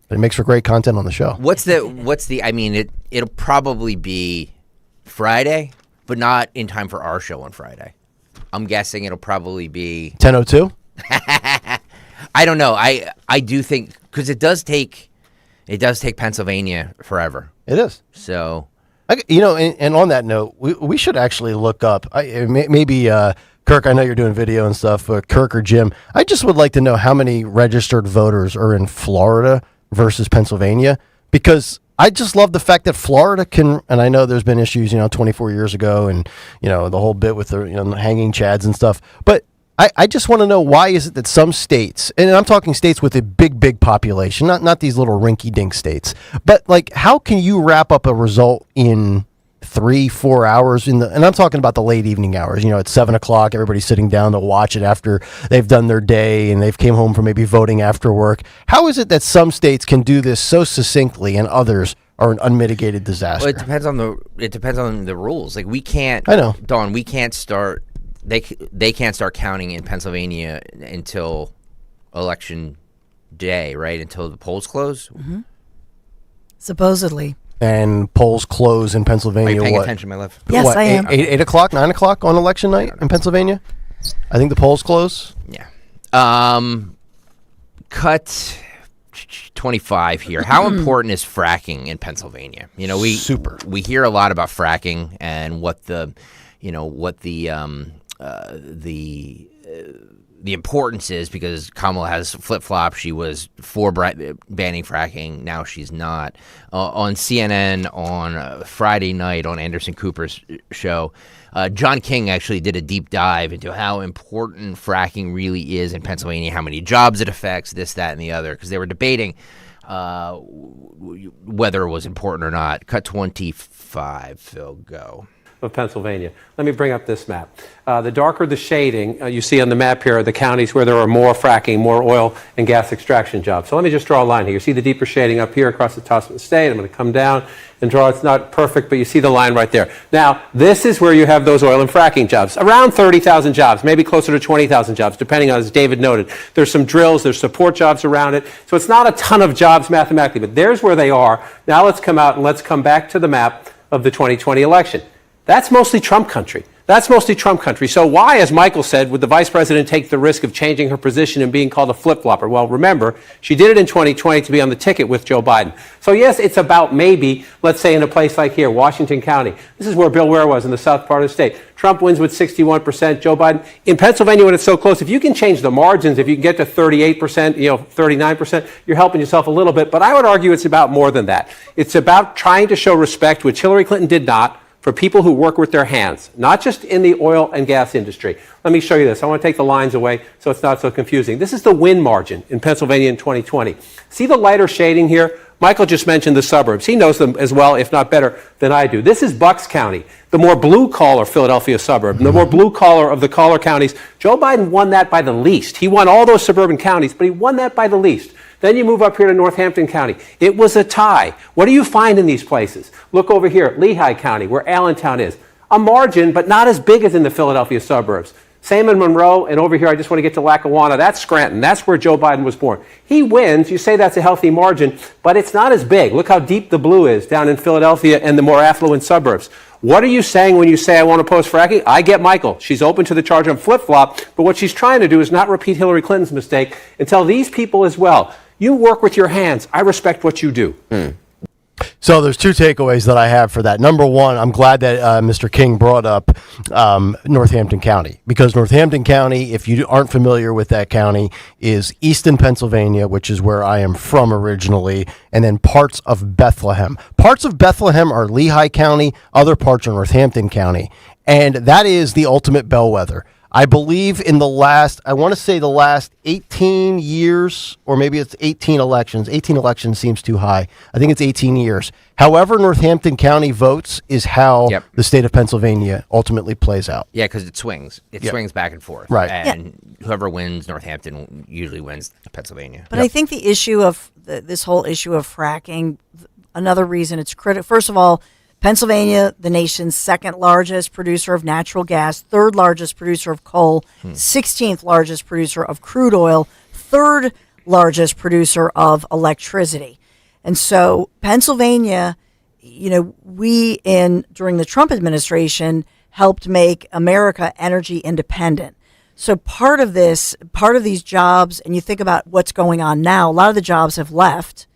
S24: But it makes for great content on the show.
S25: It'll probably be Friday, but not in time for our show on Friday. I'm guessing it'll probably be
S24: 10:02.
S25: I don't know. I do think, because it does take Pennsylvania forever.
S24: It is.
S25: So,
S24: and on that note, we should actually look up. Maybe Kirk, I know you're doing video and stuff. Kirk or Jim, I just would like to know how many registered voters are in Florida versus Pennsylvania, because I just love the fact that Florida can, and I know there's been issues, 24 years ago, and the whole bit with the hanging chads and stuff, but I just want to know, why is it that some states, and I'm talking states with a big population, not these little rinky-dink states, but how can you wrap up a result in 3-4 hours and I'm talking about the late evening hours, at 7 o'clock, everybody's sitting down to watch it after they've done their day and they've came home from maybe voting after work. How is it that some states can do this so succinctly and others are an unmitigated disaster?
S25: Well, it depends on the rules. We can't,
S24: I know,
S25: Dawn, we can't start. They can't start counting in Pennsylvania until election day, right? Until the polls close.
S4: Mm-hmm. Supposedly.
S24: And polls close in Pennsylvania.
S25: Are you paying attention, my love?
S4: Yes, I am.
S24: 8 o'clock, 9 o'clock on election night in Pennsylvania? I think the polls close.
S25: Yeah. Cut 25 here. How important is fracking in Pennsylvania? We hear a lot about fracking and what the importance is, because Kamala has flip-flopped. She was for banning fracking. Now she's not. On CNN on Friday night on Anderson Cooper's show, John King actually did a deep dive into how important fracking really is in Pennsylvania, how many jobs it affects, this, that, and the other, because they were debating whether it was important or not. Cut 25, Phil, go.
S14: Of Pennsylvania. Let me bring up this map. The darker the shading you see on the map here are the counties where there are more fracking, more oil and gas extraction jobs. So let me just draw a line here. You see the deeper shading up here across the top of the state. I'm going to come down and draw. It's not perfect, but you see the line right there. Now, this is where you have those oil and fracking jobs. Around 30,000 jobs, maybe closer to 20,000 jobs, depending on, as David noted. There's some drills, there's support jobs around it. So it's not a ton of jobs mathematically, but there's where they are. Now let's come out and let's come back to the map of the 2020 election. That's mostly Trump country. That's mostly Trump country. So why, as Michael said, would the vice president take the risk of changing her position and being called a flip-flopper? Well, remember, she did it in 2020 to be on the ticket with Joe Biden. So yes, it's about maybe, let's say in a place like here, Washington County. This is where Bill Ware was in the south part of the state. Trump wins with 61%, Joe Biden. In Pennsylvania, when it's so close, if you can change the margins, if you can get to 38%, 39%, you're helping yourself a little bit. But I would argue it's about more than that. It's about trying to show respect, which Hillary Clinton did not, for people who work with their hands, not just in the oil and gas industry. Let me show you this. I want to take the lines away so it's not so confusing. This is the win margin in Pennsylvania in 2020. See the lighter shading here Michael just mentioned the suburbs. He knows them as well, if not better, than I do. This is Bucks County, the more blue-collar Philadelphia suburb, the more blue-collar of the collar counties. Joe Biden won that by the least. He won all those suburban counties, but he won that by the least. Then you move up here to Northampton County. It was a tie. What do you find in these places? Look over here at Lehigh County, where Allentown is. A margin, but not as big as in the Philadelphia suburbs. Same in Monroe, and over here, I just want to get to Lackawanna. That's Scranton. That's where Joe Biden was born. He wins. You say that's a healthy margin, but it's not as big. Look how deep the blue is down in Philadelphia and the more affluent suburbs. What are you saying when you say I want to oppose fracking? I get Michael. She's open to the charge on flip-flop, but what she's trying to do is not repeat Hillary Clinton's mistake and tell these people as well, you work with your hands. I respect what you do.
S24: So there's two takeaways that I have for that. Number one, I'm glad that Mr. King brought up Northampton County, because Northampton County, if you aren't familiar with that county, is Easton, Pennsylvania, which is where I am from originally, and then parts of Bethlehem. Parts of Bethlehem are Lehigh County, other parts are Northampton County, and that is the ultimate bellwether. I believe in the last 18 years, or maybe it's 18 elections. 18 elections seems too high. I think it's 18 years. However Northampton County votes is how the state of Pennsylvania ultimately plays out.
S25: Yeah, because it swings. It swings back and forth.
S24: Right.
S25: And whoever wins Northampton usually wins Pennsylvania.
S4: But I think the issue of this whole issue of fracking, another reason it's critical, first of all, Pennsylvania, the nation's second largest producer of natural gas, third largest producer of coal, 16th largest producer of crude oil, third largest producer of electricity. And so Pennsylvania, during the Trump administration, helped make America energy independent. So part of these jobs, and you think about what's going on now, a lot of the jobs have left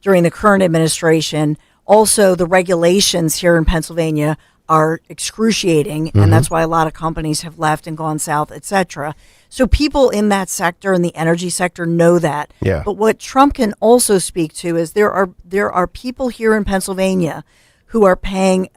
S4: during the current administration. Also, the regulations here in Pennsylvania are excruciating, and that's why a lot of companies have left and gone south, et cetera. So people in that sector, in the energy sector, know that.
S24: Yeah.
S4: But what Trump can also speak to is there are people here in Pennsylvania who are paying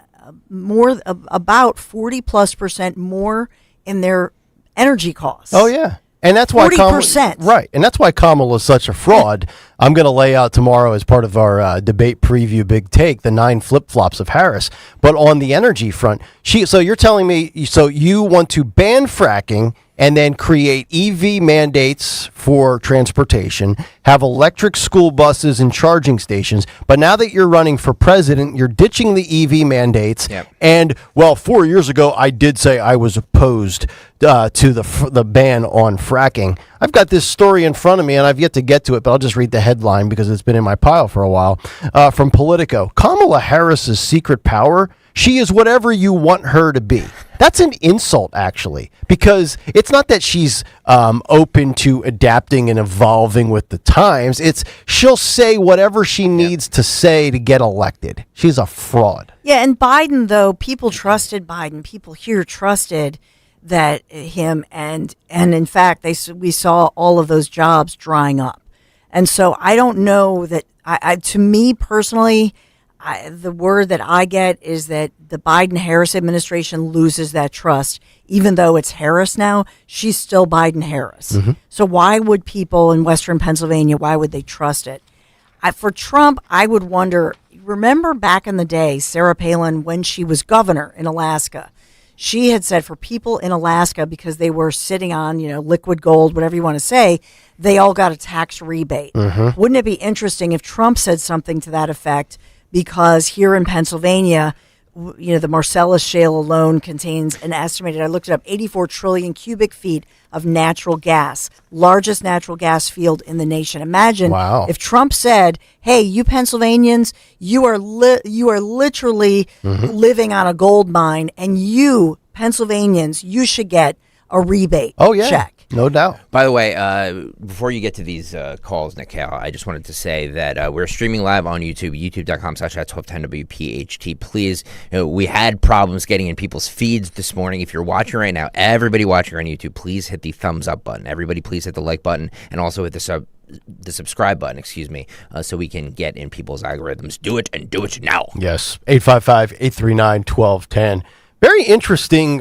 S4: about 40+% more in their energy costs.
S24: Oh, yeah. And that's why
S4: 40%.
S24: Right. And that's why Kamala is such a fraud. I'm going to lay out tomorrow as part of our debate preview big take the 9 flip-flops of Harris. But on the energy front, so you're telling me, so you want to ban fracking and then create EV mandates for transportation, have electric school buses and charging stations. But now that you're running for president, you're ditching the EV mandates.
S25: Yep.
S24: And, 4 years ago, I did say I was opposed to the ban on fracking. I've got this story in front of me, and I've yet to get to it, but I'll just read the headline because it's been in my pile for a while. From Politico, Kamala Harris's secret power, she is whatever you want her to be. That's an insult, actually, because it's not that she's open to adapting and evolving with the times. It's she'll say whatever she needs to say to get elected. She's a fraud.
S4: Yeah, and Biden, though, people trusted Biden. People here trusted that him, and in fact, we saw all of those jobs drying up. And so I don't know that, to me personally, the word that I get is that the Biden-Harris administration loses that trust. Even though it's Harris now, she's still Biden-Harris. So why would people in Western Pennsylvania, why would they trust it? For Trump, I would wonder, remember back in the day, Sarah Palin, when she was governor in Alaska, she had said for people in Alaska, because they were sitting on, liquid gold, whatever you want to say, they all got a tax rebate. Wouldn't it be interesting if Trump said something to that effect? Because here in Pennsylvania, the Marcellus Shale alone contains an estimated, I looked it up, 84 trillion cubic feet of natural gas, largest natural gas field in the nation. Imagine if Trump said, hey, you Pennsylvanians, you are literally living on a gold mine, and you Pennsylvanians, you should get a rebate check.
S24: No doubt.
S25: By the way, before you get to these calls, Nick Kayal, I just wanted to say that we're streaming live on YouTube, youtube.com/1210WPHT. Please, we had problems getting in people's feeds this morning. If you're watching right now, everybody watching on YouTube, please hit the thumbs up button. Everybody, please hit the like button, and also hit the subscribe button, so we can get in people's algorithms. Do it, and do it now.
S24: Yes, 855-839-1210. Very interesting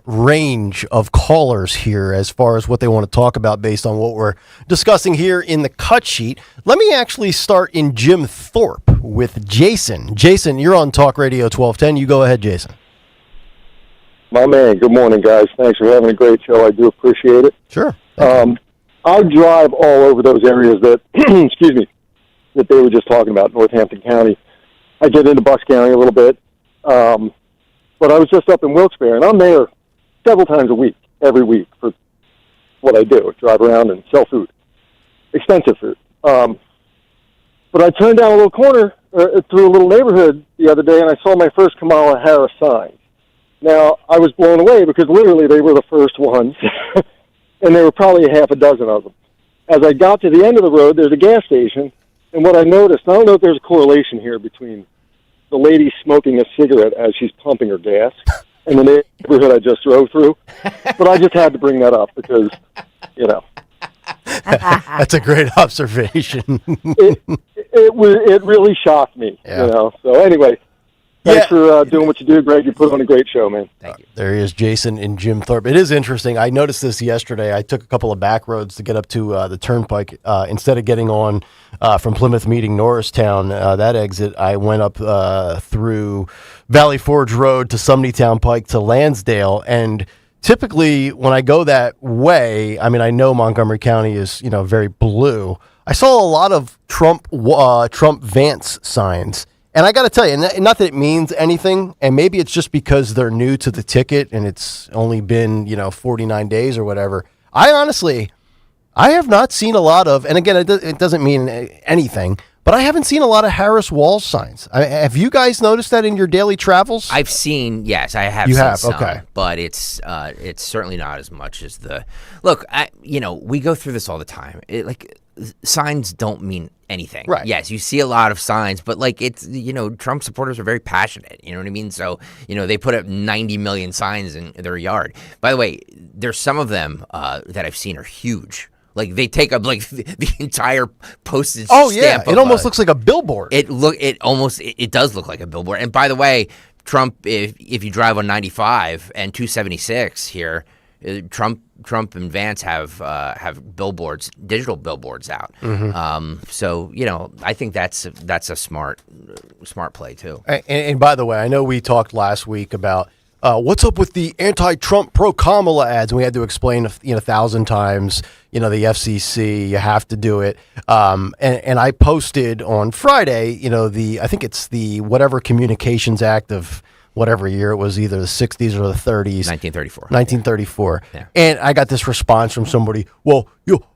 S24: range of callers here as far as what they want to talk about based on what we're discussing here in the cut sheet. Let me actually start in Jim Thorpe with Jason. Jason, you're on Talk Radio 1210. You go ahead, Jason.
S15: My man, good morning, guys. Thanks for having a great show. I do appreciate it.
S24: Sure.
S15: I drive all over those areas that, excuse me, that they were just talking about, Northampton County. I get into Bucks County a little bit. But I was just up in Wilkes-Barre, and I'm there several times a week, every week, for what I do, drive around and sell food, expensive food. But I turned down a little corner through a little neighborhood the other day, and I saw my first Kamala Harris sign. Now, I was blown away because literally they were the first ones, and there were probably half a dozen of them. As I got to the end of the road, there's a gas station, and what I noticed, I don't know if there's a correlation here between the lady smoking a cigarette as she's pumping her gas in the neighborhood I just drove through. But I just had to bring that up because, you know.
S24: That's a great observation.
S15: It really shocked me, you know. So anyway, thanks for doing what you do, Greg. You put on a great show, man.
S25: Thank you.
S24: There he is, Jason and Jim Thorpe. It is interesting. I noticed this yesterday. I took a couple of back roads to get up to the Turnpike. Instead of getting on from Plymouth meeting Norristown, that exit, I went up through Valley Forge Road to Sumneytown Pike to Lansdale. And typically when I go that way, I mean, I know Montgomery County is, you know, very blue. I saw a lot of Trump Vance signs. And I got to tell you, not that it means anything, and maybe it's just because they're new to the ticket and it's only been, 49 days or whatever. I have not seen a lot of, and again, it doesn't mean anything, but I haven't seen a lot of Harris Walls signs. Have you guys noticed that in your daily travels?
S25: I've seen, yes, I have.
S24: You
S25: seen
S24: have,
S25: some,
S24: okay.
S25: But it's certainly not as much as the look. We go through this all the time. Signs don't mean anything.
S24: Right.
S25: Yes, you see a lot of signs, but Trump supporters are very passionate. You know what I mean? So, they put up 90 million signs in their yard. By the way, there's some of them that I've seen are huge. Like they take up the entire postage stamp.
S24: Oh yeah, it almost looks like a billboard.
S25: It does look like a billboard. And by the way, Trump, if you drive on 95 and 276 here, Trump and Vance have billboards, digital billboards out.
S24: Mm-hmm.
S25: So I think that's a smart play too.
S24: And by the way, I know we talked last week about what's up with the anti-Trump pro-Kamala ads, and we had to explain 1,000 times. The FCC, you have to do it. And I posted on Friday, I think it's the whatever Communications Act of whatever year it was, either the 60s or the 30s. 1934.
S25: Yeah.
S24: And I got this response from somebody, well,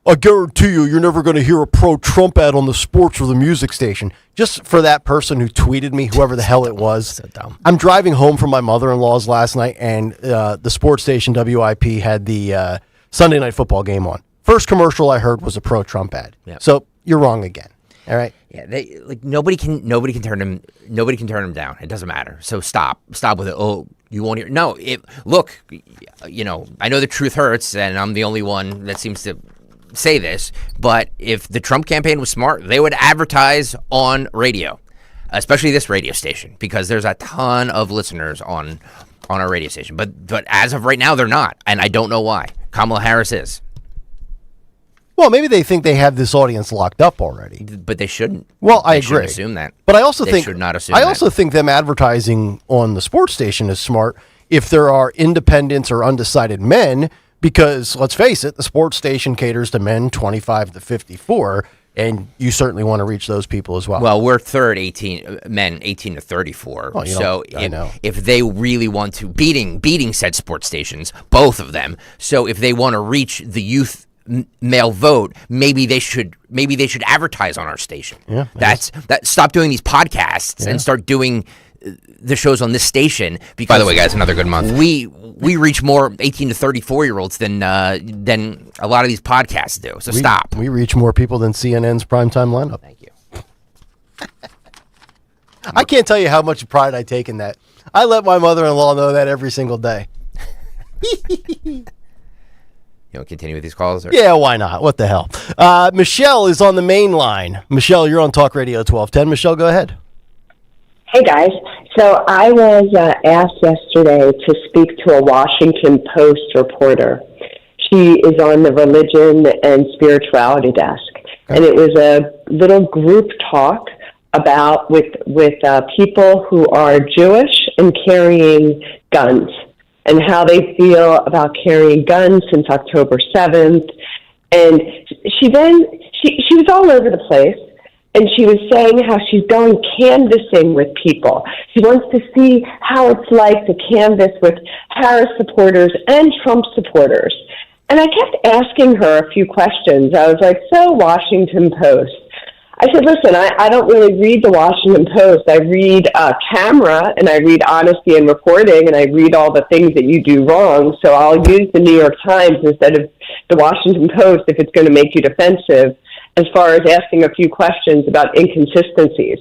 S24: I guarantee you're never going to hear a pro-Trump ad on the sports or the music station. Just for that person who tweeted me, whoever the hell it was.
S25: So dumb.
S24: I'm driving home from my mother-in-law's last night, and the sports station WIP had the Sunday Night Football game on. First commercial I heard was a pro-Trump ad.
S25: Yep.
S24: So you're wrong again. All right.
S25: Yeah, nobody can turn him down. It doesn't matter. So stop with it. Oh, you won't hear. No, look, I know the truth hurts, and I'm the only one that seems to say this. But if the Trump campaign was smart, they would advertise on radio, especially this radio station, because there's a ton of listeners on our radio station. But as of right now, they're not, and I don't know why. Kamala Harris is.
S24: Well, maybe they think they have this audience locked up already.
S25: But they shouldn't.
S24: Well, I
S25: They
S24: agree.
S25: shouldn't assume that.
S24: But I also
S25: They
S24: think
S25: should not assume
S24: I
S25: that.
S24: also think them advertising on the sports station is smart if there are independents or undecided men, because let's face it, the sports station caters to men 25 to 54, and you certainly want to reach those people as well.
S25: Well, we're third 18 to 34.
S24: Oh,
S25: so
S24: I know.
S25: if they really want to beating said sports stations, both of them. So if they want to reach the youth male vote, maybe they should advertise on our station.
S24: Yeah,
S25: Stop doing these podcasts and start doing the shows on this station. Because, by the way, guys, another good month. We reach more 18 to 34 year olds than a lot of these podcasts do. So stop.
S24: We reach more people than CNN's primetime lineup.
S25: Thank you.
S24: I can't tell you how much pride I take in that. I let my mother-in-law know that every single day.
S25: You want to continue with these calls? Or?
S24: Yeah, why not? What the hell? Michelle is on the main line. Michelle, you're on Talk Radio 1210. Michelle, go ahead.
S16: Hey, guys. So I was asked yesterday to speak to a Washington Post reporter. She is on the religion and spirituality desk, and it was a little group talk about with people who are Jewish and carrying guns, and how they feel about carrying guns since October 7th. And she was all over the place. And she was saying how she's going canvassing with people. She wants to see how it's like to canvass with Harris supporters and Trump supporters. And I kept asking her a few questions. I was like, so Washington Post. I said, listen, I don't really read the Washington Post. I read Camera, and I read Honesty and Reporting, and I read all the things that you do wrong. So I'll use the New York Times instead of the Washington Post if it's going to make you defensive, as far as asking a few questions about inconsistencies.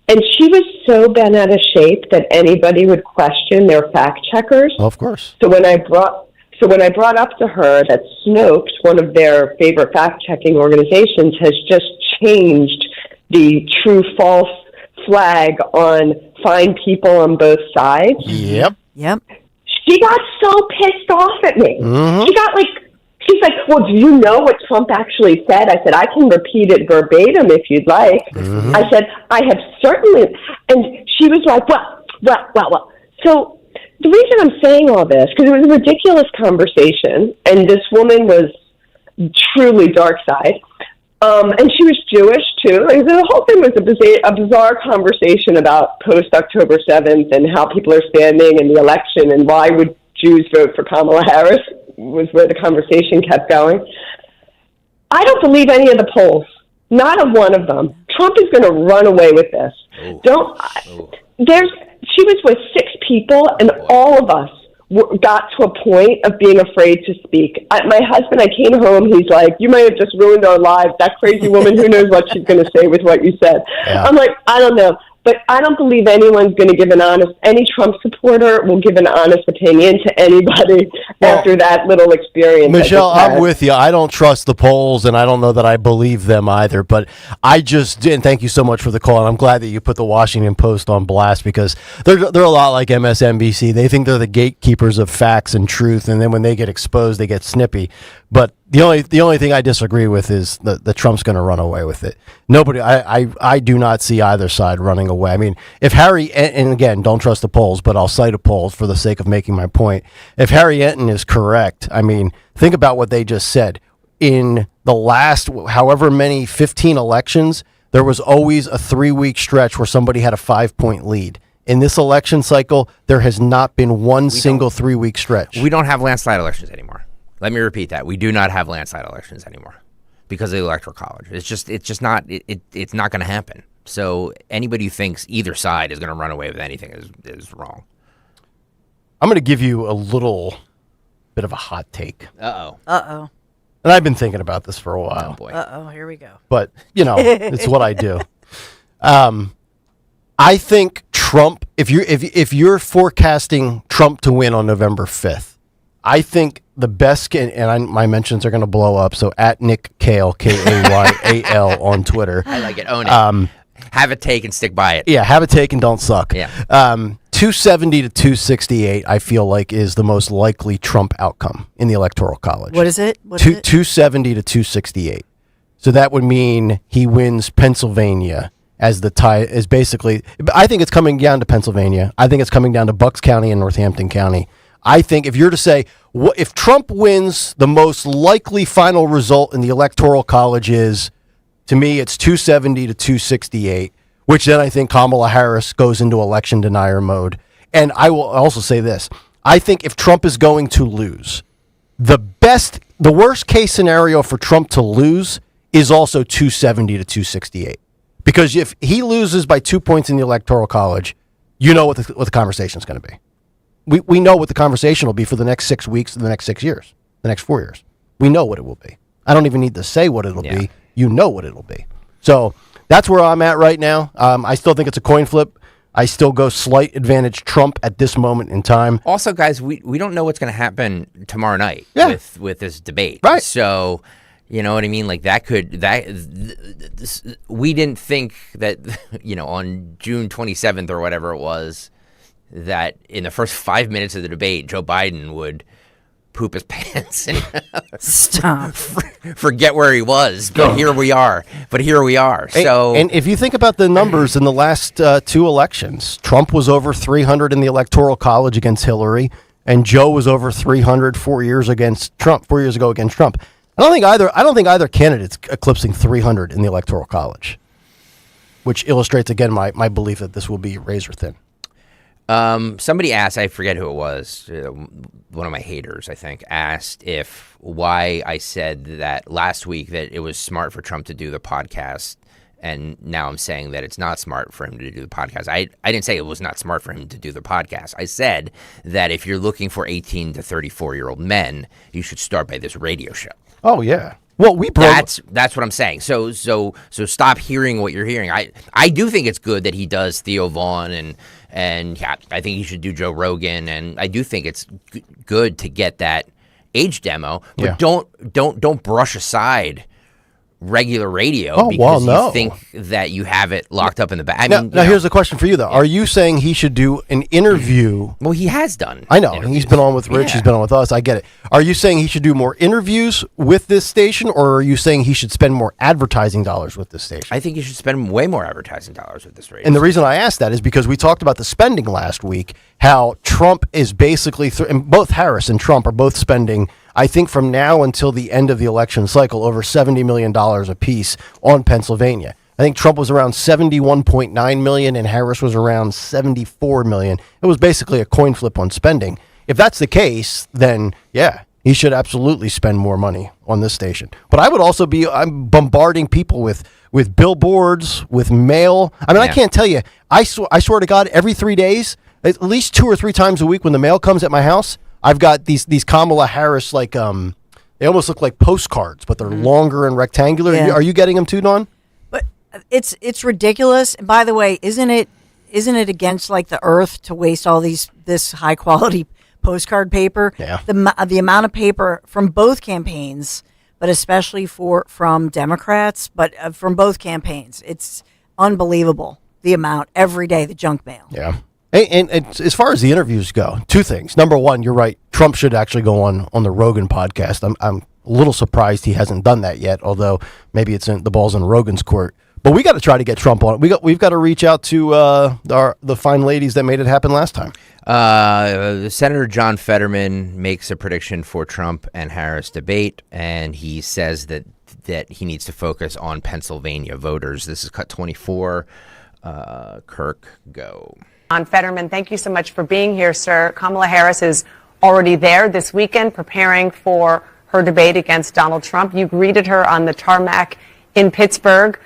S16: And she was so bent out of shape that anybody would question their fact checkers.
S24: Of course.
S16: So when I brought up to her that Snopes, one of their favorite fact-checking organizations, has just changed the true-false flag on find people on both sides.
S24: Yep.
S16: She got so pissed off at me. She's like, well, do you know what Trump actually said? I said, I can repeat it verbatim if you'd like. I said, I have certainly. And she was like, well. So the reason I'm saying all this, because it was a ridiculous conversation, and this woman was truly dark side. And she was Jewish, too. Like, the whole thing was a bizarre conversation about post-October 7th and how people are standing in the election and why would Jews vote for Kamala Harris was where the conversation kept going. I don't believe any of the polls. Not a one of them. Trump is going to run away with this. She was with 6 people, and all of us got to a point of being afraid to speak. My husband, I came home, he's like, you might have just ruined our lives. That crazy woman, who knows what she's going to say with what you said. Yeah. I'm like, I don't know. But I don't believe anyone's going to give any Trump supporter will give an honest opinion to anybody after that little experience.
S24: Michelle, I'm with you. I don't trust the polls, and I don't know that I believe them either. But I just did. Thank you so much for the call, and I'm glad that you put the Washington Post on blast, because they're a lot like MSNBC. They think they're the gatekeepers of facts and truth, and then when they get exposed, they get snippy. But the only thing I disagree with is that Trump's going to run away with it. Nobody, I do not see either side running away. I mean, if Harry, and again, don't trust the polls, but I'll cite a poll for the sake of making my point. If Harry Enton is correct, I mean, think about what they just said. In the last, however many, 15 elections, there was always a 3-week stretch where somebody had a 5-point lead. In this election cycle, there has not been one single 3-week stretch.
S25: We don't have landslide elections anymore. Let me repeat that. We do not have landslide elections anymore because of the Electoral College. It's not going to happen. So anybody who thinks either side is going to run away with anything is wrong.
S24: I'm going to give you a little bit of a hot take.
S4: Uh-oh.
S24: And I've been thinking about this for a while.
S25: Oh, boy.
S4: Uh-oh, here we go.
S24: But, it's what I do. I think Trump, if you're forecasting Trump to win on November 5th, I think the best, my mentions are going to blow up, so at Nick Kayal, Kayal on Twitter.
S25: I like it. Own it. Have a take and stick by it.
S24: Yeah, have a take and don't suck.
S25: Yeah.
S24: 270 to 268, I feel like, is the most likely Trump outcome in the Electoral College.
S4: What is it?
S24: 270 to 268. So that would mean he wins Pennsylvania as the tie is basically. I think it's coming down to Pennsylvania. I think it's coming down to Bucks County and Northampton County. I think if you're to say, if Trump wins, the most likely final result in the Electoral College is, to me, it's 270 to 268, which then I think Kamala Harris goes into election denier mode. And I will also say this. I think if Trump is going to lose, the worst case scenario for Trump to lose is also 270 to 268. Because if he loses by 2 points in the Electoral College, you know what the conversation is going to be. We know what the conversation will be for the next 6 weeks and the next 6 years, the next 4 years. We know what it will be. I don't even need to say what it'll be. You know what it'll be. So that's where I'm at right now. I still think it's a coin flip. I still go slight advantage Trump at this moment in time.
S25: Also, guys, we don't know what's going to happen tomorrow night with this debate.
S24: Right.
S25: So, You know what I mean? Like we didn't think that, on June 27th or whatever it was, that in the first 5 minutes of the debate, Joe Biden would poop his pants and
S4: stop,
S25: forget where he was. But here we are. So,
S24: and if you think about the numbers in the last two elections, Trump was over 300 in the Electoral College against Hillary, and Joe was over 300 4 years ago against Trump. I don't think either candidate's eclipsing 300 in the Electoral College, which illustrates again my belief that this will be razor thin.
S25: Somebody asked, I forget who it was, one of my haters, I think, asked why I said that last week that it was smart for Trump to do the podcast, and now I'm saying that it's not smart for him to do the podcast. I didn't say it was not smart for him to do the podcast. I said that if you're looking for 18 to 34-year-old men, you should start by this radio show.
S24: Oh, yeah. Well,
S25: that's what I'm saying. So stop hearing what you're hearing. I do think it's good that he does Theo Vaughn and I think he should do Joe Rogan, and I do think it's good to get that age demo. But don't brush aside regular radio because you think that you have it locked up in the back.
S24: Now here's the question for you, though. Are you saying he should do an interview?
S25: Well, he has done.
S24: I know. He's been on with Rich. He's been on with us. I get it. Are you saying he should do more interviews with this station, or are you saying he should spend more advertising dollars with this station?
S25: I think he should spend way more advertising dollars with this radio.
S24: And the reason I asked that is because we talked about the spending last week, how Trump is basically, and both Harris and Trump are both spending, I think from now until the end of the election cycle, over $70 million apiece on Pennsylvania. I think Trump was around $71.9 million and Harris was around $74 million. It was basically a coin flip on spending. If that's the case, then he should absolutely spend more money on this station. But I would also I'm bombarding people with billboards, with mail. I mean, I can't tell you. I swear to God, every 3 days, at least 2 or 3 times a week when the mail comes at my house, I've got these Kamala Harris, they almost look like postcards, but they're longer and rectangular.
S4: Yeah.
S24: Are you getting them too, Dawn?
S4: But it's ridiculous. And by the way, isn't it against the earth to waste all this high quality postcard paper?
S24: Yeah.
S4: The amount of paper from both campaigns, but especially from Democrats, but from both campaigns, it's unbelievable. The amount every day, the junk mail.
S24: Yeah. And as far as the interviews go, 2 things. Number one, you're right. Trump should actually go on the Rogan podcast. I'm a little surprised he hasn't done that yet, although maybe the ball's in Rogan's court. But we got to try to get Trump on. We've got to reach out to the fine ladies that made it happen last time.
S25: Senator John Fetterman makes a prediction for Trump and Harris debate, and he says that he needs to focus on Pennsylvania voters. This is cut 24. Kirk, go.
S5: John Fetterman, thank you so much for being here, sir. Kamala Harris is already there this weekend preparing for her debate against Donald Trump. You greeted her on the tarmac in Pittsburgh.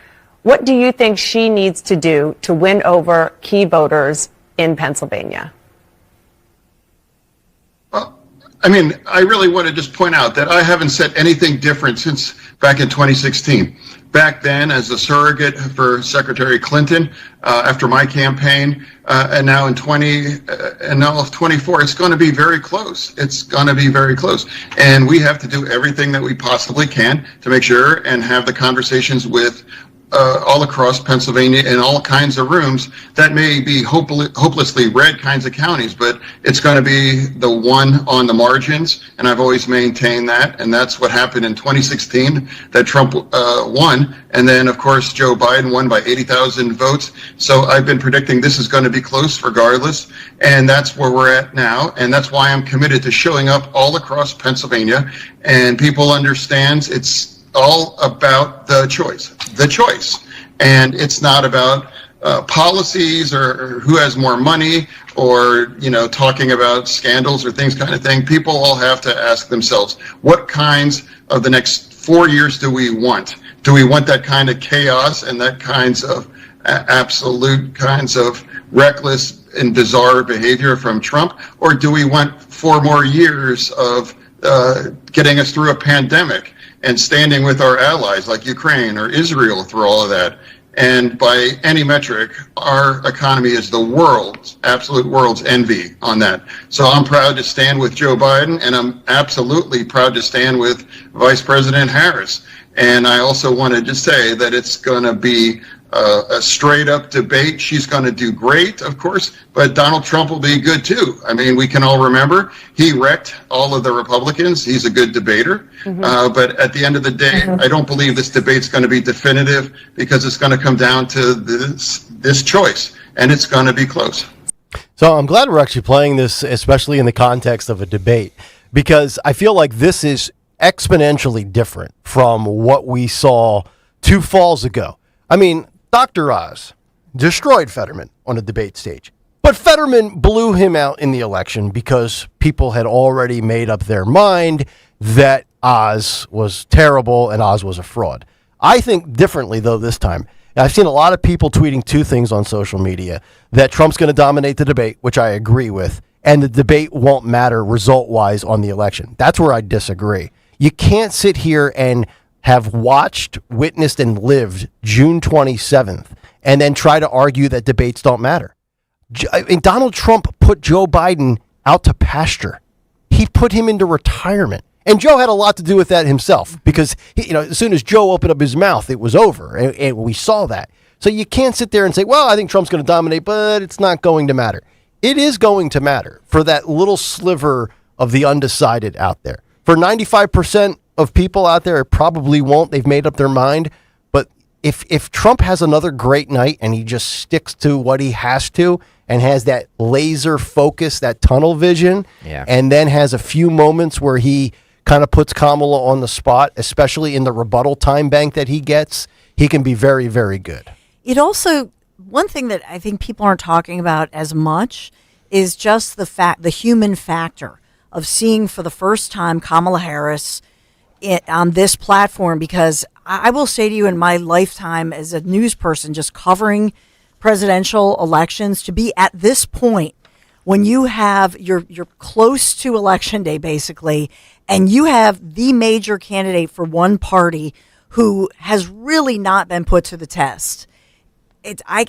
S5: What do you think she needs to do to win over key voters in Pennsylvania?
S17: I really want to just point out that I haven't said anything different since back in 2016. Back then, as a surrogate for Secretary Clinton, after my campaign, and now in 24, it's going to be very close. It's going to be very close. And we have to do everything that we possibly can to make sure and have the conversations with all across Pennsylvania in all kinds of rooms that may be hopelessly red kinds of counties, but it's going to be the one on the margins, and I've always maintained that, and that's what happened in 2016, that Trump won, and then, of course, Joe Biden won by 80,000 votes, so I've been predicting this is going to be close regardless, and that's where we're at now, and that's why I'm committed to showing up all across Pennsylvania, and people understand it's all about the choice, and it's not about policies or who has more money or talking about scandals or things kind of thing. People all have to ask themselves, what kinds of the next 4 years do we want? Do we want that kind of chaos and that kinds of absolute kinds of reckless and bizarre behavior from Trump, or do we want 4 more years of getting us through a pandemic and standing with our allies like Ukraine or Israel through all of that? And by any metric, our economy is the world's, absolute world's envy on that. So I'm proud to stand with Joe Biden, and I'm absolutely proud to stand with Vice President Harris. And I also wanted to say that it's going to be a straight up debate. She's going to do great, of course, but Donald Trump will be good too. I mean, we can all remember he wrecked all of the Republicans. He's a good debater. But at the end of the day, I don't believe this debate's going to be definitive because it's going to come down to this choice, and it's going to be close.
S24: So I'm glad we're actually playing this, especially in the context of a debate, because I feel like this is exponentially different from what we saw 2 falls ago. I mean, Dr. Oz destroyed Fetterman on a debate stage, but Fetterman blew him out in the election because people had already made up their mind that Oz was terrible and Oz was a fraud. I think differently, though, this time. I've seen a lot of people tweeting 2 things on social media: that Trump's going to dominate the debate, which I agree with, and the debate won't matter result-wise on the election. That's where I disagree. You can't sit here and have watched, witnessed, and lived June 27th and then try to argue that debates don't matter. Donald Trump put Joe Biden out to pasture. He put him into retirement. And Joe had a lot to do with that himself because, as soon as Joe opened up his mouth, it was over. And we saw that. So you can't sit there and say, well, I think Trump's going to dominate, but it's not going to matter. It is going to matter for that little sliver of the undecided out there. For 95% of people out there, it probably won't. They've made up their mind. But if Trump has another great night and he just sticks to what he has to and has that laser focus, that tunnel vision, and then has a few moments where he kind of puts Kamala on the spot, especially in the rebuttal time bank that he gets, he can be very, very good.
S4: It also, one thing that I think people aren't talking about as much is just the human factor of seeing for the first time Kamala Harris on this platform, because I will say to you, in my lifetime as a news person just covering presidential elections, to be at this point when you have you're close to election day basically, and you have the major candidate for one party who has really not been put to the test. I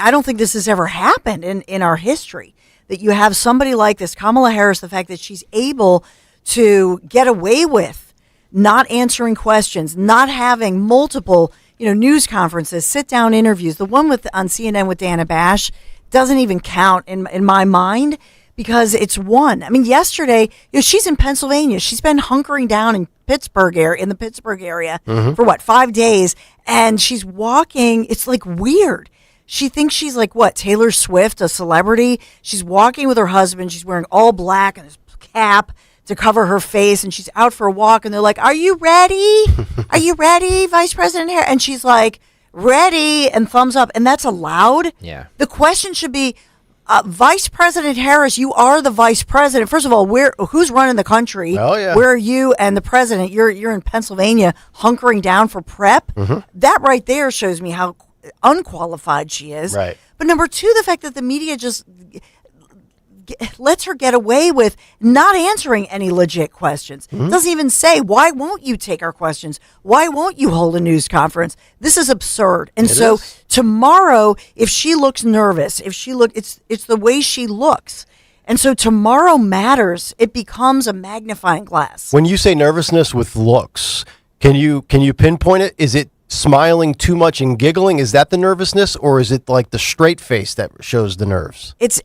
S4: don't think this has ever happened in our history, that you have somebody like this, Kamala Harris, the fact that she's able to get away with not answering questions, not having multiple, news conferences, sit-down interviews. The one on CNN with Dana Bash doesn't even count in my mind because it's one. I mean, yesterday, she's in Pennsylvania. She's been hunkering down in the Pittsburgh area for 5 days, and she's walking. It's like weird. She thinks she's like Taylor Swift, a celebrity. She's walking with her husband. She's wearing all black and this cap to cover her face, and she's out for a walk, and they're like, "Are you ready? Are you ready, Vice President Harris?" And she's like, "Ready," and thumbs up, and that's allowed.
S25: Yeah.
S4: The question should be, Vice President Harris, you are the vice president. First of all, who's running the country?
S24: Oh, yeah.
S4: Where are you and the president? You're in Pennsylvania hunkering down for prep. That right there shows me how unqualified she is.
S24: Right.
S4: But number 2, the fact that the media just lets her get away with not answering any legit questions. Doesn't even say, why won't you take our questions? Why won't you hold a news conference? This is absurd. And so tomorrow, if she looks nervous, it's the way she looks. And so tomorrow matters. It becomes a magnifying glass.
S24: When you say nervousness with looks, can you pinpoint it? Is it smiling too much and giggling? Is that the nervousness, or is it like the straight face that shows the nerves?
S4: It's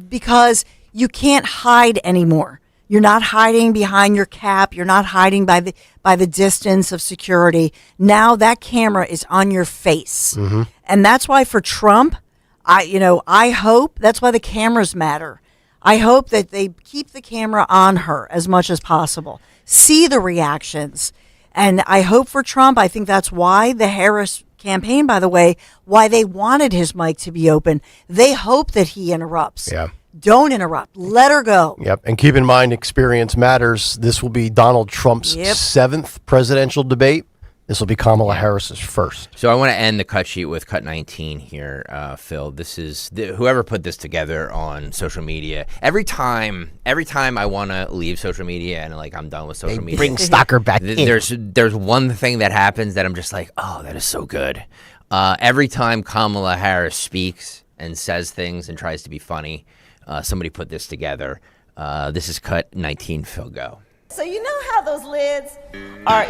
S4: because you can't hide anymore. You're not hiding behind your cap. You're not hiding by the distance of security. Now that camera is on your face. And that's why for Trump, I hope that's why the cameras matter. I hope that they keep the camera on her as much as possible. See the reactions. And I hope for Trump, I think that's why the Harris campaign, by the way, why they wanted his mic to be open. They hope that he interrupts.
S24: Yeah.
S4: Don't interrupt. Let her go.
S24: Yep. And keep in mind, experience matters. This will be Donald Trump's 7th presidential debate. This will be Kamala Harris's first.
S25: So I want to end the cut sheet with cut 19 here, Phil. This is whoever put this together on social media. Every time I want to leave social media and like I'm done with social media,
S24: bring Stocker back in.
S25: There's one thing that happens that I'm just like, oh, that is so good. Every time Kamala Harris speaks and says things and tries to be funny, somebody put this together. This is cut 19. Phil, go.
S18: So you know how those lids are,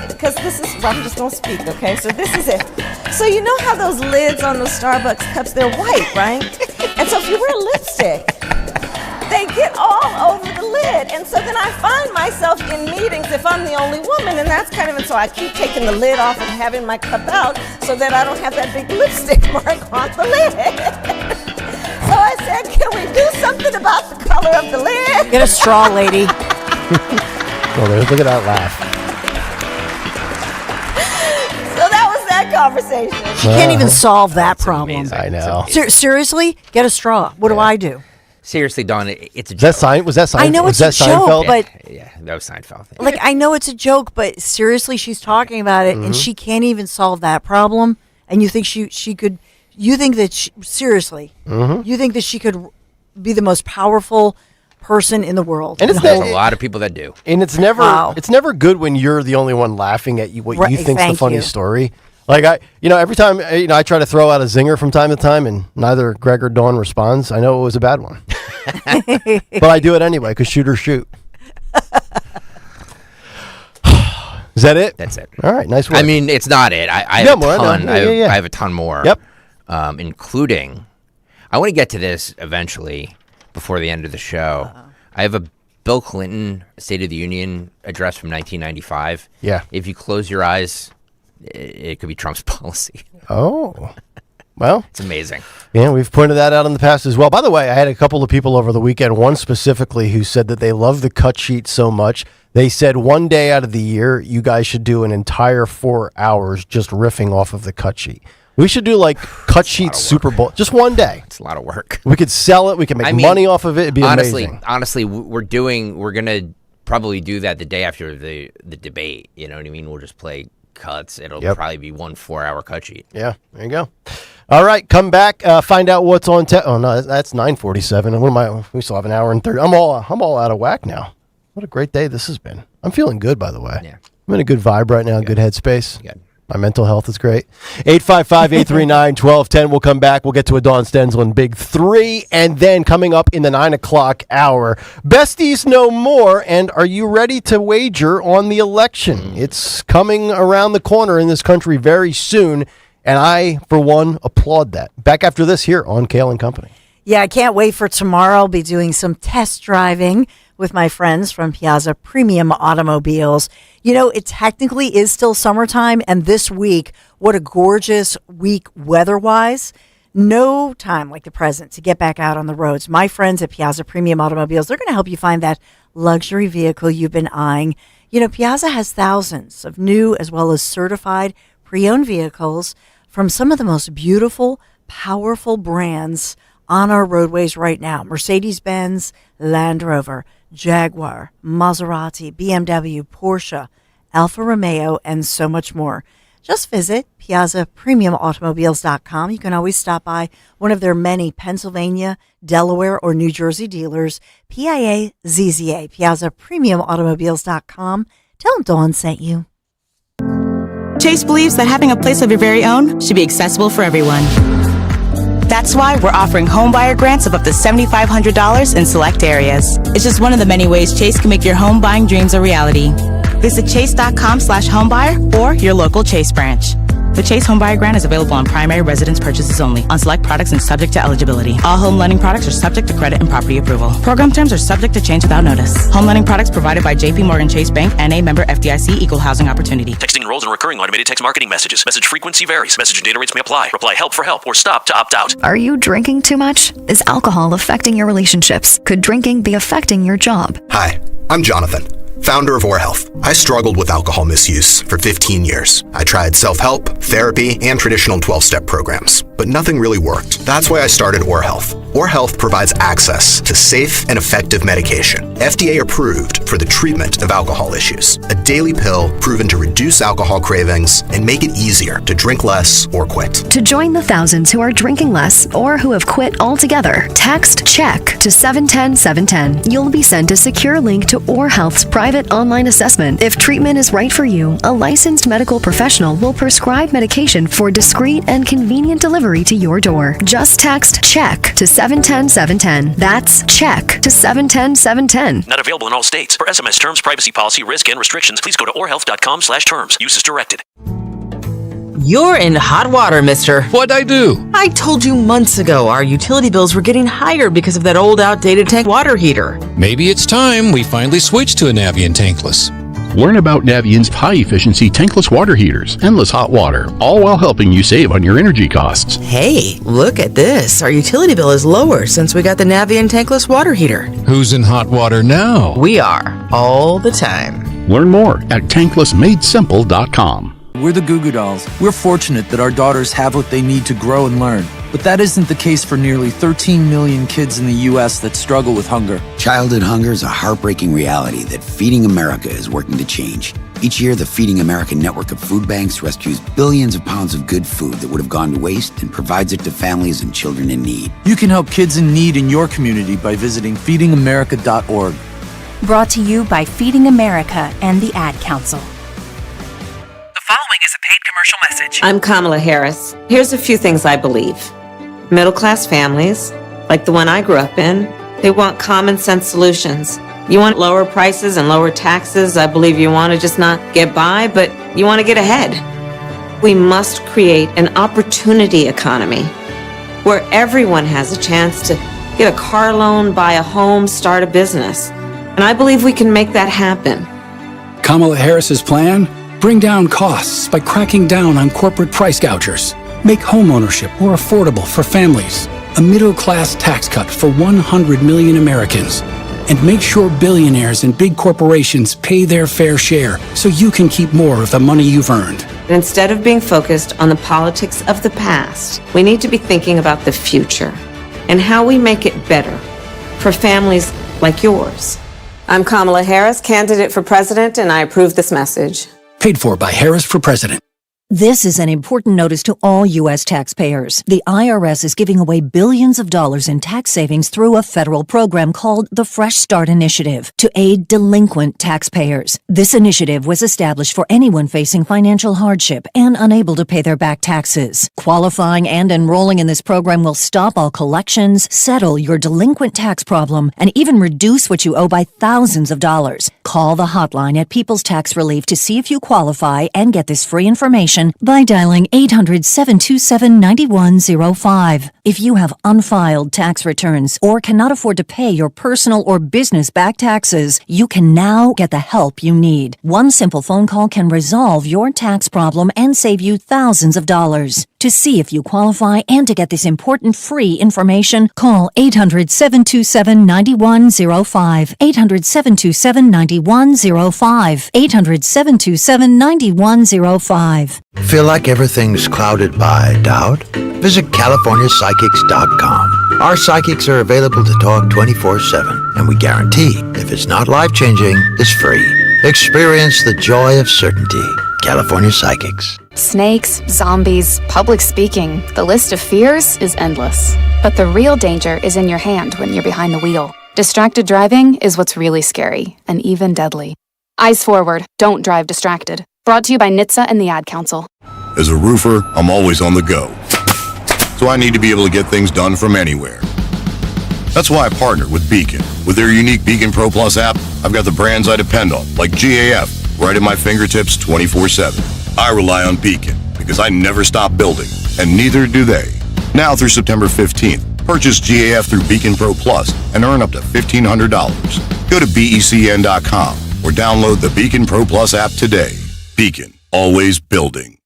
S18: because this is, well, I'm just going to speak, okay? So this is it. So you know how those lids on those Starbucks cups, they're white, right? And so if you wear lipstick, they get all over the lid. And so then I find myself in meetings if I'm the only woman, and that's kind of, and so I keep taking the lid off and having my cup out so that I don't have that big lipstick mark on the lid. So I said, can we do something about the color of the lid?
S4: Get a straw, lady.
S24: Oh, look at that laugh.
S18: So that was that conversation.
S4: She can't even solve that problem.
S25: Amazing.
S24: I know.
S4: Seriously? Get a straw. What do I do?
S25: Seriously, Dawn, it's a
S24: Was that Seinfeld?
S4: I know it's a joke, but
S25: yeah, that was Seinfeld.
S4: like I know it's a joke, but seriously, she's talking about it, and she can't even solve that problem. And you think she could? You think that seriously? You think that she could be the most powerful person in the world?
S24: And
S25: There's a lot of people that do.
S24: And it's never good when you're the only one laughing at you, what you think's the funny story. Like every time I try to throw out a zinger from time to time, and neither Greg or Dawn responds. I know it was a bad one, but I do it anyway because shoot or shoot. Is that it?
S25: That's it.
S24: All right, nice work.
S25: I mean, it's not it. I have a ton.
S24: Yeah.
S25: I have a ton more.
S24: Yep.
S25: Including, I want to get to this eventually before the end of the show. I have a Bill Clinton State of the Union address from 1995.
S24: Yeah.
S25: If you close your eyes, it could be Trump's policy.
S24: Oh, well,
S25: it's amazing.
S24: Yeah, we've pointed that out in the past as well. By the way, I had a couple of people over the weekend, one specifically who said that they love the cut sheet so much. They said one day out of the year, you guys should do an entire 4 hours just riffing off of the cut sheet. We should do like cut sheet Super Bowl, just one day.
S25: It's a lot of work.
S24: We could sell it. We can make money off of it. It'd be amazing.
S25: Honestly, we're going to probably do that the day after the debate. You know what I mean? We'll just play cuts. It'll probably be 1 4-hour cut sheet.
S24: Yeah, there you go. All right, come back. Find out what's on. Oh no, that's 9:47. What am I? We still have an hour and 30. I'm all out of whack now. What a great day this has been. I'm feeling good, by the way.
S25: Yeah,
S24: I'm in a good vibe right now. Good headspace.
S25: Good.
S24: My mental health is great. 855-839-1210. We'll come back. We'll get to a Dawn Stensland Big 3. And then coming up in the 9 o'clock hour, Besties Know More. And are you ready to wager on the election? It's coming around the corner in this country very soon. And I, for one, applaud that. Back after this here on Kayal and Company.
S4: Yeah, I can't wait for tomorrow. I'll be doing some test driving with my friends from Piazza Premium Automobiles. You know, it technically is still summertime, and this week, what a gorgeous week weather-wise. No time like the present to get back out on the roads. My friends at Piazza Premium Automobiles, they're going to help you find that luxury vehicle you've been eyeing. You know, Piazza has thousands of new as well as certified pre-owned vehicles from some of the most beautiful, powerful brands on our roadways right now. Mercedes-Benz, Land Rover, Jaguar, Maserati, BMW, Porsche, Alfa Romeo, and so much more. Just visit PiazzaPremiumAutomobiles.com. You can always stop by one of their many Pennsylvania, Delaware, or New Jersey dealers. PIAZZA, PiazzaPremiumAutomobiles.com. Tell them Dawn sent you.
S19: Chase believes that having a place of your very own should be accessible for everyone. That's why we're offering homebuyer grants of up to $7,500 in select areas. It's just one of the many ways Chase can make your home buying dreams a reality. Visit chase.com/homebuyer or your local Chase branch. The Chase Homebuyer Grant is available on primary residence purchases only, on select products and subject to eligibility. All home lending products are subject to credit and property approval. Program terms are subject to change without notice. Home lending products provided by JP Morgan Chase Bank, N.A. member FDIC, Equal Housing Opportunity.
S20: Texting enrolls in recurring automated text marketing messages. Message frequency varies. Message and data rates may apply. Reply help for help or stop to opt out.
S21: Are you drinking too much? Is alcohol affecting your relationships? Could drinking be affecting your job?
S23: Hi, I'm Jonathan, founder of OrHealth. I struggled with alcohol misuse for 15 years. I tried self-help, therapy, and traditional 12-step programs, but nothing really worked. That's why I started OrHealth. OreHealth provides access to safe and effective medication, FDA approved for the treatment of alcohol issues. A daily pill proven to reduce alcohol cravings and make it easier to drink less or quit.
S21: To join the thousands who are drinking less or who have quit altogether, text CHECK to 710-710. You'll be sent a secure link to OreHealth's private online assessment. If treatment is right for you, a licensed medical professional will prescribe medication for discreet and convenient delivery to your door. Just text CHECK to 710-710. That's CHECK to 710-710.
S20: Not available in all states. For SMS terms, privacy policy, risk, and restrictions, please go to orehealth.com/terms. Use as directed.
S1: You're in hot water, mister.
S2: What'd I do?
S1: I told you months ago our utility bills were getting higher because of that old outdated tank water heater.
S2: Maybe it's time we finally switch to a Navien tankless.
S3: Learn about Navient's high-efficiency tankless water heaters, endless hot water, all while helping you save on your energy costs.
S1: Hey, look at this. Our utility bill is lower since we got the Navien tankless water heater.
S2: Who's in hot water now?
S1: We are, all the time.
S3: Learn more at tanklessmadesimple.com.
S9: We're the Goo Goo Dolls. We're fortunate that our daughters have what they need to grow and learn. But that isn't the case for nearly 13 million kids in the U.S. that struggle with hunger.
S22: Childhood hunger is a heartbreaking reality that Feeding America is working to change. Each year, the Feeding America network of food banks rescues billions of pounds of good food that would have gone to waste and provides it to families and children in need.
S9: You can help kids in need in your community by visiting feedingamerica.org.
S26: Brought to you by Feeding America and the Ad Council.
S27: The following is a paid commercial message.
S5: I'm Kamala Harris. Here's a few things I believe. Middle-class families, like the one I grew up in, they want common sense solutions. You want lower prices and lower taxes. I believe you want to just not get by, but you want to get ahead. We must create an opportunity economy where everyone has a chance to get a car loan, buy a home, start a business. And I believe we can make that happen.
S28: Kamala Harris's plan? Bring down costs by cracking down on corporate price gougers. Make homeownership more affordable for families. A middle-class tax cut for 100 million Americans. And make sure billionaires and big corporations pay their fair share so you can keep more of the money you've earned.
S5: And instead of being focused on the politics of the past, we need to be thinking about the future and how we make it better for families like yours. I'm Kamala Harris, candidate for president, and I approve this message.
S28: Paid for by Harris for President.
S29: This is an important notice to all U.S. taxpayers. The IRS is giving away billions of dollars in tax savings through a federal program called the Fresh Start Initiative to aid delinquent taxpayers. This initiative was established for anyone facing financial hardship and unable to pay their back taxes. Qualifying and enrolling in this program will stop all collections, settle your delinquent tax problem, and even reduce what you owe by thousands of dollars. Call the hotline at People's Tax Relief to see if you qualify and get this free information by dialing 800-727-9105. If you have unfiled tax returns or cannot afford to pay your personal or business back taxes, you can now get the help you need. One simple phone call can resolve your tax problem and save you thousands of dollars. To see if you qualify and to get this important free information, call 800-727-9105. 800-727-9105. 800-727-9105.
S30: Feel like everything's clouded by doubt? Visit CaliforniaPsychics.com. Our psychics are available to talk 24/7, and we guarantee if it's not life-changing, it's free. Experience the joy of certainty. California Psychics.
S21: Snakes, zombies, public speaking. The list of fears is endless. But the real danger is in your hand when you're behind the wheel. Distracted driving is what's really scary and even deadly. Eyes forward. Don't drive distracted. Brought to you by NHTSA and the Ad Council.
S31: As a roofer, I'm always on the go. So I need to be able to get things done from anywhere. That's why I partner with Beacon. With their unique Beacon Pro Plus app, I've got the brands I depend on, like GAF, right at my fingertips 24/7. I rely on Beacon because I never stop building, and neither do they. Now through September 15th, purchase GAF through Beacon Pro Plus and earn up to $1,500. Go to BECN.com or download the Beacon Pro Plus app today. Beacon, always building.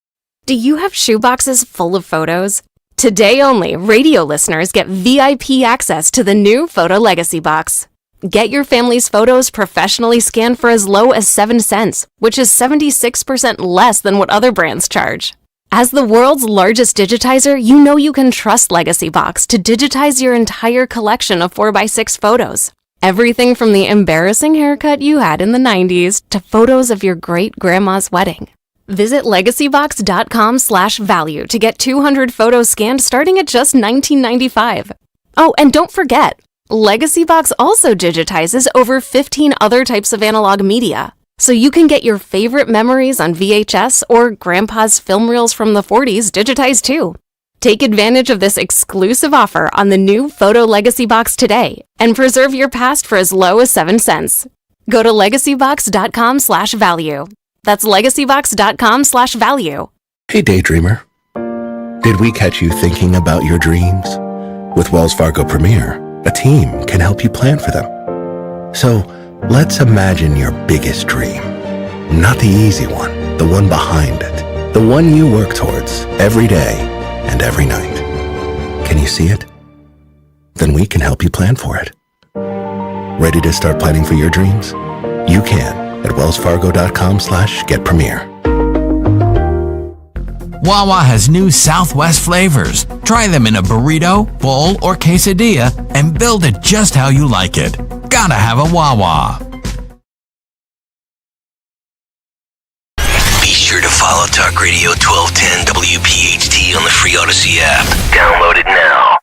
S32: Do you have shoeboxes full of photos? Today only, radio listeners get VIP access to the new Photo Legacy Box. Get your family's photos professionally scanned for as low as 7 cents, which is 76% less than what other brands charge. As the world's largest digitizer, you know you can trust Legacy Box to digitize your entire collection of 4x6 photos. Everything from the embarrassing haircut you had in the 90s to photos of your great-grandma's wedding. Visit legacybox.com/value to get 200 photos scanned starting at just $19.95. Oh, and don't forget, Legacy Box also digitizes over 15 other types of analog media, so you can get your favorite memories on VHS or Grandpa's film reels from the 40s digitized too. Take advantage of this exclusive offer on the new Photo Legacy Box today and preserve your past for as low as 7 cents. Go to legacybox.com/value. That's legacybox.com/value.
S6: Hey, daydreamer. Did we catch you thinking about your dreams? With Wells Fargo Premier, a team can help you plan for them. So let's imagine your biggest dream. Not the easy one, the one behind it. The one you work towards every day and every night. Can you see it? Then we can help you plan for it. Ready to start planning for your dreams? You can at wellsfargo.com/getpremier.
S7: Wawa has new Southwest flavors. Try them in a burrito, bowl, or quesadilla and build it just how you like it. Gotta have a Wawa.
S8: Be sure to follow Talk Radio 1210 WPHT on the free Odyssey app. Download it now.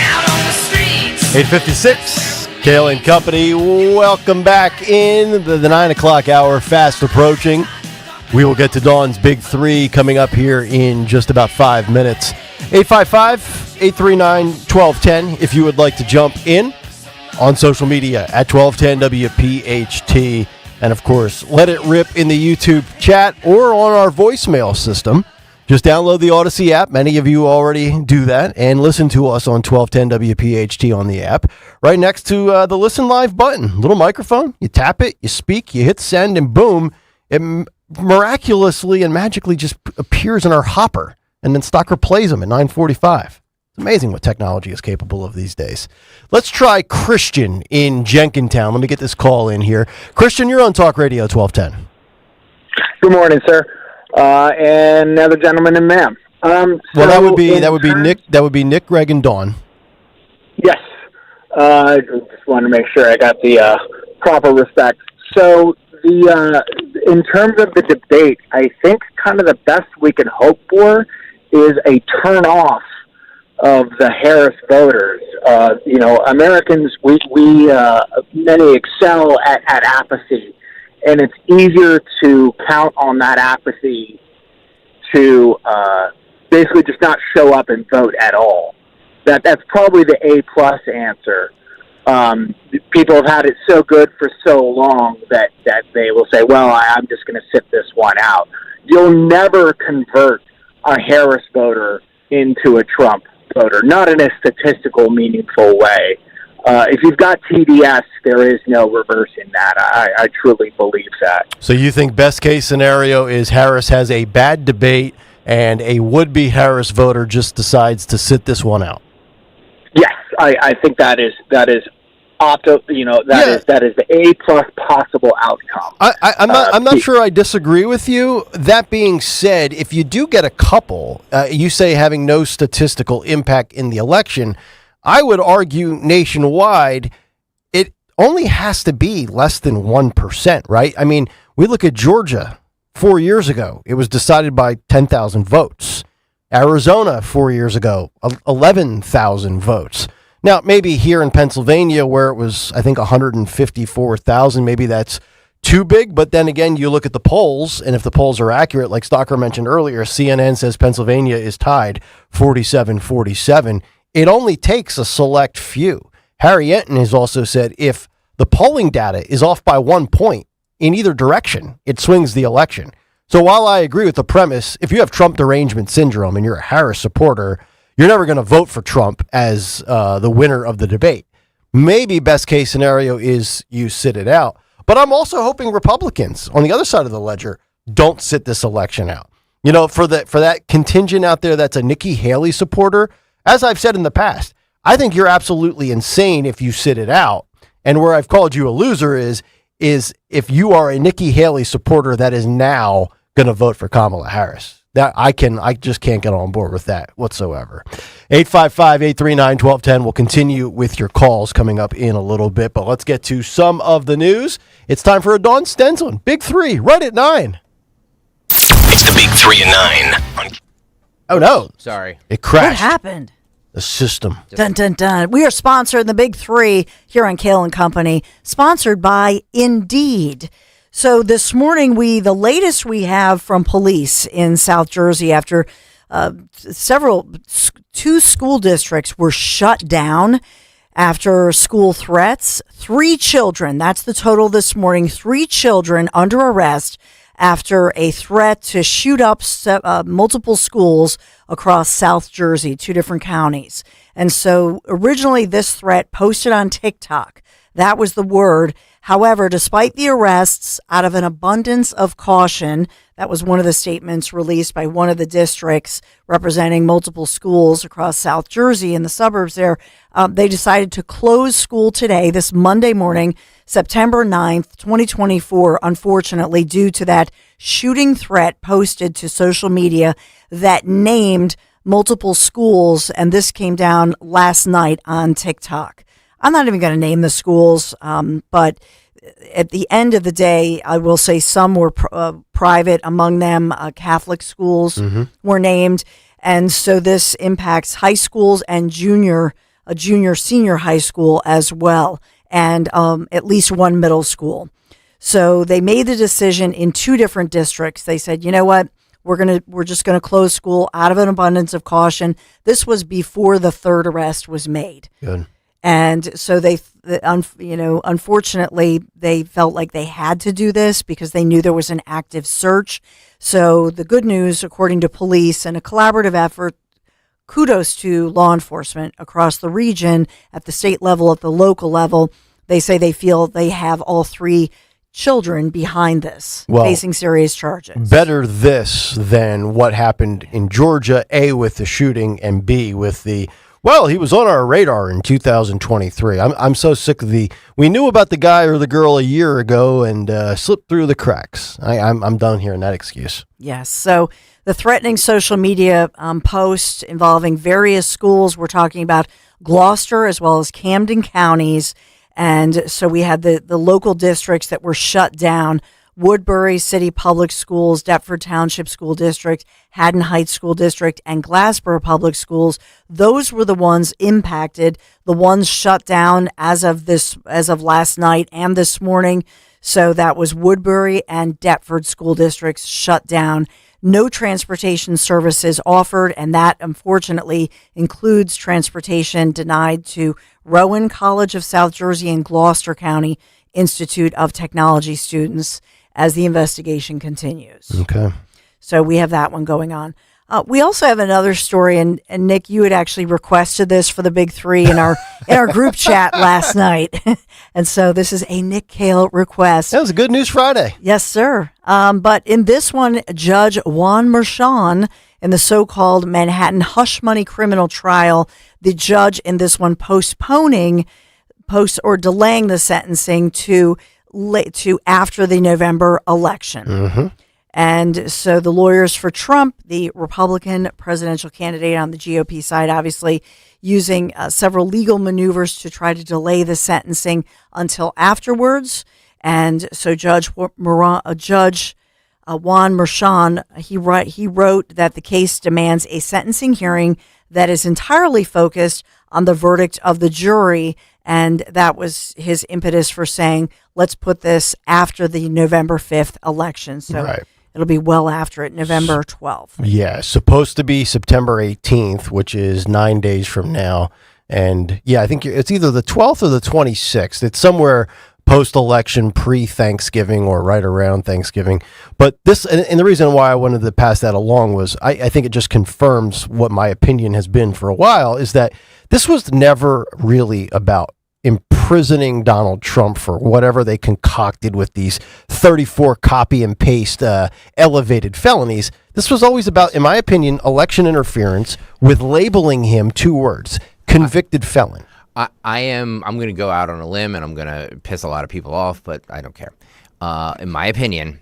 S27: Out on the streets.
S24: 8:56, Kayal and Company. Welcome back in the 9 o'clock hour, fast approaching. We will get to Dawn's Big Three coming up here in just about 5 minutes. 855-839-1210 if you would like to jump in on social media at 1210 WPHT. And, of course, let it rip in the YouTube chat or on our voicemail system. Just download the Odyssey app. Many of you already do that. And listen to us on 1210 WPHT on the app. Right next to the Listen Live button. Little microphone. You tap it, you speak, you hit send, and boom, it miraculously and magically just appears in our hopper. And then Stocker plays them at 9:45. It's amazing what technology is capable of these days. Let's try Christian in Jenkintown. Let me get this call in here. Christian, you're on Talk Radio 1210.
S10: Good morning, sir. And another gentleman and ma'am.
S24: Well, that would be Nick. That would be Nick, Greg, and Dawn.
S10: Yes. I just wanted to make sure I got the proper respect. So in terms of the debate, I think kind of the best we can hope for is a turn off of the Harris voters. Americans, we many excel at apathy. And it's easier to count on that apathy to basically just not show up and vote at all. That's probably the A-plus answer. People have had it so good for so long that they will say, well, I'm just going to sit this one out. You'll never convert a Harris voter into a Trump voter, not in a statistical, meaningful way. If you've got TDS, there is no reversing that. I truly believe that.
S24: So you think best case scenario is Harris has a bad debate and a would-be Harris voter just decides to sit this one out?
S10: Yes, I think that is that is the A-plus possible outcome.
S24: I'm not sure I disagree with you. That being said, if you do get a couple, you say having no statistical impact in the election, I would argue nationwide, it only has to be less than 1%, right? I mean, we look at Georgia 4 years ago. It was decided by 10,000 votes. Arizona 4 years ago, 11,000 votes. Now, maybe here in Pennsylvania where it was, I think, 154,000, maybe that's too big. But then again, you look at the polls, and if the polls are accurate, like Stocker mentioned earlier, CNN says Pennsylvania is tied 47-47. It only takes a select few. Harry Enton has also said if the polling data is off by 1 point in either direction, it swings the election. So while I agree with the premise, if you have Trump derangement syndrome and you're a Harris supporter, you're never going to vote for Trump as the winner of the debate. Maybe best case scenario is you sit it out. But I'm also hoping Republicans on the other side of the ledger don't sit this election out. You know, for that contingent out there that's a Nikki Haley supporter, as I've said in the past, I think you're absolutely insane if you sit it out. And where I've called you a loser is if you are a Nikki Haley supporter that is now going to vote for Kamala Harris. That I just can't get on board with that whatsoever. 855-839-1210. We'll continue with your calls coming up in a little bit, but let's get to some of the news. It's time for a Dawn Stenslin. Big 3, right at 9.
S8: It's the Big 3 at 9.
S24: Oh, no. Sorry. It crashed.
S4: What happened?
S24: The system.
S4: Dun, dun, dun. We are sponsored in the Big 3 here on Kayal and Company, sponsored by Indeed. So this morning, the latest we have from police in South Jersey after two school districts were shut down after school threats. 3 children, that's the total this morning, 3 children under arrest after a threat to shoot up multiple schools across South Jersey, 2 different counties. And so originally this threat posted on TikTok, that was the word. However, despite the arrests, out of an abundance of caution, that was one of the statements released by one of the districts representing multiple schools across South Jersey in the suburbs there, they decided to close school today, this Monday morning, September 9th, 2024, unfortunately, due to that shooting threat posted to social media that named multiple schools, and this came down last night on TikTok. I'm not even going to name the schools, but at the end of the day, I will say some were private. Among them, Catholic schools were named. And so this impacts high schools and senior high school as well, and at least one middle school. So they made the decision in 2 different districts. They said, you know what? We're just going to close school out of an abundance of caution. This was before the 3rd arrest was made.
S24: Good.
S4: And so unfortunately, they felt like they had to do this because they knew there was an active search. So the good news, according to police, and a collaborative effort, kudos to law enforcement across the region at the state level, at the local level. They say they feel they have all 3 children behind this, facing serious charges.
S24: Better this than what happened in Georgia, A, with the shooting, and B, with he was on our radar in 2023. I'm so sick of we knew about the guy or the girl a year ago and slipped through the cracks. I'm done hearing that excuse.
S4: Yes. So the threatening social media posts involving various schools, we're talking about Gloucester as well as Camden counties. And so we had the local districts that were shut down: Woodbury City Public Schools, Deptford Township School District, Haddon Heights School District, and Glassboro Public Schools. Those were the ones impacted, the ones shut down as of last night and this morning. So that was Woodbury and Deptford School Districts shut down. No transportation services offered, and that unfortunately includes transportation denied to Rowan College of South Jersey and Gloucester County Institute of Technology students as the investigation continues.
S24: Okay.
S4: So we have that one going on. We also have another story, and Nick, you had actually requested this for the Big 3 in our group chat last night. And so this is a Nick Kayal request.
S24: That was a Good News Friday.
S4: Yes, sir. But in this one, Judge Juan Merchan, in the so-called Manhattan hush money criminal trial, the judge in this one delaying the sentencing to after the November election.
S24: Mm-hmm.
S4: And so the lawyers for Trump, the Republican presidential candidate on the GOP side, obviously using several legal maneuvers to try to delay the sentencing until afterwards. And so Judge Juan Merchan, he wrote that the case demands a sentencing hearing that is entirely focused on the verdict of the jury. And that was his impetus for saying, let's put this after the November 5th election. So
S24: right.
S4: It'll be well after it, November 12th.
S24: Yeah, supposed to be September 18th, which is 9 days from now. And yeah, I think it's either the 12th or the 26th. It's somewhere post-election, pre-Thanksgiving, or right around Thanksgiving. But this, and the reason why I wanted to pass that along was I think it just confirms what my opinion has been for a while, is that this was never really about imprisoning Donald Trump for whatever they concocted with these 34 copy and paste elevated felonies. This was always about, in my opinion, election interference with labeling him 2 words, convicted felon.
S11: I'm going to go out on a limb and I'm going to piss a lot of people off, but I don't care. In my opinion,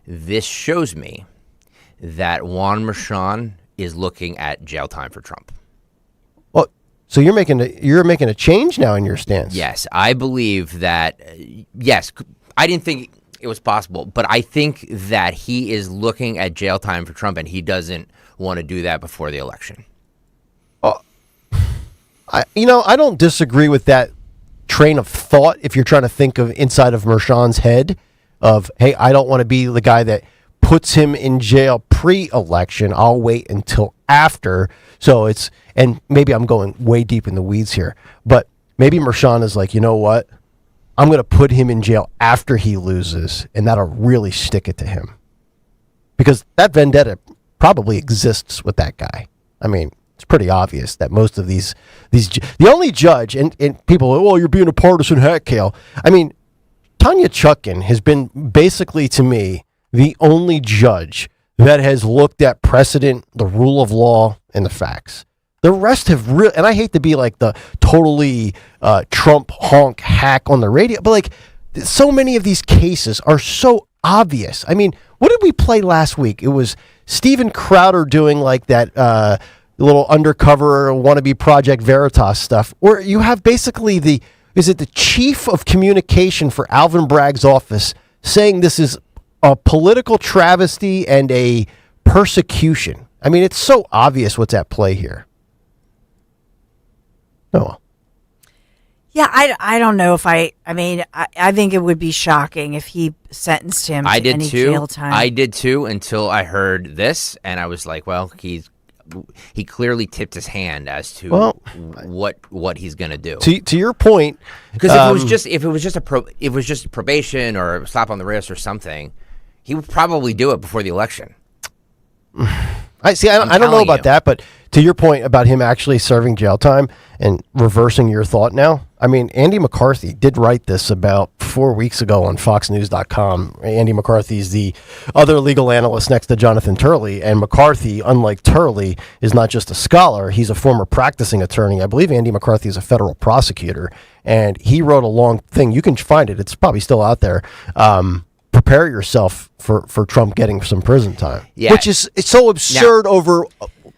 S11: this shows me that Juan Merchan is looking at jail time for Trump.
S24: Well, so you're making a change now in your stance.
S11: Yes, I believe that. Yes, I didn't think it was possible, but I think that he is looking at jail time for Trump, and he doesn't want to do that before the election.
S24: I don't disagree with that train of thought. If you're trying to think of inside of Merchan's head, of hey, I don't want to be the guy that puts him in jail pre-election. I'll wait until after. So and maybe I'm going way deep in the weeds here, but maybe Merchan is like, you know what? I'm going to put him in jail after he loses, and that'll really stick it to him. Because that vendetta probably exists with that guy. I mean, it's pretty obvious that most of these the only judge, and people, oh, you're being a partisan hack, Kayal. I mean, Tanya Chutkan has been basically, to me, the only judge that has looked at precedent, the rule of law, and the facts. The rest have and I hate to be like the totally Trump honk hack on the radio, but like so many of these cases are so obvious. I mean, what did we play last week? It was Steven Crowder doing like that little undercover wannabe Project Veritas stuff, where you have basically the chief of communication for Alvin Bragg's office saying this is a political travesty and a persecution. I mean, it's so obvious what's at play here. Oh.
S4: Yeah, I don't know if I think it would be shocking if he sentenced him to any jail time.
S11: I did too, until I heard this, and I was like, well, he clearly tipped his hand as to what he's going to do.
S24: To your point,
S11: because if it was just probation or a slap on the wrist or something, he would probably do it before the election.
S24: I don't know about that, but to your point about him actually serving jail time and reversing your thought now, I mean, Andy McCarthy did write this about 4 weeks ago on FoxNews.com. Andy McCarthy is the other legal analyst next to Jonathan Turley, and McCarthy, unlike Turley, is not just a scholar, he's a former practicing attorney. I believe Andy McCarthy is a federal prosecutor, and he wrote a long thing. You can find it. It's probably still out there. Prepare yourself for Trump getting some prison time, which is it's so absurd over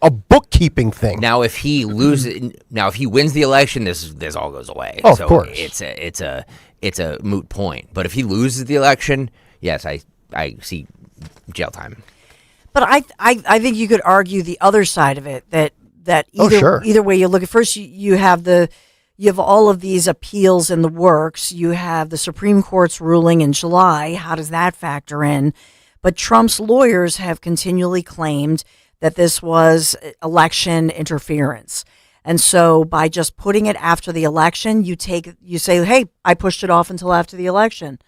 S24: a bookkeeping thing.
S11: Now, if he wins the election, this all goes away.
S24: Oh, of course,
S11: it's a moot point. But if he loses the election, yes, I see jail time.
S4: But I think you could argue the other side of it that either way you look at. First, you have all of these appeals in the works. You have the Supreme Court's ruling in July. How does that factor in? But Trump's lawyers have continually claimed that this was election interference. And so by just putting it after the election, you say, hey, I pushed it off until after the election.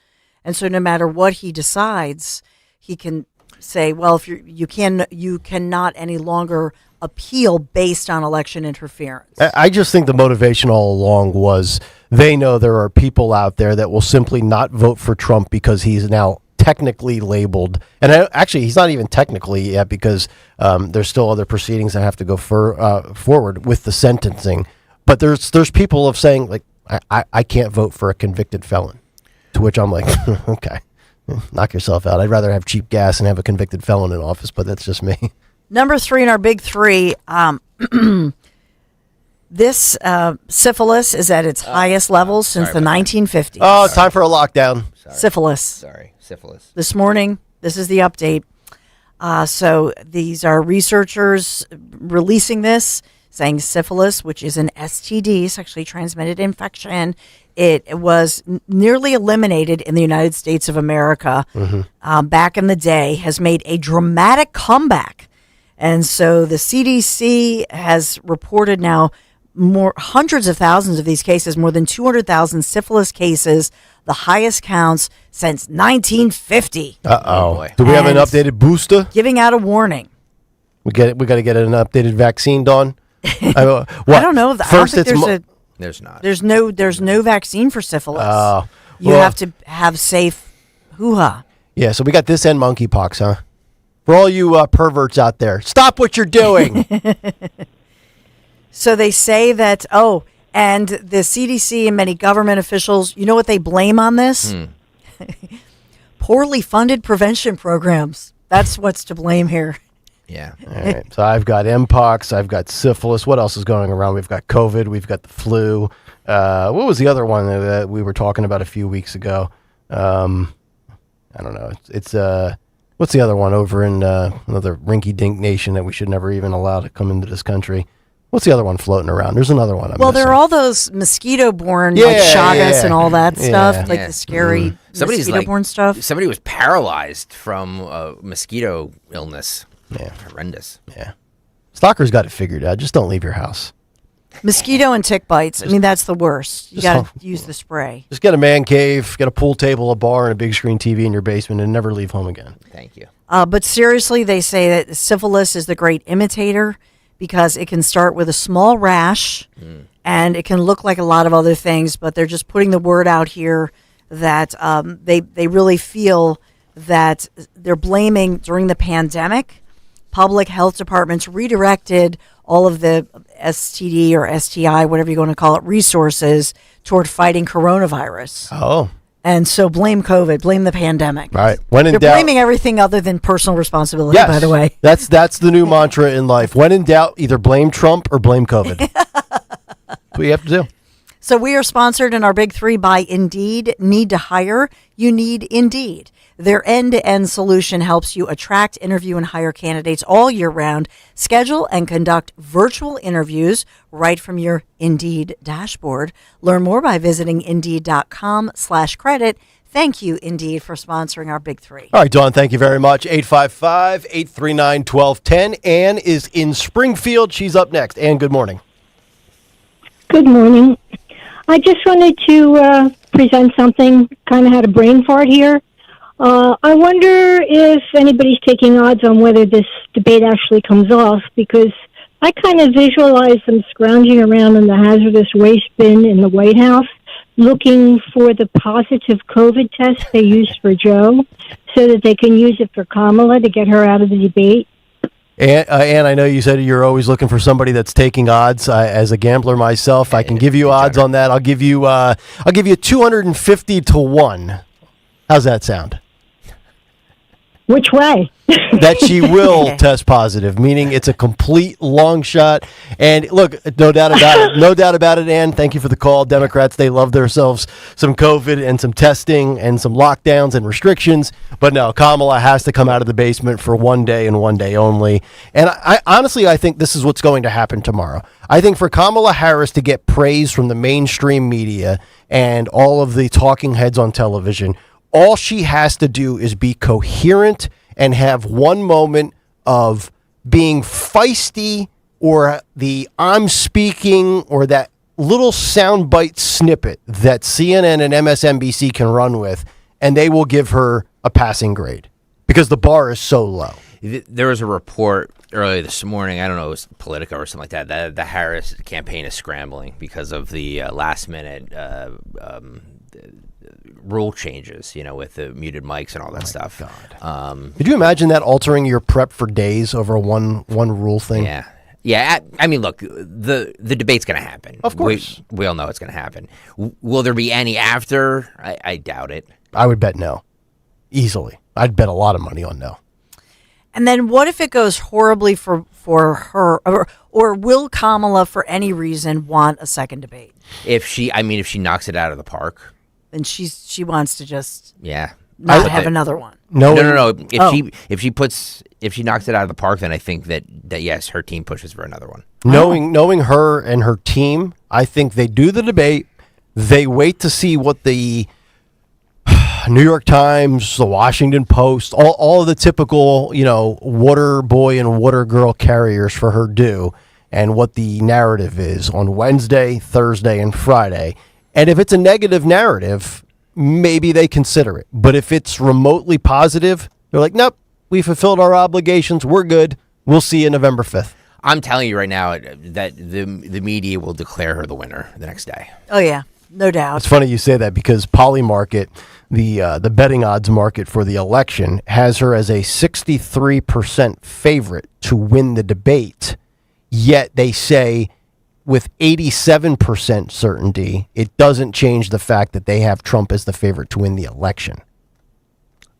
S4: And so no matter what he decides, he can say, well, if you cannot any longer appeal based on election interference.
S24: I just think the motivation all along was they know there are people out there that will simply not vote for Trump because he's now technically labeled, and actually he's not even technically yet because there's still other proceedings that have to go forward with the sentencing. But there's people of saying like I can't vote for a convicted felon, to which I'm like, okay, knock yourself out. I'd rather have cheap gas and have a convicted felon in office, but that's just me.
S4: Number 3 in our big 3, this syphilis is at its highest levels since the 1950s.
S24: Oh, time for a lockdown.
S4: Syphilis. This morning, this is the update. So these are researchers releasing this, saying syphilis, which is an STD, sexually transmitted infection, it was nearly eliminated in the United States of America back in the day, has made a dramatic comeback. And so the CDC has reported now hundreds of thousands of these cases, more than 200,000 syphilis cases, the highest counts since 1950.
S24: Uh-oh. Do we have an updated booster?
S4: Giving out a warning.
S24: We got to get an updated vaccine, Dawn?
S4: I don't know.
S24: First,
S11: There's not.
S4: There's no vaccine for syphilis.
S24: Oh.
S4: You have to have safe hoo-ha.
S24: Yeah, so we got this and monkeypox, huh? For all you perverts out there, stop what you're doing.
S4: So they say that, and the CDC and many government officials, you know what they blame on this? Poorly funded prevention programs. That's what's to blame here.
S11: Yeah.
S24: All right. So I've got mpox. I've got syphilis. What else is going around? We've got COVID. We've got the flu. What was the other one that we were talking about a few weeks ago? I don't know. It's what's the other one over in another rinky-dink nation that we should never even allow to come into this country? What's the other one floating around? There's another one.
S4: There are all those mosquito-borne, like Chagas and all that stuff, like the scary mosquito-borne stuff.
S11: Somebody was paralyzed from mosquito illness.
S24: Yeah.
S11: Horrendous.
S24: Yeah. Stalker's got it figured out. Just don't leave your house.
S4: Mosquito and tick bites. I mean, that's the worst. You got to use the spray.
S24: Just get a man cave, get a pool table, a bar, and a big screen TV in your basement, and never leave home again.
S11: Thank you.
S4: But seriously, they say that syphilis is the great imitator because it can start with a small rash and it can look like a lot of other things, but they're just putting the word out here that they really feel that they're blaming during the pandemic. Public health departments redirected all of the STD or STI, whatever you want to call it, resources toward fighting coronavirus.
S24: Oh.
S4: And so blame COVID, blame the pandemic.
S24: Right. When in
S4: They're
S24: doubt,
S4: blaming everything other than personal responsibility,
S24: yes,
S4: by the way.
S24: That's the new mantra in life. When in doubt, either blame Trump or blame COVID. That's what you have to do.
S4: So we are sponsored in our Big Three by Indeed. Need to hire? You need Indeed. Their end-to-end solution helps you attract, interview, and hire candidates all year round. Schedule and conduct virtual interviews right from your Indeed dashboard. Learn more by visiting Indeed.com/credit. Thank you, Indeed, for sponsoring our Big Three.
S24: All right, Dawn, thank you very much. 855-839-1210. Ann is in Springfield. She's up next. Ann, good morning.
S2: Good morning. I just wanted to present something, kind of had a brain fart here. I wonder if anybody's taking odds on whether this debate actually comes off, because I kind of visualize them scrounging around in the hazardous waste bin in the White House, looking for the positive COVID test they used for Joe, so that they can use it for Kamala to get her out of the debate.
S24: Ann, I know you said you're always looking for somebody that's taking odds. As a gambler myself, I can give you odds on that. I'll give you 250 to 1. How's that sound?
S2: Which way?
S24: That she will test positive, meaning it's a complete long shot. And look, no doubt about it, Ann. Thank you for the call. Democrats, they love themselves some COVID and some testing and some lockdowns and restrictions. But no, Kamala has to come out of the basement for one day and one day only. And I honestly think this is what's going to happen tomorrow. I think for Kamala Harris to get praise from the mainstream media and all of the talking heads on television, all she has to do is be coherent and have one moment of being feisty or the I'm speaking or that little soundbite snippet that CNN and MSNBC can run with, and they will give her a passing grade because the bar is so low.
S11: There was a report earlier this morning, I don't know, it was Politico or something like that, that the Harris campaign is scrambling because of the last-minute rule changes, with the muted mics and all that stuff. God.
S24: Could you imagine that altering your prep for days over one rule thing?
S11: Yeah. Yeah, I mean, look, the debate's going to happen.
S24: Of course.
S11: We all know it's going to happen. Will there be any after? I doubt it.
S24: I would bet no. Easily. I'd bet a lot of money on no.
S4: And then what if it goes horribly for her, or will Kamala, for any reason, want a second debate?
S11: If she knocks it out of the park.
S4: And she wants to just
S11: not
S4: have another one.
S11: No. If she knocks it out of the park, then I think that yes, her team pushes for another one.
S24: Knowing her and her team, I think they do the debate. They wait to see what the New York Times, the Washington Post, all of the typical, water boy and water girl carriers for her do, and what the narrative is on Wednesday, Thursday, and Friday. And if it's a negative narrative, maybe they consider it. But if it's remotely positive, they're like, nope, we fulfilled our obligations. We're good. We'll see you November 5th.
S11: I'm telling you right now that the media will declare her the winner the next day.
S4: Oh, yeah. No doubt.
S24: It's funny you say that because Polymarket, the betting odds market for the election, has her as a 63% favorite to win the debate. Yet they say with 87% certainty, it doesn't change the fact that they have Trump as the favorite to win the election.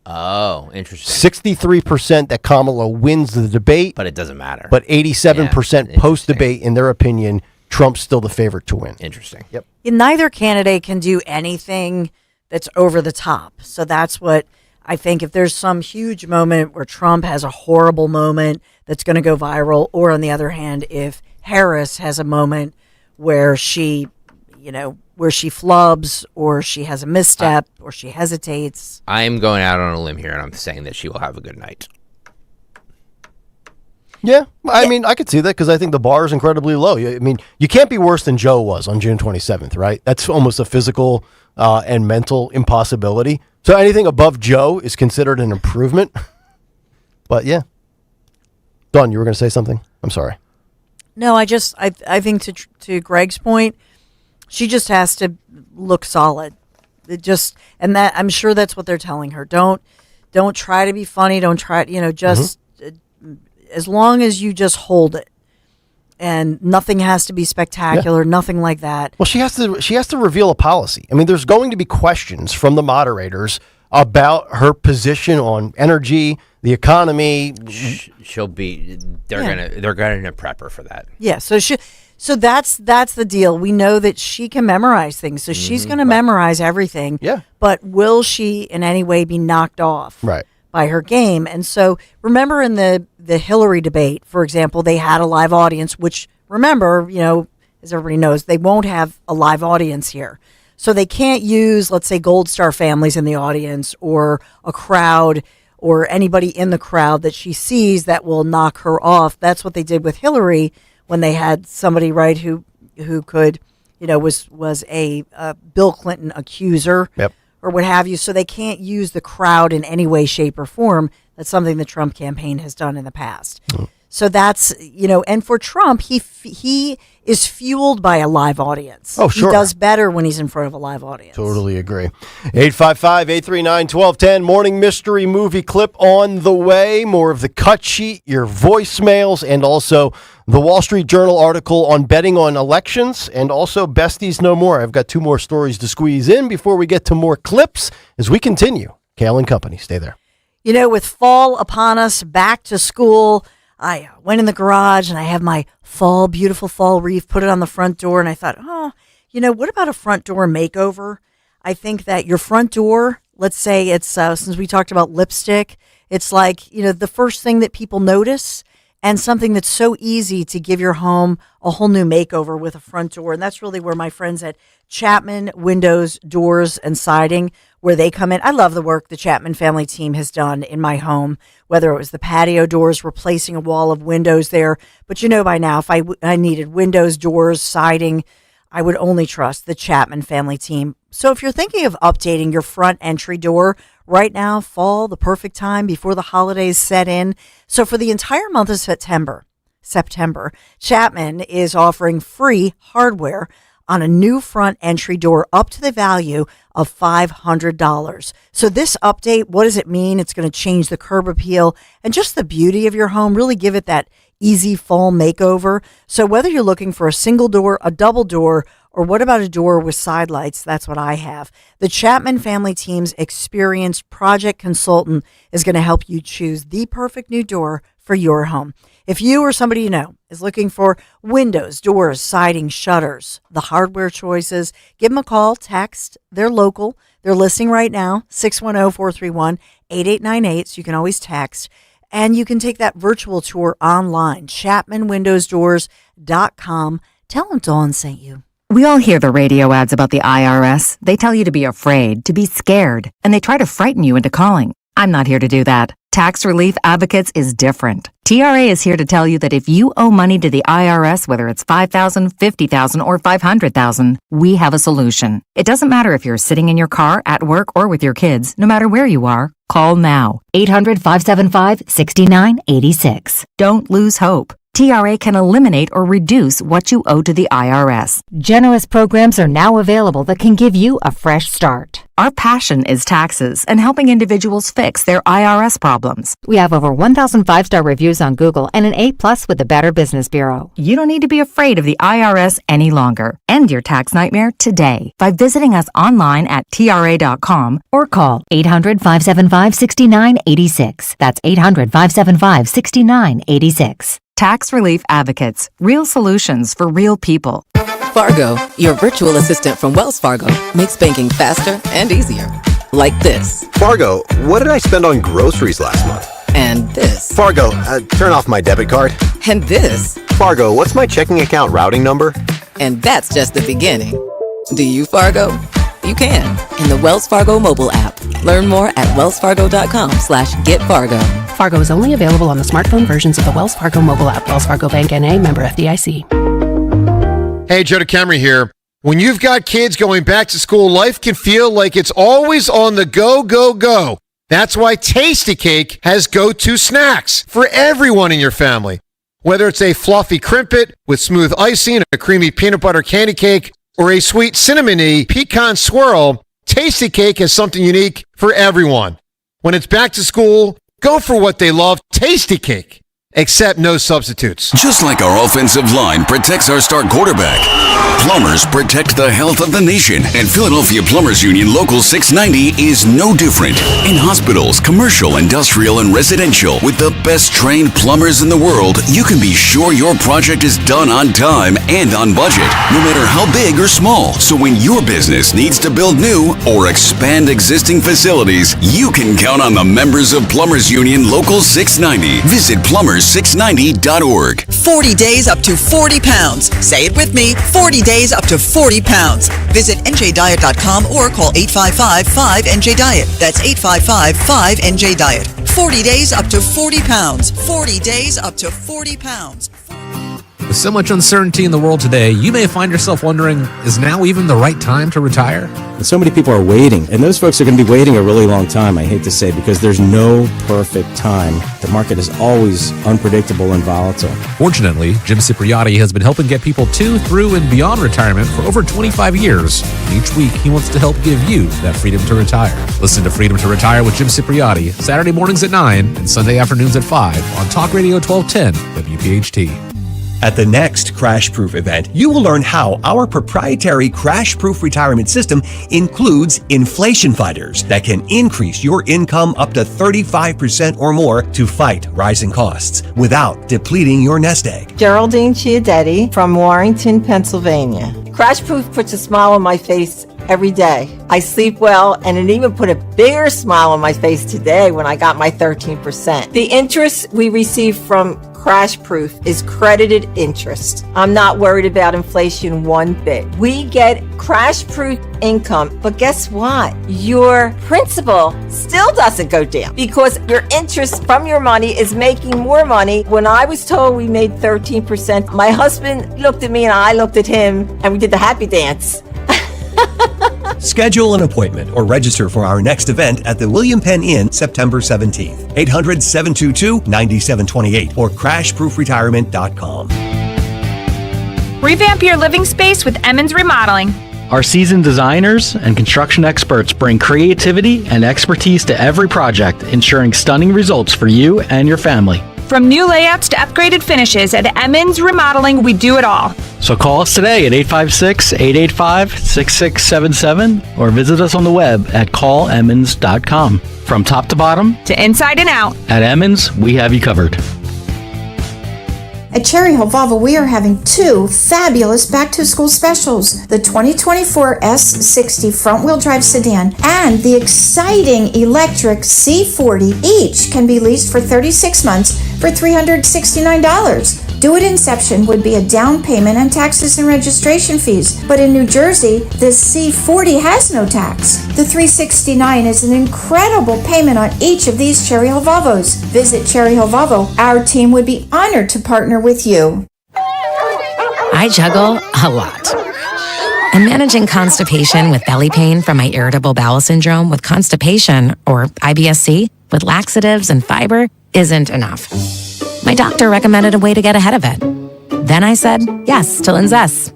S11: Oh, interesting.
S24: 63% that Kamala wins the debate.
S11: But it doesn't matter.
S24: But 87% post-debate, in their opinion, Trump's still the favorite to win.
S11: Interesting.
S24: Yep.
S4: Neither candidate can do anything that's over the top. So that's what I think. If there's some huge moment where Trump has a horrible moment that's going to go viral, or on the other hand, if Harris has a moment where she, where she flubs or she has a misstep or she hesitates.
S11: I am going out on a limb here, and I'm saying that she will have a good night.
S24: Yeah, I mean, I could see that because I think the bar is incredibly low. I mean, you can't be worse than Joe was on June 27th, right? That's almost a physical and mental impossibility. So anything above Joe is considered an improvement. But yeah. Dawn, you were going to say something? I'm sorry.
S4: No, I think to Greg's point, she just has to look solid. And that I'm sure that's what they're telling her. Don't try to be funny. Don't try, just as long as you just hold it, and nothing has to be spectacular, nothing like that.
S24: Well, she has to reveal a policy. I mean, there's going to be questions from the moderators about her position on energy, the economy.
S11: They're gonna prep her for that.
S4: Yeah. So that's the deal. We know that she can memorize things, so she's going to memorize everything.
S24: Yeah.
S4: But will she in any way be knocked off?
S24: Right.
S4: By her game? And so remember in the Hillary debate, for example, they had a live audience, which remember, as everybody knows, they won't have a live audience here. So they can't use, let's say, Gold Star families in the audience or a crowd or anybody in the crowd that she sees that will knock her off. That's what they did with Hillary when they had somebody, right, who could, was a Bill Clinton accuser.
S24: Yep.
S4: Or what have you, so they can't use the crowd in any way, shape, or form. That's something the Trump campaign has done in the past. So that's, and for Trump, he is fueled by a live audience.
S24: Oh, sure.
S4: He does better when he's in front of a live audience.
S24: Totally agree. 855-839-1210. Morning mystery movie clip on the way. More of the cut sheet, your voicemails, and also the Wall Street Journal article on betting on elections, and also Besties No More. I've got two more stories to squeeze in before we get to more clips as we continue. Kayal and Company. Stay there.
S4: With fall upon us, back to school, I went in the garage and I have my beautiful fall wreath, put it on the front door, and I thought, what about a front door makeover? I think that your front door, let's say it's, since we talked about lipstick, it's like, the first thing that people notice, and something that's so easy to give your home a whole new makeover with a front door. And that's really where my friends at Chapman Windows, Doors, and Siding, where they come in. I love the work the Chapman family team has done in my home, whether it was the patio doors, replacing a wall of windows there. But by now, if I needed windows, doors, siding, I would only trust the Chapman family team. So if you're thinking of updating your front entry door, right now, fall, the perfect time before the holidays set in. So for the entire month of September, Chapman is offering free hardware on a new front entry door up to the value of $500. So this update, what does it mean? It's going to change the curb appeal and just the beauty of your home, really give it that easy fall makeover. So whether you're looking for a single door, a double door, or what about a door with side lights? That's what I have. The Chapman family team's experienced project consultant is going to help you choose the perfect new door for your home. If you or somebody you know is looking for windows, doors, siding, shutters, the hardware choices, give them a call, text. They're local. They're listening right now, 610-431-8898. So you can always text. And you can take that virtual tour online, chapmanwindowsdoors.com. Tell them Dawn sent you.
S1: We all hear the radio ads about the IRS. They tell you to be afraid, to be scared, and they try to frighten you into calling. I'm not here to do that. Tax Relief Advocates is different. TRA is here to tell you that if you owe money to the IRS, whether it's $5,000, $50,000, or $500,000, we have a solution. It doesn't matter if you're sitting in your car, at work, or with your kids. No matter where you are, call now. 800-575-6986. Don't lose hope. TRA can eliminate or reduce what you owe to the IRS.
S3: Generous programs are now available that can give you a fresh start.
S1: Our passion is taxes and helping individuals fix their IRS problems.
S3: We have over 1,000 5-star reviews on Google and an A+ with the Better Business Bureau.
S1: You don't need to be afraid of the IRS any longer. End your tax nightmare today by visiting us online at TRA.com
S3: or call 800-575-6986. That's 800-575-6986.
S1: Tax Relief Advocates. Real solutions for real people.
S12: Fargo, your virtual assistant from Wells Fargo, makes banking faster and easier. Like this.
S13: Fargo, what did I spend on groceries last month?
S12: And this.
S13: Fargo, turn off my debit card.
S12: And this.
S13: Fargo, what's my checking account routing number?
S12: And that's just the beginning. Do you, Fargo? You can in the Wells Fargo mobile app. Learn more at wellsfargo.com/getfargo.
S14: Fargo is only available on the smartphone versions of the Wells Fargo mobile app. Wells Fargo Bank N.A., member FDIC.
S15: Hey, Joe DeCamry here. When you've got kids going back to school, life can feel like it's always on the go, go, go. That's why Tasty Cake has go-to snacks for everyone in your family. Whether it's a fluffy crimpet with smooth icing, a creamy peanut butter candy cake, or a sweet cinnamony pecan swirl, Tasty Cake has something unique for everyone. When it's back to school, go for what they love, Tasty Cake. Accept no substitutes.
S16: Just like our offensive line protects our star quarterback, plumbers protect the health of the nation. And Philadelphia Plumbers Union Local 690 is no different. In hospitals, commercial, industrial, and residential, with the best trained plumbers in the world, you can be sure your project is done on time and on budget, no matter how big or small. So when your business needs to build new or expand existing facilities, you can count on the members of Plumbers Union Local 690. Visit plumber690.org.
S17: 40 days up to 40 pounds. Say it with me. 40 days up to 40 pounds. Visit njdiet.com or call 855-5NJ-DIET. That's 855-5NJ-DIET. 40 days up to 40 pounds. 40 days up to 40 pounds.
S18: With so much uncertainty in the world today, you may find yourself wondering, is now even the right time to retire?
S19: And so many people are waiting, and those folks are going to be waiting a really long time, I hate to say, because there's no perfect time. The market is always unpredictable and volatile.
S18: Fortunately, Jim Cipriotti has been helping get people to, through, and beyond retirement for over 25 years. And each week, he wants to help give you that freedom to retire. Listen to Freedom to Retire with Jim Cipriotti, Saturday mornings at 9 and Sunday afternoons at 5 on Talk Radio 1210 WPHT.
S20: At the next Crash Proof event, you will learn how our proprietary Crash Proof retirement system includes inflation fighters that can increase your income up to 35% or more to fight rising costs without depleting your nest egg.
S23: Geraldine Chiadetti from Warrington, Pennsylvania. Crash Proof puts a smile on my face every day. I sleep well, and it even put a bigger smile on my face today when I got my 13%. The interest we receive from Crash Proof is credited interest. I'm not worried about inflation one bit. We get Crash Proof income, but guess what? Your principal still doesn't go down because your interest from your money is making more money. When I was told we made 13%, my husband looked at me and I looked at him and we did the happy dance.
S20: Schedule an appointment or register for our next event at the William Penn Inn September 17th. 800-722-9728 or crashproofretirement.com.
S25: Revamp your living space with Emmons Remodeling.
S33: Our seasoned designers and construction experts bring creativity and expertise to every project, ensuring stunning results for you and your family.
S25: From new layouts to upgraded finishes, at Emmons Remodeling, we do it all.
S33: So call us today at 856-885-6677 or visit us on the web at callemmons.com. From top to bottom,
S25: to inside and out,
S33: at Emmons, we have you covered.
S34: At Cherry Hill Volvo, we are having two fabulous back-to-school specials. The 2024 S60 front-wheel drive sedan and the exciting electric C40. Each can be leased for 36 months for $369. Due at inception would be a down payment and taxes and registration fees. But in New Jersey, the C40 has no tax. The $369 is an incredible payment on each of these Cherry Hill Volvos. Visit Cherry Hill Volvo. Our team would be honored to partner with you.
S1: I juggle a lot. And managing constipation with belly pain from my irritable bowel syndrome with constipation, or IBS-C, with laxatives and fiber isn't enough. My doctor recommended a way to get ahead of it. Then I said yes to Linzess.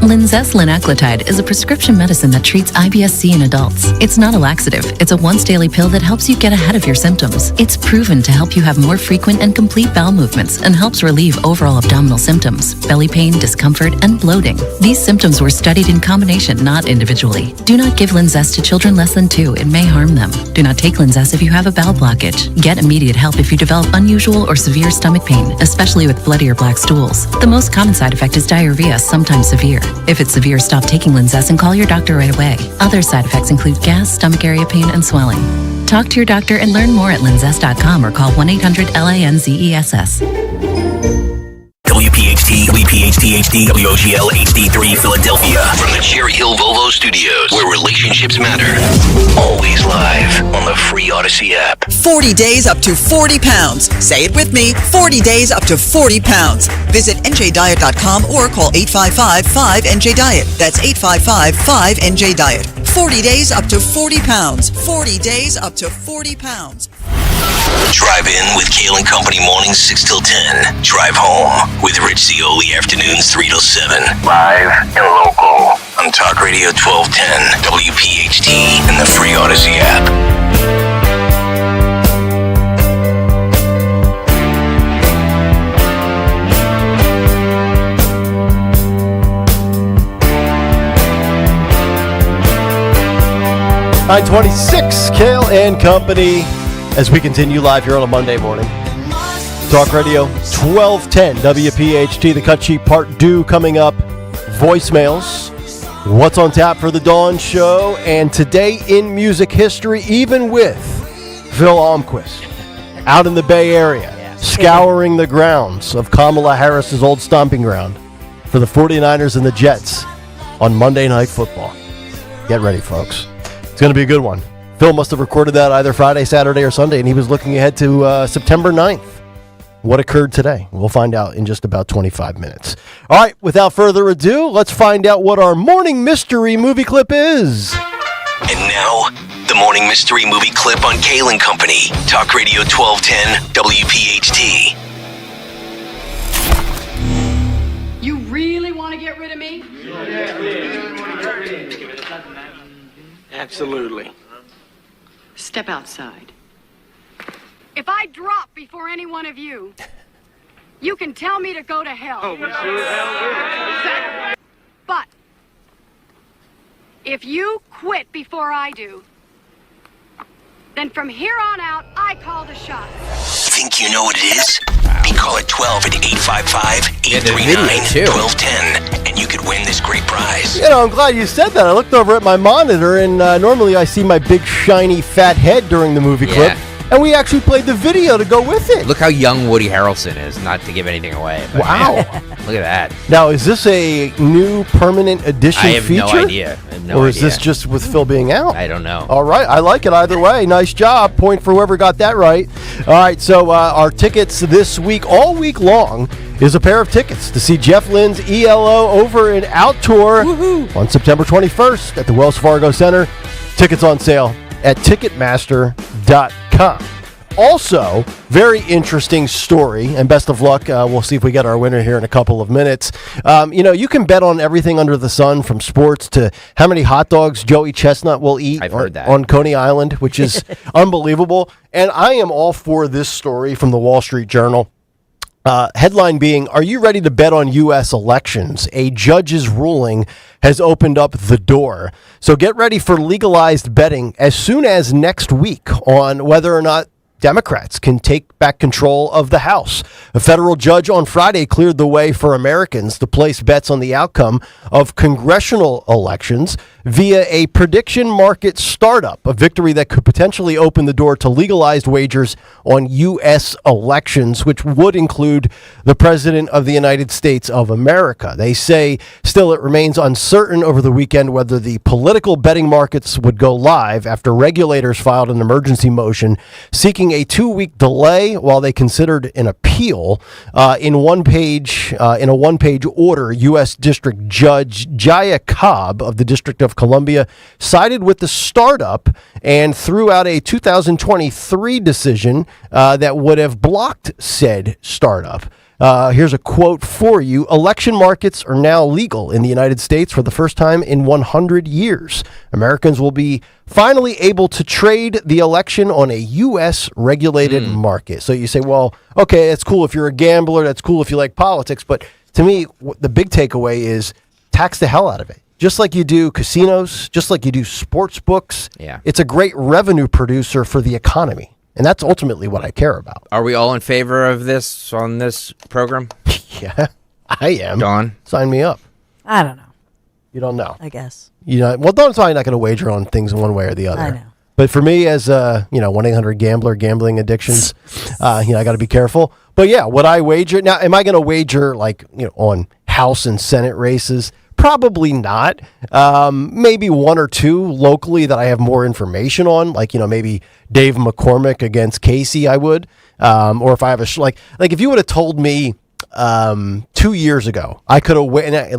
S5: Linzess linaclotide is a prescription medicine that treats IBS-C in adults. It's not a laxative. It's a once-daily pill that helps you get ahead of your symptoms. It's proven to help you have more frequent and complete bowel movements and helps relieve overall abdominal symptoms, belly pain, discomfort, and bloating. These symptoms were studied in combination, not individually. Do not give Linzess to children less than 2. It may harm them. Do not take Linzess if you have a bowel blockage. Get immediate help if you develop unusual or severe stomach pain, especially with bloody or black stools. The most common side effect is diarrhea, sometimes severe. If it's severe, stop taking Linzess and call your doctor right away. Other side effects include gas, stomach area pain, and swelling. Talk to your doctor and learn more at linzess.com or call 1-800-LINZESS.
S8: WPHT, WPHT HD, WOGL HD3 Philadelphia. From the Cherry Hill Volvo Studios, where relationships matter. Always live on the free Odyssey app.
S17: 40 days up to 40 pounds. Say it with me, 40 days up to 40 pounds. Visit njdiet.com or call 855-5NJ-DIET. That's 855-5NJ-DIET. 40 days up to 40 pounds. 40 days up to 40 pounds.
S8: Drive in with Kayal and Company mornings 6 till 10. Drive home with Rich Zioli afternoons 3 till 7. Live and local on Talk Radio 1210, WPHT, and the free Odyssey app.
S24: .926, Kayal and Company, as we continue live here on a Monday morning. Talk Radio 1210 WPHT, the cut sheet part 2 coming up. Voicemails, what's on tap for the Dawn Show, and today in music history, even with Phil Almquist out in the Bay Area, scouring the grounds of Kamala Harris's old stomping ground for the 49ers and the Jets on Monday Night Football. Get ready, folks. It's going to be a good one. Phil must have recorded that either Friday, Saturday, or Sunday, and he was looking ahead to September 9th. What occurred today? We'll find out in just about 25 minutes. All right, without further ado, let's find out what our morning mystery movie clip is.
S8: And now, the morning mystery movie clip on Kayal and Company. Talk Radio 1210, WPHT.
S6: You really want to get rid of me?
S7: Absolutely.
S6: Step outside. If I drop before any one of you, you can tell me to go to hell.
S7: Oh, we sure hell will.
S6: But if you quit before I do, then from here on out, I call the shots.
S8: Think you know what it is? We call it 12 at 855-839-1210, and you could win this great prize.
S24: You know, I'm glad you said that. I looked over at my monitor, and normally I see my big, shiny, fat head during the movie clip. And we actually played the video to go with it.
S11: Look how young Woody Harrelson is, not to give anything away. But
S24: wow.
S11: Man, look at that.
S24: Now, is this a new permanent edition feature?
S11: I have no idea.
S24: Or is this just with Phil being out?
S11: I don't know.
S24: All right. I like it either way. Nice job. Point for whoever got that right. All right. So our tickets this week, all week long, is a pair of tickets to see Jeff Lynne's ELO Over and Out Tour on September 21st at the Wells Fargo Center. Tickets on sale at Ticketmaster.com. Also, very interesting story, and best of luck. We'll see if we get our winner here in a couple of minutes. You know, you can bet on everything under the sun, from sports to how many hot dogs Joey Chestnut will eat on Coney Island, which is unbelievable. And I am all for this story from the Wall Street Journal. Headline being, are you ready to bet on U.S. elections? A judge's ruling has opened up the door. So get ready for legalized betting as soon as next week on whether or not Democrats can take back control of the House. A federal judge on Friday cleared the way for Americans to place bets on the outcome of congressional elections via a prediction market startup, a victory that could potentially open the door to legalized wagers on U.S. elections, which would include the President of the United States of America. They say still it remains uncertain over the weekend whether the political betting markets would go live after regulators filed an emergency motion seeking seeking a 2-week delay while they considered an appeal. In a one-page order, U.S. District Judge Jaya Cobb of the District of Columbia sided with the startup and threw out a 2023 decision that would have blocked said startup. Here's a quote for you. Election markets are now legal in the United States for the first time in 100 years. Americans will be finally able to trade the election on a U.S. regulated market. So you say, well, okay, that's cool if you're a gambler. That's cool if you like politics. But to me, the big takeaway is tax the hell out of it. Just like you do casinos, just like you do sports books.
S11: Yeah.
S24: It's a great revenue producer for the economy. And that's ultimately what I care about.
S11: Are we all in favor of this on this program?
S24: Yeah, I am.
S11: Dawn?
S24: Sign me up.
S2: I don't know.
S24: You don't know.
S2: I guess.
S24: Well, Dawn's probably not going to wager on things one way or the other.
S2: I know.
S24: But for me, as 1-800-GAMBLER, gambling addictions, I got to be careful. But yeah, would I wager? Now, am I going to wager on House and Senate races? Probably not. Maybe one or two locally that I have more information on, maybe Dave McCormick against Casey, I would. Or if I have if you would have told me 2 years ago, I could have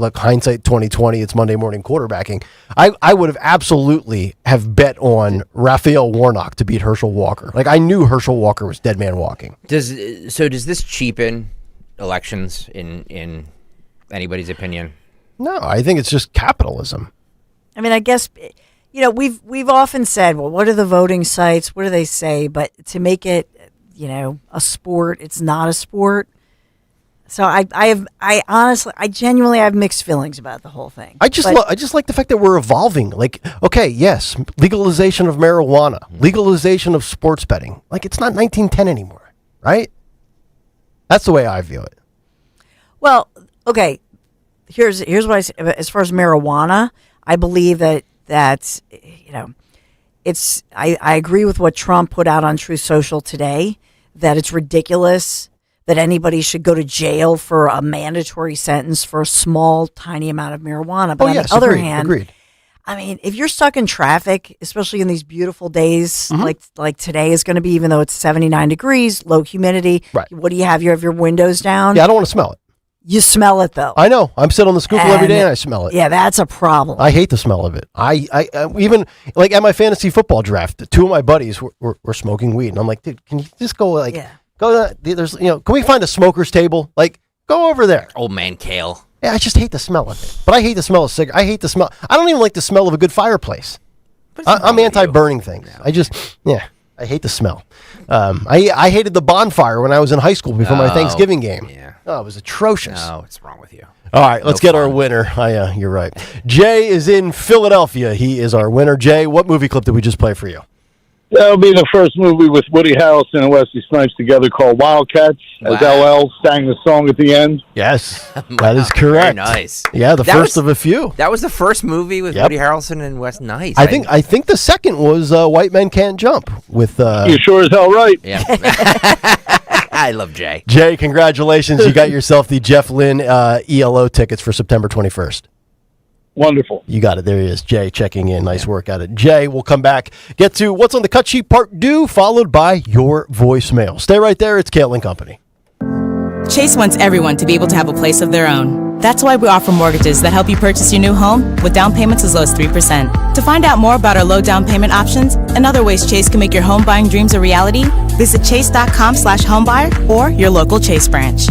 S24: look, hindsight 2020, it's Monday morning quarterbacking. I would have absolutely have bet on Raphael Warnock to beat Herschel Walker. I knew Herschel Walker was dead man walking.
S11: Does this cheapen elections in anybody's opinion?
S24: No, I think it's just capitalism.
S2: I mean, I guess, we've often said, well, what are the voting sites? What do they say? But to make it, a sport, it's not a sport. So I genuinely have mixed feelings about the whole thing.
S24: I just like the fact that we're evolving. Okay, yes, legalization of marijuana, legalization of sports betting. It's not 1910 anymore, right? That's the way I view it.
S2: Well, okay. Here's what I say. As far as marijuana, I believe that it's. I agree with what Trump put out on Truth Social today, that it's ridiculous that anybody should go to jail for a mandatory sentence for a small, tiny amount of marijuana. But on the other hand,
S24: agreed.
S2: I mean, if you're stuck in traffic, especially in these beautiful days, like today is going to be, even though it's 79 degrees, low humidity.
S24: Right.
S2: What do you have? You have your windows down.
S24: Yeah, I don't want to smell it.
S2: You smell it though.
S24: I know. I'm sitting on the Schuylkill every day and I smell it.
S2: Yeah, that's a problem.
S24: I hate the smell of it. I even at my fantasy football draft, two of my buddies were smoking weed, and I'm like, dude, can you just go there's can we find a smoker's table? Go over there.
S11: Old man Kayal.
S24: Yeah, I just hate the smell of it. But I hate the smell of cigarette. I hate the smell. I don't even like the smell of a good fireplace. I'm anti-burning things. No. I hate the smell. I hated the bonfire when I was in high school before my Thanksgiving game.
S11: Yeah.
S24: Oh, it was atrocious.
S11: No, what's wrong with you?
S24: All right, let's get our winner. You're right. Jay is in Philadelphia. He is our winner. Jay, what movie clip did we just play for you?
S3: That'll be the first movie with Woody Harrelson and Wesley Snipes together called Wildcats, as LL sang the song at the end.
S24: Yes, that is correct.
S11: Very nice.
S24: Yeah, the first of a few.
S11: That was the first movie with Woody Harrelson and Wes. Nice.
S24: I think the second was White Men Can't Jump with.
S3: You're sure as hell right.
S11: Yeah. I love Jay.
S24: Jay, congratulations! You got yourself the Jeff Lynne ELO tickets for September 21st.
S3: Wonderful.
S24: You got it. There he is. Jay checking in. Nice work at it. Jay, we'll come back, get to What's on the Cut Sheet Part 2, followed by your voicemail. Stay right there. It's Kayal and Company.
S4: Chase wants everyone to be able to have a place of their own. That's why we offer mortgages that help you purchase your new home with down payments as low as 3%. To find out more about our low down payment options and other ways Chase can make your home buying dreams a reality, visit chase.com/homebuyer or your local Chase branch.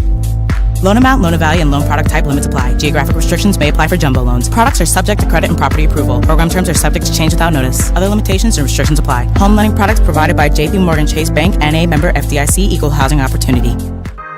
S4: Loan amount, loan value, and loan product type limits apply. Geographic restrictions may apply for jumbo loans. Products are subject to credit and property approval. Program terms are subject to change without notice. Other limitations and restrictions apply. Home lending products provided by J.P. Morgan Chase Bank, N.A. member FDIC, Equal Housing Opportunity.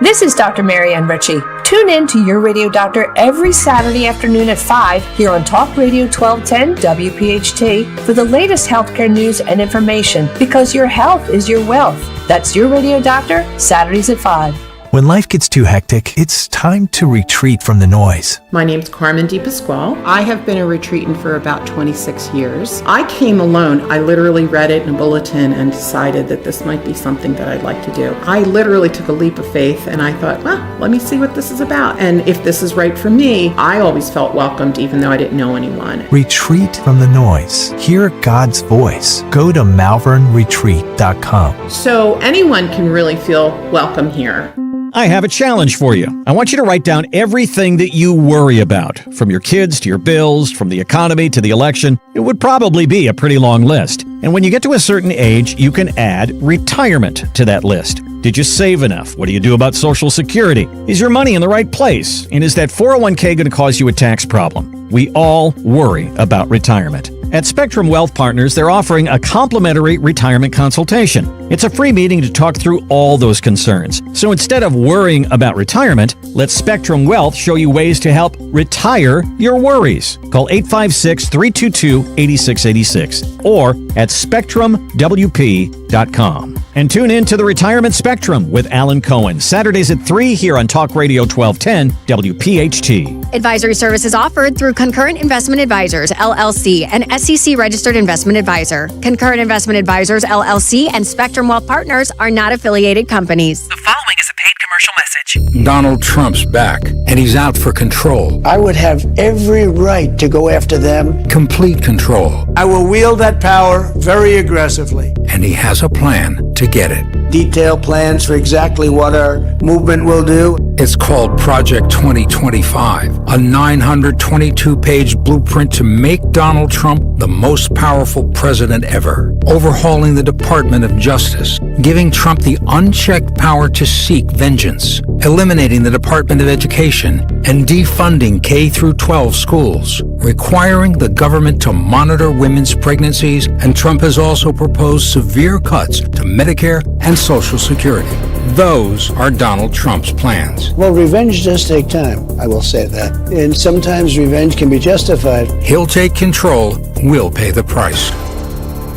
S9: This is Dr. Marianne Ritchie. Tune in to Your Radio Doctor every Saturday afternoon at 5 here on Talk Radio 1210 WPHT for the latest healthcare news and information, because your health is your wealth. That's Your Radio Doctor, Saturdays at 5.
S10: When life gets too hectic, it's time to retreat from the noise.
S12: My name's Carmen DePasquale. I have been a retreatant for about 26 years. I came alone. I literally read it in a bulletin and decided that this might be something that I'd like to do. I literally took a leap of faith and I thought, well, let me see what this is about. And if this is right for me, I always felt welcomed even though I didn't know anyone.
S10: Retreat from the noise. Hear God's voice. Go to malvernretreat.com.
S12: So anyone can really feel welcome here.
S13: I have a challenge for you. I want you to write down everything that you worry about, from your kids to your bills, from the economy to the election. It would probably be a pretty long list. And when you get to a certain age, you can add retirement to that list. Did you save enough? What do you do about Social Security? Is your money in the right place? And is that 401k going to cause you a tax problem? We all worry about retirement. At Spectrum Wealth Partners, they're offering a complimentary retirement consultation. It's a free meeting to talk through all those concerns. So instead of worrying about retirement, let Spectrum Wealth show you ways to help retire your worries. Call 856-322-8686 or at SpectrumWP.com. And tune in to the Retirement Spectrum with Alan Cohen, Saturdays at 3 here on Talk Radio 1210 WPHT.
S14: Advisory services offered through Concurrent Investment Advisors, LLC, an SEC-registered investment advisor. Concurrent Investment Advisors, LLC, and Spectrum Wealth Partners are not affiliated companies.
S15: The following is a paid commercial message.
S21: Donald Trump's back, and he's out for control.
S22: I would have every right to go after them.
S21: Complete control.
S22: I will wield that power very aggressively.
S21: And he has a plan to get it.
S22: Detailed plans for exactly what our movement will do.
S21: It's called Project 2025, a 922-page blueprint to make Donald Trump the most powerful president ever, overhauling the Department of Justice, giving Trump the unchecked power to seek vengeance, eliminating the Department of Education, and defunding K-12 schools, requiring the government to monitor women's pregnancies, and Trump has also proposed severe cuts to Medicare and Social Security. Those are Donald Trump's plans.
S22: Well, revenge does take time, I will say that. And sometimes revenge can be justified.
S21: He'll take control, we'll pay the price.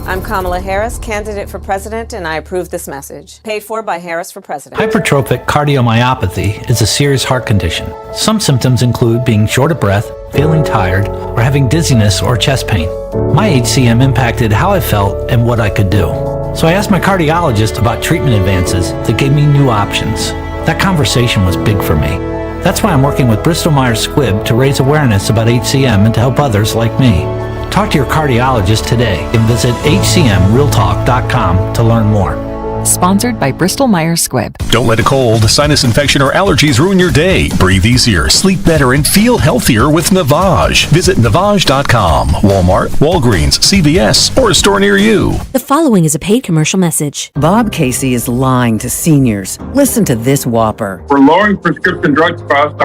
S26: I'm Kamala Harris, candidate for president, and I approve this message. Paid for by Harris for President.
S33: Hypertrophic cardiomyopathy is a serious heart condition. Some symptoms include being short of breath, feeling tired, or having dizziness or chest pain. My HCM impacted how I felt and what I could do. So I asked my cardiologist about treatment advances that gave me new options. That conversation was big for me. That's why I'm working with Bristol Myers Squibb to raise awareness about HCM and to help others like me. Talk to your cardiologist today and visit hcmrealtalk.com to learn more.
S1: Sponsored by Bristol Myers Squibb.
S27: Don't let a cold, sinus infection, or allergies ruin your day. Breathe easier, sleep better, and feel healthier with Navage. Visit Navage.com. Walmart, Walgreens, CVS, or a store near you.
S28: The following is a paid commercial message.
S29: Bob Casey is lying to seniors. Listen to this whopper.
S30: We're lowering prescription drug costs.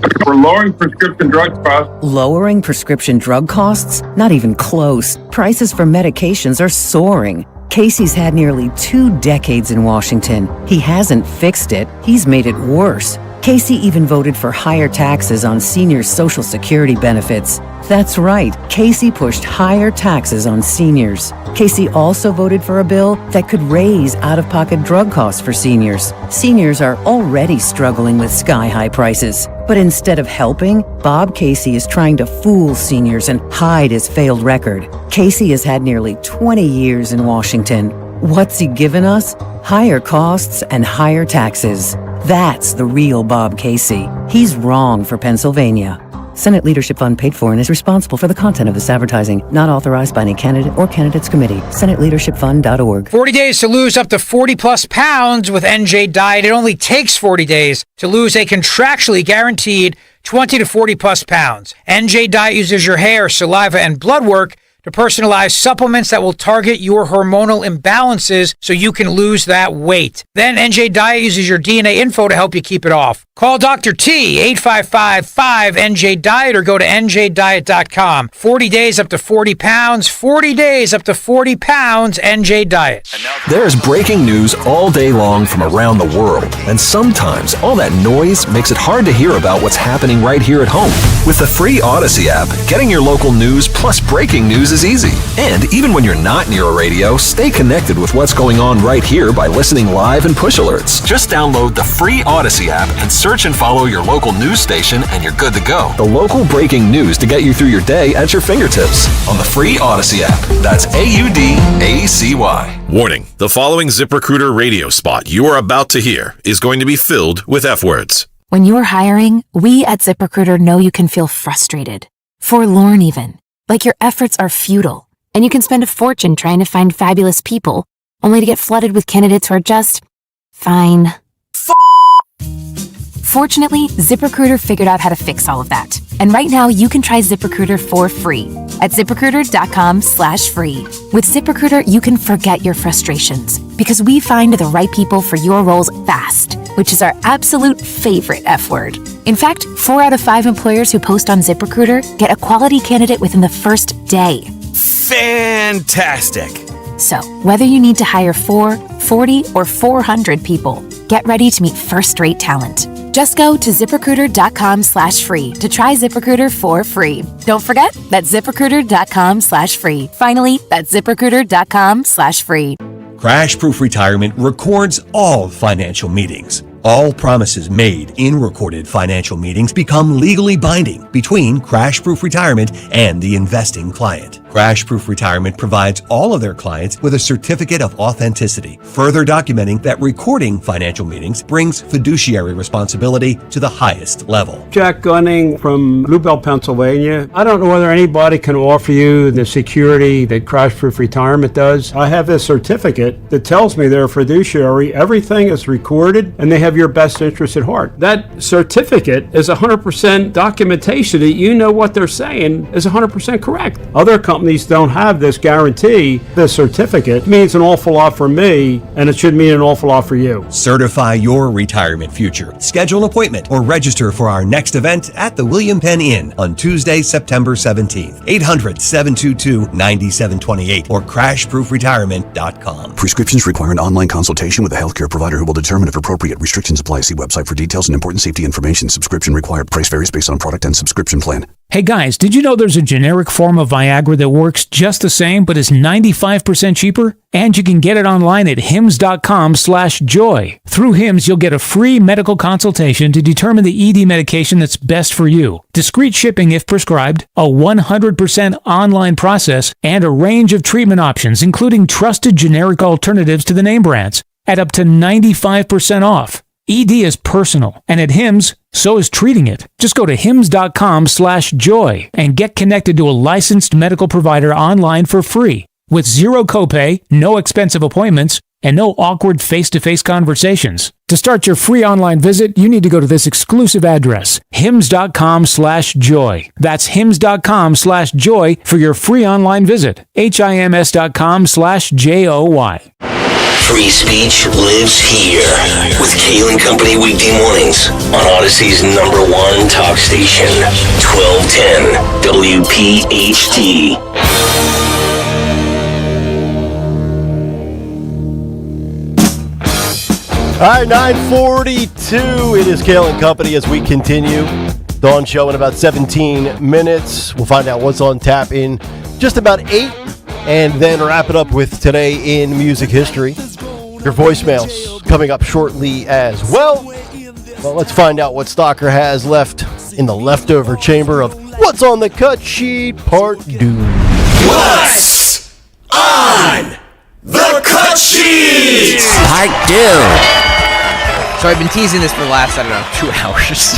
S29: Lowering prescription drug costs? Not even close. Prices for medications are soaring. Casey's had nearly 2 decades in Washington. He hasn't fixed it. He's made it worse. Casey even voted for higher taxes on seniors' Social Security benefits. That's right, Casey pushed higher taxes on seniors. Casey also voted for a bill that could raise out-of-pocket drug costs for seniors. Seniors are already struggling with sky-high prices. But instead of helping, Bob Casey is trying to fool seniors and hide his failed record. Casey has had nearly 20 years in Washington. What's he given us? Higher costs and higher taxes. That's the real Bob Casey. He's wrong for Pennsylvania. Senate Leadership Fund paid for and is responsible for the content of this advertising. Not authorized by any candidate or candidates committee. SenateLeadershipFund.org.
S31: 40 days to lose up to 40 plus pounds with NJ Diet. It only takes 40 days to lose a contractually guaranteed 20 to 40 plus pounds. NJ Diet uses your hair, saliva, and blood work to personalize supplements that will target your hormonal imbalances so you can lose that weight. Then NJ Diet uses your DNA info to help you keep it off. Call Dr. T, 855-5NJ-DIET, or go to njdiet.com. 40 days up to 40 pounds, 40 days up to 40 pounds, NJ Diet.
S32: There's breaking news all day long from around the world, and sometimes all that noise makes it hard to hear about what's happening right here at home. With the free Odyssey app, getting your local news plus breaking news news is easy. And even when you're not near a radio, stay connected with what's going on right here by listening live and push alerts. Just download the free Odyssey app and search and follow your local news station and you're good to go. The local breaking news to get you through your day at your fingertips on the free Odyssey app. That's AUDACY.
S2: Warning, the following ZipRecruiter radio spot you are about to hear is going to be filled with F words.
S28: When you're hiring, we at ZipRecruiter know you can feel frustrated, forlorn even, like your efforts are futile, and you can spend a fortune trying to find fabulous people, only to get flooded with candidates who are just fine. Fortunately, ZipRecruiter figured out how to fix all of that. And right now, you can try ZipRecruiter for free at ZipRecruiter.com/free. With ZipRecruiter, you can forget your frustrations because we find the right people for your roles fast, which is our absolute favorite F word. In fact, 4 out of 5 employers who post on ZipRecruiter get a quality candidate within the first day.
S5: Fantastic!
S28: So, whether you need to hire 4, 40, or 400 people, get ready to meet first-rate talent. Just go to ZipRecruiter.com/free to try ZipRecruiter for free. Don't forget, that's ZipRecruiter.com/free. Finally, that's ZipRecruiter.com/free.
S6: Crash Proof Retirement records all financial meetings. All promises made in recorded financial meetings become legally binding between Crash Proof Retirement and the investing client. Crash Proof Retirement provides all of their clients with a certificate of authenticity, further documenting that recording financial meetings brings fiduciary responsibility to the highest level.
S7: Jack Gunning from Bluebell, Pennsylvania. I don't know whether anybody can offer you the security that Crash Proof Retirement does. I have this certificate that tells me they're a fiduciary. Everything is recorded and they have your best interest at heart. That certificate is 100% documentation that you know what they're saying is 100% correct. Other companies don't have this guarantee. This certificate means an awful lot for me, and it should mean an awful lot for you.
S6: Certify your retirement future. Schedule an appointment or register for our next event at the William Penn Inn on Tuesday, September 17th. 800-722-9728 or crashproofretirement.com.
S8: Prescriptions require an online consultation with a healthcare provider who will determine if appropriate. Restrictions apply. See website for details and important safety information. Subscription required. Price varies based on product and subscription plan.
S31: Hey guys, did you know there's a generic form of Viagra that works just the same but is 95% cheaper? And you can get it online at hims.com/joy. Through Hims, you'll get a free medical consultation to determine the ED medication that's best for you, discreet shipping if prescribed, a 100% online process, and a range of treatment options, including trusted generic alternatives to the name brands, at up to 95% off. ED is personal, and at Hims, so is treating it. Just go to hims.com/joy and get connected to a licensed medical provider online for free with zero copay, no expensive appointments, and no awkward face-to-face conversations. To start your free online visit, you need to go to this exclusive address, hims.com/joy. That's hims.com/joy for your free online visit. hims.com/joy.
S11: Free speech lives here with Kayal and Company weekday mornings on Odyssey's #1 talk station, 1210 WPHT.
S24: All right, 9:42. It is Kayal and Company as we continue. Dawn show in about 17 minutes. We'll find out what's on tap in just about 8, and then wrap it up with today in music history. Your voicemails coming up shortly as well. Well, let's find out what Stalker has left in the leftover chamber of What's on the Cut Sheet Part 2.
S16: What's on the Cut Sheet
S17: Part 2. So I've been teasing this for the last, 2 hours.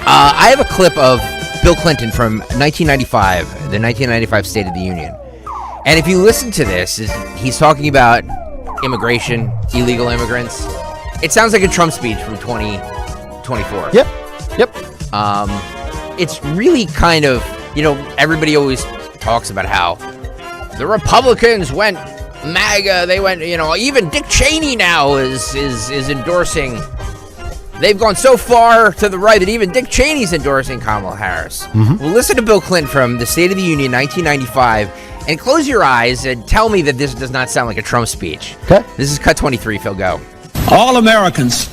S17: I have a clip of Bill Clinton from 1995, the 1995 State of the Union. And if you listen to this, he's talking about immigration, illegal immigrants. It sounds like a Trump speech from 2024.
S24: Yep.
S17: It's really kind of, everybody always talks about how the Republicans went MAGA. They went, even Dick Cheney now is endorsing. They've gone so far to the right that even Dick Cheney's endorsing Kamala Harris. Mm-hmm. Well, listen to Bill Clinton from the State of the Union 1995. And close your eyes and tell me that this does not sound like a Trump speech.
S24: Okay.
S17: This is cut 23, Phil, go.
S18: All Americans,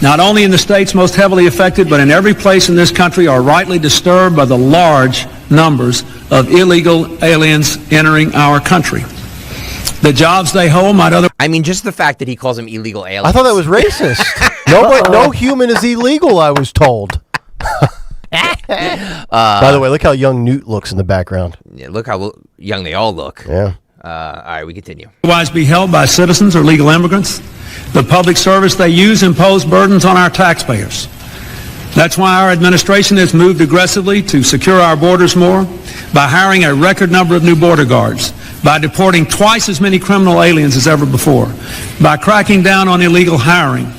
S18: not only in the states most heavily affected, but in every place in this country, are rightly disturbed by the large numbers of illegal aliens entering our country. The jobs they hold might other.
S17: I mean, just the fact that he calls them illegal aliens.
S24: I thought that was racist. No human is illegal, I was told. By the way, look how young Newt looks in the background.
S17: Yeah, look how young they all look.
S24: Yeah.
S17: All right, we continue.
S18: Otherwise be held by citizens or legal immigrants. The public service they use impose burdens on our taxpayers. That's why our administration has moved aggressively to secure our borders more by hiring a record number of new border guards, by deporting twice as many criminal aliens as ever before, by cracking down on illegal hiring,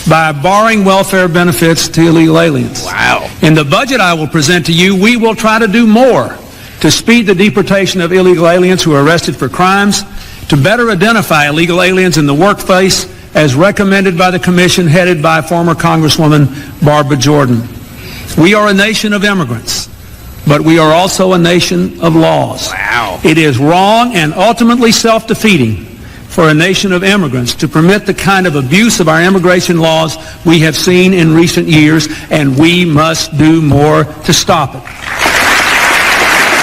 S18: by barring welfare benefits to illegal aliens.
S17: Wow.
S18: In the budget I will present to you, we will try to do more to speed the deportation of illegal aliens who are arrested for crimes, to better identify illegal aliens in the workplace as recommended by the commission headed by former Congresswoman Barbara Jordan. We are a nation of immigrants, but we are also a nation of laws.
S17: Wow.
S18: It is wrong and ultimately self-defeating for a nation of immigrants to permit the kind of abuse of our immigration laws we have seen in recent years, and we must do more to stop it.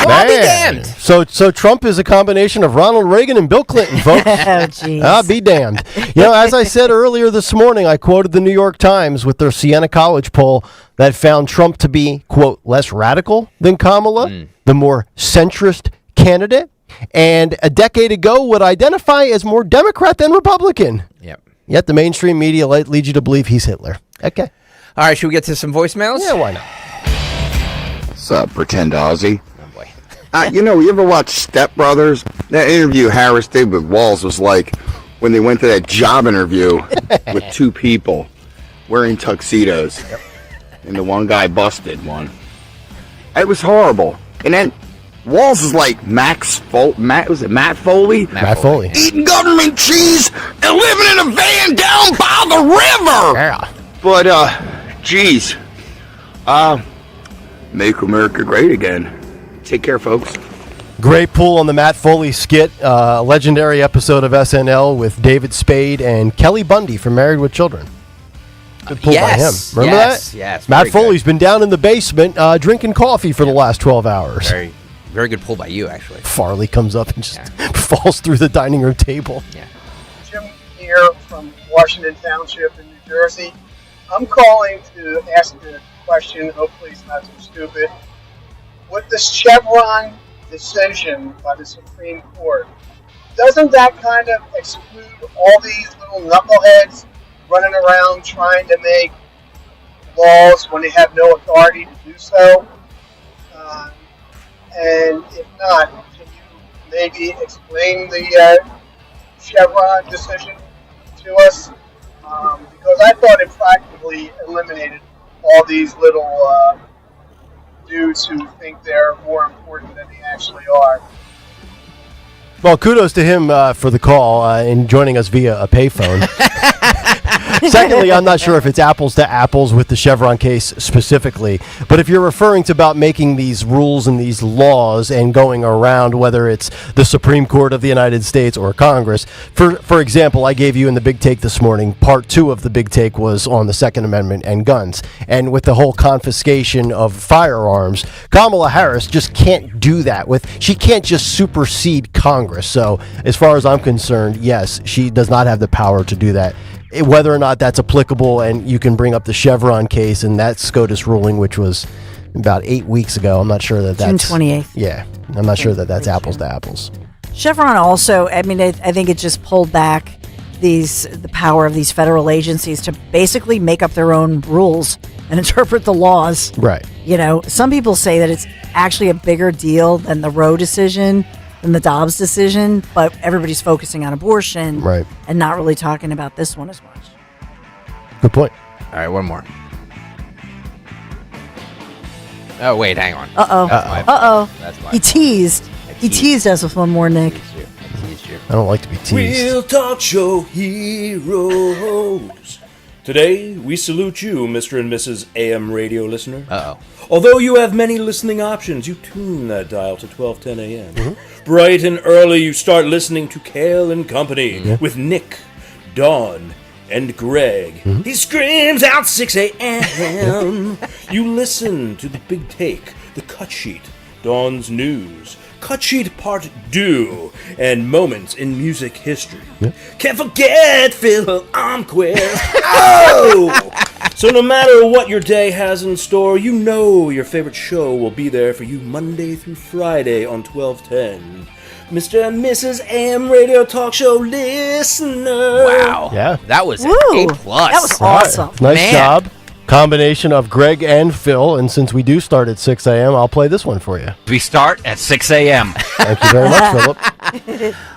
S17: Well, I'll be damned.
S24: So Trump is a combination of Ronald Reagan and Bill Clinton, folks. I'll be damned. As I said earlier this morning, I quoted the New York Times with their Siena College poll that found Trump to be, quote, less radical than Kamala, the more centrist candidate, and a decade ago would identify as more Democrat than Republican.
S17: Yep.
S24: Yet the mainstream media leads you to believe he's Hitler. Okay.
S17: All right, should we get to some voicemails?
S24: Yeah, why not?
S3: What's up, Pretend Aussie? You ever watch Step Brothers? That interview Harris did with Walls was like when they went to that job interview with two people wearing tuxedos. And the one guy busted one. It was horrible. And then Walls is like Matt Foley?
S24: Matt Foley.
S3: Eating government cheese and living in a van down by the river.
S24: Yeah.
S3: But, geez. Make America great again. Take care, folks.
S24: Great pull on the Matt Foley skit, legendary episode of SNL with David Spade and Kelly Bundy from Married with Children. Good pull by him. Remember that?
S17: Yes.
S24: Matt Foley's been down in the basement drinking coffee for the last 12 hours.
S17: Very, very good pull by you, actually.
S24: Farley comes up and just falls through the dining room table.
S17: Yeah.
S4: Jim here from Washington Township in New Jersey. I'm calling to ask a question. Hopefully it's not too stupid. With this Chevron decision by the Supreme Court, doesn't that kind of exclude all these little knuckleheads running around trying to make laws when they have no authority to do so? And if not, can you maybe explain the Chevron decision to us? Because I thought it practically eliminated all these little dudes who think they're more important than they actually are.
S24: Well, kudos to him for the call and joining us via a payphone. Secondly, I'm not sure if it's apples to apples with the Chevron case specifically, but if you're referring to about making these rules and these laws and going around whether it's the Supreme Court of the United States or Congress, for example, I gave you in the Big Take this morning, part 2 of the Big Take was on the Second Amendment and guns. And with the whole confiscation of firearms, Kamala Harris just can't do that. She can't just supersede Congress. So as far as I'm concerned, yes, she does not have the power to do that. Whether or not that's applicable, and you can bring up the Chevron case and that SCOTUS ruling, which was about 8 weeks ago. I'm not sure that that's...
S5: June 28th.
S24: Yeah, I'm not sure that that's apples to apples.
S5: Chevron also, I think it just pulled back the power of these federal agencies to basically make up their own rules and interpret the laws.
S24: Right.
S5: Some people say that it's actually a bigger deal than the Roe decision, than the Dobbs decision, but everybody's focusing on abortion and not really talking about this one as much.
S24: Good point.
S17: All right, one more. Oh, wait, hang on.
S5: Uh-oh. He teased. He teased us with one more, Nick.
S24: I don't like to be teased.
S9: Real talk show heroes. Today, we salute you, Mr. and Mrs. AM radio listener.
S17: Uh-oh.
S9: Although you have many listening options, you tune that dial to 1210 AM. Mm-hmm. Bright and early, you start listening to Kayal and Company with Nick, Dawn, and Greg. Mm-hmm. He screams out 6 a.m. You listen to the Big Take, the Cut Sheet, Dawn's News, Cut Sheet Part 2, and Moments in Music History. Can't forget Phil, I'm queer. Oh! So no matter what your day has in store, you know your favorite show will be there for you Monday through Friday on 1210. Mr. and Mrs. AM radio talk show listener.
S17: Wow.
S24: Yeah.
S17: That was
S5: Woo.
S17: A+.
S5: That was awesome.
S24: Nice job. Combination of Greg and Phil, and since we do start at 6 a.m., I'll play this one for you.
S10: We start at 6 a.m.
S24: Thank you very much, Philip.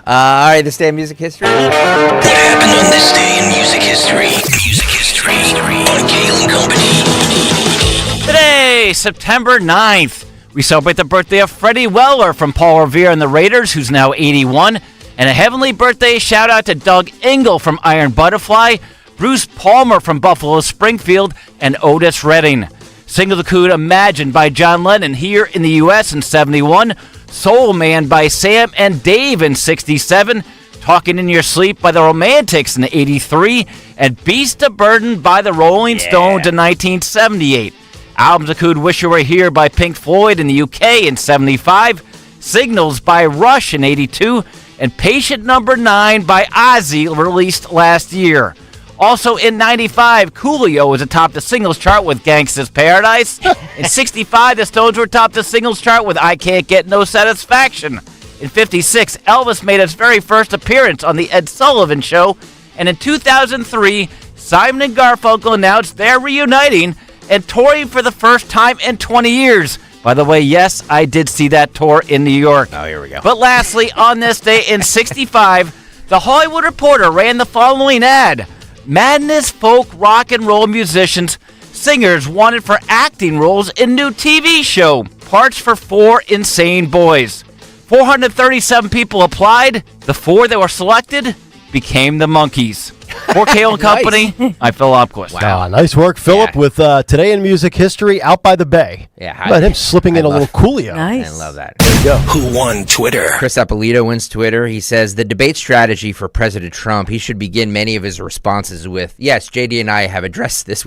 S17: All right, this day in music history.
S11: What happened on this day in music history? Music history on Kayal and Company.
S10: Today, September 9th, we celebrate the birthday of Freddie Weller from Paul Revere and the Raiders, who's now 81. And a heavenly birthday shout out to Doug Engel from Iron Butterfly, Bruce Palmer from Buffalo Springfield, and Otis Redding. Single the Coon Imagine by John Lennon here in the U.S. in 71. Soul Man by Sam and Dave in 67. Talking in Your Sleep by the Romantics in 83. And Beast of Burden by the Rolling Stones in 1978. Albums that could Wish You Were Here by Pink Floyd in the UK in 75. Signals by Rush in 82. And Patient Number 9 by Ozzy, released last year. Also in 95, Coolio was atop the singles chart with Gangsta's Paradise. In 65, the Stones were atop the singles chart with I Can't Get No Satisfaction. In 56, Elvis made his very first appearance on The Ed Sullivan Show. And in 2003, Simon and Garfunkel announced they're reuniting and touring for the first time in 20 years. By the way, yes, I did see that tour in New York.
S17: Oh, here we go.
S10: But lastly, on this day in 65, The Hollywood Reporter ran the following ad. Madness folk rock and roll musicians, singers wanted for acting roles in new TV show. Parts for 4 insane boys. 437 people applied. The 4 that were selected became the Monkees. For Kayal Company, I'm Phil Opquist.
S24: Wow, nice work, Philip, with Today in Music History, Out by the Bay.
S17: Yeah,
S24: How about him slipping in a little Coolio?
S5: Nice.
S17: I love that.
S24: There you go.
S11: Who won Twitter?
S17: Chris Appolito wins Twitter. He says the debate strategy for President Trump, he should begin many of his responses with, yes, JD and I have addressed this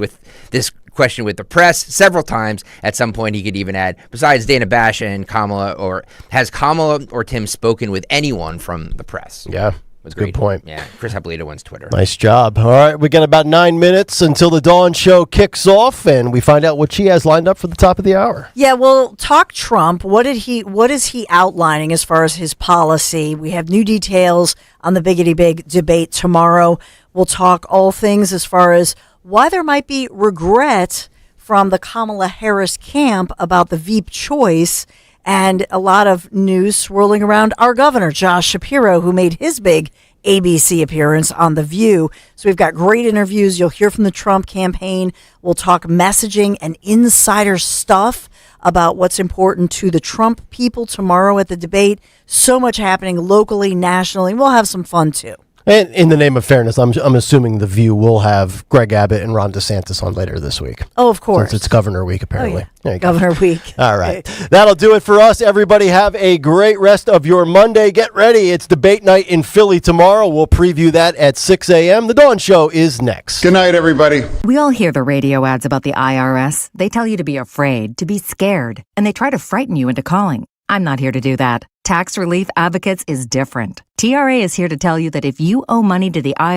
S17: question with the press several times. At some point, he could even add, besides Dana Bash and Kamala, or has Kamala or Tim spoken with anyone from the press?
S24: Yeah. Good point.
S17: Yeah, Chris Appolito wins Twitter.
S24: Nice job. All right, we got about 9 minutes until the Dawn Show kicks off, and we find out what she has lined up for the top of the hour.
S5: Yeah, well, talk Trump. What is he outlining as far as his policy? We have new details on the Biggity Big debate tomorrow. We'll talk all things as far as why there might be regret from the Kamala Harris camp about the Veep choice, and a lot of news swirling around our governor, Josh Shapiro, who made his big ABC appearance on The View. So we've got great interviews. You'll hear from the Trump campaign. We'll talk messaging and insider stuff about what's important to the Trump people tomorrow at the debate. So much happening locally, nationally. We'll have some fun, too.
S24: And in the name of fairness, I'm assuming The View will have Greg Abbott and Ron DeSantis on later this week.
S5: Oh, of course.
S24: Since it's Governor Week, apparently. There you go.
S5: Governor Week.
S24: All right. That'll do it for us. Everybody have a great rest of your Monday. Get ready. It's debate night in Philly tomorrow. We'll preview that at 6 a.m. The Dawn Show is next.
S3: Good night, everybody.
S1: We all hear the radio ads about the IRS. They tell you to be afraid, to be scared, and they try to frighten you into calling. I'm not here to do that. Tax Relief Advocates is different. TRA is here to tell you that if you owe money to the IRS,